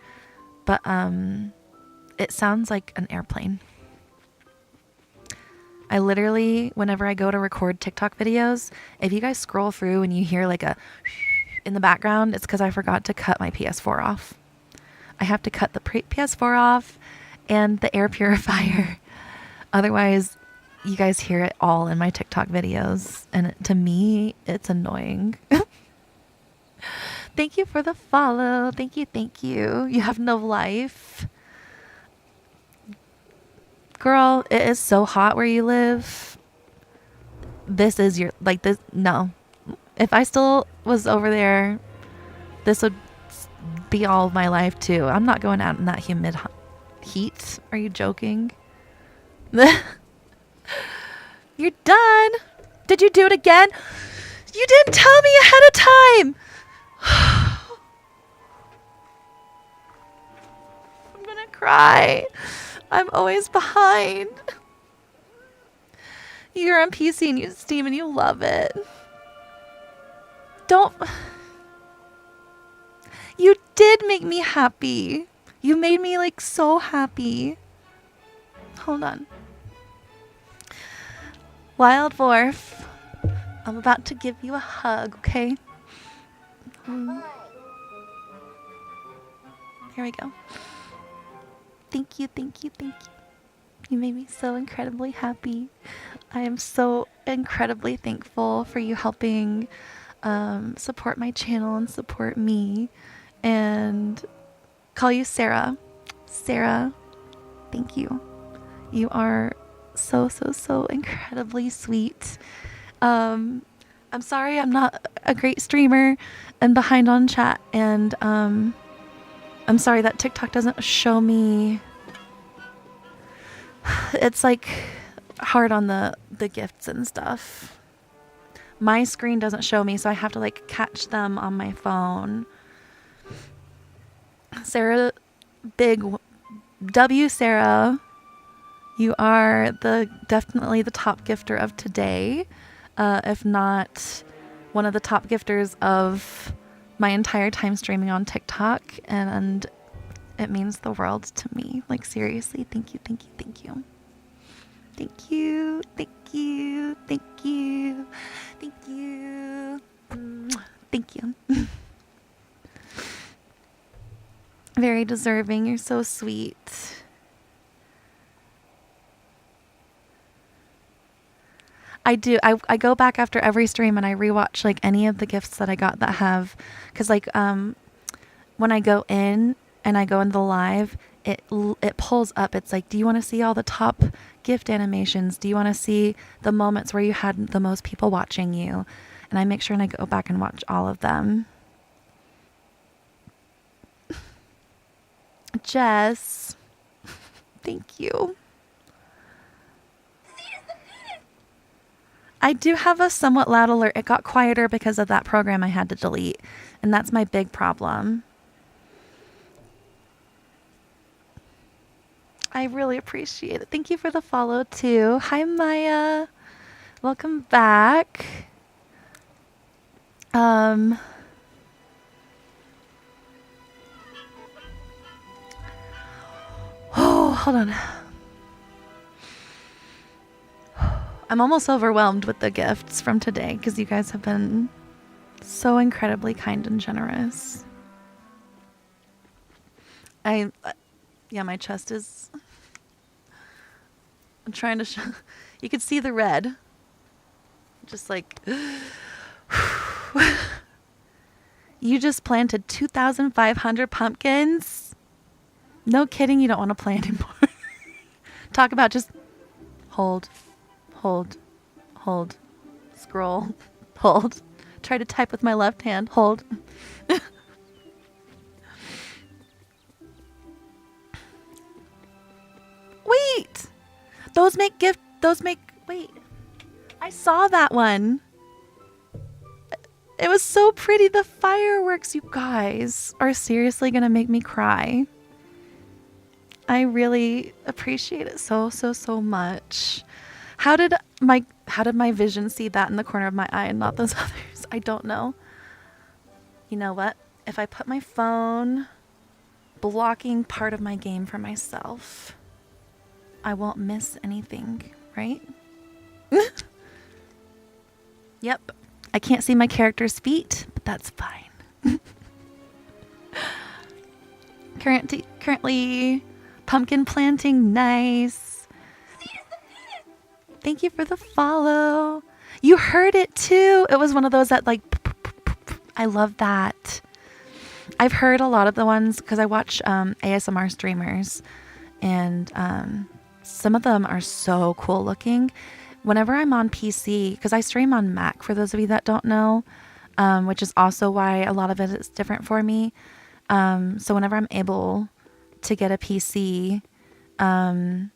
but it sounds like an airplane. I literally, whenever I go to record TikTok videos, if you guys scroll through and you hear a in the background, it's because I forgot to cut my PS4 off. I have to cut the PS4 off and the air purifier. Otherwise, you guys hear it all in my TikTok videos. And to me, it's annoying. Thank you for the follow. Thank you, thank you. You have no life. Girl, it is so hot where you live. This is your, like this, no. If I still was over there, this would be all of my life too. I'm not going out in that humid heat. Are you joking? You're done. Did you do it again? You didn't tell me ahead of time. I'm gonna cry. I'm always behind. You're on PC and you Steam and you love it. Don't. You did make me happy. You made me like so happy. Hold on. Wild Dwarf, I'm about to give you a hug, okay? Here we go. Thank you, thank you, thank you. You made me so incredibly happy. I am so incredibly thankful for you helping support my channel and support me. And call you Sarah. Sarah, thank you. You are so, so, so incredibly sweet. I'm sorry I'm not a great streamer and behind on chat. And I'm sorry that TikTok doesn't show me. It's like hard on the gifts and stuff. My screen doesn't show me, so I have to like catch them on my phone. Sarah, big W Sarah, you are definitely the top gifter of today, if not one of the top gifters of my entire time streaming on TikTok, and it means the world to me. Like seriously, thank you, thank you, thank you. Thank you, thank you, thank you, thank you, thank you. Very deserving. You're so sweet. I do. I go back after every stream and I rewatch like any of the gifts that I got that have, because like when I go in and I go into the live, it pulls up. It's like, do you want to see all the top gift animations? Do you want to see the moments where you had the most people watching you? And I make sure and I go back and watch all of them. Jess, thank you. I do have a somewhat loud alert. It got quieter because of that program I had to delete, and that's my big problem. I really appreciate it. Thank you for the follow too. Hi Maya. Welcome back. Oh, hold on. I'm almost overwhelmed with the gifts from today because you guys have been so incredibly kind and generous. Yeah, my chest is... I'm trying to show... You can see the red. Just like... You just planted 2,500 pumpkins? No kidding, you don't want to play anymore. Talk about just... Hold, scroll, hold. Try to type with my left hand, hold. Wait! Wait. I saw that one. It was so pretty. The fireworks, you guys, are seriously gonna make me cry. I really appreciate it so, so, so much. How did my vision see that in the corner of my eye and not those others? I don't know. You know what? If I put my phone blocking part of my game for myself, I won't miss anything, right? Yep. I can't see my character's feet, but that's fine. Currently pumpkin planting, nice. Thank you for the follow. You heard it too. It was one of those that like, I love that. I've heard a lot of the ones because I watch ASMR streamers, and some of them are so cool looking. Whenever I'm on PC, because I stream on Mac, for those of you that don't know, which is also why a lot of it is different for me. So whenever I'm able to get a PC, I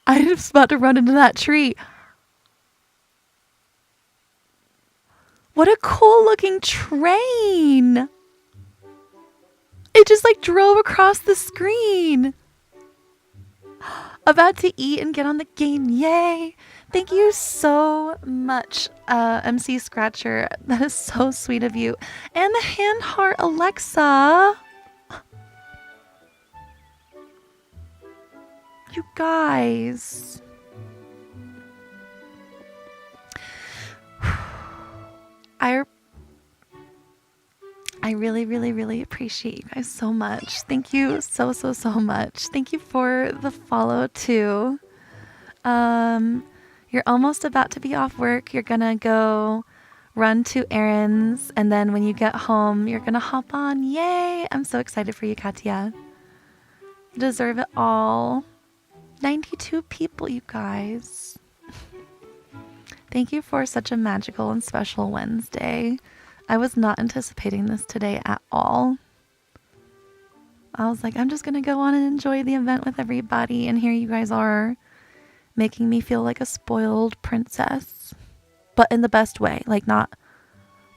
was about to run into that tree. What a cool looking train! It just like drove across the screen. About to eat and get on the game. Yay! Thank you so much, MC Scratcher. That is so sweet of you. And the hand heart, Alexa. You guys. I really, really, really appreciate you guys so much. Thank you so, so, so much. Thank you for the follow too. You're almost about to be off work. You're gonna go run 2 errands, and then when you get home, you're gonna hop on. Yay! I'm so excited for you, Katya. You deserve it all. 92 people, you guys. Thank you for such a magical and special Wednesday. I was not anticipating this today at all. I was like, I'm just going to go on and enjoy the event with everybody. And here you guys are making me feel like a spoiled princess, but in the best way. Like not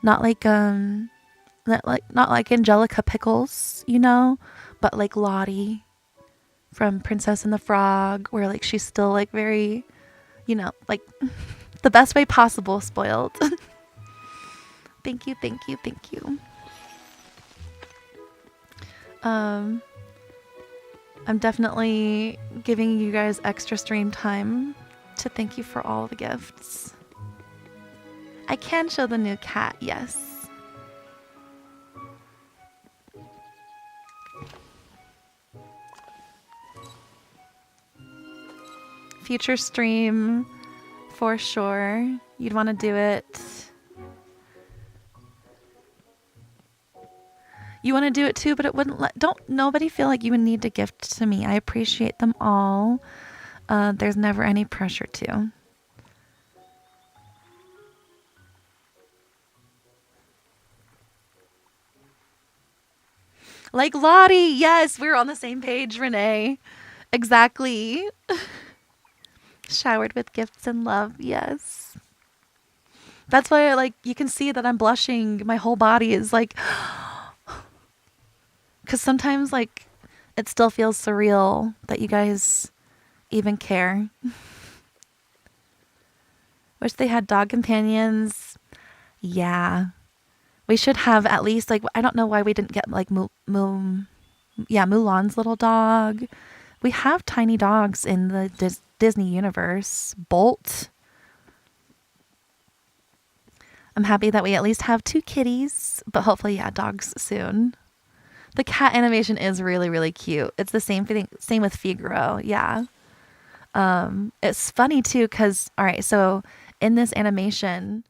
like Angelica Pickles, you know, but like Lottie from Princess and the Frog, where like she's still like very, you know, like the best way possible spoiled. Thank you, thank you, thank you. I'm definitely giving you guys extra stream time to thank you for all the gifts. I can show the new cat, yes. Future stream, for sure. You'd want to do it. You want to do it too, but it wouldn't don't nobody feel like you would need to gift to me. I appreciate them all. There's never any pressure to. Like Lottie, yes, we're on the same page, Renee. Exactly. Showered with gifts and love, yes. That's why, like, you can see that I'm blushing. My whole body is like... Because sometimes, like, it still feels surreal that you guys even care. Wish they had dog companions. Yeah. We should have at least, like, I don't know why we didn't get, like, Mulan's little dog. We have tiny dogs in the Disney universe. Bolt. I'm happy that we at least have 2 kitties, but hopefully, yeah, dogs soon. The cat animation is really, really cute. It's the same thing, same with Figaro, yeah. It's funny too, because, all right, so in this animation,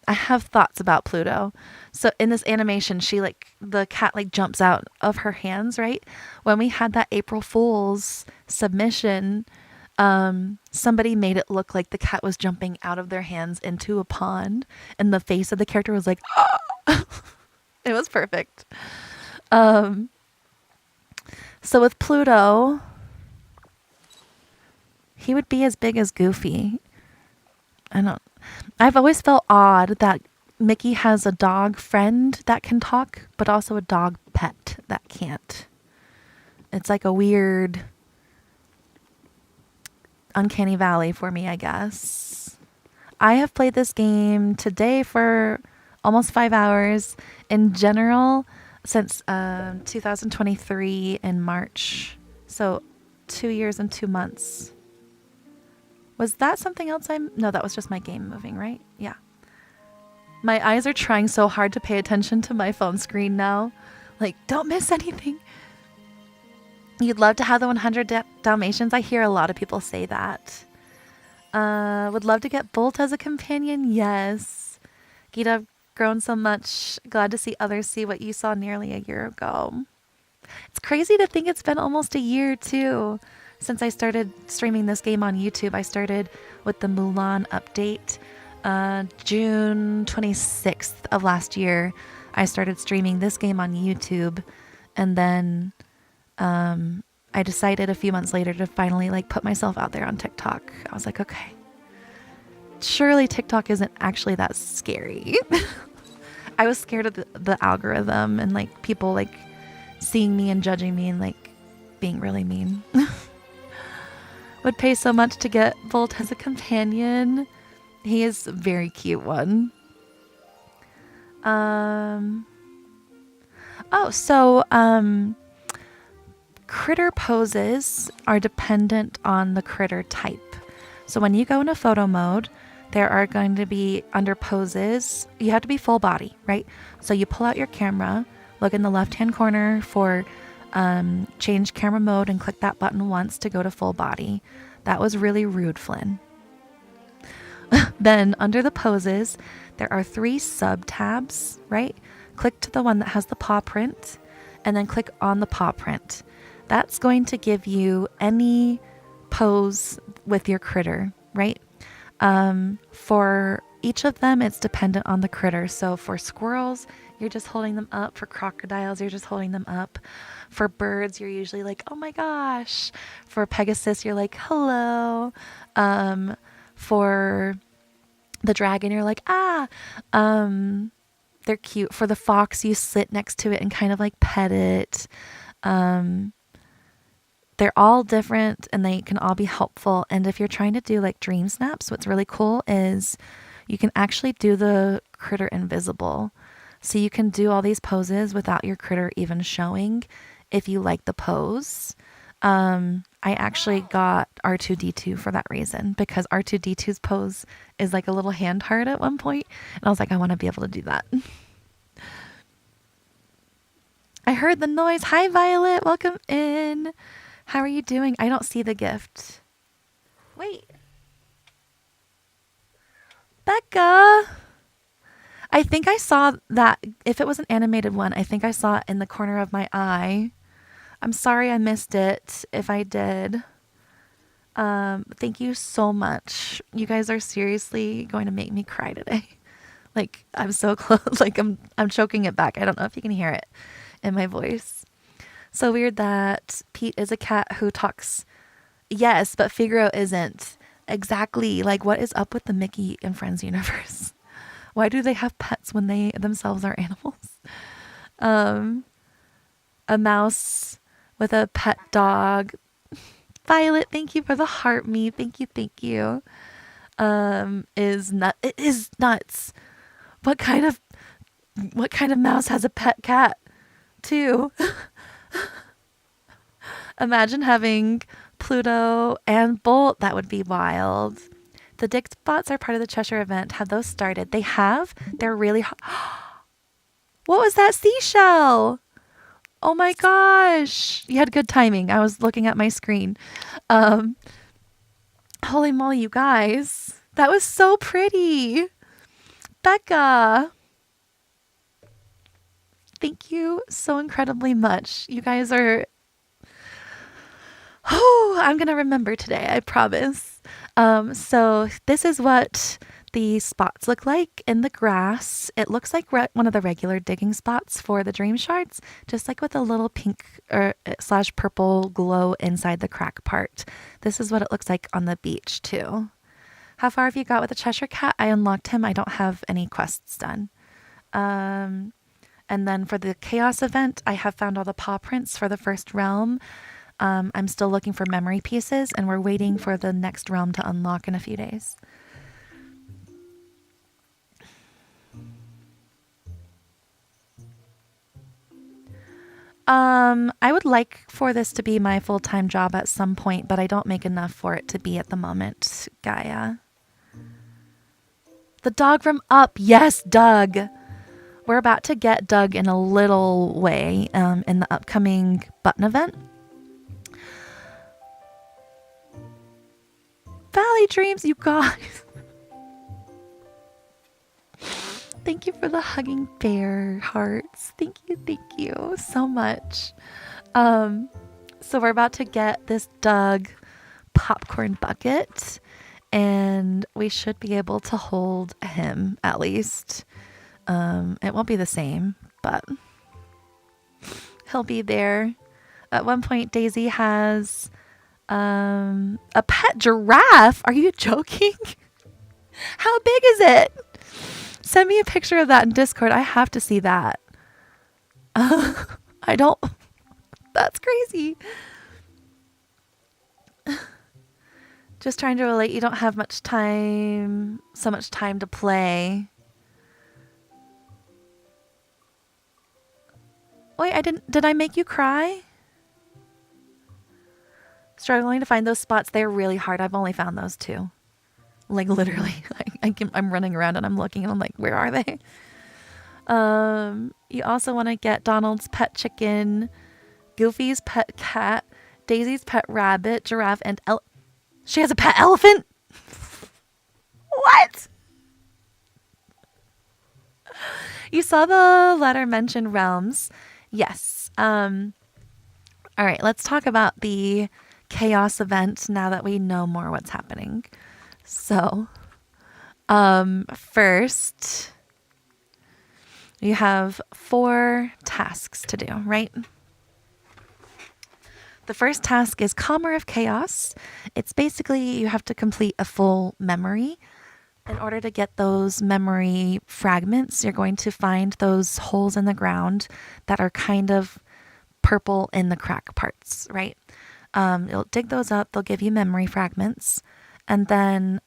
I have thoughts about Pluto. So in this animation, the cat like jumps out of her hands, right? When we had that April Fool's submission, somebody made it look like the cat was jumping out of their hands into a pond, and the face of the character was like, ah! It was perfect. So with Pluto, he would be as big as Goofy. I've always felt odd that Mickey has a dog friend that can talk, but also a dog pet that can't. It's like a weird uncanny valley for me, I guess. I have played this game today for almost 5 hours. In general, since 2023 in March. So 2 years and 2 months. Was that something else? No, that was just my game moving, right? Yeah. My eyes are trying so hard to pay attention to my phone screen now. Like, don't miss anything. You'd love to have the 100 Dalmatians. I hear a lot of people say that. Would love to get Bolt as a companion. Yes. Gita, I've grown so much. Glad to see others see what you saw nearly a year ago. It's crazy to think it's been almost a year, too, since I started streaming this game on YouTube. I started with the Mulan update June 26th of last year. I started streaming this game on YouTube, and then I decided a few months later to finally like put myself out there on TikTok. I was like, okay, surely TikTok isn't actually that scary. I was scared of the algorithm and like people like seeing me and judging me and like being really mean. Would pay so much to get Volt as a companion. He is a very cute one. Critter poses are dependent on the critter type. So when you go into photo mode, there are going to be under poses, you have to be full body, right? So you pull out your camera, look in the left-hand corner for change camera mode and click that button once to go to full body. That was really rude, Flynn. Then under the poses, there are 3 sub tabs, right? Click to the one that has the paw print and then click on the paw print. That's going to give you any pose with your critter, right? For each of them, it's dependent on the critter. So for squirrels, you're just holding them up. For crocodiles, you're just holding them up. For birds, you're usually like, oh my gosh. For Pegasus, you're like, hello. For the dragon, you're like, ah. They're cute. For the fox, you sit next to it and kind of like pet it. They're all different and they can all be helpful. And if you're trying to do like dream snaps, what's really cool is you can actually do the critter invisible. So you can do all these poses without your critter even showing if you like the pose. I actually got R2-D2 for that reason because R2-D2's pose is like a little hand heart at one point. And I was like, I want to be able to do that. I heard the noise. Hi, Violet. Welcome in. How are you doing? I don't see the gift. Wait. Becca. I think I saw that. If it was an animated one, I think I saw it in the corner of my eye. I'm sorry I missed it if I did. Thank you so much. You guys are seriously going to make me cry today. Like, I'm so close. Like, I'm choking it back. I don't know if you can hear it in my voice. So weird that Pete is a cat who talks. Yes, but Figaro isn't. Exactly. Like, what is up with the Mickey and Friends universe? Why do they have pets when they themselves are animals? A mouse with a pet dog. Violet, thank you for the heart me. Thank you, thank you. It is nuts. What kind of mouse has a pet cat too? Imagine having Pluto and Bolt. That would be wild. The Dick Spots are part of the Cheshire event. Have those started? They have. They're really What was that seashell? Oh my gosh. You had good timing. I was looking at my screen. Holy moly, you guys. That was so pretty. Becca. Thank you so incredibly much. You guys are... Oh, I'm going to remember today, I promise. So this is what the spots look like in the grass. It looks like one of the regular digging spots for the dream shards, just like with a little pink or / purple glow inside the crack part. This is what it looks like on the beach too. How far have you got with the Cheshire Cat? I unlocked him. I don't have any quests done. And then for the Chaos event, I have found all the paw prints for the first realm. I'm still looking for memory pieces, and we're waiting for the next realm to unlock in a few days. I would like for this to be my full-time job at some point, but I don't make enough for it to be at the moment, Gaia. The dog from Up. Yes, Doug. We're about to get Doug in a little way in the upcoming button event. Valley Dreams, you guys. Thank you for the hugging bear hearts. Thank you so much. So we're about to get this Doug popcorn bucket, and we should be able to hold him at least. It won't be the same, but he'll be there. At one point, Daisy has a pet giraffe. Are you joking? How big is it? Send me a picture of that in Discord. I have to see that. I don't. That's crazy. Just trying to relate. You don't have much time, so much time to play. Wait, did I make you cry? Struggling to find those spots. They're really hard. I've only found those two. Like literally, I'm running around and I'm looking and I'm like, where are they? You also want to get Donald's pet chicken, Goofy's pet cat, Daisy's pet rabbit, giraffe, and she has a pet elephant? What? You saw the letter mention realms. Yes. All right, let's talk about the chaos event now that we know more what's happening. So, first, you have 4 tasks to do, right? The first task is Calmer of Chaos. It's basically you have to complete a full memory. In order to get those memory fragments, you're going to find those holes in the ground that are kind of purple in the crack parts, right? You'll dig those up. They'll give you memory fragments. And then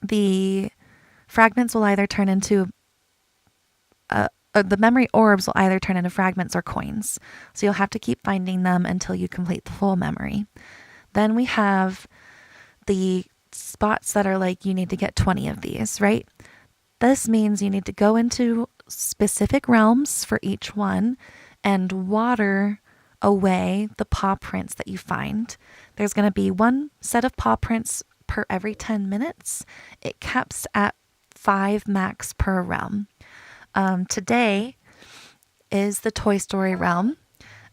the fragments will either turn into the memory orbs will either turn into fragments or coins. So you'll have to keep finding them until you complete the full memory. Then we have the spots that are like you need to get 20 of these, right? This means you need to go into specific realms for each one and water away the paw prints that you find. There's going to be 1 set of paw prints per every 10 minutes. It caps at 5 max per realm. Today is the Toy Story realm.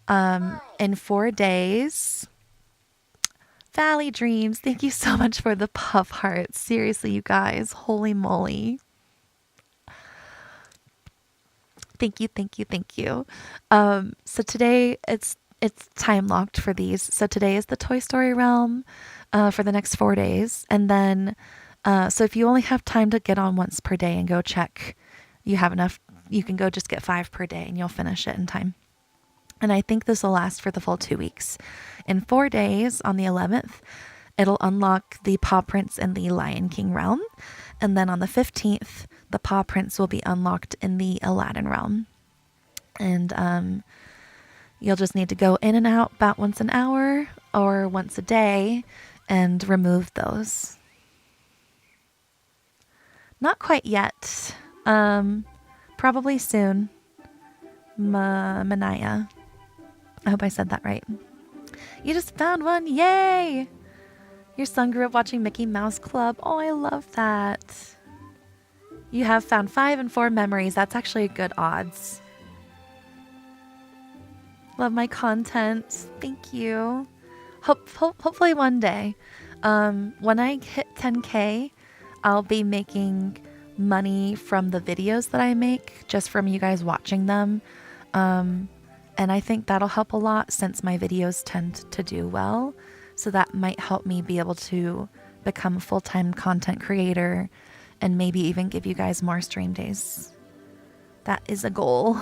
In 4 days, Valley Dreams, thank you so much for the puff hearts. Seriously, you guys, holy moly. Thank you. So today it's time locked for these. So today is the Toy Story realm for the next 4 days. And then, so if you only have time to get on once per day and go check, you have enough, you can go just get 5 per day and you'll finish it in time. And I think this will last for the full 2 weeks. In 4 days, on the 11th, it'll unlock the paw prints in the Lion King realm. And then on the 15th, the paw prints will be unlocked in the Aladdin realm. And you'll just need to go in and out about once an hour or once a day and remove those. Not quite yet. Probably soon. Manaya. I hope I said that right. You just found one. Yay! Your son grew up watching Mickey Mouse Club. Oh, I love that. You have found 5 and 4 memories. That's actually good odds. Love my content. Thank you. Hopefully one day. When I hit 10K, I'll be making money from the videos that I make, just from you guys watching them. And I think that'll help a lot since my videos tend to do well. So that might help me be able to become a full-time content creator and maybe even give you guys more stream days. That is a goal.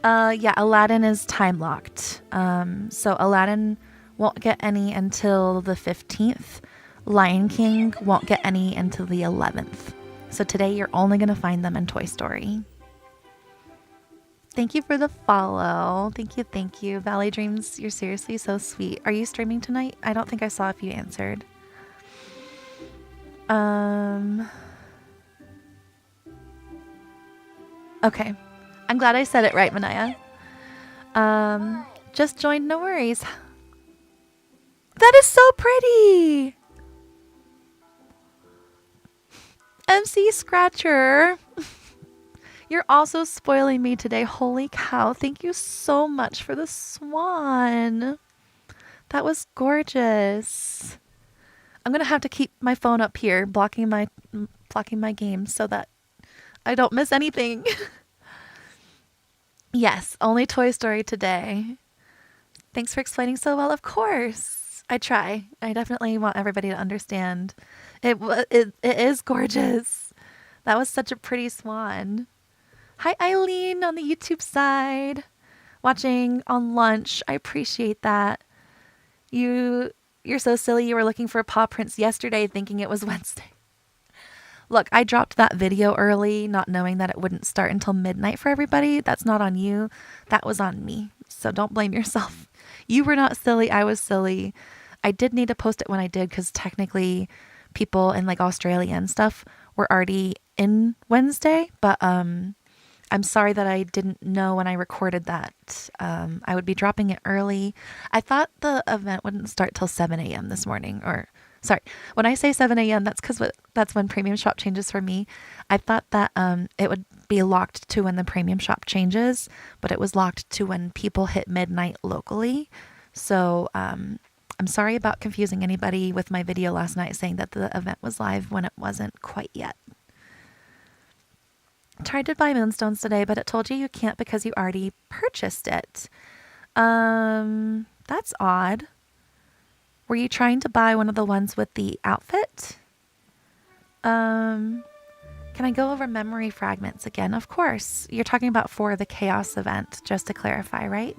Yeah, Aladdin is time locked. So Aladdin won't get any until the 15th. Lion King won't get any until the 11th. So today you're only going to find them in Toy Story. Thank you for the follow. Thank you. Valley Dreams, you're seriously so sweet. Are you streaming tonight? I don't think I saw if you answered. Okay. I'm glad I said it right, Manaya. Just joined, no worries. That is so pretty. MC Scratcher. You're also spoiling me today. Holy cow. Thank you so much for the swan. That was gorgeous. I'm going to have to keep my phone up here, blocking my game so that I don't miss anything. Yes, only Toy Story today. Thanks for explaining so well. Of course. I try. I definitely want everybody to understand. It is gorgeous. That was such a pretty swan. Hi, Eileen on the YouTube side. Watching on lunch. I appreciate that. You're so silly. You were looking for paw prints yesterday thinking it was Wednesday. Look, I dropped that video early, not knowing that it wouldn't start until midnight for everybody. That's not on you. That was on me. So don't blame yourself. You were not silly. I was silly. I did need to post it when I did because technically people in like Australia and stuff were already in Wednesday. But I'm sorry that I didn't know when I recorded that I would be dropping it early. I thought the event wouldn't start till 7 a.m. this morning. Or sorry, when I say 7 a.m., that's when Premium Shop changes for me. I thought that it would be locked to when the Premium Shop changes, but it was locked to when people hit midnight locally. So I'm sorry about confusing anybody with my video last night saying that the event was live when it wasn't quite yet. Tried to buy moonstones today, but it told you can't because you already purchased it. That's odd. Were you trying to buy one of the ones with the outfit? Can I go over memory fragments again? Of course. You're talking about for the Chaos event, just to clarify, right?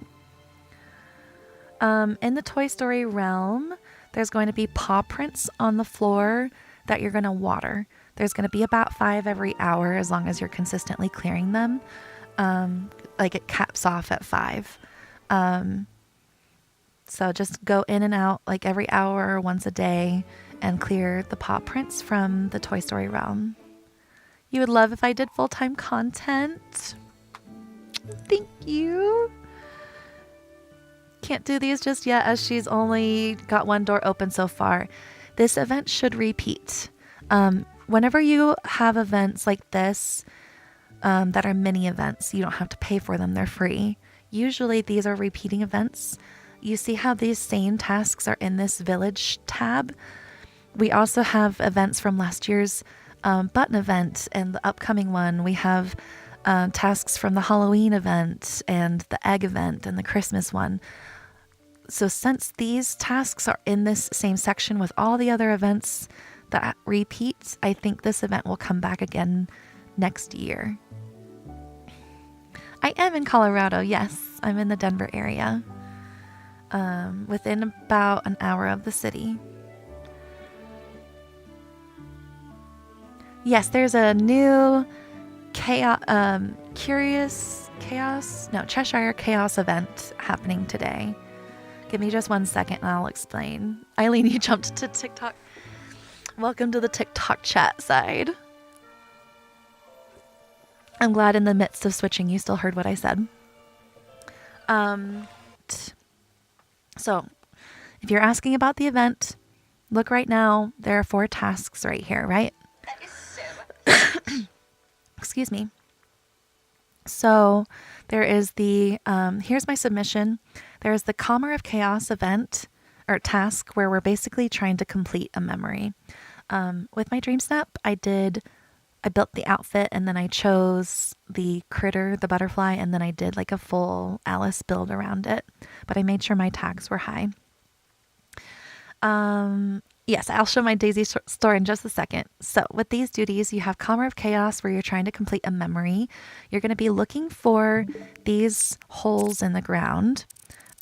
In the Toy Story realm, there's going to be paw prints on the floor that you're going to water. There's going to be about 5 every hour as long as you're consistently clearing them. Like it caps off at 5. So just go in and out like every hour, once a day, and clear the paw prints from the Toy Story realm. You would love if I did full-time content. Thank you. Can't do these just yet as she's only got one door open so far. This event should repeat. Whenever you have events like this that are mini events, you don't have to pay for them. They're free. Usually these are repeating events. You see how these same tasks are in this village tab? We also have events from last year's button event and the upcoming one. We have tasks from the Halloween event and the egg event and the Christmas one. So since these tasks are in this same section with all the other events that repeat, I think this event will come back again next year. I am in Colorado. Yes, I'm in the Denver area. Within about an hour of the city. Yes, there's a new Cheshire Chaos event happening today. Give me just 1 second and I'll explain. Eileen, you jumped to TikTok. Welcome to the TikTok chat side. I'm glad in the midst of switching you still heard what I said. So, if you're asking about the event, look right now. There are 4 tasks right here, right? That is so Excuse me. So, there is the, here's my submission. There is the Calmer of Chaos event, or task, where we're basically trying to complete a memory. With my Dream Snap, I built the outfit and then I chose the critter, the butterfly, and then I did like a full Alice build around it. But I made sure my tags were high. Yes, I'll show my Daisy store in just a second. So with these duties, you have Calmer of Chaos where you're trying to complete a memory. You're going to be looking for these holes in the ground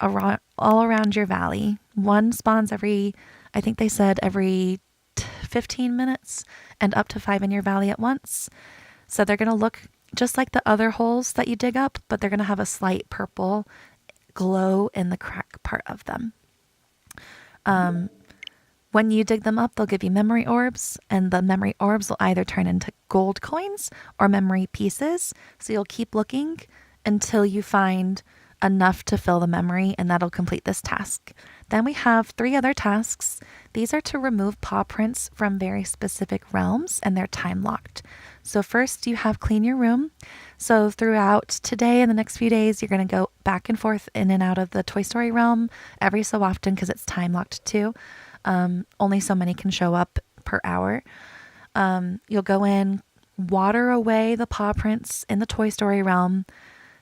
all around your valley. One spawns every 15 minutes and up to 5 in your valley at once. So they're going to look just like the other holes that you dig up, but they're going to have a slight purple glow in the crack part of them. When you dig them up, they'll give you memory orbs, and the memory orbs will either turn into gold coins or memory pieces. So you'll keep looking until you find enough to fill the memory, and that'll complete this task. Then we have 3 other tasks. These are to remove paw prints from very specific realms, and they're time locked. So first you have clean your room. So throughout today and the next few days, you're going to go back and forth in and out of the Toy Story realm every so often because it's time locked too. Only so many can show up per hour. You'll go in, water away the paw prints in the Toy Story realm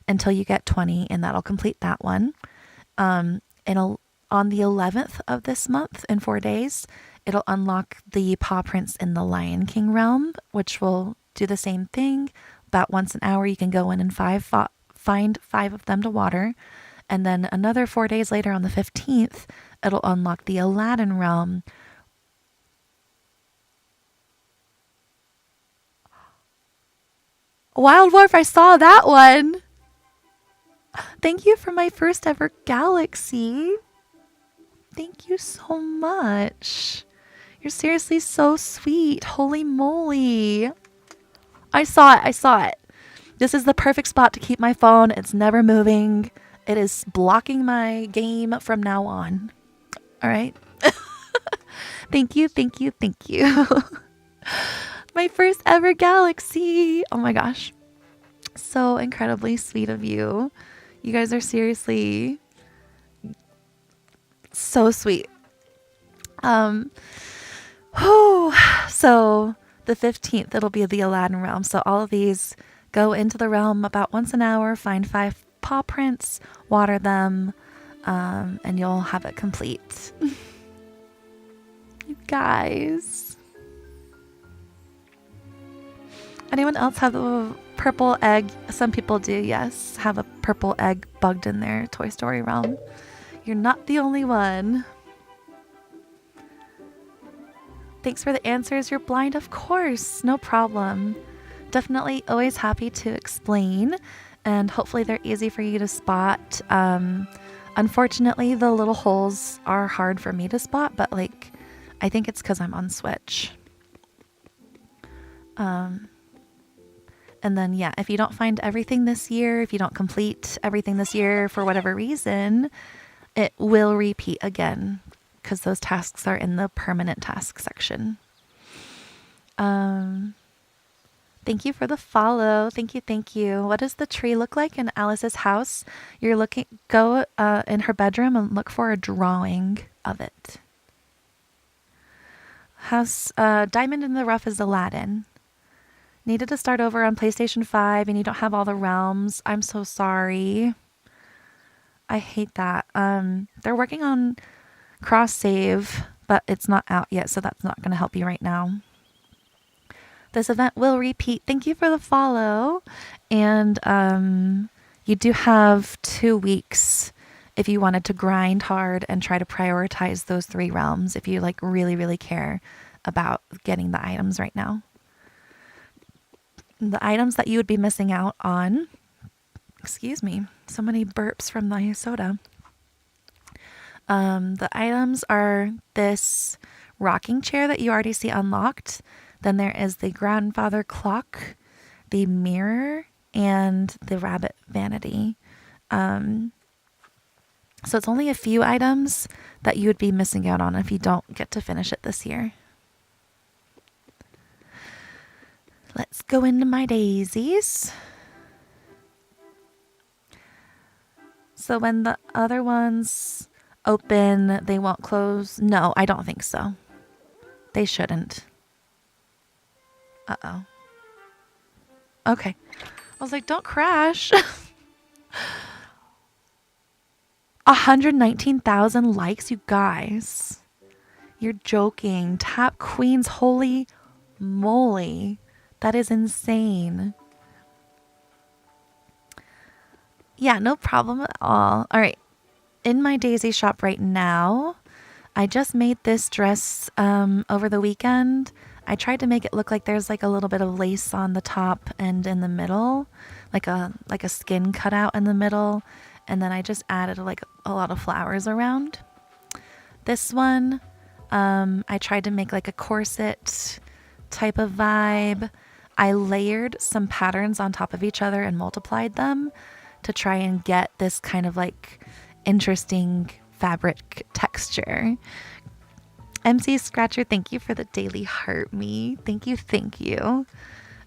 until you get 20, and that'll complete that one. And on the 11th of this month, in 4 days, it'll unlock the paw prints in the Lion King realm, which will do the same thing. About once an hour, you can go in and find 5 of them to water. And then another 4 days later, on the 15th, it'll unlock the Aladdin realm. Wild Wharf, I saw that one. Thank you for my first ever galaxy. Thank you so much. You're seriously so sweet. Holy moly. I saw it. This is the perfect spot to keep my phone. It's never moving. It is blocking my game from now on. All right. Thank you. My first ever galaxy. Oh my gosh. So incredibly sweet of you. You guys are seriously so sweet. So the 15th, it'll be the Aladdin realm. So all of these go into the realm about once an hour, find 5 paw prints, water them, and you'll have it complete. You guys. Anyone else have a purple egg? Some people do, yes. Have a purple egg bugged in their Toy Story realm. You're not the only one. Thanks for the answers. You're blind, of course. No problem. Definitely always happy to explain, and hopefully they're easy for you to spot. Unfortunately, the little holes are hard for me to spot, but like, I think it's because I'm on Switch. And then, yeah, if you don't find everything this year, if you don't complete everything this year for whatever reason, it will repeat again because those tasks are in the permanent task section. Thank you for the follow. Thank you. What does the tree look like in Alice's house? Go in her bedroom and look for a drawing of it. House Diamond in the Rough is Aladdin. Needed to start over on PlayStation 5 and you don't have all the realms. I'm so sorry. I hate that. They're working on cross save, but it's not out yet, so that's not going to help you right now. This event will repeat. Thank you for the follow. And you do have 2 weeks if you wanted to grind hard and try to prioritize those 3 realms, if you like really care about getting the items right now. The items that you would be missing out on, excuse me, so many burps from my soda. The items are this rocking chair that you already see unlocked. Then there is the grandfather clock, the mirror, and the rabbit vanity. So it's only a few items that you would be missing out on if you don't get to finish it this year. Let's go into my daisies. So when the other ones open, they won't close? No, I don't think so. They shouldn't. Uh-oh. Okay. I was like, don't crash. 119,000 likes, you guys. You're joking. Tap Queens, holy moly. That is insane. Yeah, no problem at all. All right. In my daisy shop right now, I just made this dress over the weekend. I tried to make it look like there's like a little bit of lace on the top and in the middle, like a skin cutout in the middle. And then I just added like a lot of flowers around. This one, I tried to make like a corset type of vibe. I layered some patterns on top of each other and multiplied them to try and get this kind of like interesting fabric texture. MC Scratcher, thank you for the daily heart me. Thank you, thank you.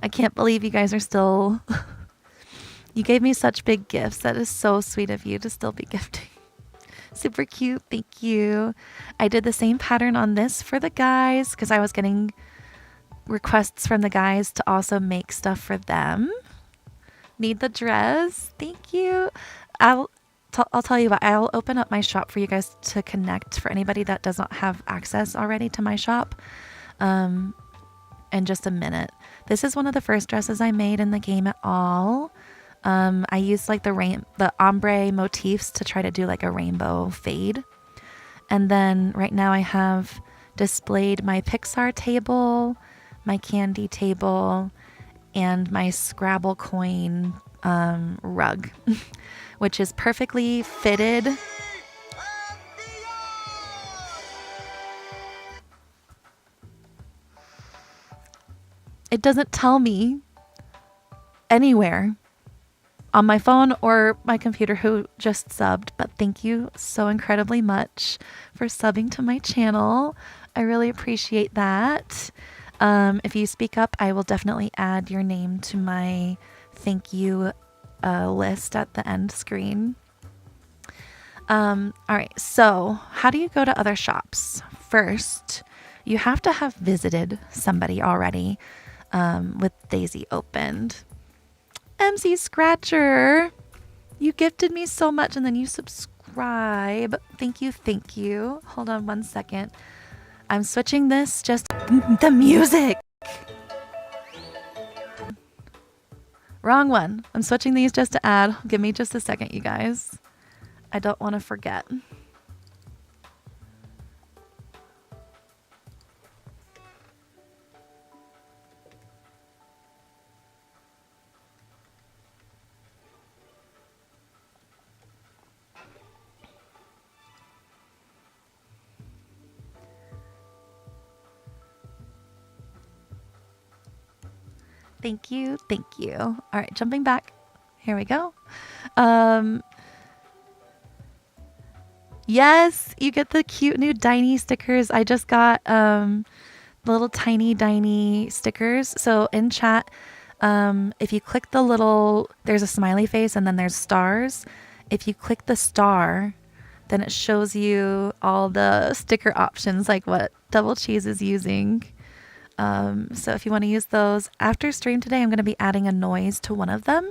I can't believe you guys are still... You gave me such big gifts. That is so sweet of you to still be gifting. Super cute, thank you. I did the same pattern on this for the guys because I was getting requests from the guys to also make stuff for them. Need the dress? Thank you. I'll tell you what, I'll open up my shop for you guys to connect for anybody that does not have access already to my shop in just a minute. This is one of the first dresses I made in the game at all. I used like the ombre motifs to try to do like a rainbow fade. And then right now I have displayed my Pixar table, my candy table, and my Scrabble coin rug, which is perfectly fitted. It doesn't tell me anywhere on my phone or my computer who just subbed, but thank you so incredibly much for subbing to my channel. I really appreciate that. If you speak up, I will definitely add your name to my thank you list at the end screen. All right, so how do you go to other shops? First, you have to have visited somebody already with Daisy opened. MC Scratcher, you gifted me so much and then you subscribe. Thank you, thank you. Hold on one second. I'm switching this just the music. Wrong one. I'm switching these just to add. Give me just a second, you guys. I don't want to forget. Thank you. Thank you. All right, jumping back. Here we go. Yes, you get the cute new Diny stickers. I just got little tiny stickers. So in chat, if you click the little, there's a smiley face and then there's stars. If you click the star, then it shows you all the sticker options, like what Double Cheese is using. So if you want to use those after stream today, I'm going to be adding a noise to one of them.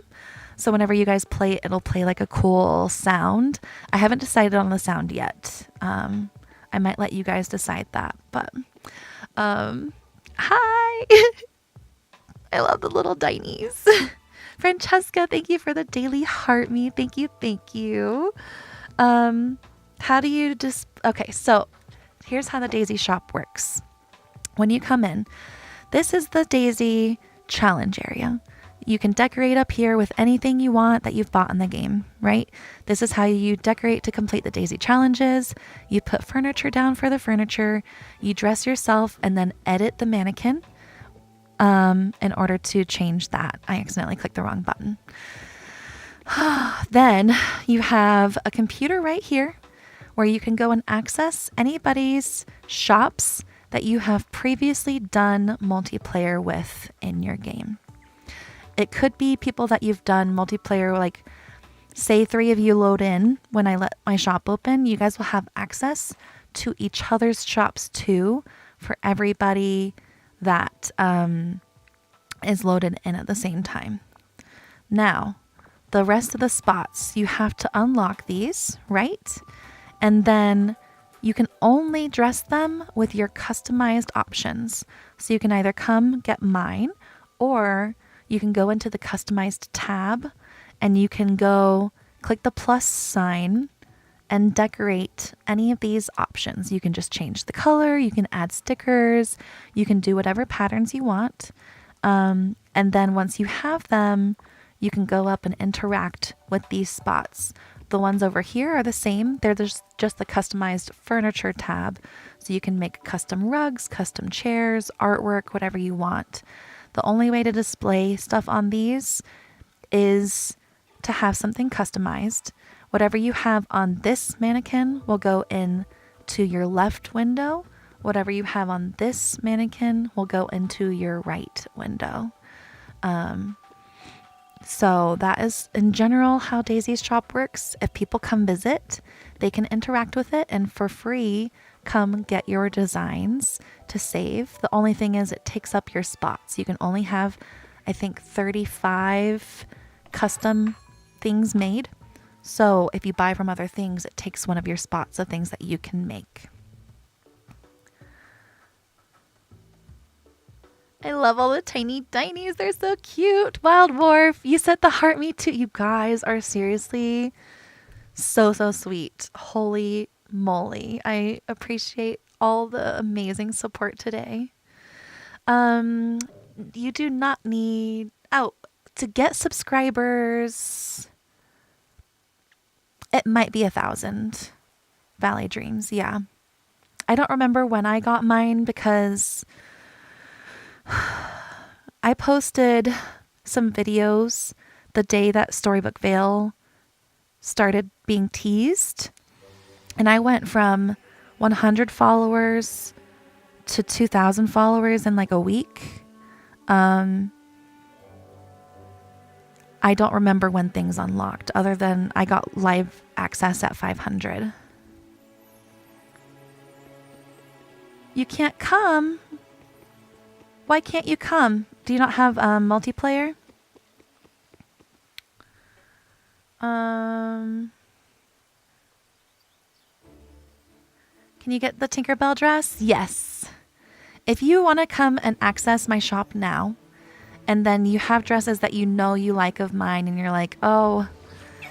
So whenever you guys play, it'll play like a cool sound. I haven't decided on the sound yet. I might let you guys decide that, but, hi. I love the little Dinies. Francesca, thank you for the daily heart me. Thank you. Thank you. How do you just, okay. So here's how the Daisy shop works. When you come in, this is the Daisy challenge area. You can decorate up here with anything you want that you've bought in the game, right? This is how you decorate to complete the Daisy challenges. You put furniture down for the furniture, you dress yourself, and then edit the mannequin in order to change that. I accidentally clicked the wrong button. Then you have a computer right here where you can go and access anybody's shops that you have previously done multiplayer with in your game. It could be people that you've done multiplayer, like say 3 of you load in when I let my shop open. You guys will have access to each other's shops too for everybody that is loaded in at the same time. Now, the rest of the spots, you have to unlock these, right? And then you can only dress them with your customized options. So you can either come get mine, or you can go into the customized tab and you can go click the plus sign and decorate any of these options. You can just change the color, you can add stickers, you can do whatever patterns you want. And then once you have them, you can go up and interact with these spots. The ones over here are the same. They're just the customized furniture tab. So you can make custom rugs, custom chairs, artwork, whatever you want. The only way to display stuff on these is to have something customized, whatever you have on this mannequin will go in to your left window. Whatever you have on this mannequin will go into your right window. So that is in general how Daisy's shop works. If people come visit, they can interact with it and for free come get your designs to save. The only thing is it takes up your spots. You can only have, I think, 35 custom things made. So if you buy from other things, it takes one of your spots of things that you can make. I love all the tiny tinies. They're so cute. Wild Wharf, you said the heart me too. You guys are seriously so sweet. Holy moly. I appreciate all the amazing support today. You do not need to get subscribers. It might be 1,000 Valley Dreams. Yeah. I don't remember when I got mine because I posted some videos the day that Storybook Vale started being teased, and I went from 100 followers to 2,000 followers in like a week. I don't remember when things unlocked other than I got live access at 500. You can't come. Why can't you come? Do you not have multiplayer? Can you get the Tinkerbell dress? Yes. If you want to come and access my shop now, and then you have dresses that you know you like of mine, and you're like, oh,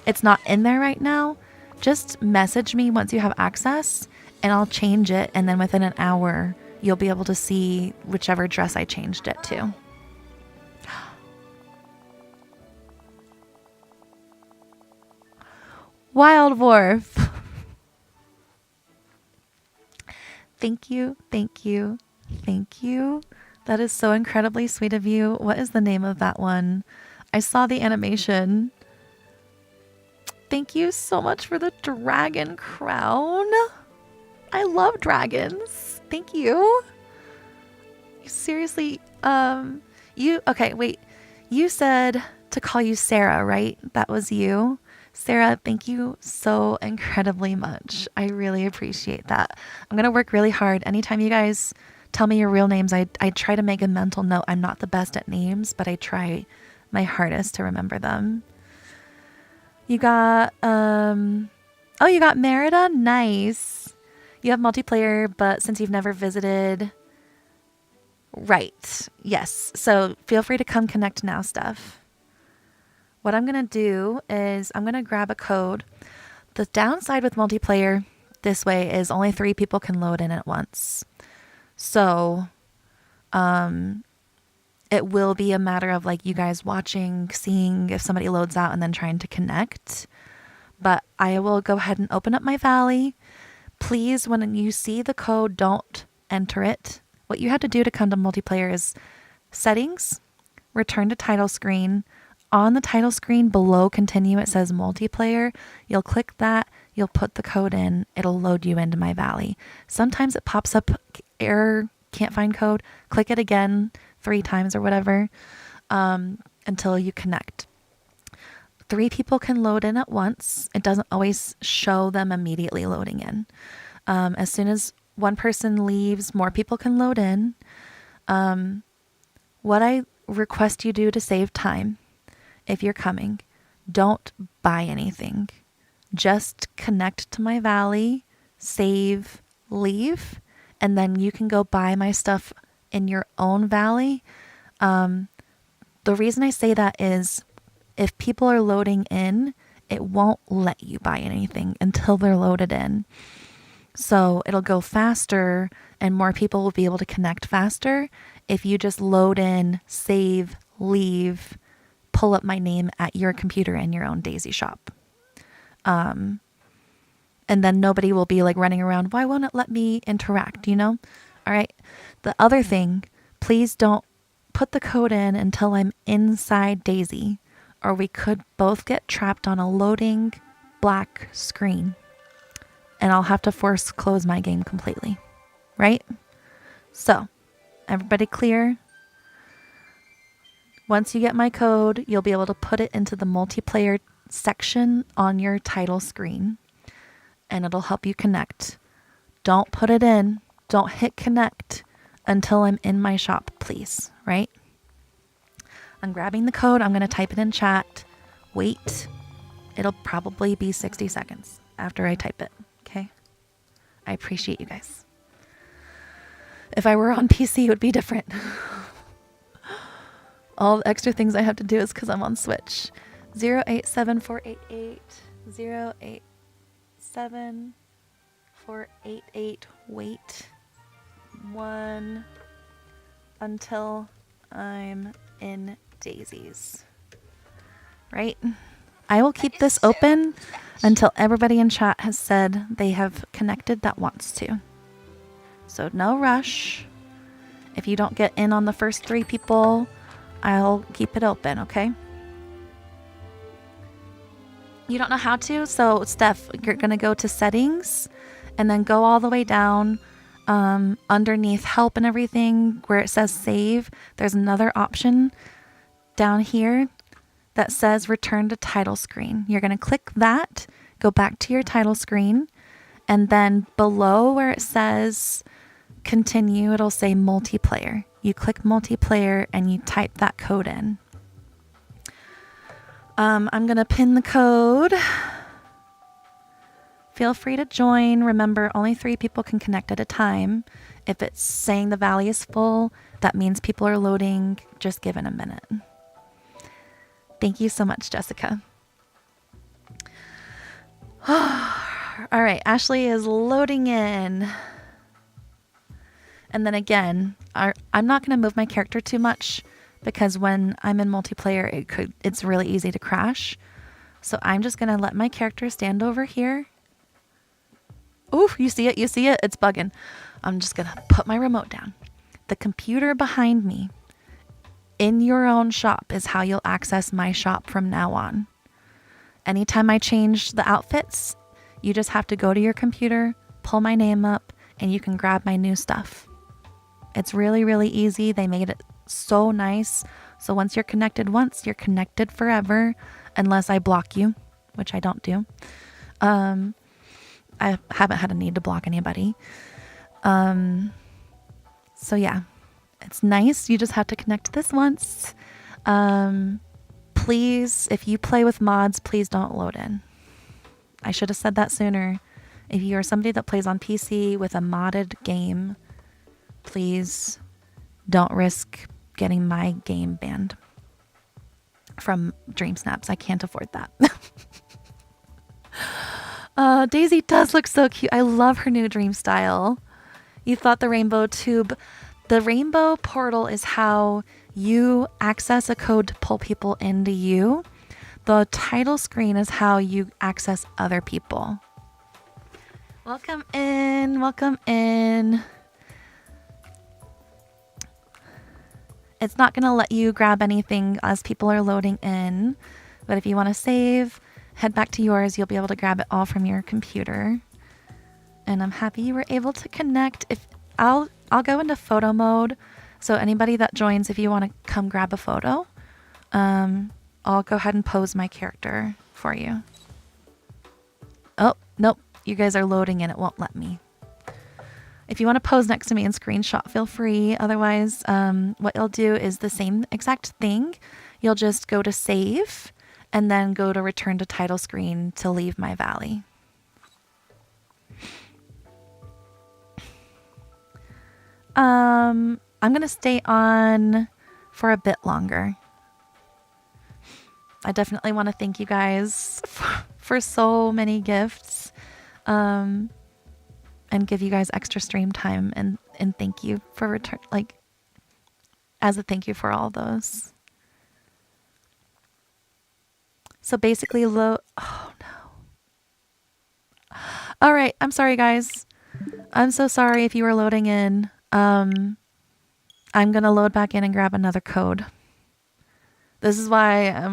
it's not in there right now, just message me once you have access, and I'll change it, and then within an hour, you'll be able to see whichever dress I changed it to. Wild Wharf. Thank you, thank you, thank you. That is so incredibly sweet of you. What is the name of that one? I saw the animation. Thank you so much for the dragon crown. I love dragons. Thank you. Seriously, okay, wait. You said to call you Sarah, right? That was you. Sarah, thank you so incredibly much. I really appreciate that. I'm going to work really hard. Anytime you guys tell me your real names, I try to make a mental note. I'm not the best at names, but I try my hardest to remember them. You got, you got Merida? Nice. You have multiplayer, but since you've never visited, right. Yes. So feel free to come connect now, Steph. What I'm going to do is I'm going to grab a code. The downside with multiplayer this way is only 3 people can load in at once. So, it will be a matter of like you guys watching, seeing if somebody loads out and then trying to connect. But I will go ahead and open up my Valley. Please, when you see the code, don't enter it. What you have to do to come to multiplayer is settings, return to title screen. On the title screen below continue, it says multiplayer. You'll click that. You'll put the code in. It'll load you into my Valley. Sometimes it pops up error, can't find code. Click it again 3 times or whatever until you connect. 3 people can load in at once. It doesn't always show them immediately loading in. As soon as one person leaves, more people can load in. What I request you do to save time, if you're coming, don't buy anything. Just connect to my Valley, save, leave, and then you can go buy my stuff in your own Valley. The reason I say that is if people are loading in, it won't let you buy anything until they're loaded in. So it'll go faster and more people will be able to connect faster if you just load in, save, leave, pull up my name at your computer in your own Daisy shop. And then nobody will be like running around, why won't it let me interact, you know? All right. The other thing, please don't put the code in until I'm inside Daisy. or we could both get trapped on a loading black screen. And I'll have to force close my game completely. Right? So, everybody clear? Once you get my code, you'll be able to put it into the multiplayer section on your title screen. And it'll help you connect. Don't put it in. Don't hit connect until I'm in my shop, please. Right? I'm grabbing the code. I'm going to type it in chat. Wait. It'll probably be 60 seconds after I type it. Okay? I appreciate you guys. If I were on PC, it would be different. All the extra things I have to do is because I'm on Switch. 087488 087488. Wait 1 until I'm in Daisies. Right? I will keep this open until everybody in chat has said they have connected that wants to. So no rush. If you don't get in on the first 3 people, I'll keep it open, okay? You don't know how to? So Steph, you're going to go to settings and then go all the way down underneath help and everything where it says save. There's another option down here that says return to title screen. You're going to click that, go back to your title screen, and then below where it says continue, it'll say multiplayer. You click multiplayer and you type that code in. I'm going to pin the code. Feel free to join. Remember, only 3 people can connect at a time. If it's saying the valley is full, that means people are loading. Just give it a minute. Thank you so much, Jessica. All right, Ashley is loading in. And then again, I'm not going to move my character too much because when I'm in multiplayer, it's really easy to crash. So I'm just going to let my character stand over here. Ooh, you see it? You see it? It's bugging. I'm just going to put my remote down. The computer behind me in your own shop is how you'll access my shop from now on. Anytime I change the outfits, you just have to go to your computer, pull my name up, and you can grab my new stuff. It's really, really easy. They made it so nice. So once you're connected once, you're connected forever, unless I block you, which I don't do. I haven't had a need to block anybody. So yeah, it's nice. You just have to connect this once. Please, if you play with mods, please don't load in. I should have said that sooner. If you are somebody that plays on PC with a modded game, please don't risk getting my game banned from Dream Snaps. I can't afford that. Daisy does look so cute. I love her new dream style. You thought the rainbow tube. The rainbow portal is how you access a code to pull people into you. The title screen is how you access other people. Welcome in. Welcome in. It's not going to let you grab anything as people are loading in. But if you want to save, head back to yours. You'll be able to grab it all from your computer. And I'm happy you were able to connect. If I'll go into photo mode. So anybody that joins, if you want to come grab a photo, I'll go ahead and pose my character for you. Oh, nope. You guys are loading in. It won't let me. If you want to pose next to me and screenshot, feel free. Otherwise, what you'll do is the same exact thing. You'll just go to save and then go to return to title screen to leave my valley. I'm going to stay on for a bit longer. I definitely want to thank you guys for so many gifts. And give you guys extra stream time and thank you for return, like, as a thank you for all those. So basically, oh no. All right, I'm sorry guys. I'm so sorry if you were loading in. I'm gonna load back in and grab another code. This is why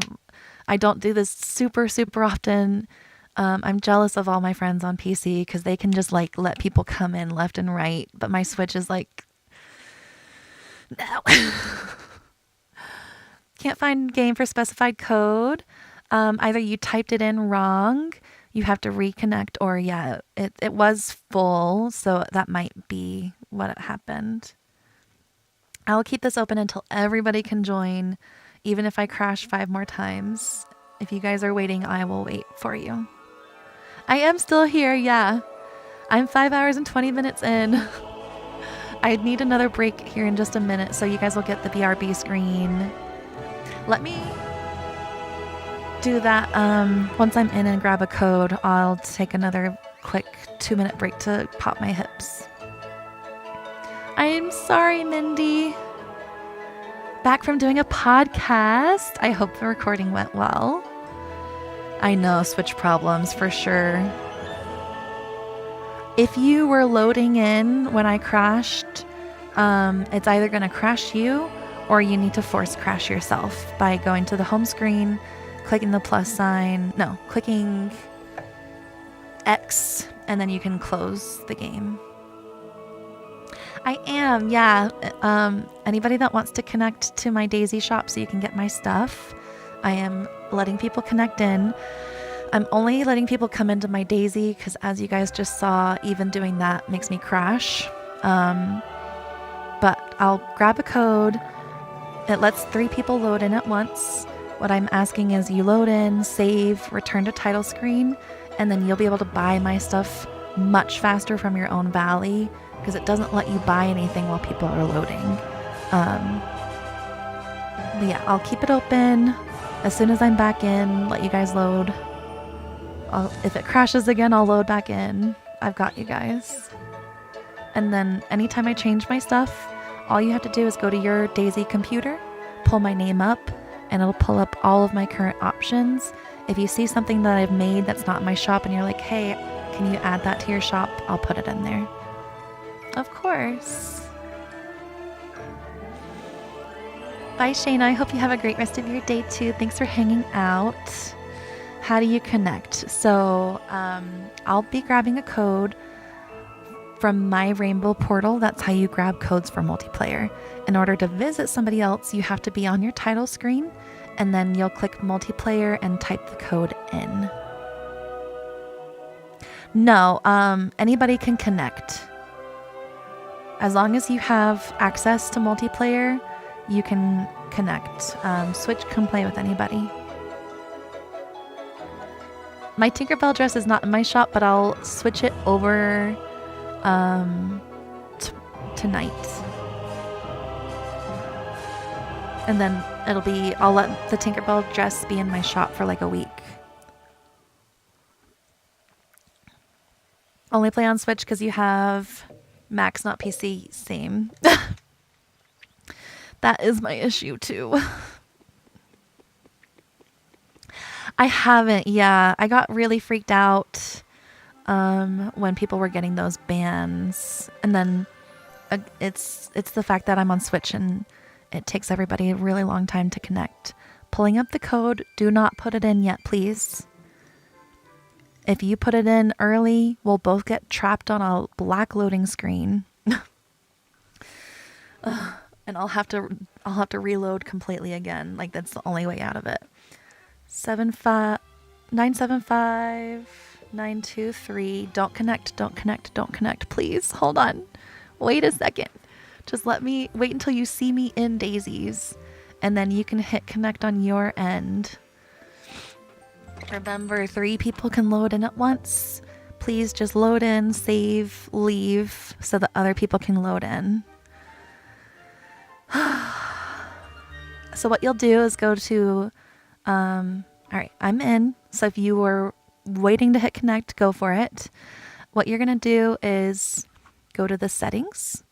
I don't do this super, super often. I'm jealous of all my friends on PC because they can just like let people come in left and right. But my Switch is like, no. Can't find game for specified code. Either you typed it in wrong, you have to reconnect, or yeah, it was full. So that might be what happened. I'll keep this open until everybody can join, even if I crash 5 more times. If you guys are waiting, I will wait for you. I am still here, yeah. I'm 5 hours and 20 minutes in. I need another break here in just a minute, so you guys will get the BRB screen. Let me do that. Once I'm in and grab a code, I'll take another quick 2-minute break to pop my hips. I'm sorry, Mindy. Back from doing a podcast. I hope the recording went well. I know, Switch problems for sure. If you were loading in when I crashed, it's either going to crash you or you need to force crash yourself by going to the home screen, clicking the plus sign, clicking X, and then you can close the game. I am, yeah. Anybody that wants to connect to my Daisy shop so you can get my stuff, I am letting people connect in. I'm only letting people come into my Daisy because, as you guys just saw, even doing that makes me crash. But I'll grab a code. It lets 3 people load in at once. What I'm asking is you load in, save, return to title screen, and then you'll be able to buy my stuff much faster from your own Valley because it doesn't let you buy anything while people are loading. But yeah, I'll keep it open. As soon as I'm back in, let you guys load. If it crashes again, I'll load back in. I've got you guys. And then anytime I change my stuff, all you have to do is go to your Daisy computer, pull my name up, and it'll pull up all of my current options. If you see something that I've made that's not in my shop and you're like, hey, can you add that to your shop? I'll put it in there. Of course. Bye, Shayna. I hope you have a great rest of your day too. Thanks for hanging out. How do you connect? So I'll be grabbing a code from my Rainbow portal. That's how you grab codes for multiplayer. In order to visit somebody else, you have to be on your title screen, and then you'll click multiplayer and type the code in. No, anybody can connect. As long as you have access to multiplayer, you can connect. Switch can play with anybody. My Tinkerbell dress is not in my shop, but I'll switch it over tonight. And then I'll let the Tinkerbell dress be in my shop for like a week. Only play on Switch because you have Macs, not PC. Same. That is my issue too. I haven't, yeah. I got really freaked out when people were getting those bans. And then it's the fact that I'm on Switch and it takes everybody a really long time to connect. Pulling up the code, do not put it in yet, please. If you put it in early, we'll both get trapped on a black loading screen. And I'll have to reload completely again. Like, that's the only way out of it. 975-923. Don't connect, please. Hold on. Wait a second. Just wait until you see me in Daisies, and then you can hit connect on your end. Remember, 3 people can load in at once. Please just load in, save, leave, so that other people can load in. So what you'll do is go to, all right, I'm in. So if you were waiting to hit connect, go for it. What you're going to do is go to the settings.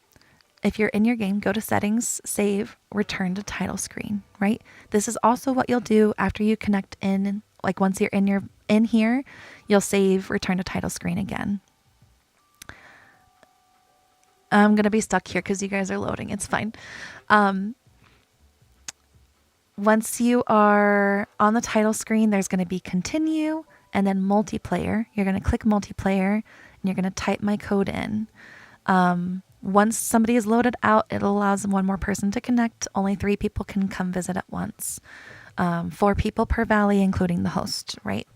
If you're in your game, go to settings, save, return to title screen, right? This is also what you'll do after you connect in. Like, once you're in here, you'll save, return to title screen again. I'm going to be stuck here because you guys are loading. It's fine. once you are on the title screen, there's going to be continue and then multiplayer. You're going to click multiplayer and you're going to type my code in. Once somebody is loaded out, it allows one more person to connect. Only 3 people can come visit at once. 4 people per valley, including the host, right?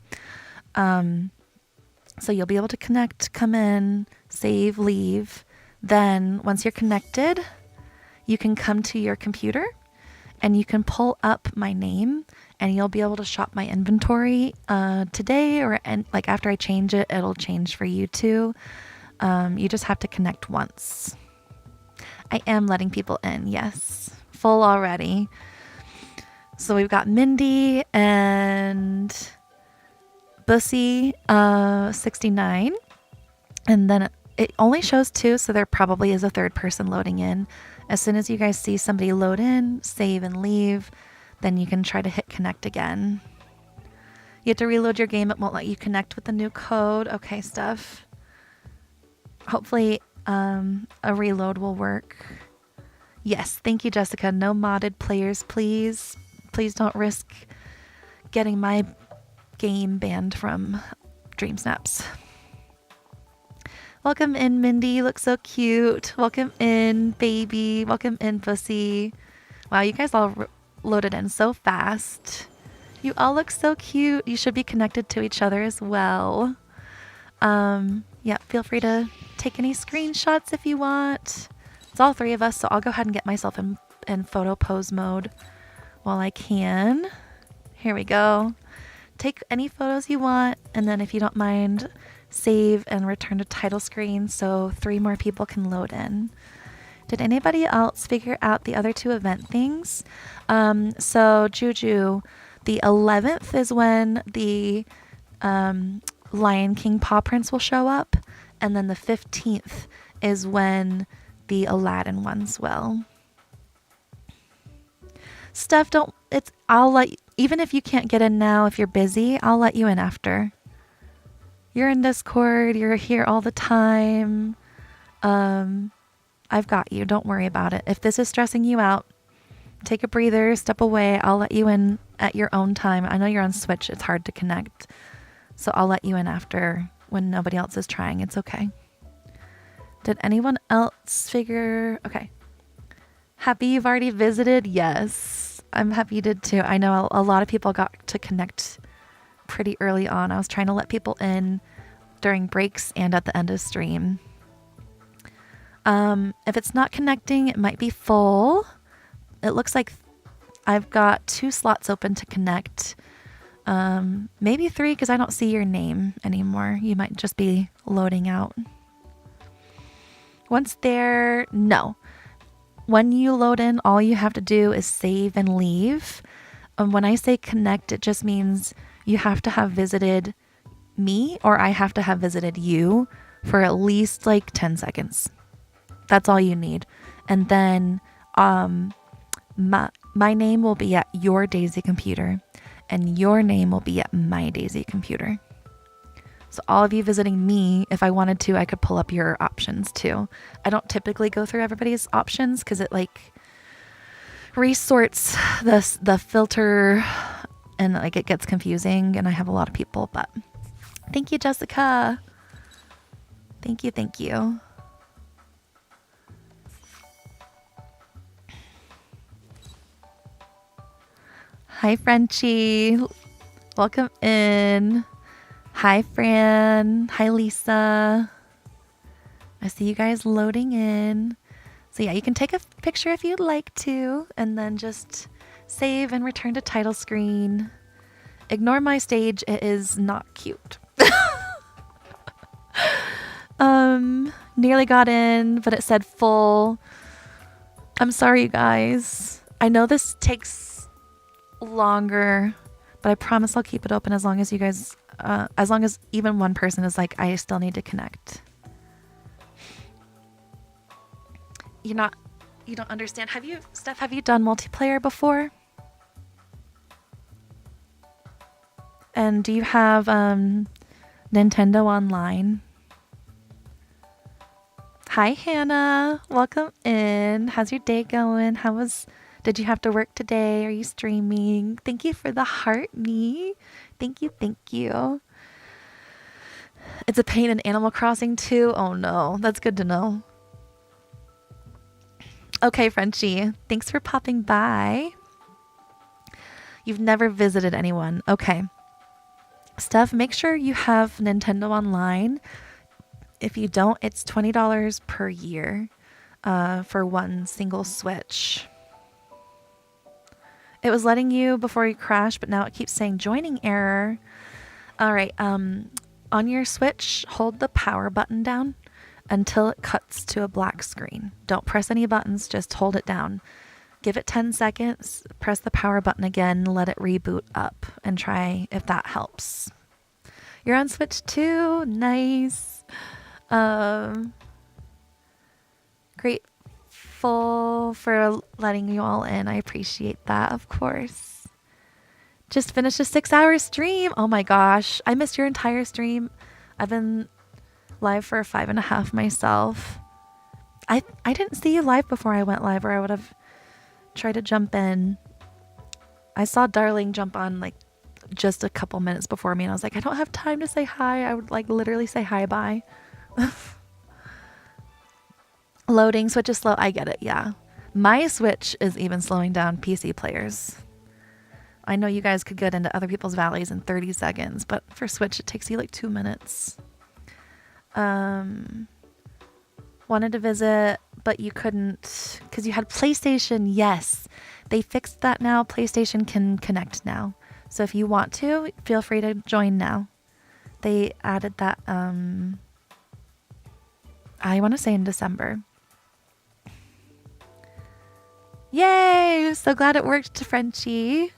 So you'll be able to connect, come in, save, leave. Then once you're connected, you can come to your computer and you can pull up my name and you'll be able to shop my inventory today like after I change it, it'll change for you too. You just have to connect once. I am letting people in, yes. Full already. So we've got Mindy and Bussy 69. And then it only shows 2, so there probably is a 3rd person loading in. As soon as you guys see somebody load in, save and leave, then you can try to hit connect again. You have to reload your game. It won't let you connect with the new code. Okay, Steph. Hopefully a reload will work. Yes, thank you, Jessica. No modded players, please. Please don't risk getting my game banned from Dream Snaps. Welcome in, Mindy. You look so cute. Welcome in, baby. Welcome in, Pussy. Wow, you guys all loaded in so fast. You all look so cute. You should be connected to each other as well. Yeah, feel free to take any screenshots if you want. It's all 3 of us, so I'll go ahead and get myself in photo pose mode while I can. Here we go. Take any photos you want, and then if you don't mind, save and return to title screen so 3 more people can load in. Did anybody else figure out the other 2 event things? So Juju, the 11th is when the Lion King paw prints will show up, and then the 15th is when the Aladdin ones will. Steph, even if you can't get in now, if you're busy, I'll let you in after. You're in Discord, you're here all the time. I've got you, don't worry about it. If this is stressing you out, take a breather, step away. I'll let you in at your own time. I know you're on Switch, it's hard to connect. So I'll let you in after when nobody else is trying. It's okay. Did anyone else figure? Okay. Happy you've already visited? Yes. I'm happy you did too. I know a lot of people got to connect pretty early on. I was trying to let people in during breaks and at the end of stream. If it's not connecting, it might be full. It looks like I've got 2 slots open to connect. Maybe 3 because I don't see your name anymore. You might just be loading out. Once there, no. When you load in, all you have to do is save and leave. When I say connect, it just means you have to have visited me or I have to have visited you for at least like 10 seconds. That's all you need. And then my name will be at your Daisy computer and your name will be at my Daisy computer. So all of you visiting me, if I wanted to, I could pull up your options too. I don't typically go through everybody's options because it like resorts the filter and like it gets confusing and I have a lot of people, but thank you, Jessica. Thank you, thank you. Hi, Frenchie. Welcome in. Hi, Fran. Hi, Lisa. I see you guys loading in. So yeah, you can take a picture if you'd like to, and then just save and return to title screen. Ignore my stage. It is not cute. Nearly got in, but it said full. I'm sorry, you guys. I know this takes longer, but I promise I'll keep it open as long as you guys, as long as even one person is like, I still need to connect. You don't understand. Steph, have you done multiplayer before? And do you have Nintendo Online? Hi, Hannah. Welcome in. How's your day going? How was Did you have to work today? Are you streaming? Thank you for the heart, me. Thank you, thank you. It's a pain in Animal Crossing too. Oh no, that's good to know. Okay, Frenchie, thanks for popping by. You've never visited anyone. Okay. Steph, make sure you have Nintendo Online. If you don't, it's $20 per year for one single Switch. It was letting you before you crashed, but now it keeps saying joining error. All right. On your Switch, hold the power button down until it cuts to a black screen. Don't press any buttons, just hold it down. Give it 10 seconds, press the power button again, let it reboot up, and try if that helps. You're on Switch too? Nice. Grateful for letting you all in. I appreciate that, of course. Just finished a 6-hour stream. Oh my gosh. I missed your entire stream. I've been live for 5.5 myself. I didn't see you live before I went live, or I would have tried to jump in. I saw Darling jump on like just a couple minutes before me, and I was like, I don't have time to say hi. I would like literally say hi bye. Loading, Switch is slow. I get it, yeah. My Switch is even slowing down PC players. I know you guys could get into other people's valleys in 30 seconds, but for Switch it takes you like 2 minutes. Wanted to visit, but you couldn't because you had PlayStation. Yes, they fixed that now. PlayStation can connect now. So if you want to, feel free to join now. They added that, I want to say in December. Yay! So glad it worked, Frenchie.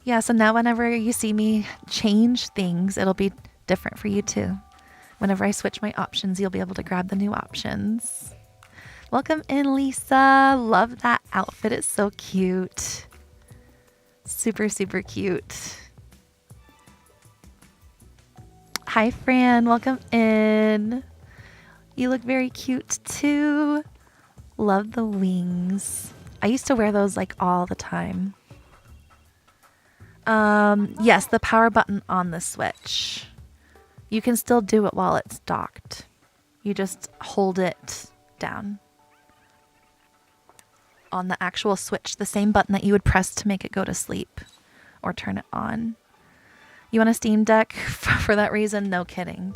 Yeah, so now whenever you see me change things, it'll be different for you too. Whenever I switch my options, you'll be able to grab the new options. Welcome in, Lisa. Love that outfit. It's so cute. Super, super cute. Hi, Fran. Welcome in. You look very cute too. Love the wings. I used to wear those like all the time. Yes, the power button on the Switch. You can still do it while it's docked. You just hold it down. On the actual Switch, the same button that you would press to make it go to sleep or turn it on. You want a Steam Deck for that reason? No kidding.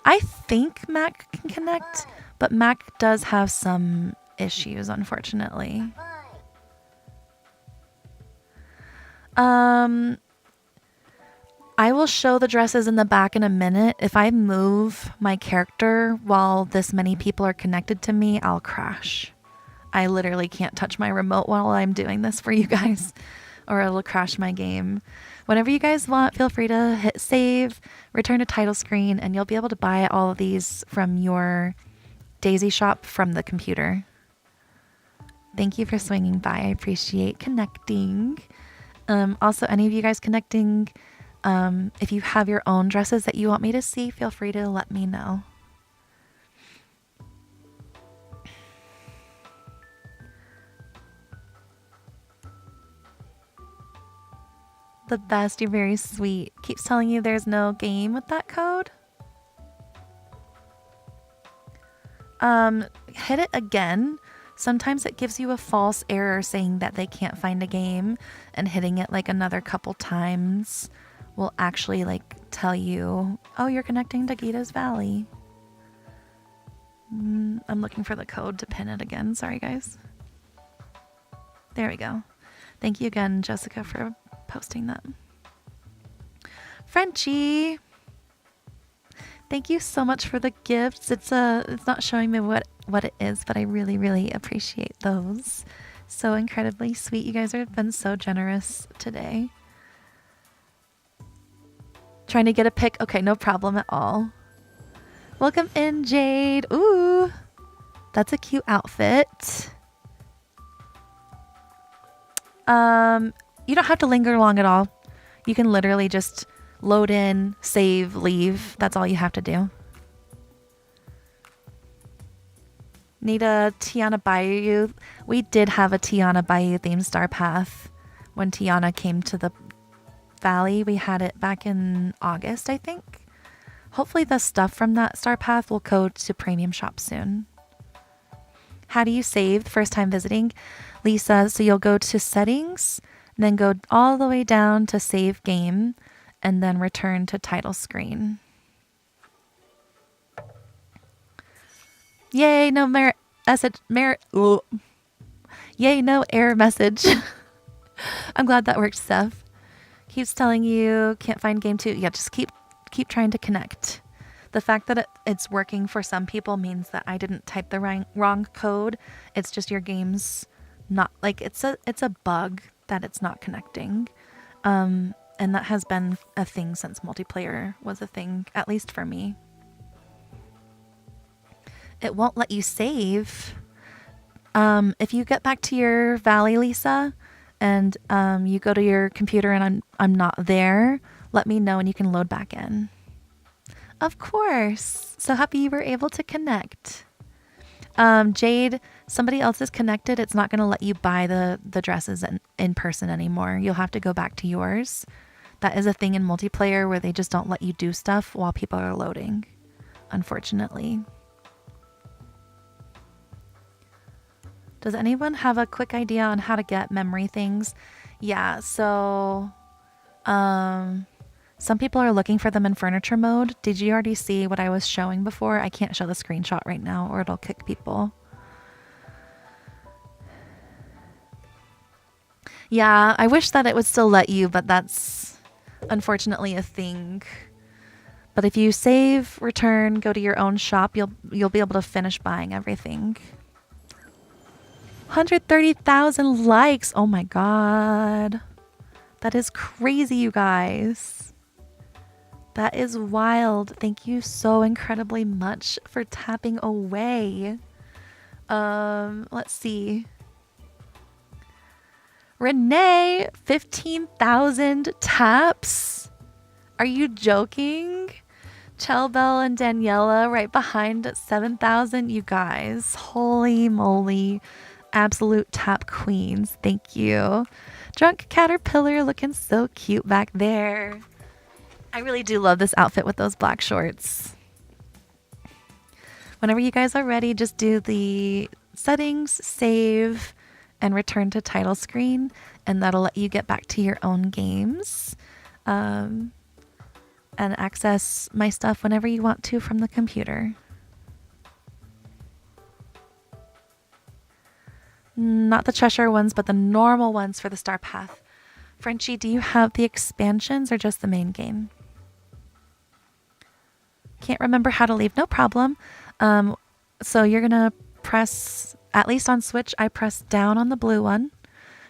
I think Mac can connect, but Mac does have some issues, unfortunately. I will show the dresses in the back in a minute. If I move my character while this many people are connected to me, I'll crash. I literally can't touch my remote while I'm doing this for you guys, or it'll crash my game. Whenever you guys want, feel free to hit save, return to title screen, and you'll be able to buy all of these from your Daisy shop from the computer. Thank you for swinging by. I appreciate connecting. Also, any of you guys connecting, if you have your own dresses that you want me to see, feel free to let me know. The best. You're very sweet. Keeps telling you there's no game with that code. Hit it again. Sometimes it gives you a false error saying that they can't find a game, and hitting it like another couple times will actually like tell you, oh, you're connecting to Gita's Valley. I'm looking for the code to pin it again. Sorry, guys. There we go. Thank you again, Jessica, for posting that. Frenchie, thank you so much for the gifts. It's not showing me what it is, but I really, really appreciate those. So incredibly sweet. You guys have been so generous today. Trying to get a pic. Okay, no problem at all. Welcome in, Jade. Ooh, that's a cute outfit. You don't have to linger long at all. You can literally just load in, save, leave. That's all you have to do. Need a Tiana Bayou. We did have a Tiana Bayou themed star path when Tiana came to the valley. We had it back in August, I think. Hopefully the stuff from that star path will go to premium shop soon. How do you save the first time visiting? Lisa, so you'll go to settings, and then go all the way down to save game, and then return to title screen. Yay, no Yay, no error message. I'm glad that worked, Steph. Keeps telling you can't find game 2. Yeah, just keep trying to connect. The fact that it's working for some people means that I didn't type the wrong code. It's just your game's not like it's a bug that it's not connecting. And that has been a thing since multiplayer was a thing, at least for me. It won't let you save. If you get back to your valley, Lisa, and you go to your computer and I'm not there, let me know and you can load back in. Of course. So happy you were able to connect. Jade, somebody else is connected. It's not going to let you buy the dresses in person anymore. You'll have to go back to yours. That is a thing in multiplayer where they just don't let you do stuff while people are loading, unfortunately. Does anyone have a quick idea on how to get memory things? Yeah, so some people are looking for them in furniture mode. Did you already see what I was showing before? I can't show the screenshot right now or it'll kick people. Yeah, I wish that it would still let you, but that's unfortunately a thing. But if you save, return, go to your own shop, you'll be able to finish buying everything. 130,000 likes. Oh my god. That is crazy, you guys. That is wild. Thank you so incredibly much for tapping away. Let's see. Renee, 15,000 taps. Are you joking? Chelbell and Daniela right behind at 7,000. You guys, holy moly. Absolute tap queens. Thank you. Drunk Caterpillar looking so cute back there. I really do love this outfit with those black shorts. Whenever you guys are ready, just do the settings, save, and return to title screen, and that'll let you get back to your own games and access my stuff whenever you want to from the computer. Not the Cheshire ones, but the normal ones for the Star Path. Frenchie, do you have the expansions or just the main game? Can't remember how to leave. No problem. So you're going to press, at least on Switch, I press down on the blue one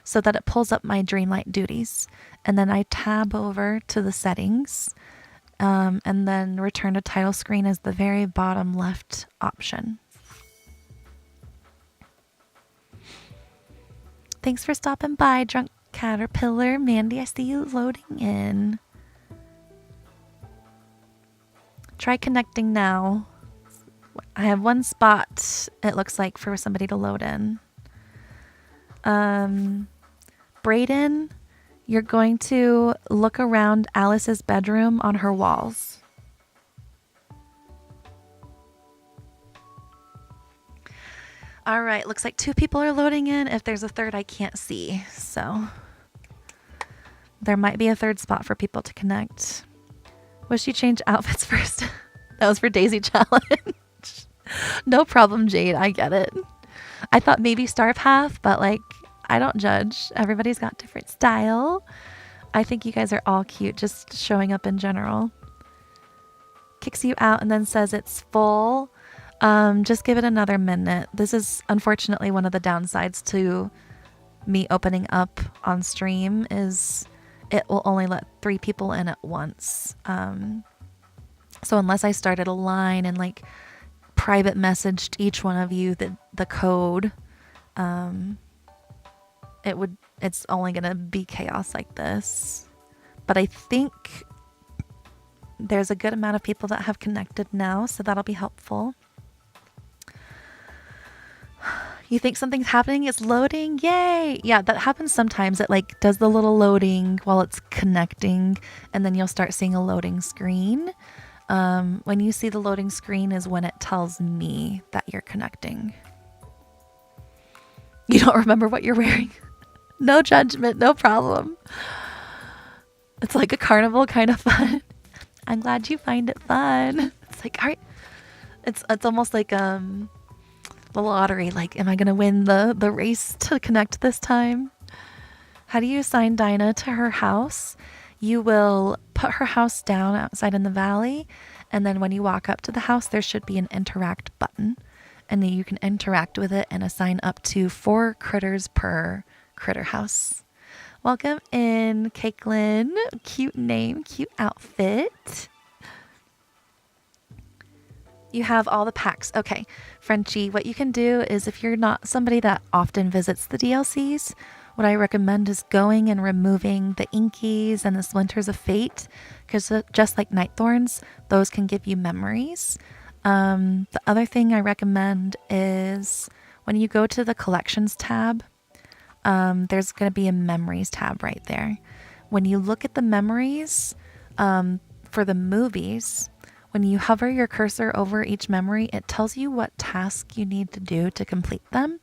so that it pulls up my Dreamlight duties. And then I tab over to the settings and then return to title screen as the very bottom left option. Thanks for stopping by, Drunk Caterpillar. Mandy, I see you loading in. Try connecting now. I have one spot, it looks like, for somebody to load in. Brayden, you're going to look around Alice's bedroom on her walls. All right, looks like 2 people are loading in. If there's a third, I can't see. So there might be a third spot for people to connect. Wish you changed outfits first. That was for Daisy Challenge. No problem, Jade. I get it. I thought maybe Star Path, but like, I don't judge. Everybody's got different style. I think you guys are all cute, just showing up in general. Kicks you out and then says it's full. Just give it another minute. This is unfortunately one of the downsides to me opening up on stream is it will only let 3 people in at once. So unless I started a line and like private messaged each one of you the code, it's only gonna be chaos like this. But I think there's a good amount of people that have connected now, so that'll be helpful. You think something's happening, it's loading, yay! Yeah, that happens sometimes. It like does the little loading while it's connecting, and then you'll start seeing a loading screen. When you see the loading screen is when it tells me that you're connecting. You don't remember what you're wearing? No judgment, no problem. It's like a carnival kind of fun. I'm glad you find it fun. It's like, all right. It's almost like the lottery. Like, am I gonna win the race to connect this time? How do you assign Dinah to her house? You will put her house down outside in the valley, and then when you walk up to the house, there should be an interact button, and then you can interact with it and assign up to 4 critters per critter house. Welcome in, Caitlin. Cute name, cute outfit. You have all the packs. Okay, Frenchie, what you can do is if you're not somebody that often visits the DLCs, what I recommend is going and removing the Inkies and the Splinters of Fate, because just like Nightthorns, those can give you memories. The other thing I recommend is when you go to the Collections tab, there's going to be a Memories tab right there. When you look at the memories for the movies, when you hover your cursor over each memory, it tells you what task you need to do to complete them.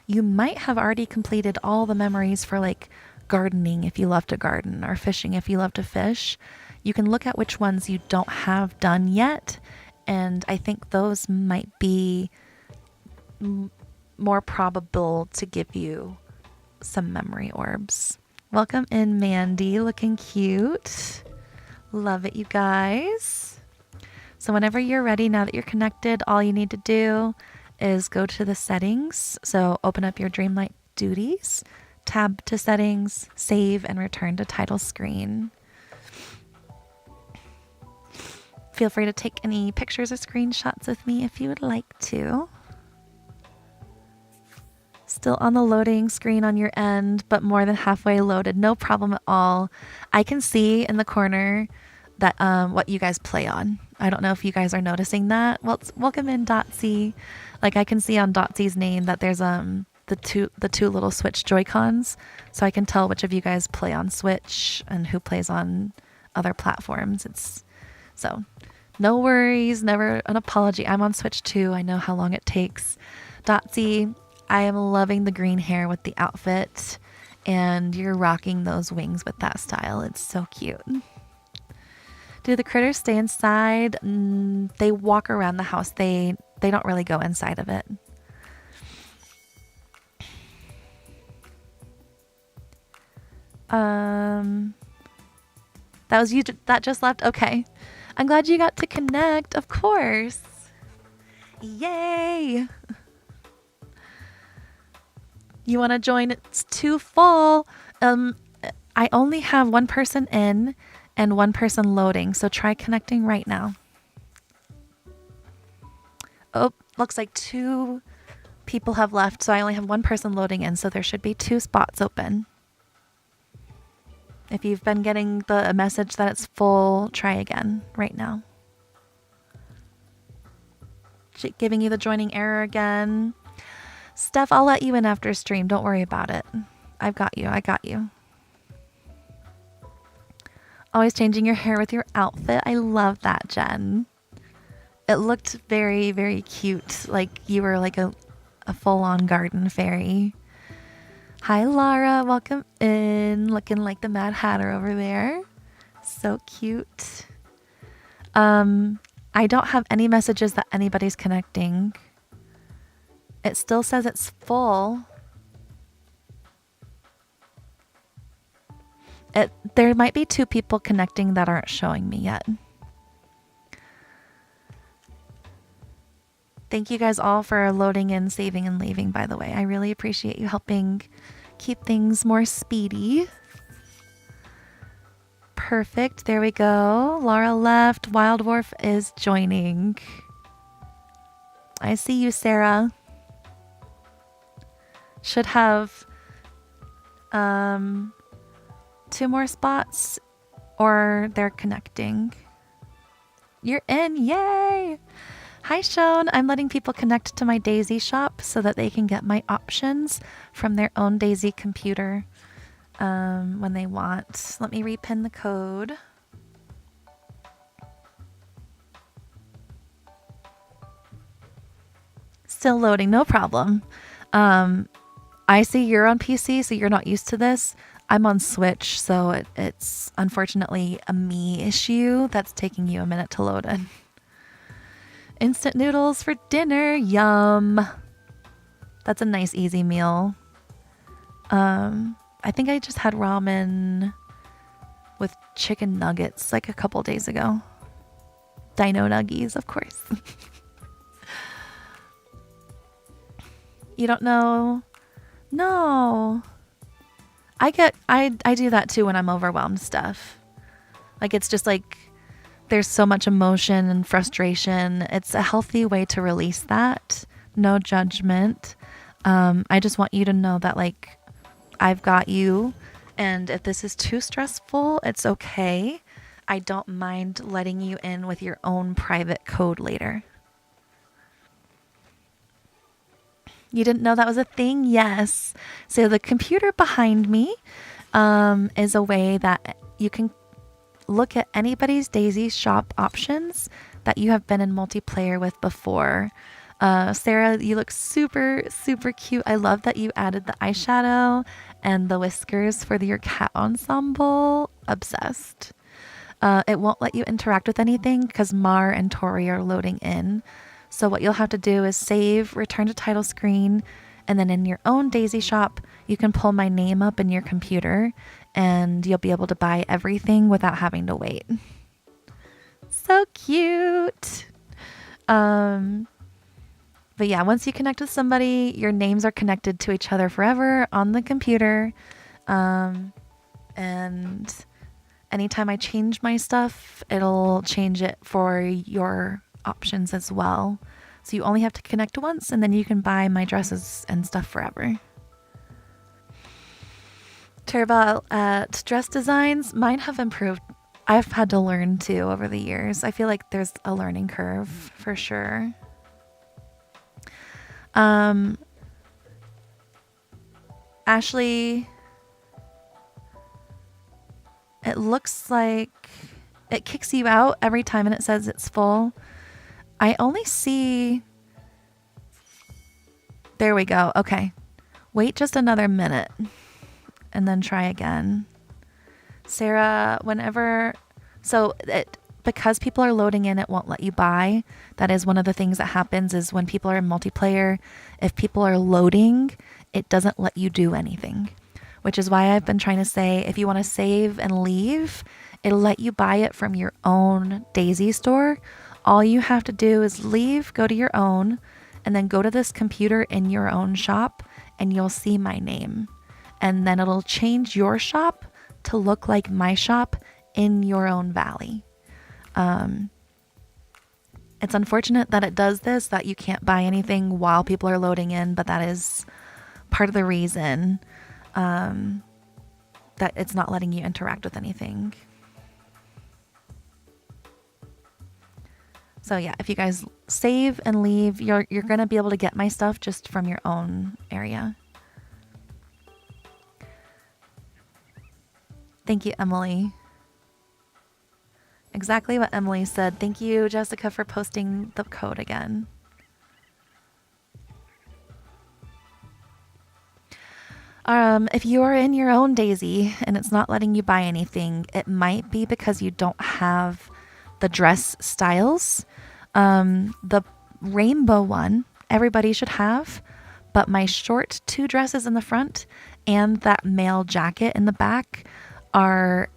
You might have already completed all the memories for like gardening if you love to garden, or fishing if you love to fish. You can look at which ones you don't have done yet, and I think those might be more probable to give you some memory orbs. Welcome in, Mandy, looking cute. Love it, you guys. So whenever you're ready, now that you're connected, all you need to do is go to the settings. So open up your Dreamlight duties, tab to settings, save, and return to title screen. Feel free to take any pictures or screenshots with me if you would like to. Still on the loading screen on your end, but more than halfway loaded. No problem at all. I can see in the corner that what you guys play on. I don't know if you guys are noticing that. Well, welcome in, Dotsy. Like, I can see on Dotsy's name that there's the two little Switch Joy-Cons, so I can tell which of you guys play on Switch and who plays on other platforms. So no worries, never an apology. I'm on Switch too. I know how long it takes. Dotsy, I am loving the green hair with the outfit, and you're rocking those wings with that style. It's so cute. Do the critters stay inside? They walk around the house. They don't really go inside of it. That was you that just left? Okay. I'm glad you got to connect, of course. Yay! You want to join? It's too full. I only have one person in and one person loading, so try connecting right now. Oh, looks like 2 people have left, so I only have one person loading in, so there should be 2 spots open. If you've been getting the message that it's full, try again right now. Giving you the joining error again. Steph, I'll let you in after stream. Don't worry about it. I've got you. I got you. Always changing your hair with your outfit. I love that, Jen. It looked very, very cute. Like you were like a full-on garden fairy. Hi, Lara. Welcome in. Looking like the Mad Hatter over there. So cute. I don't have any messages that anybody's connecting. It still says it's full. There might be 2 people connecting that aren't showing me yet. Thank you guys all for loading in, saving, and leaving, by the way. I really appreciate you helping keep things more speedy. Perfect. There we go. Laura left. Wild Dwarf is joining. I see you, Sarah. Should have 2 more spots, or they're connecting. You're in. Yay! Hi, Shone. I'm letting people connect to my Daisy shop so that they can get my options from their own Daisy computer when they want. Let me repin the code. Still loading, no problem. I see you're on PC, so you're not used to this. I'm on Switch, so it's unfortunately a me issue that's taking you a minute to load in. Instant noodles for dinner, yum. That's a nice easy meal. I think I just had ramen with chicken nuggets like a couple days ago. Dino nuggies, of course. You don't know? No. I do that too when I'm overwhelmed stuff. Like it's just like there's so much emotion and frustration. It's a healthy way to release that. No judgment. I just want you to know that like I've got you, and if this is too stressful, it's okay. I don't mind letting you in with your own private code later. You didn't know that was a thing? Yes. So the computer behind me is a way that you can look at anybody's Daisy shop options that you have been in multiplayer with before. Sarah, you look super, super cute. I love that you added the eyeshadow and the whiskers for your cat ensemble. Obsessed. It won't let you interact with anything because Mar and Tori are loading in. So what you'll have to do is save, return to title screen, and then in your own Daisy shop, you can pull my name up in your computer and you'll be able to buy everything without having to wait. So cute. But yeah, once you connect with somebody, your names are connected to each other forever on the computer. And anytime I change my stuff, it'll change it for your options as well. So you only have to connect once and then you can buy my dresses and stuff forever. Turbo at dress designs, mine have improved. I've had to learn too over the years. I feel like there's a learning curve for sure. Ashley, it looks like it kicks you out every time and it says it's full. I only see... There we go. Okay. Wait just another minute and then try again. Sarah, whenever... So because people are loading in, it won't let you buy. That is one of the things that happens is when people are in multiplayer, if people are loading, it doesn't let you do anything. Which is why I've been trying to say, if you want to save and leave, it'll let you buy it from your own Daisy store. All you have to do is leave, go to your own, and then go to this computer in your own shop, and you'll see my name. And then it'll change your shop to look like my shop in your own valley. It's unfortunate that it does this, that you can't buy anything while people are loading in, but that is part of the reason that it's not letting you interact with anything. So yeah, if you guys save and leave, you're going to be able to get my stuff just from your own area. Thank you, Emily. Exactly what Emily said. Thank you, Jessica, for posting the code again. If you are in your own Daisy and it's not letting you buy anything, it might be because you don't have the dress styles. The rainbow one, everybody should have, but my short 2 dresses in the front and that male jacket in the back are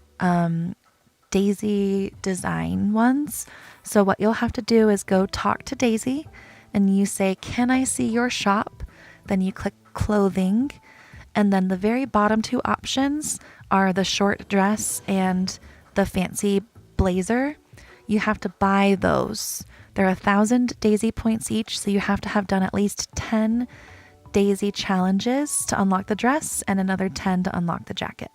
Daisy design ones. So what you'll have to do is go talk to Daisy and you say, "Can I see your shop?" Then you click clothing, and then the very bottom 2 options are the short dress and the fancy blazer. You have to buy those. They're 1,000 Daisy points each, so you have to have done at least 10 Daisy challenges to unlock the dress and another 10 to unlock the jacket.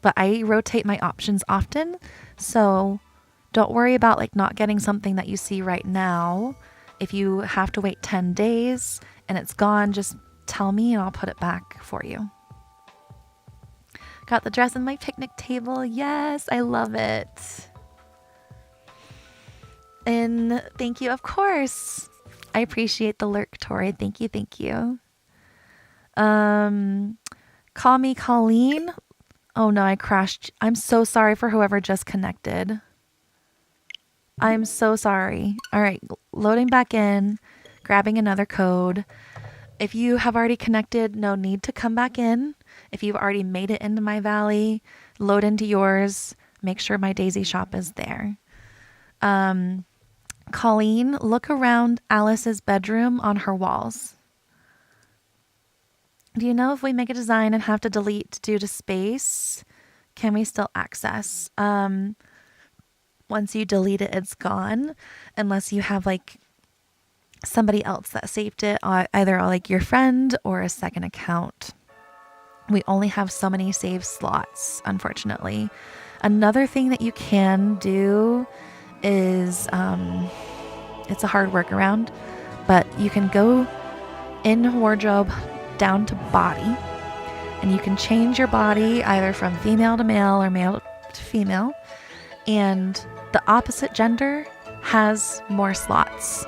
But I rotate my options often, so Don't worry about like not getting something that you see right now. If you have to wait 10 days and it's gone, just tell me and I'll put it back for you. Got the dress on my picnic table. Yes, I love it. And thank you, of course. I appreciate the lurk, Tori. Thank you, thank you. Call me Colleen. Oh no, I crashed. I'm so sorry for whoever just connected. I'm so sorry. All right, loading back in, grabbing another code. If you have already connected, no need to come back in. If you've already made it into my valley, load into yours. Make sure my daisy shop is there. Colleen, look around Alice's bedroom on her walls. Do you know if we make a design and have to delete due to space, can we still access? Once you delete it, it's gone, unless you have like somebody else that saved it, either like your friend or a second account. We only have so many save slots, unfortunately. Another thing that you can do is, it's a hard workaround, but you can go in wardrobe down to body, and you can change your body either from female to male or male to female, and the opposite gender has more slots.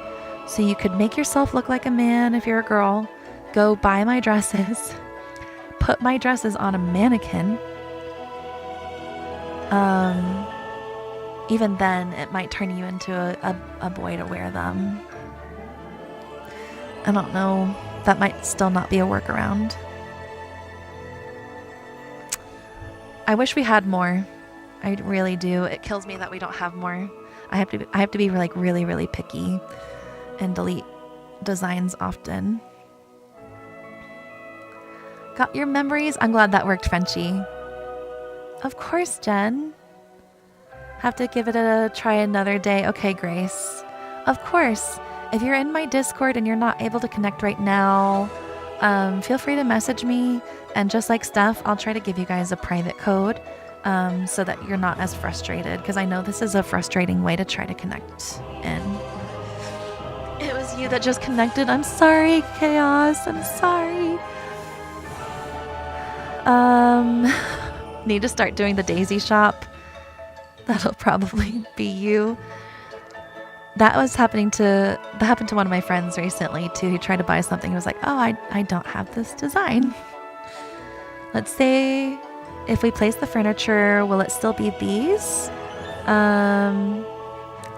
So you could make yourself look like a man if you're a girl, go buy my dresses, put my dresses on a mannequin. Even then, it might turn you into a boy to wear them. I don't know. That might still not be a workaround. I wish we had more. I really do. It kills me that we don't have more. I have to be like really, really picky and delete designs often. Got your memories? I'm glad that worked, Frenchie. Of course, Jen. Have to give it a try another day. Okay, Grace. Of course. If you're in my Discord and you're not able to connect right now, feel free to message me. And just like Steph, I'll try to give you guys a private code so that you're not as frustrated. Because I know this is a frustrating way to try to connect in. It was you that just connected. I'm sorry, Chaos. I'm sorry. Need to start doing the daisy shop. That'll probably be you. That happened to one of my friends recently too. He tried to buy something. He was like, oh, I don't have this design. Let's say if we place the furniture, will it still be these?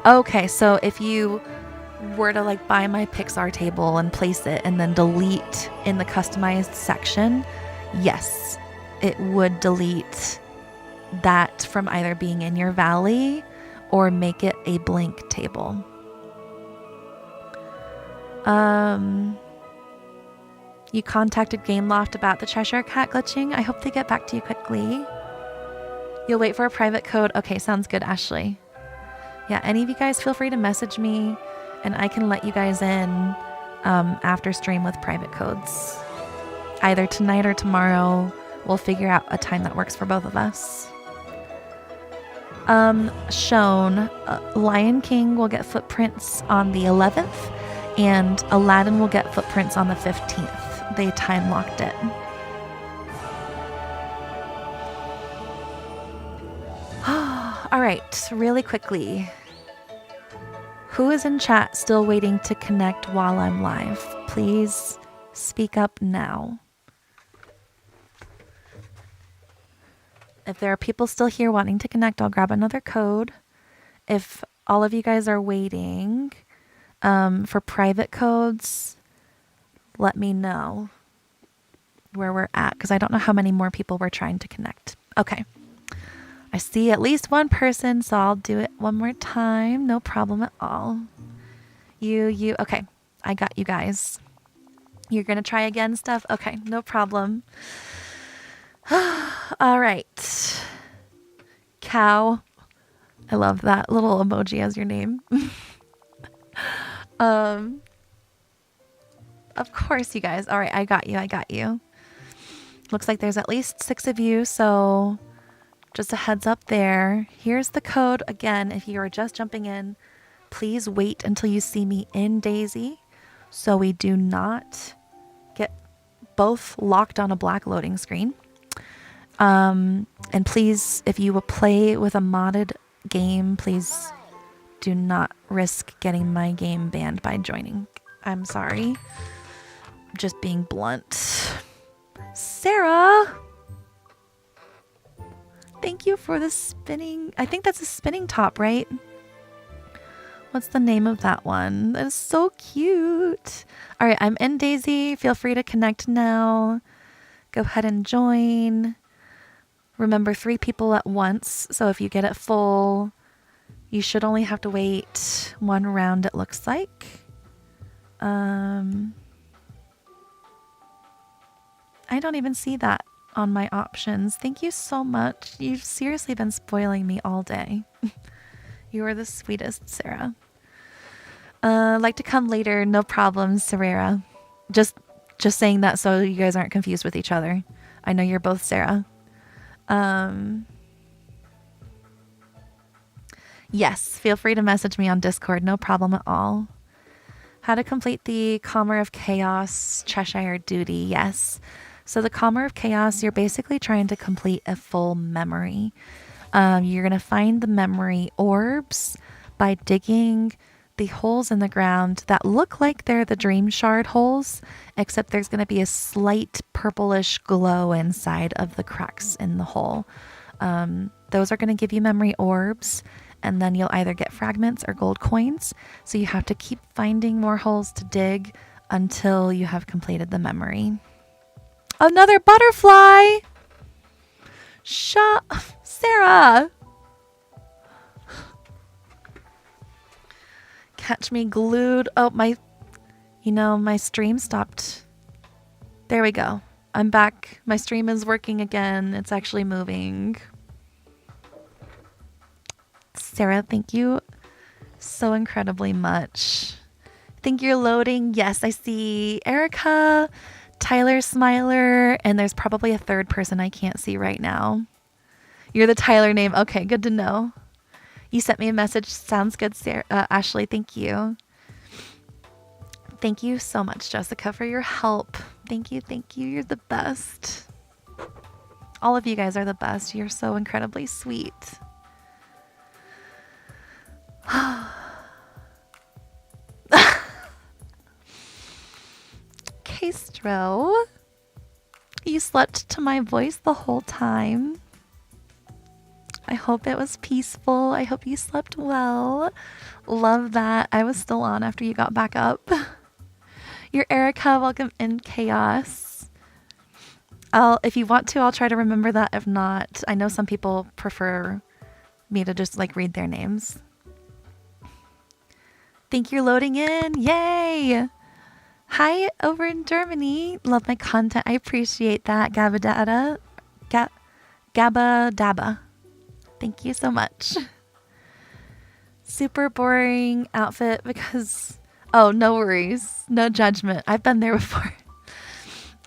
Okay, so if you were to like buy my Pixar table and place it and then delete in the customized section, yes, it would delete that from either being in your valley or make it a blank table. You contacted Gameloft about the Cheshire Cat glitching. I hope they get back to you quickly. You'll wait for a private code. Okay, sounds good, Ashley. Yeah, any of you guys feel free to message me and I can let you guys in after stream with private codes. Either tonight or tomorrow. We'll figure out a time that works for both of us. Shown, Lion King will get footprints on the 11th and Aladdin will get footprints on the 15th. They time locked it. All right, really quickly. Who is in chat still waiting to connect while I'm live? Please speak up now. If there are people still here wanting to connect, I'll grab another code. If all of you guys are waiting for private codes, let me know where we're at, because I don't know how many more people we're trying to connect. Okay. I see at least one person, so I'll do it one more time. No problem at all. You. Okay, I got you guys. You're going to try again, Steph? Okay, no problem. All right. Cow. I love that little emoji as your name. Of course, you guys. All right, I got you. Looks like there's at least 6 of you, so Just a heads up there. Here's the code again. If you are just jumping in, please wait until you see me in Daisy so we do not get both locked on a black loading screen. And please, if you will play with a modded game, please do not risk getting my game banned by joining. I'm sorry. Just being blunt. Sarah! Thank you for the spinning. I think that's a spinning top, right? What's the name of that one? That is so cute. All right, I'm in Daisy. Feel free to connect now. Go ahead and join. Remember, 3 people at once. So if you get it full, you should only have to wait 1 round, it looks like. I don't even see that on my options. Thank you so much. You've seriously been spoiling me all day. You are the sweetest, Sarah. Like to come later. No problem, Serera. Just saying that so you guys aren't confused with each other. I know you're both Sarah. Yes, feel free to message me on Discord. No problem at all. How to complete the Calmer of Chaos Cheshire duty. Yes. So the Calmer of Chaos, you're basically trying to complete a full memory. You're going to find the memory orbs by digging the holes in the ground that look like they're the dream shard holes, except there's going to be a slight purplish glow inside of the cracks in the hole. Those are going to give you memory orbs, and then you'll either get fragments or gold coins. So you have to keep finding more holes to dig until you have completed the memory. Another butterfly! Shut up, Sarah! Catch me glued. Oh, my stream stopped. There we go. I'm back. My stream is working again. It's actually moving. Sarah, thank you so incredibly much. Think you're loading? Yes, I see Erica, Tyler Smiler, and there's probably a third person I can't see right now. You're the Tyler name. Okay, good to know. You sent me a message. Sounds good, Sarah. Ashley, thank you. Thank you so much, Jessica, for your help. Thank you, thank you. You're the best. All of you guys are the best. You're so incredibly sweet. Castro, you slept to my voice the whole time. I hope it was peaceful. I hope you slept well. Love that. I was still on after you got back up. You're Erica. Welcome in, Chaos. If you want to, I'll try to remember that. If not, I know some people prefer me to just like read their names. Think you're loading in. Yay! Hi over in Germany. Love my content. I appreciate that. Gabba Dabba. Thank you so much. Super boring outfit because... Oh, no worries. No judgment. I've been there before.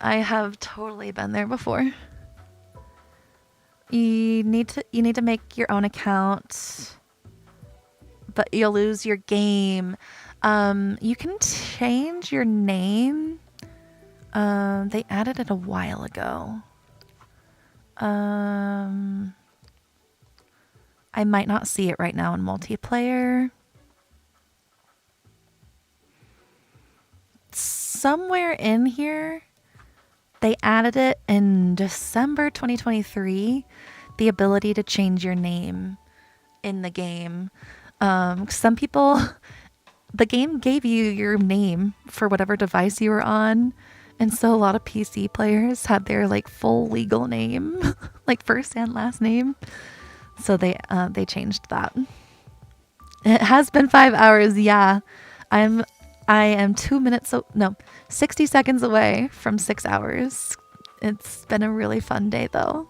I have totally been there before. You need to make your own account, but you'll lose your game. You can change your name. They added it a while ago. I might not see it right now in multiplayer. Somewhere in here, they added it in December 2023, the ability to change your name in the game. Some people, the game gave you your name for whatever device you were on. And so a lot of PC players had their like full legal name, like first and last name. So they changed that. It has been 5 hours. Yeah, I am 60 seconds away from 6 hours. It's been a really fun day though.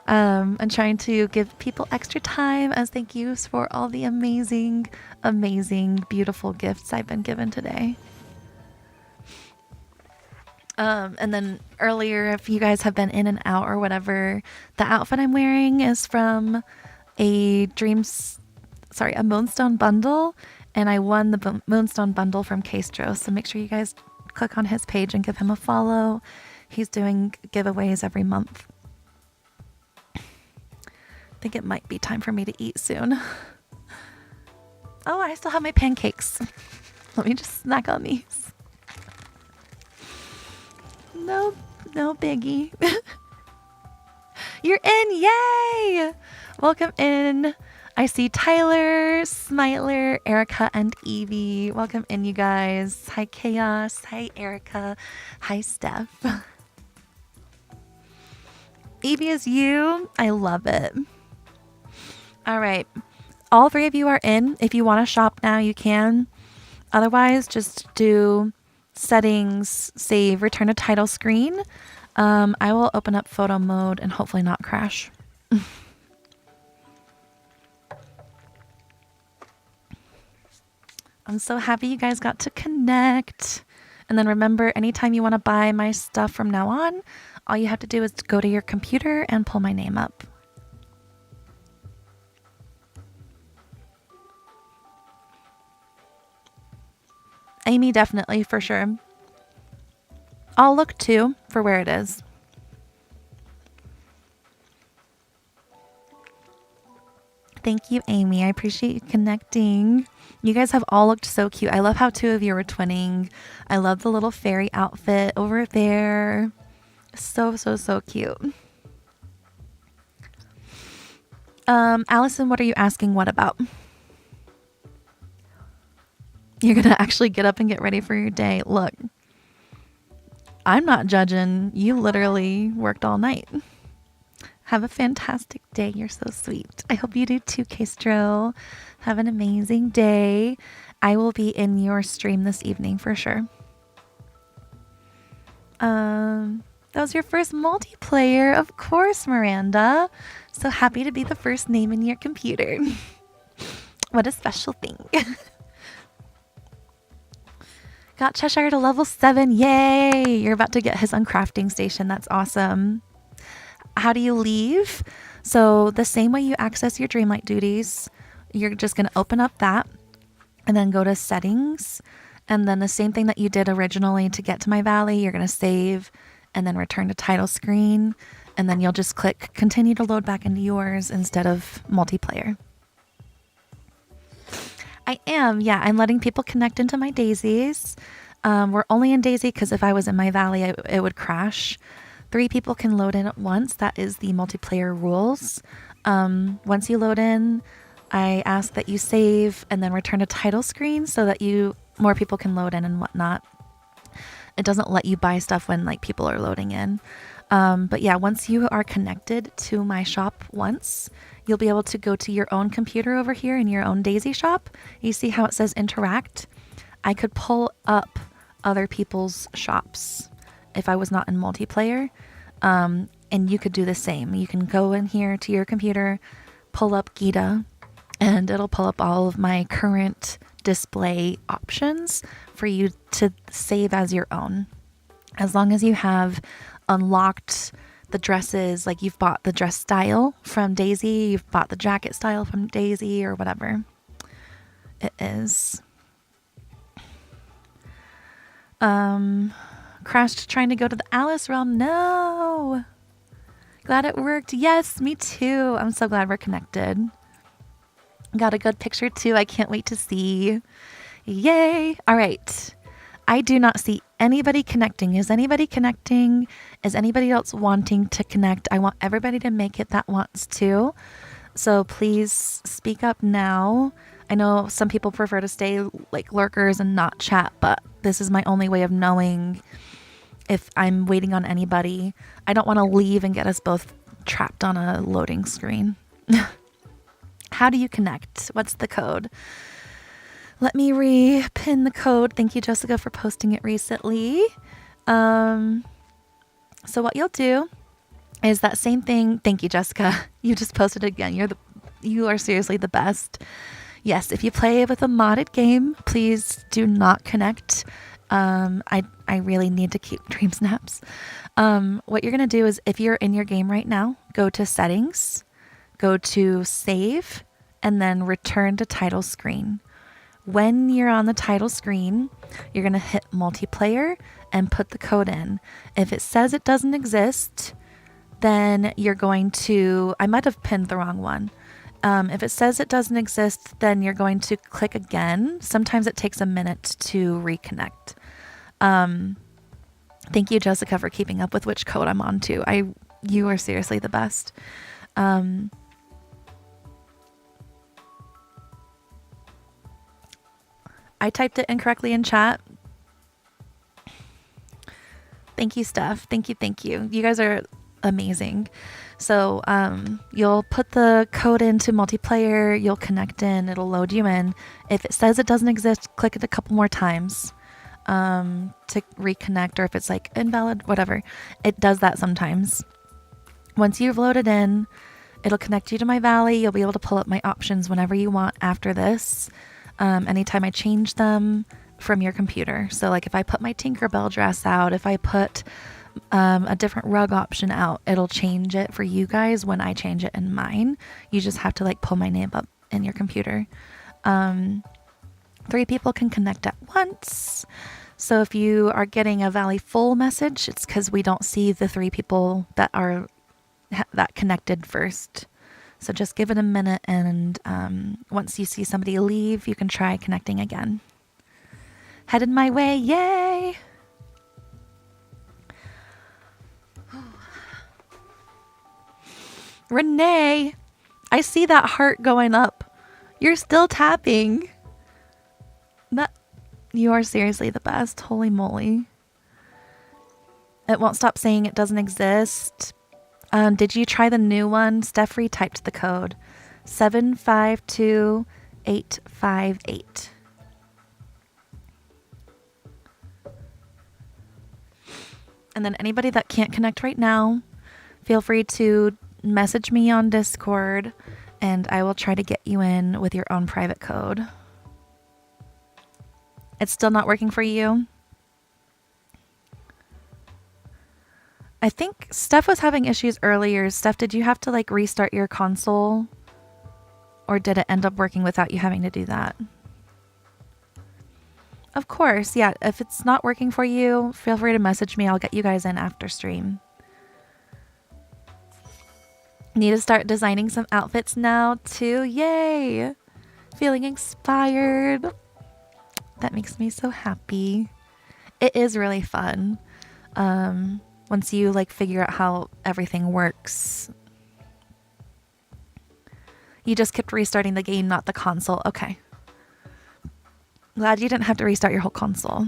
I'm trying to give people extra time as thank yous for all the amazing, amazing, beautiful gifts I've been given today. And then earlier, if you guys have been in and out or whatever, the outfit I'm wearing is from a Moonstone bundle, and I won the Moonstone bundle from Castro. So make sure you guys click on his page and give him a follow. He's doing giveaways every month. I think it might be time for me to eat soon. Oh, I still have my pancakes. Let me just snack on these. No biggie. You're in, yay! Welcome in. I see Tyler, Smiler, Erica, and Evie. Welcome in, you guys. Hi, Chaos. Hi, Erica. Hi, Steph. Evie is you. I love it. All right. All three of you are in. If you want to shop now, you can. Otherwise, just do settings, save, return to title screen. I will open up photo mode and hopefully not crash. I'm so happy you guys got to connect. And then remember, anytime you want to buy my stuff from now on, all you have to do is go to your computer and pull my name up. Amy, definitely, for sure. I'll look too for where it is. Thank you, Amy. I appreciate you connecting. You guys have all looked so cute. I love how two of you were twinning. I love the little fairy outfit over there. So cute. Allison, what are you asking what about? You're gonna actually get up and get ready for your day. Look, I'm not judging. You literally worked all night. Have a fantastic day. You're so sweet. I hope you do too, Castro. Have an amazing day. I will be in your stream this evening for sure. That was your first multiplayer, of course, Miranda. So happy to be the first name in your computer. What a special thing. Got Cheshire to level 7. Yay! You're about to get his uncrafting station. That's awesome. How do you leave? So the same way you access your Dreamlight duties, you're just going to open up that and then go to settings. And then the same thing that you did originally to get to my valley, you're going to save and then return to title screen. And then you'll just click continue to load back into yours instead of multiplayer. I am, yeah, I'm letting people connect into my daisies. We're only in daisy because if I was in my valley, it would crash. 3 people can load in at once. That is the multiplayer rules. Once you load in, I ask that you save and then return to title screen so that more people can load in and whatnot. It doesn't let you buy stuff when like people are loading in. But yeah, once you are connected to my shop once, you'll be able to go to your own computer over here in your own daisy shop. You see how it says interact? I could pull up other people's shops if I was not in multiplayer. And you could do the same. You can go in here to your computer, pull up Gita, and it'll pull up all of my current display options for you to save as your own. As long as you have unlocked the dresses, like you've bought the dress style from Daisy, you've bought the jacket style from Daisy, or whatever it is. Crashed trying to go to the Alice realm. No. Glad it worked. Yes, me too. I'm so glad we're connected. Got a good picture too. I can't wait to see. Yay. All right. I do not see anybody connecting. Is anybody connecting? Is anybody else wanting to connect? I want everybody to make it that wants to. So please speak up now. I know some people prefer to stay like lurkers and not chat, but this is my only way of knowing if I'm waiting on anybody. I don't want to leave and get us both trapped on a loading screen. How do you connect? What's the code? Let me re-pin the code. Thank you, Jessica, for posting it recently. So what you'll do is that same thing. Thank you, Jessica. You just posted it again. You are seriously the best. Yes, if you play with a modded game, please do not connect. I really need to keep dream snaps. What you're going to do is if you're in your game right now, go to settings, go to save, and then return to title screen. When you're on the title screen, you're going to hit multiplayer and put the code in. If it says it doesn't exist, then you're going to, I might have pinned the wrong one. If it says it doesn't exist, then you're going to click again. Sometimes it takes a minute to reconnect. Thank you, Jessica, for keeping up with which code I'm on to. You are seriously the best. I typed it incorrectly in chat. Thank you, Steph. Thank you. You guys are amazing. So you'll put the code into multiplayer, you'll connect in, it'll load you in. If it says it doesn't exist, click it a couple more times to reconnect, or if it's like invalid, whatever. It does that sometimes. Once you've loaded in, it'll connect you to my Valley. You'll be able to pull up my options whenever you want after this. Anytime I change them from your computer. So like if I put my Tinkerbell dress out, if I put a different rug option out, it'll change it for you guys when I change it in mine. You just have to like pull my name up in your computer. 3 people can connect at once. So if you are getting a Valley full message, it's because we don't see the 3 people that are that connected first. So just give it a minute, and once you see somebody leave, you can try connecting again. Headed my way, yay! Renee, I see that heart going up. You're still tapping. You are seriously the best. Holy moly. It won't stop saying it doesn't exist. Did you try the new one? Steph retyped the code. 752858. And then anybody that can't connect right now, feel free to message me on Discord and I will try to get you in with your own private code. It's still not working for you? I think Steph was having issues earlier. Steph, did you have to like restart your console? Or did it end up working without you having to do that? Of course, yeah. If it's not working for you, feel free to message me. I'll get you guys in after stream. Need to start designing some outfits now too. Yay! Feeling inspired. That makes me so happy. It is really fun. Once you like figure out how everything works. You just kept restarting the game, not the console. Okay. Glad you didn't have to restart your whole console.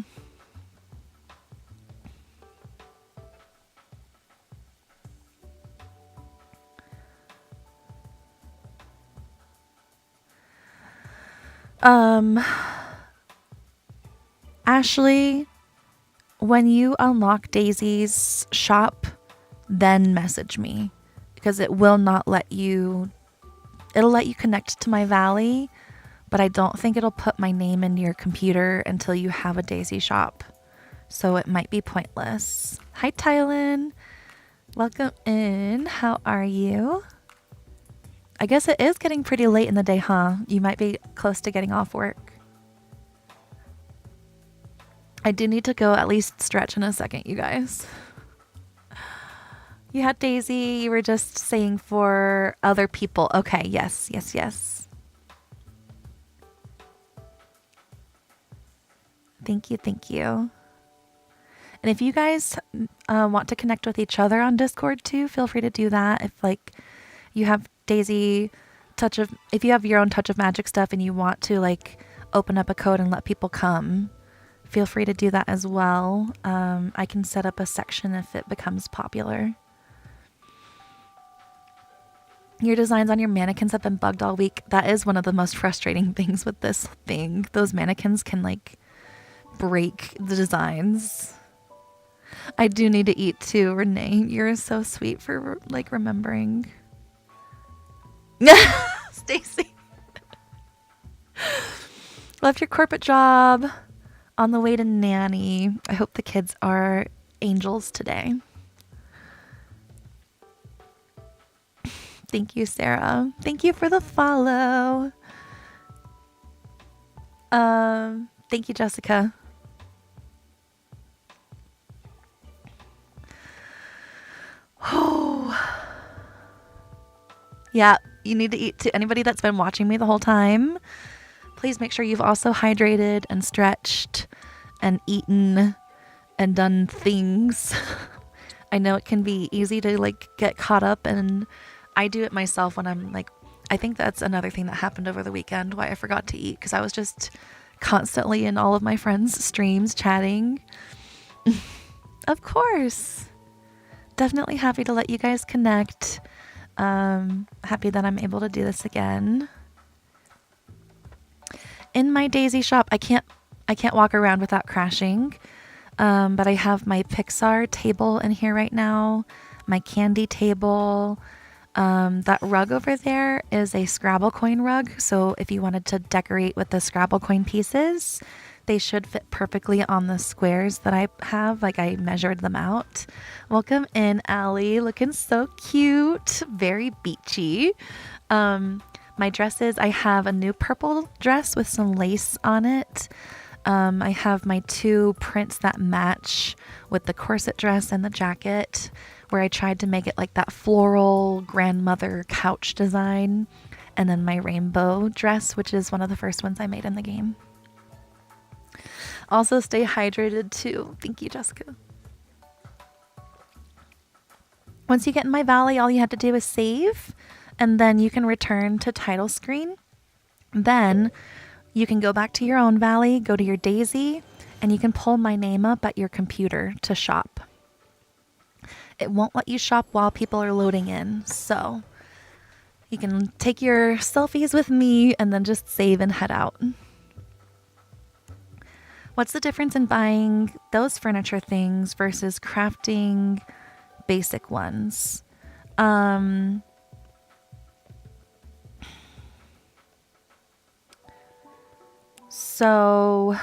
Ashley, when you unlock Daisy's shop, then message me because it will not let you, it'll let you connect to my Valley, but I don't think it'll put my name in your computer until you have a Daisy shop. So it might be pointless. Hi, Tylen. Welcome in. How are you? I guess it is getting pretty late in the day, huh? You might be close to getting off work. I do need to go at least stretch in a second, you guys. You had Daisy. You were just saying for other people. Okay, yes. Thank you. And if you guys want to connect with each other on Discord too, feel free to do that. If like you have Daisy if you have your own touch of magic stuff and you want to like open up a code and let people come, feel free to do that as well. I can set up a section if it becomes popular. Your designs on your mannequins have been bugged all week. That is one of the most frustrating things with this thing. Those mannequins can like break the designs. I do need to eat too, Renee. You're so sweet for like remembering. Stacy. Left your corporate job. on the way to nanny. I hope the kids are angels today. Thank you, Sarah. Thank you for the follow. Thank you, Jessica. Oh. Yeah, you need to eat too. Anybody that's been watching me the whole time, please make sure you've also hydrated and stretched and eaten and done things. I know it can be easy to like get caught up, and I do it myself when I'm like, I think that's another thing that happened over the weekend, why I forgot to eat, because I was just constantly in all of my friends' streams chatting. Of course. Definitely happy to let you guys connect. Happy that I'm able to do this again. In my Daisy shop, I can't walk around without crashing. But I have my Pixar table in here right now, my candy table. That rug over there is a Scrabble coin rug. So if you wanted to decorate with the Scrabble coin pieces, they should fit perfectly on the squares that I have. Like I measured them out. Welcome in, Allie. Looking so cute. Very beachy. My dresses, I have a new purple dress with some lace on it. I have my two prints that match with the corset dress and the jacket, where I tried to make it like that floral grandmother couch design. And then my rainbow dress, which is one of the first ones I made in the game. Also stay hydrated too. Thank you, Jessica. Once you get in my valley, all you have to do is save, and then you can return to title screen. Then you can go back to your own valley, go to your Daisy, and you can pull my name up at your computer to shop. It won't let you shop while people are loading in, so you can take your selfies with me and then just save and head out. What's the difference in buying those furniture things versus crafting basic ones? So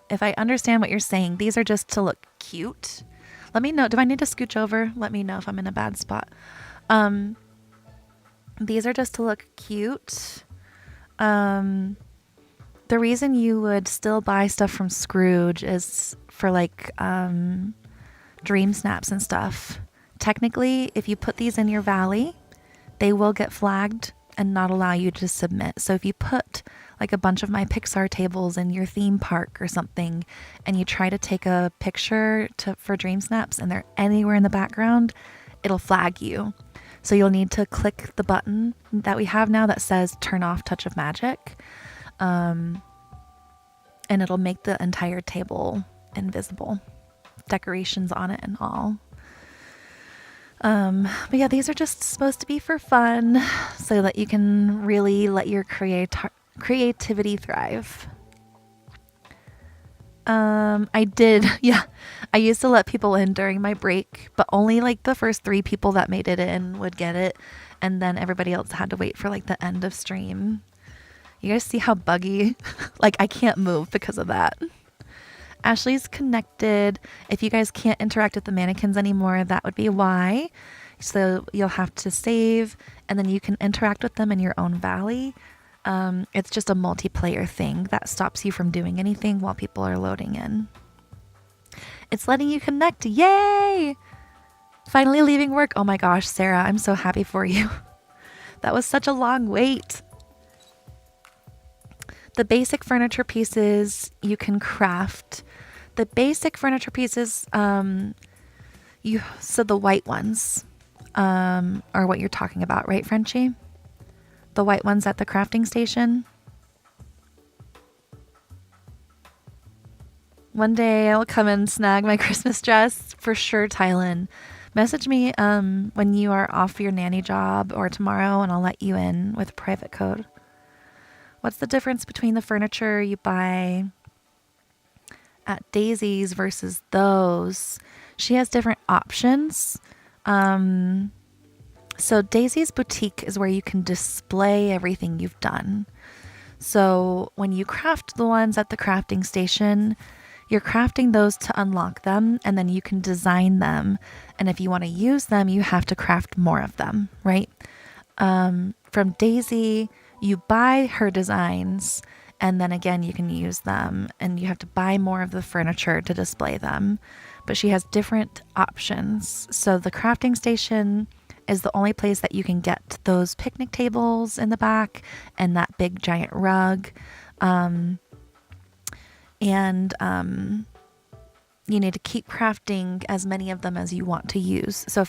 if I understand what you're saying, these are just to look cute. Let me know. Do I need to scooch over? Let me know if I'm in a bad spot. These are just to look cute. The reason you would still buy stuff from Scrooge is for like dream snaps and stuff. Technically, if you put these in your valley, they will get flagged and not allow you to submit. So if you put like a bunch of my Pixar tables in your theme park or something, and you try to take a picture for dream snaps and they're anywhere in the background, it'll flag you. So you'll need to click the button that we have now that says turn off touch of magic. And it'll make the entire table invisible, decorations on it and all. But yeah, these are just supposed to be for fun so that you can really let your creativity thrive. I used to let people in during my break, but only like the first 3 people that made it in would get it, and then everybody else had to wait for like the end of stream. You guys see how buggy? Like I can't move because of that. Ashley's connected. If you guys can't interact with the mannequins anymore, that would be why. So you'll have to save, and then you can interact with them in your own valley. It's just a multiplayer thing that stops you from doing anything while people are loading in. It's letting you connect. Yay! Finally leaving work. Oh my gosh, Sarah, I'm so happy for you. That was such a long wait. The basic furniture pieces you can craft. The basic furniture pieces, so the white ones are what you're talking about, right, Frenchie? The white ones at the crafting station. One day I'll come and snag my Christmas dress for sure, Tylen. Message me when you are off your nanny job or tomorrow, and I'll let you in with a private code. What's the difference between the furniture you buy at Daisy's versus those? She has different options. So Daisy's boutique is where you can display everything you've done. So when you craft the ones at the crafting station, you're crafting those to unlock them, and then you can design them. And if you want to use them, you have to craft more of them, right? From Daisy, you buy her designs, and then again, you can use them, and you have to buy more of the furniture to display them. But she has different options. So the crafting station is the only place that you can get those picnic tables in the back and that big giant rug. You need to keep crafting as many of them as you want to use. So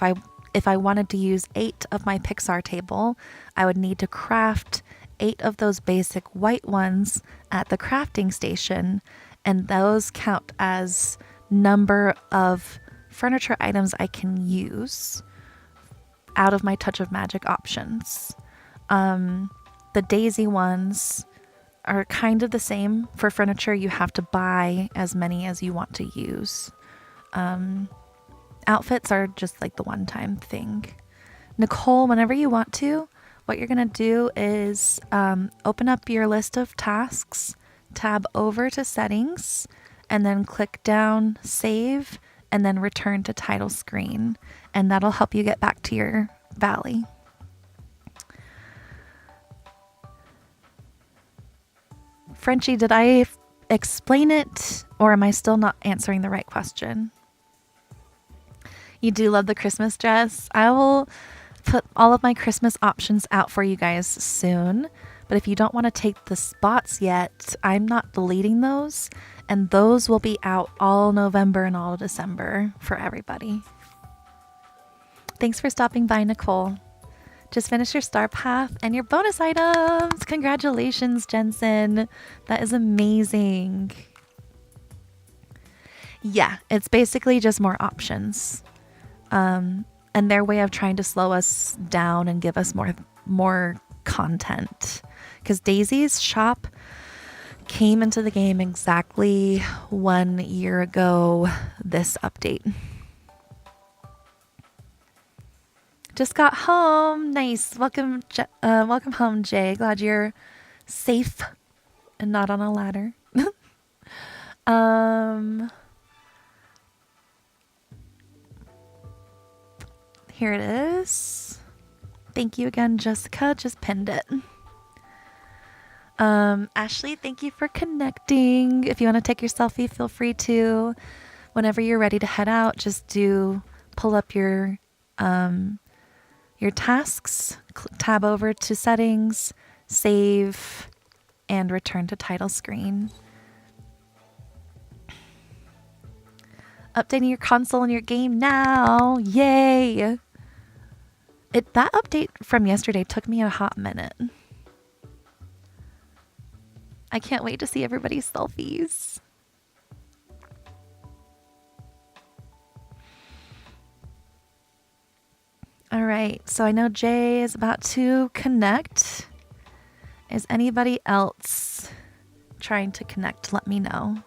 if I wanted to use 8 of my Pixar table, I would need to craft 8 of those basic white ones at the crafting station, and those count as number of furniture items I can use out of my Touch of Magic options. The Daisy ones are kind of the same. For furniture, you have to buy as many as you want to use. Outfits are just like the one-time thing. Nicole, whenever you want to, what you're going to do is open up your list of tasks, tab over to settings, and then click down, save, and then return to title screen. And that'll help you get back to your valley. Frenchie, did I explain it, or am I still not answering the right question? You do love the Christmas dress. I will put all of my Christmas options out for you guys soon. But if you don't want to take the spots yet, I'm not deleting those. And those will be out all November and all December for everybody. Thanks for stopping by, Nicole. Just finish your star path and your bonus items. Congratulations, Jensen. That is amazing. Yeah, it's basically just more options. And their way of trying to slow us down and give us more content. Because Daisy's shop came into the game exactly 1 year ago this update. Just got home. Nice. Welcome home, Jay. Glad you're safe and not on a ladder. Here it is. Thank you again, Jessica. Just pinned it. Ashley, thank you for connecting. If you want to take your selfie, feel free to. Whenever you're ready to head out, just pull up your tasks, tab over to settings, save, and return to title screen. Updating your console and your game now. Yay! That update from yesterday took me a hot minute. I can't wait to see everybody's selfies. All right, so I know Jay is about to connect. Is anybody else trying to connect? Let me know.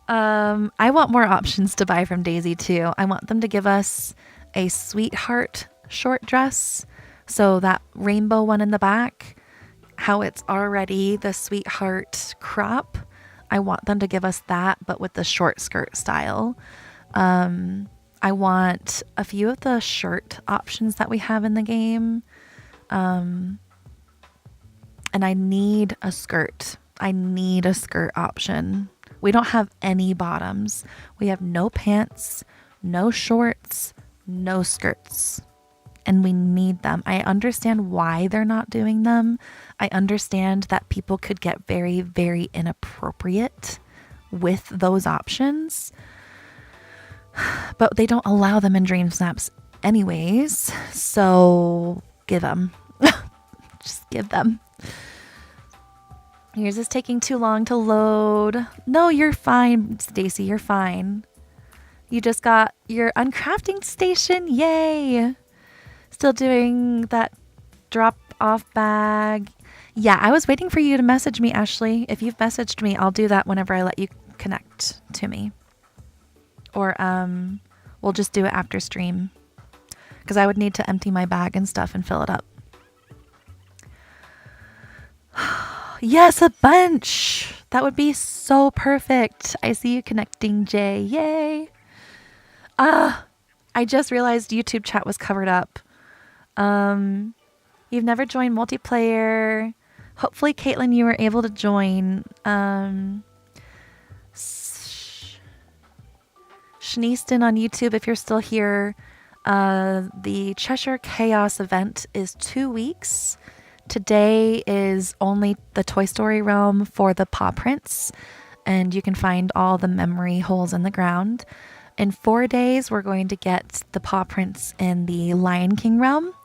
I want more options to buy from Daisy too. I want them to give us a sweetheart short dress. So that rainbow one in the back, how it's already the sweetheart crop. I want them to give us that, but with the short skirt style. I want a few of the shirt options that we have in the game. And I need a skirt. I need a skirt option. We don't have any bottoms. We have no pants, no shorts, no skirts. And we need them. I understand why they're not doing them. I understand that people could get very, very inappropriate with those options. But they don't allow them in Dream Snaps anyways. So give them. Just give them. Yours is taking too long to load. No, you're fine, Stacy. You're fine. You just got your uncrafting station. Yay. Still doing that drop-off bag. Yeah, I was waiting for you to message me, Ashley. If you've messaged me, I'll do that whenever I let you connect to me. Or we'll just do it after stream. Because I would need to empty my bag and stuff and fill it up. Yes, a bunch. That would be so perfect. I see you connecting, Jay. Yay. I just realized YouTube chat was covered up. You've never joined multiplayer. Hopefully, Caitlin, you were able to join. Schneeston on YouTube, if you're still here. The Cheshire Chaos event is 2 weeks. Today is only the Toy Story realm for the paw prints, and you can find all the memory holes in the ground. In 4 days, we're going to get the paw prints in the Lion King realm,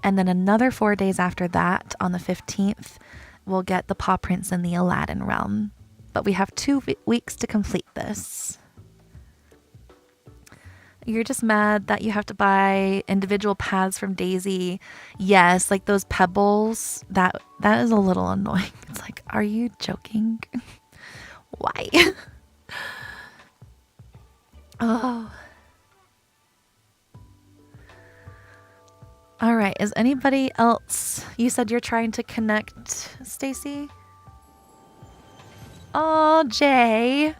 and then another 4 days after that, on the 15th, we'll get the paw prints in the Aladdin realm. But we have 2 weeks to complete this. You're just mad that you have to buy individual paths from Daisy. Yes, like those pebbles. That is a little annoying. It's like, are you joking? Why? Oh. All right. Is anybody else? You said you're trying to connect, Stacy? Oh, Jay.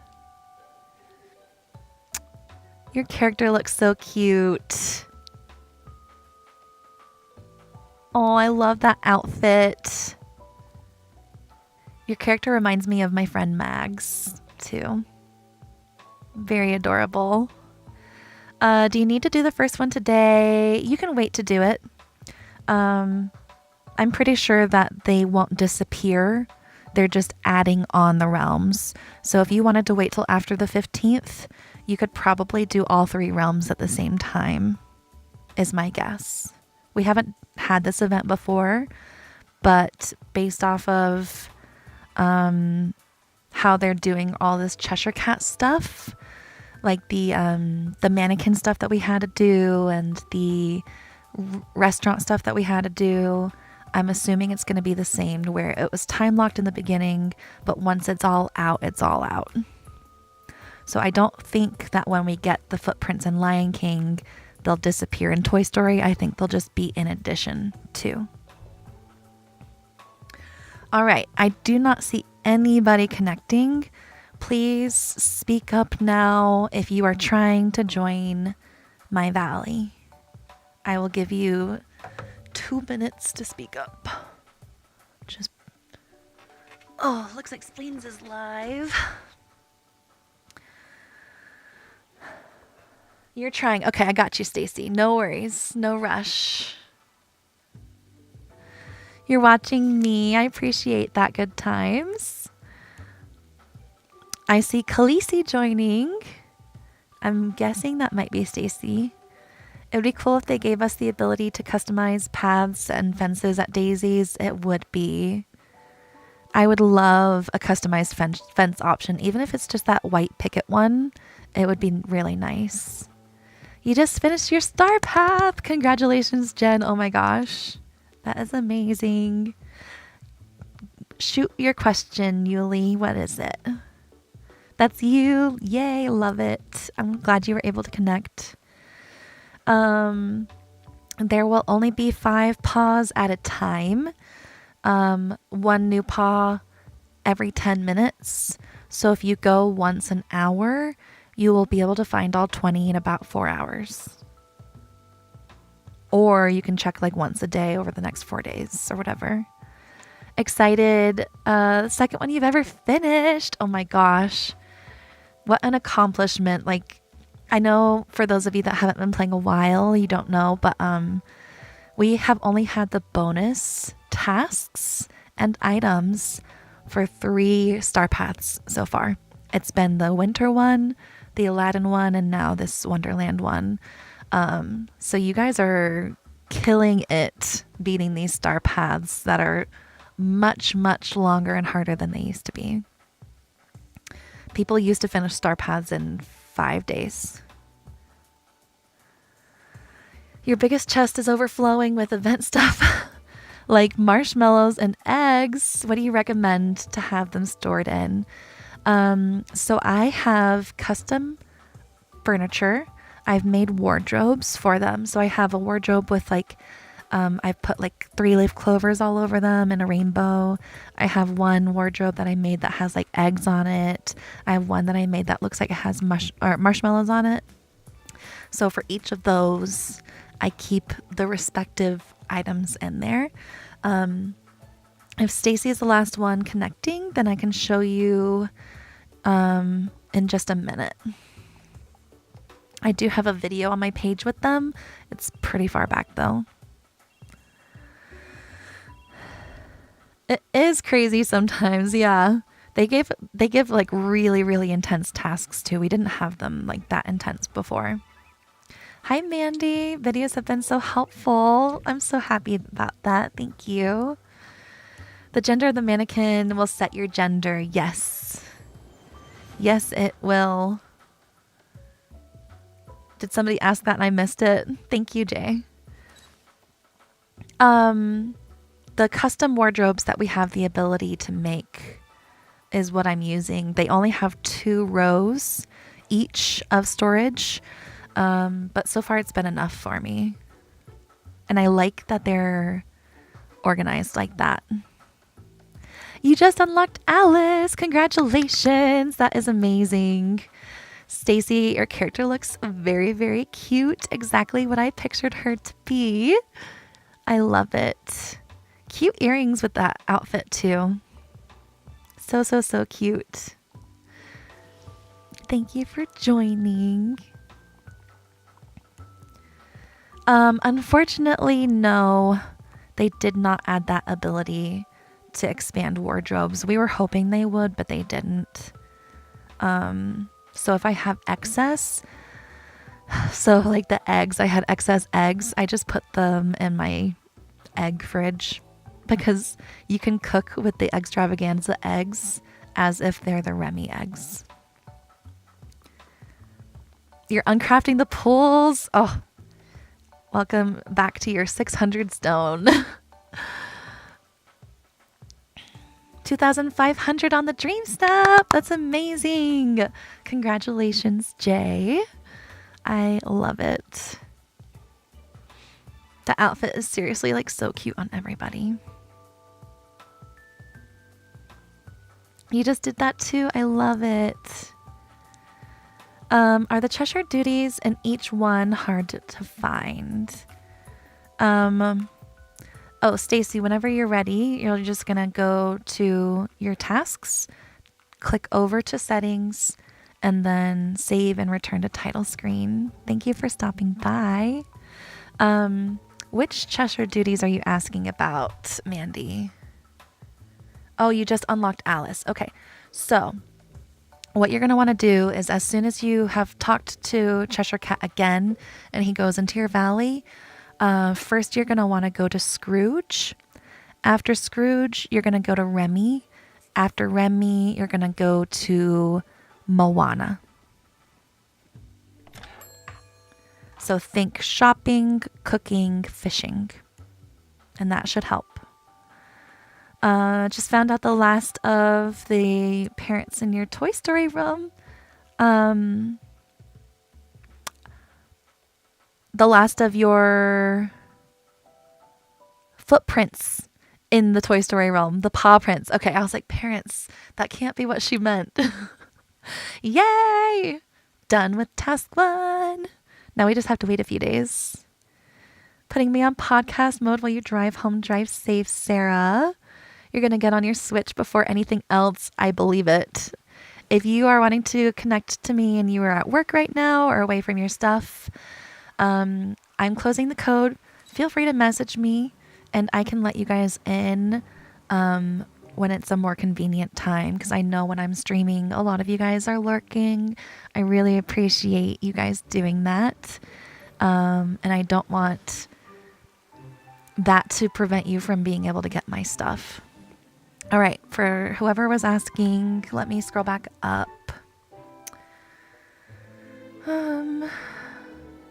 Your character looks so cute. Oh, I love that outfit. Your character reminds me of my friend Mags, too. Very adorable. Do you need to do the first one today? You can wait to do it. I'm pretty sure that they won't disappear. They're just adding on the realms. So if you wanted to wait till after the 15th, you could probably do all 3 realms at the same time, is my guess. We haven't had this event before, but based off of how they're doing all this Cheshire Cat stuff, like the mannequin stuff that we had to do and the restaurant stuff that we had to do, I'm assuming it's going to be the same, where it was time locked in the beginning, but once it's all out, it's all out. So I don't think that when we get the footprints in Lion King, they'll disappear in Toy Story. I think they'll just be in addition to. All right. I do not see anybody connecting. Please speak up now if you are trying to join my valley. I will give you 2 minutes to speak up. Oh, looks like Spleens is live. You're trying. Okay, I got you, Stacy. No worries. No rush. You're watching me. I appreciate that. Good times. I see Khaleesi joining. I'm guessing that might be Stacy. It would be cool if they gave us the ability to customize paths and fences at Daisy's. It would be. I would love a customized fence option, even if it's just that white picket one. It would be really nice. You just finished your star path. Congratulations, Jen. Oh my gosh. That is amazing. Shoot your question, Yuli. What is it? That's you. Yay, love it. I'm glad you were able to connect. There will only be 5 paws at a time. 1 new paw every 10 minutes. So if you go once an hour, you will be able to find all 20 in about 4 hours. Or you can check like once a day over the next 4 days or whatever. Excited. Second one you've ever finished. Oh my gosh. What an accomplishment. Like, I know for those of you that haven't been playing a while, you don't know, but we have only had the bonus tasks and items for 3 star paths so far. It's been the winter one, the Aladdin one, and now this Wonderland one. So you guys are killing it beating these star paths that are much, much longer and harder than they used to be. People used to finish star paths in 5 days. Your biggest chest is overflowing with event stuff like marshmallows and eggs. What do you recommend to have them stored in? So I have custom furniture. I've made wardrobes for them. So I have a wardrobe with like I've put like 3-leaf clovers all over them in a rainbow. I have one wardrobe that I made that has like eggs on it. I have one that I made that looks like it has marshmallows on it. So for each of those, I keep the respective items in there. If Stacy is the last one connecting, then I can show you in just a minute. I do have a video on my page with them. It's pretty far back though. It is crazy sometimes, yeah. They give like really, really intense tasks too. We didn't have them like that intense before. Hi Mandy, videos have been so helpful. I'm so happy about that. Thank you. The gender of the mannequin will set your gender. Yes. Yes, it will. Did somebody ask that and I missed it? Thank you, Jay. The custom wardrobes that we have the ability to make is what I'm using. They only have 2 rows each of storage, but so far it's been enough for me. And I like that they're organized like that. You just unlocked Alice. Congratulations. That is amazing. Stacy, your character looks very, very cute. Exactly what I pictured her to be. I love it. Cute earrings with that outfit too. So, so, so cute. Thank you for joining. Unfortunately, no, they did not add that ability to expand wardrobes. We were hoping they would, but they didn't. So if I have excess, so like the eggs, I had excess eggs, I just put them in my egg fridge because you can cook with the extravaganza eggs as if they're the Remy eggs. You're uncrafting the pools. Oh, welcome back to your 600 stone. 2,500 on the dream step. That's amazing. Congratulations, Jay. I love it. The outfit is seriously like so cute on everybody. You just did that too. I love it. Are the Cheshire duties in each one hard to find? Oh, Stacy, whenever you're ready, you're just going to go to your tasks, click over to settings, and then save and return to title screen. Thank you for stopping by. Which Cheshire duties are you asking about, Mandy? Oh, you just unlocked Alice. Okay, so what you're going to want to do is as soon as you have talked to Cheshire Cat again and he goes into your valley, first you're going to want to go to Scrooge. After Scrooge, you're going to go to Remy. After Remy, you're going to go to Moana. So think shopping, cooking, fishing. And that should help. Just found out the last of the parents in your Toy Story room. The last of your footprints in the Toy Story realm, the paw prints. Okay, I was like, parents, that can't be what she meant. Yay! Done with task 1. Now we just have to wait a few days. Putting me on podcast mode while you drive home. Drive safe, Sarah. You're going to get on your Switch before anything else. I believe it. If you are wanting to connect to me and you are at work right now or away from your stuff, I'm closing the code. Feel free to message me and I can let you guys in when it's a more convenient time, because I know when I'm streaming, a lot of you guys are lurking. I really appreciate you guys doing that. And I don't want that to prevent you from being able to get my stuff. All right, for whoever was asking, let me scroll back up.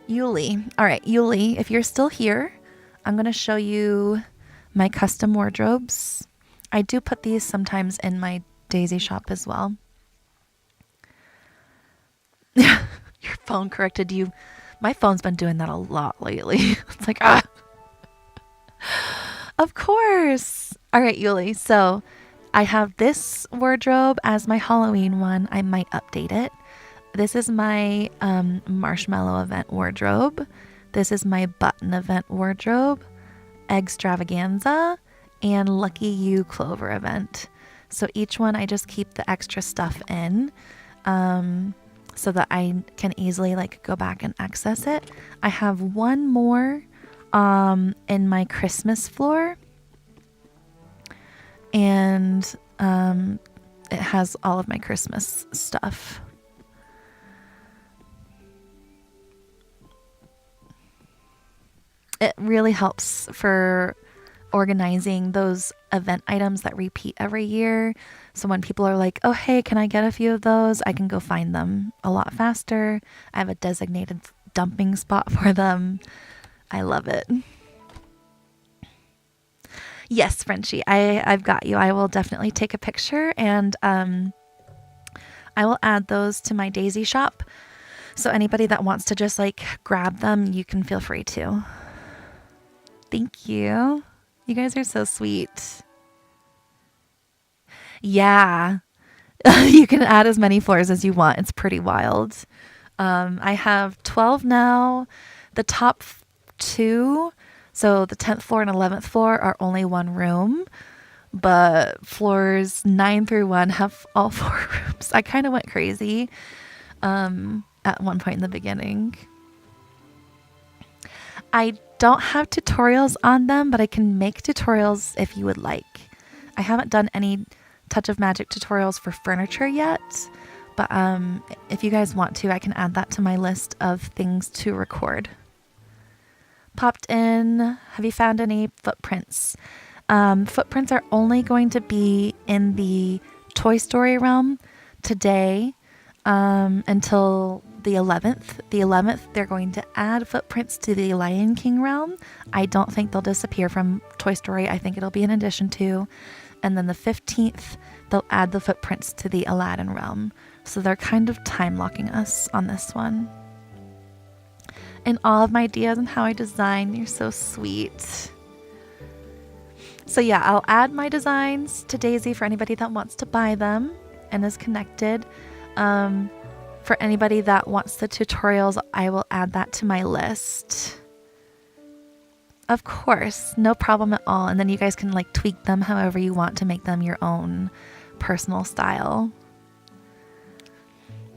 Yuli. All right, Yuli, if you're still here, I'm going to show you my custom wardrobes. I do put these sometimes in my Daisy shop as well. Your phone corrected you. My phone's been doing that a lot lately. It's like, ah. Of course. All right, Yuli. So I have this wardrobe as my Halloween one. I might update it. This is my marshmallow event wardrobe. This is my button event wardrobe, extravaganza, and lucky you clover event. So each one I just keep the extra stuff in so that I can easily like go back and access it. I have one more in my Christmas floor, and it has all of my Christmas stuff. It really helps for organizing those event items that repeat every year. So when people are like, oh, hey, can I get a few of those? I can go find them a lot faster. I have a designated dumping spot for them. I love it. Yes, Frenchie, I've got you. I will definitely take a picture, and I will add those to my Daisy shop. So anybody that wants to just like grab them, you can feel free to. Thank you. You guys are so sweet. Yeah. You can add as many floors as you want. It's pretty wild. I have 12 now. The top two, so the 10th floor and 11th floor, are only one room. But floors 9 through 1 have all 4 rooms. I kind of went crazy at one point in the beginning. I don't have tutorials on them, but I can make tutorials if you would like. I haven't done any Touch of Magic tutorials for furniture yet, but if you guys want to, I can add that to my list of things to record. Popped in. Have you found any footprints? Footprints are only going to be in the Toy Story realm today until the 11th. The 11th, they're going to add footprints to the Lion King realm. I don't think they'll disappear from Toy Story. I think it'll be an addition to. And then the 15th, they'll add the footprints to the Aladdin realm. So they're kind of time locking us on this one. And all of my ideas on how I design, you're so sweet. So yeah, I'll add my designs to Daisy for anybody that wants to buy them and is connected. For anybody that wants the tutorials, I will add that to my list. Of course, no problem at all. And then you guys can like tweak them however you want to make them your own personal style.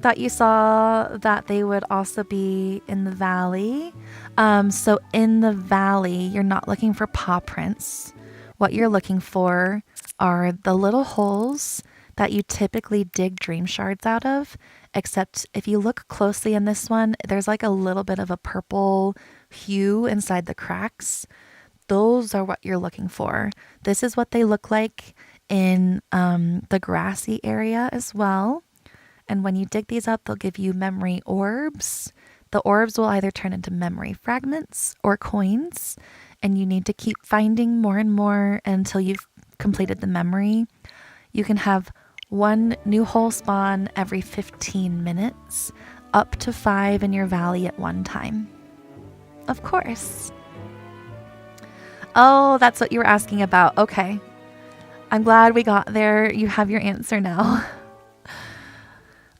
Thought you saw that they would also be in the valley. So in the valley, you're not looking for paw prints. What you're looking for are the little holes that you typically dig dream shards out of, except if you look closely in this one, there's like a little bit of a purple hue inside the cracks. Those are what you're looking for. This is what they look like in the grassy area as well. And when you dig these up, they'll give you memory orbs. The orbs will either turn into memory fragments or coins, and you need to keep finding more and more until you've completed the memory. You can have 1 new hole spawn every 15 minutes, up to 5 in your valley at one time. Of course. Oh, that's what you were asking about. Okay. I'm glad we got there. You have your answer now.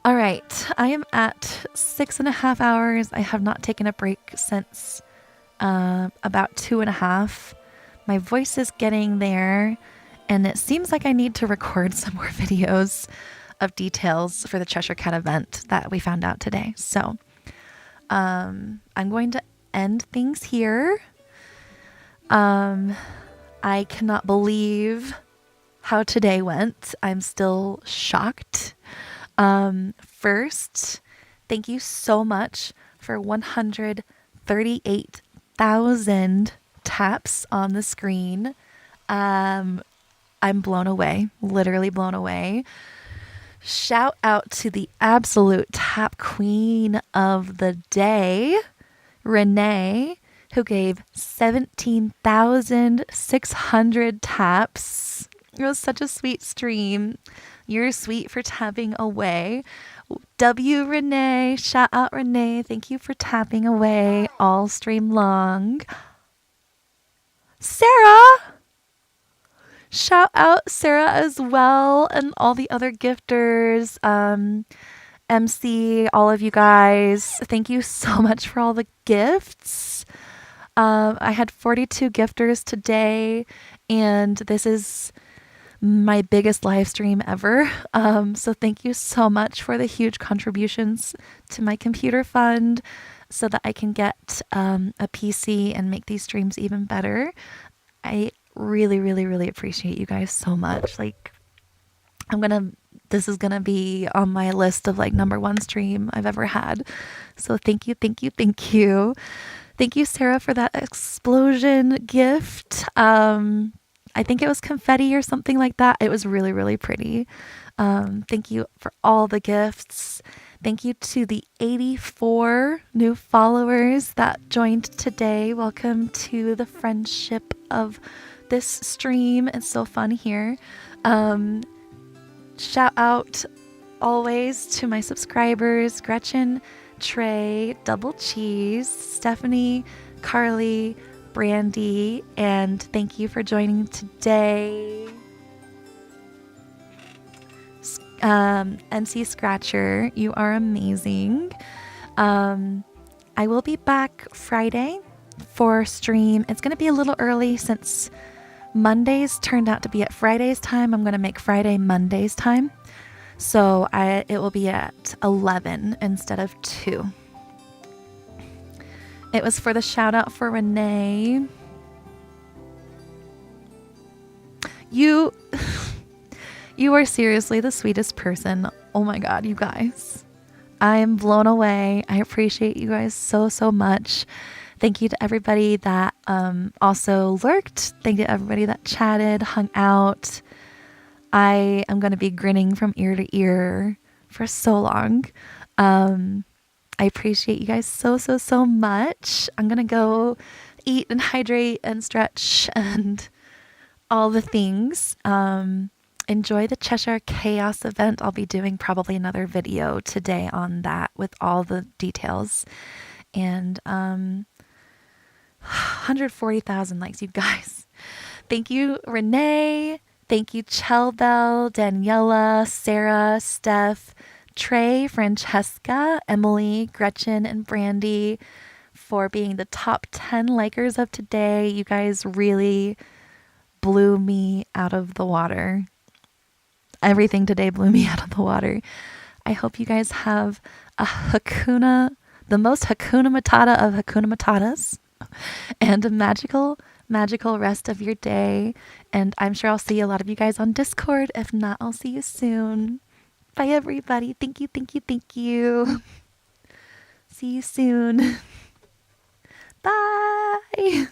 All right. I am at 6.5 hours. I have not taken a break since about 2.5. My voice is getting there, and it seems like I need to record some more videos of details for the Cheshire Cat event that we found out today. So I'm going to end things here. I cannot believe how today went. I'm still shocked. First, thank you so much for 138,000 taps on the screen. I'm blown away, literally blown away. Shout out to the absolute tap queen of the day, Renee, who gave 17,600 taps. It was such a sweet stream. You're sweet for tapping away. Renee, shout out Renee. Thank you for tapping away all stream long. Sarah, Shout out Sarah as well and all the other gifters. MC, all of you guys. Thank you so much for all the gifts. I had 42 gifters today, and this is my biggest live stream ever. So thank you so much for the huge contributions to my computer fund so that I can get a PC and make these streams even better. I really, really, really appreciate you guys so much. Like, this is gonna be on my list of like number one stream I've ever had. So thank you, thank you, thank you. Thank you, Sarah, for that explosion gift. I think it was confetti or something like that. It was really, really pretty. Thank you for all the gifts. Thank you to the 84 new followers that joined today. Welcome to the friendship of this stream. It's so fun here. Shout out always to my subscribers, Gretchen, Trey, Double Cheese, Stephanie, Carly, Brandy, and thank you for joining today. MC Scratcher, you are amazing. I will be back Friday for stream. It's going to be a little early since Mondays turned out to be at Friday's time. I'm going to make Friday Monday's time. So it will be at 11 instead of 2. It was for the shout out for Renee. You are seriously the sweetest person. Oh my God, you guys. I am blown away. I appreciate you guys so, so much. Thank you to everybody that also lurked. Thank you to everybody that chatted, hung out. I am going to be grinning from ear to ear for so long. I appreciate you guys so, so, so much. I'm going to go eat and hydrate and stretch and all the things. Enjoy the Cheshire Chaos event. I'll be doing probably another video today on that with all the details. And 140,000 likes, you guys. Thank you, Renee. Thank you, Chelbel, Daniela, Sarah, Steph, Trey, Francesca, Emily, Gretchen, and Brandy for being the top 10 likers of today. You guys really blew me out of the water. Everything today blew me out of the water. I hope you guys have the most Hakuna Matata of Hakuna Matatas, and a magical rest of your day. And I'm sure I'll see a lot of you guys on Discord. If not, I'll see you soon. Bye, everybody. Thank you, thank you, thank you. See you soon. Bye.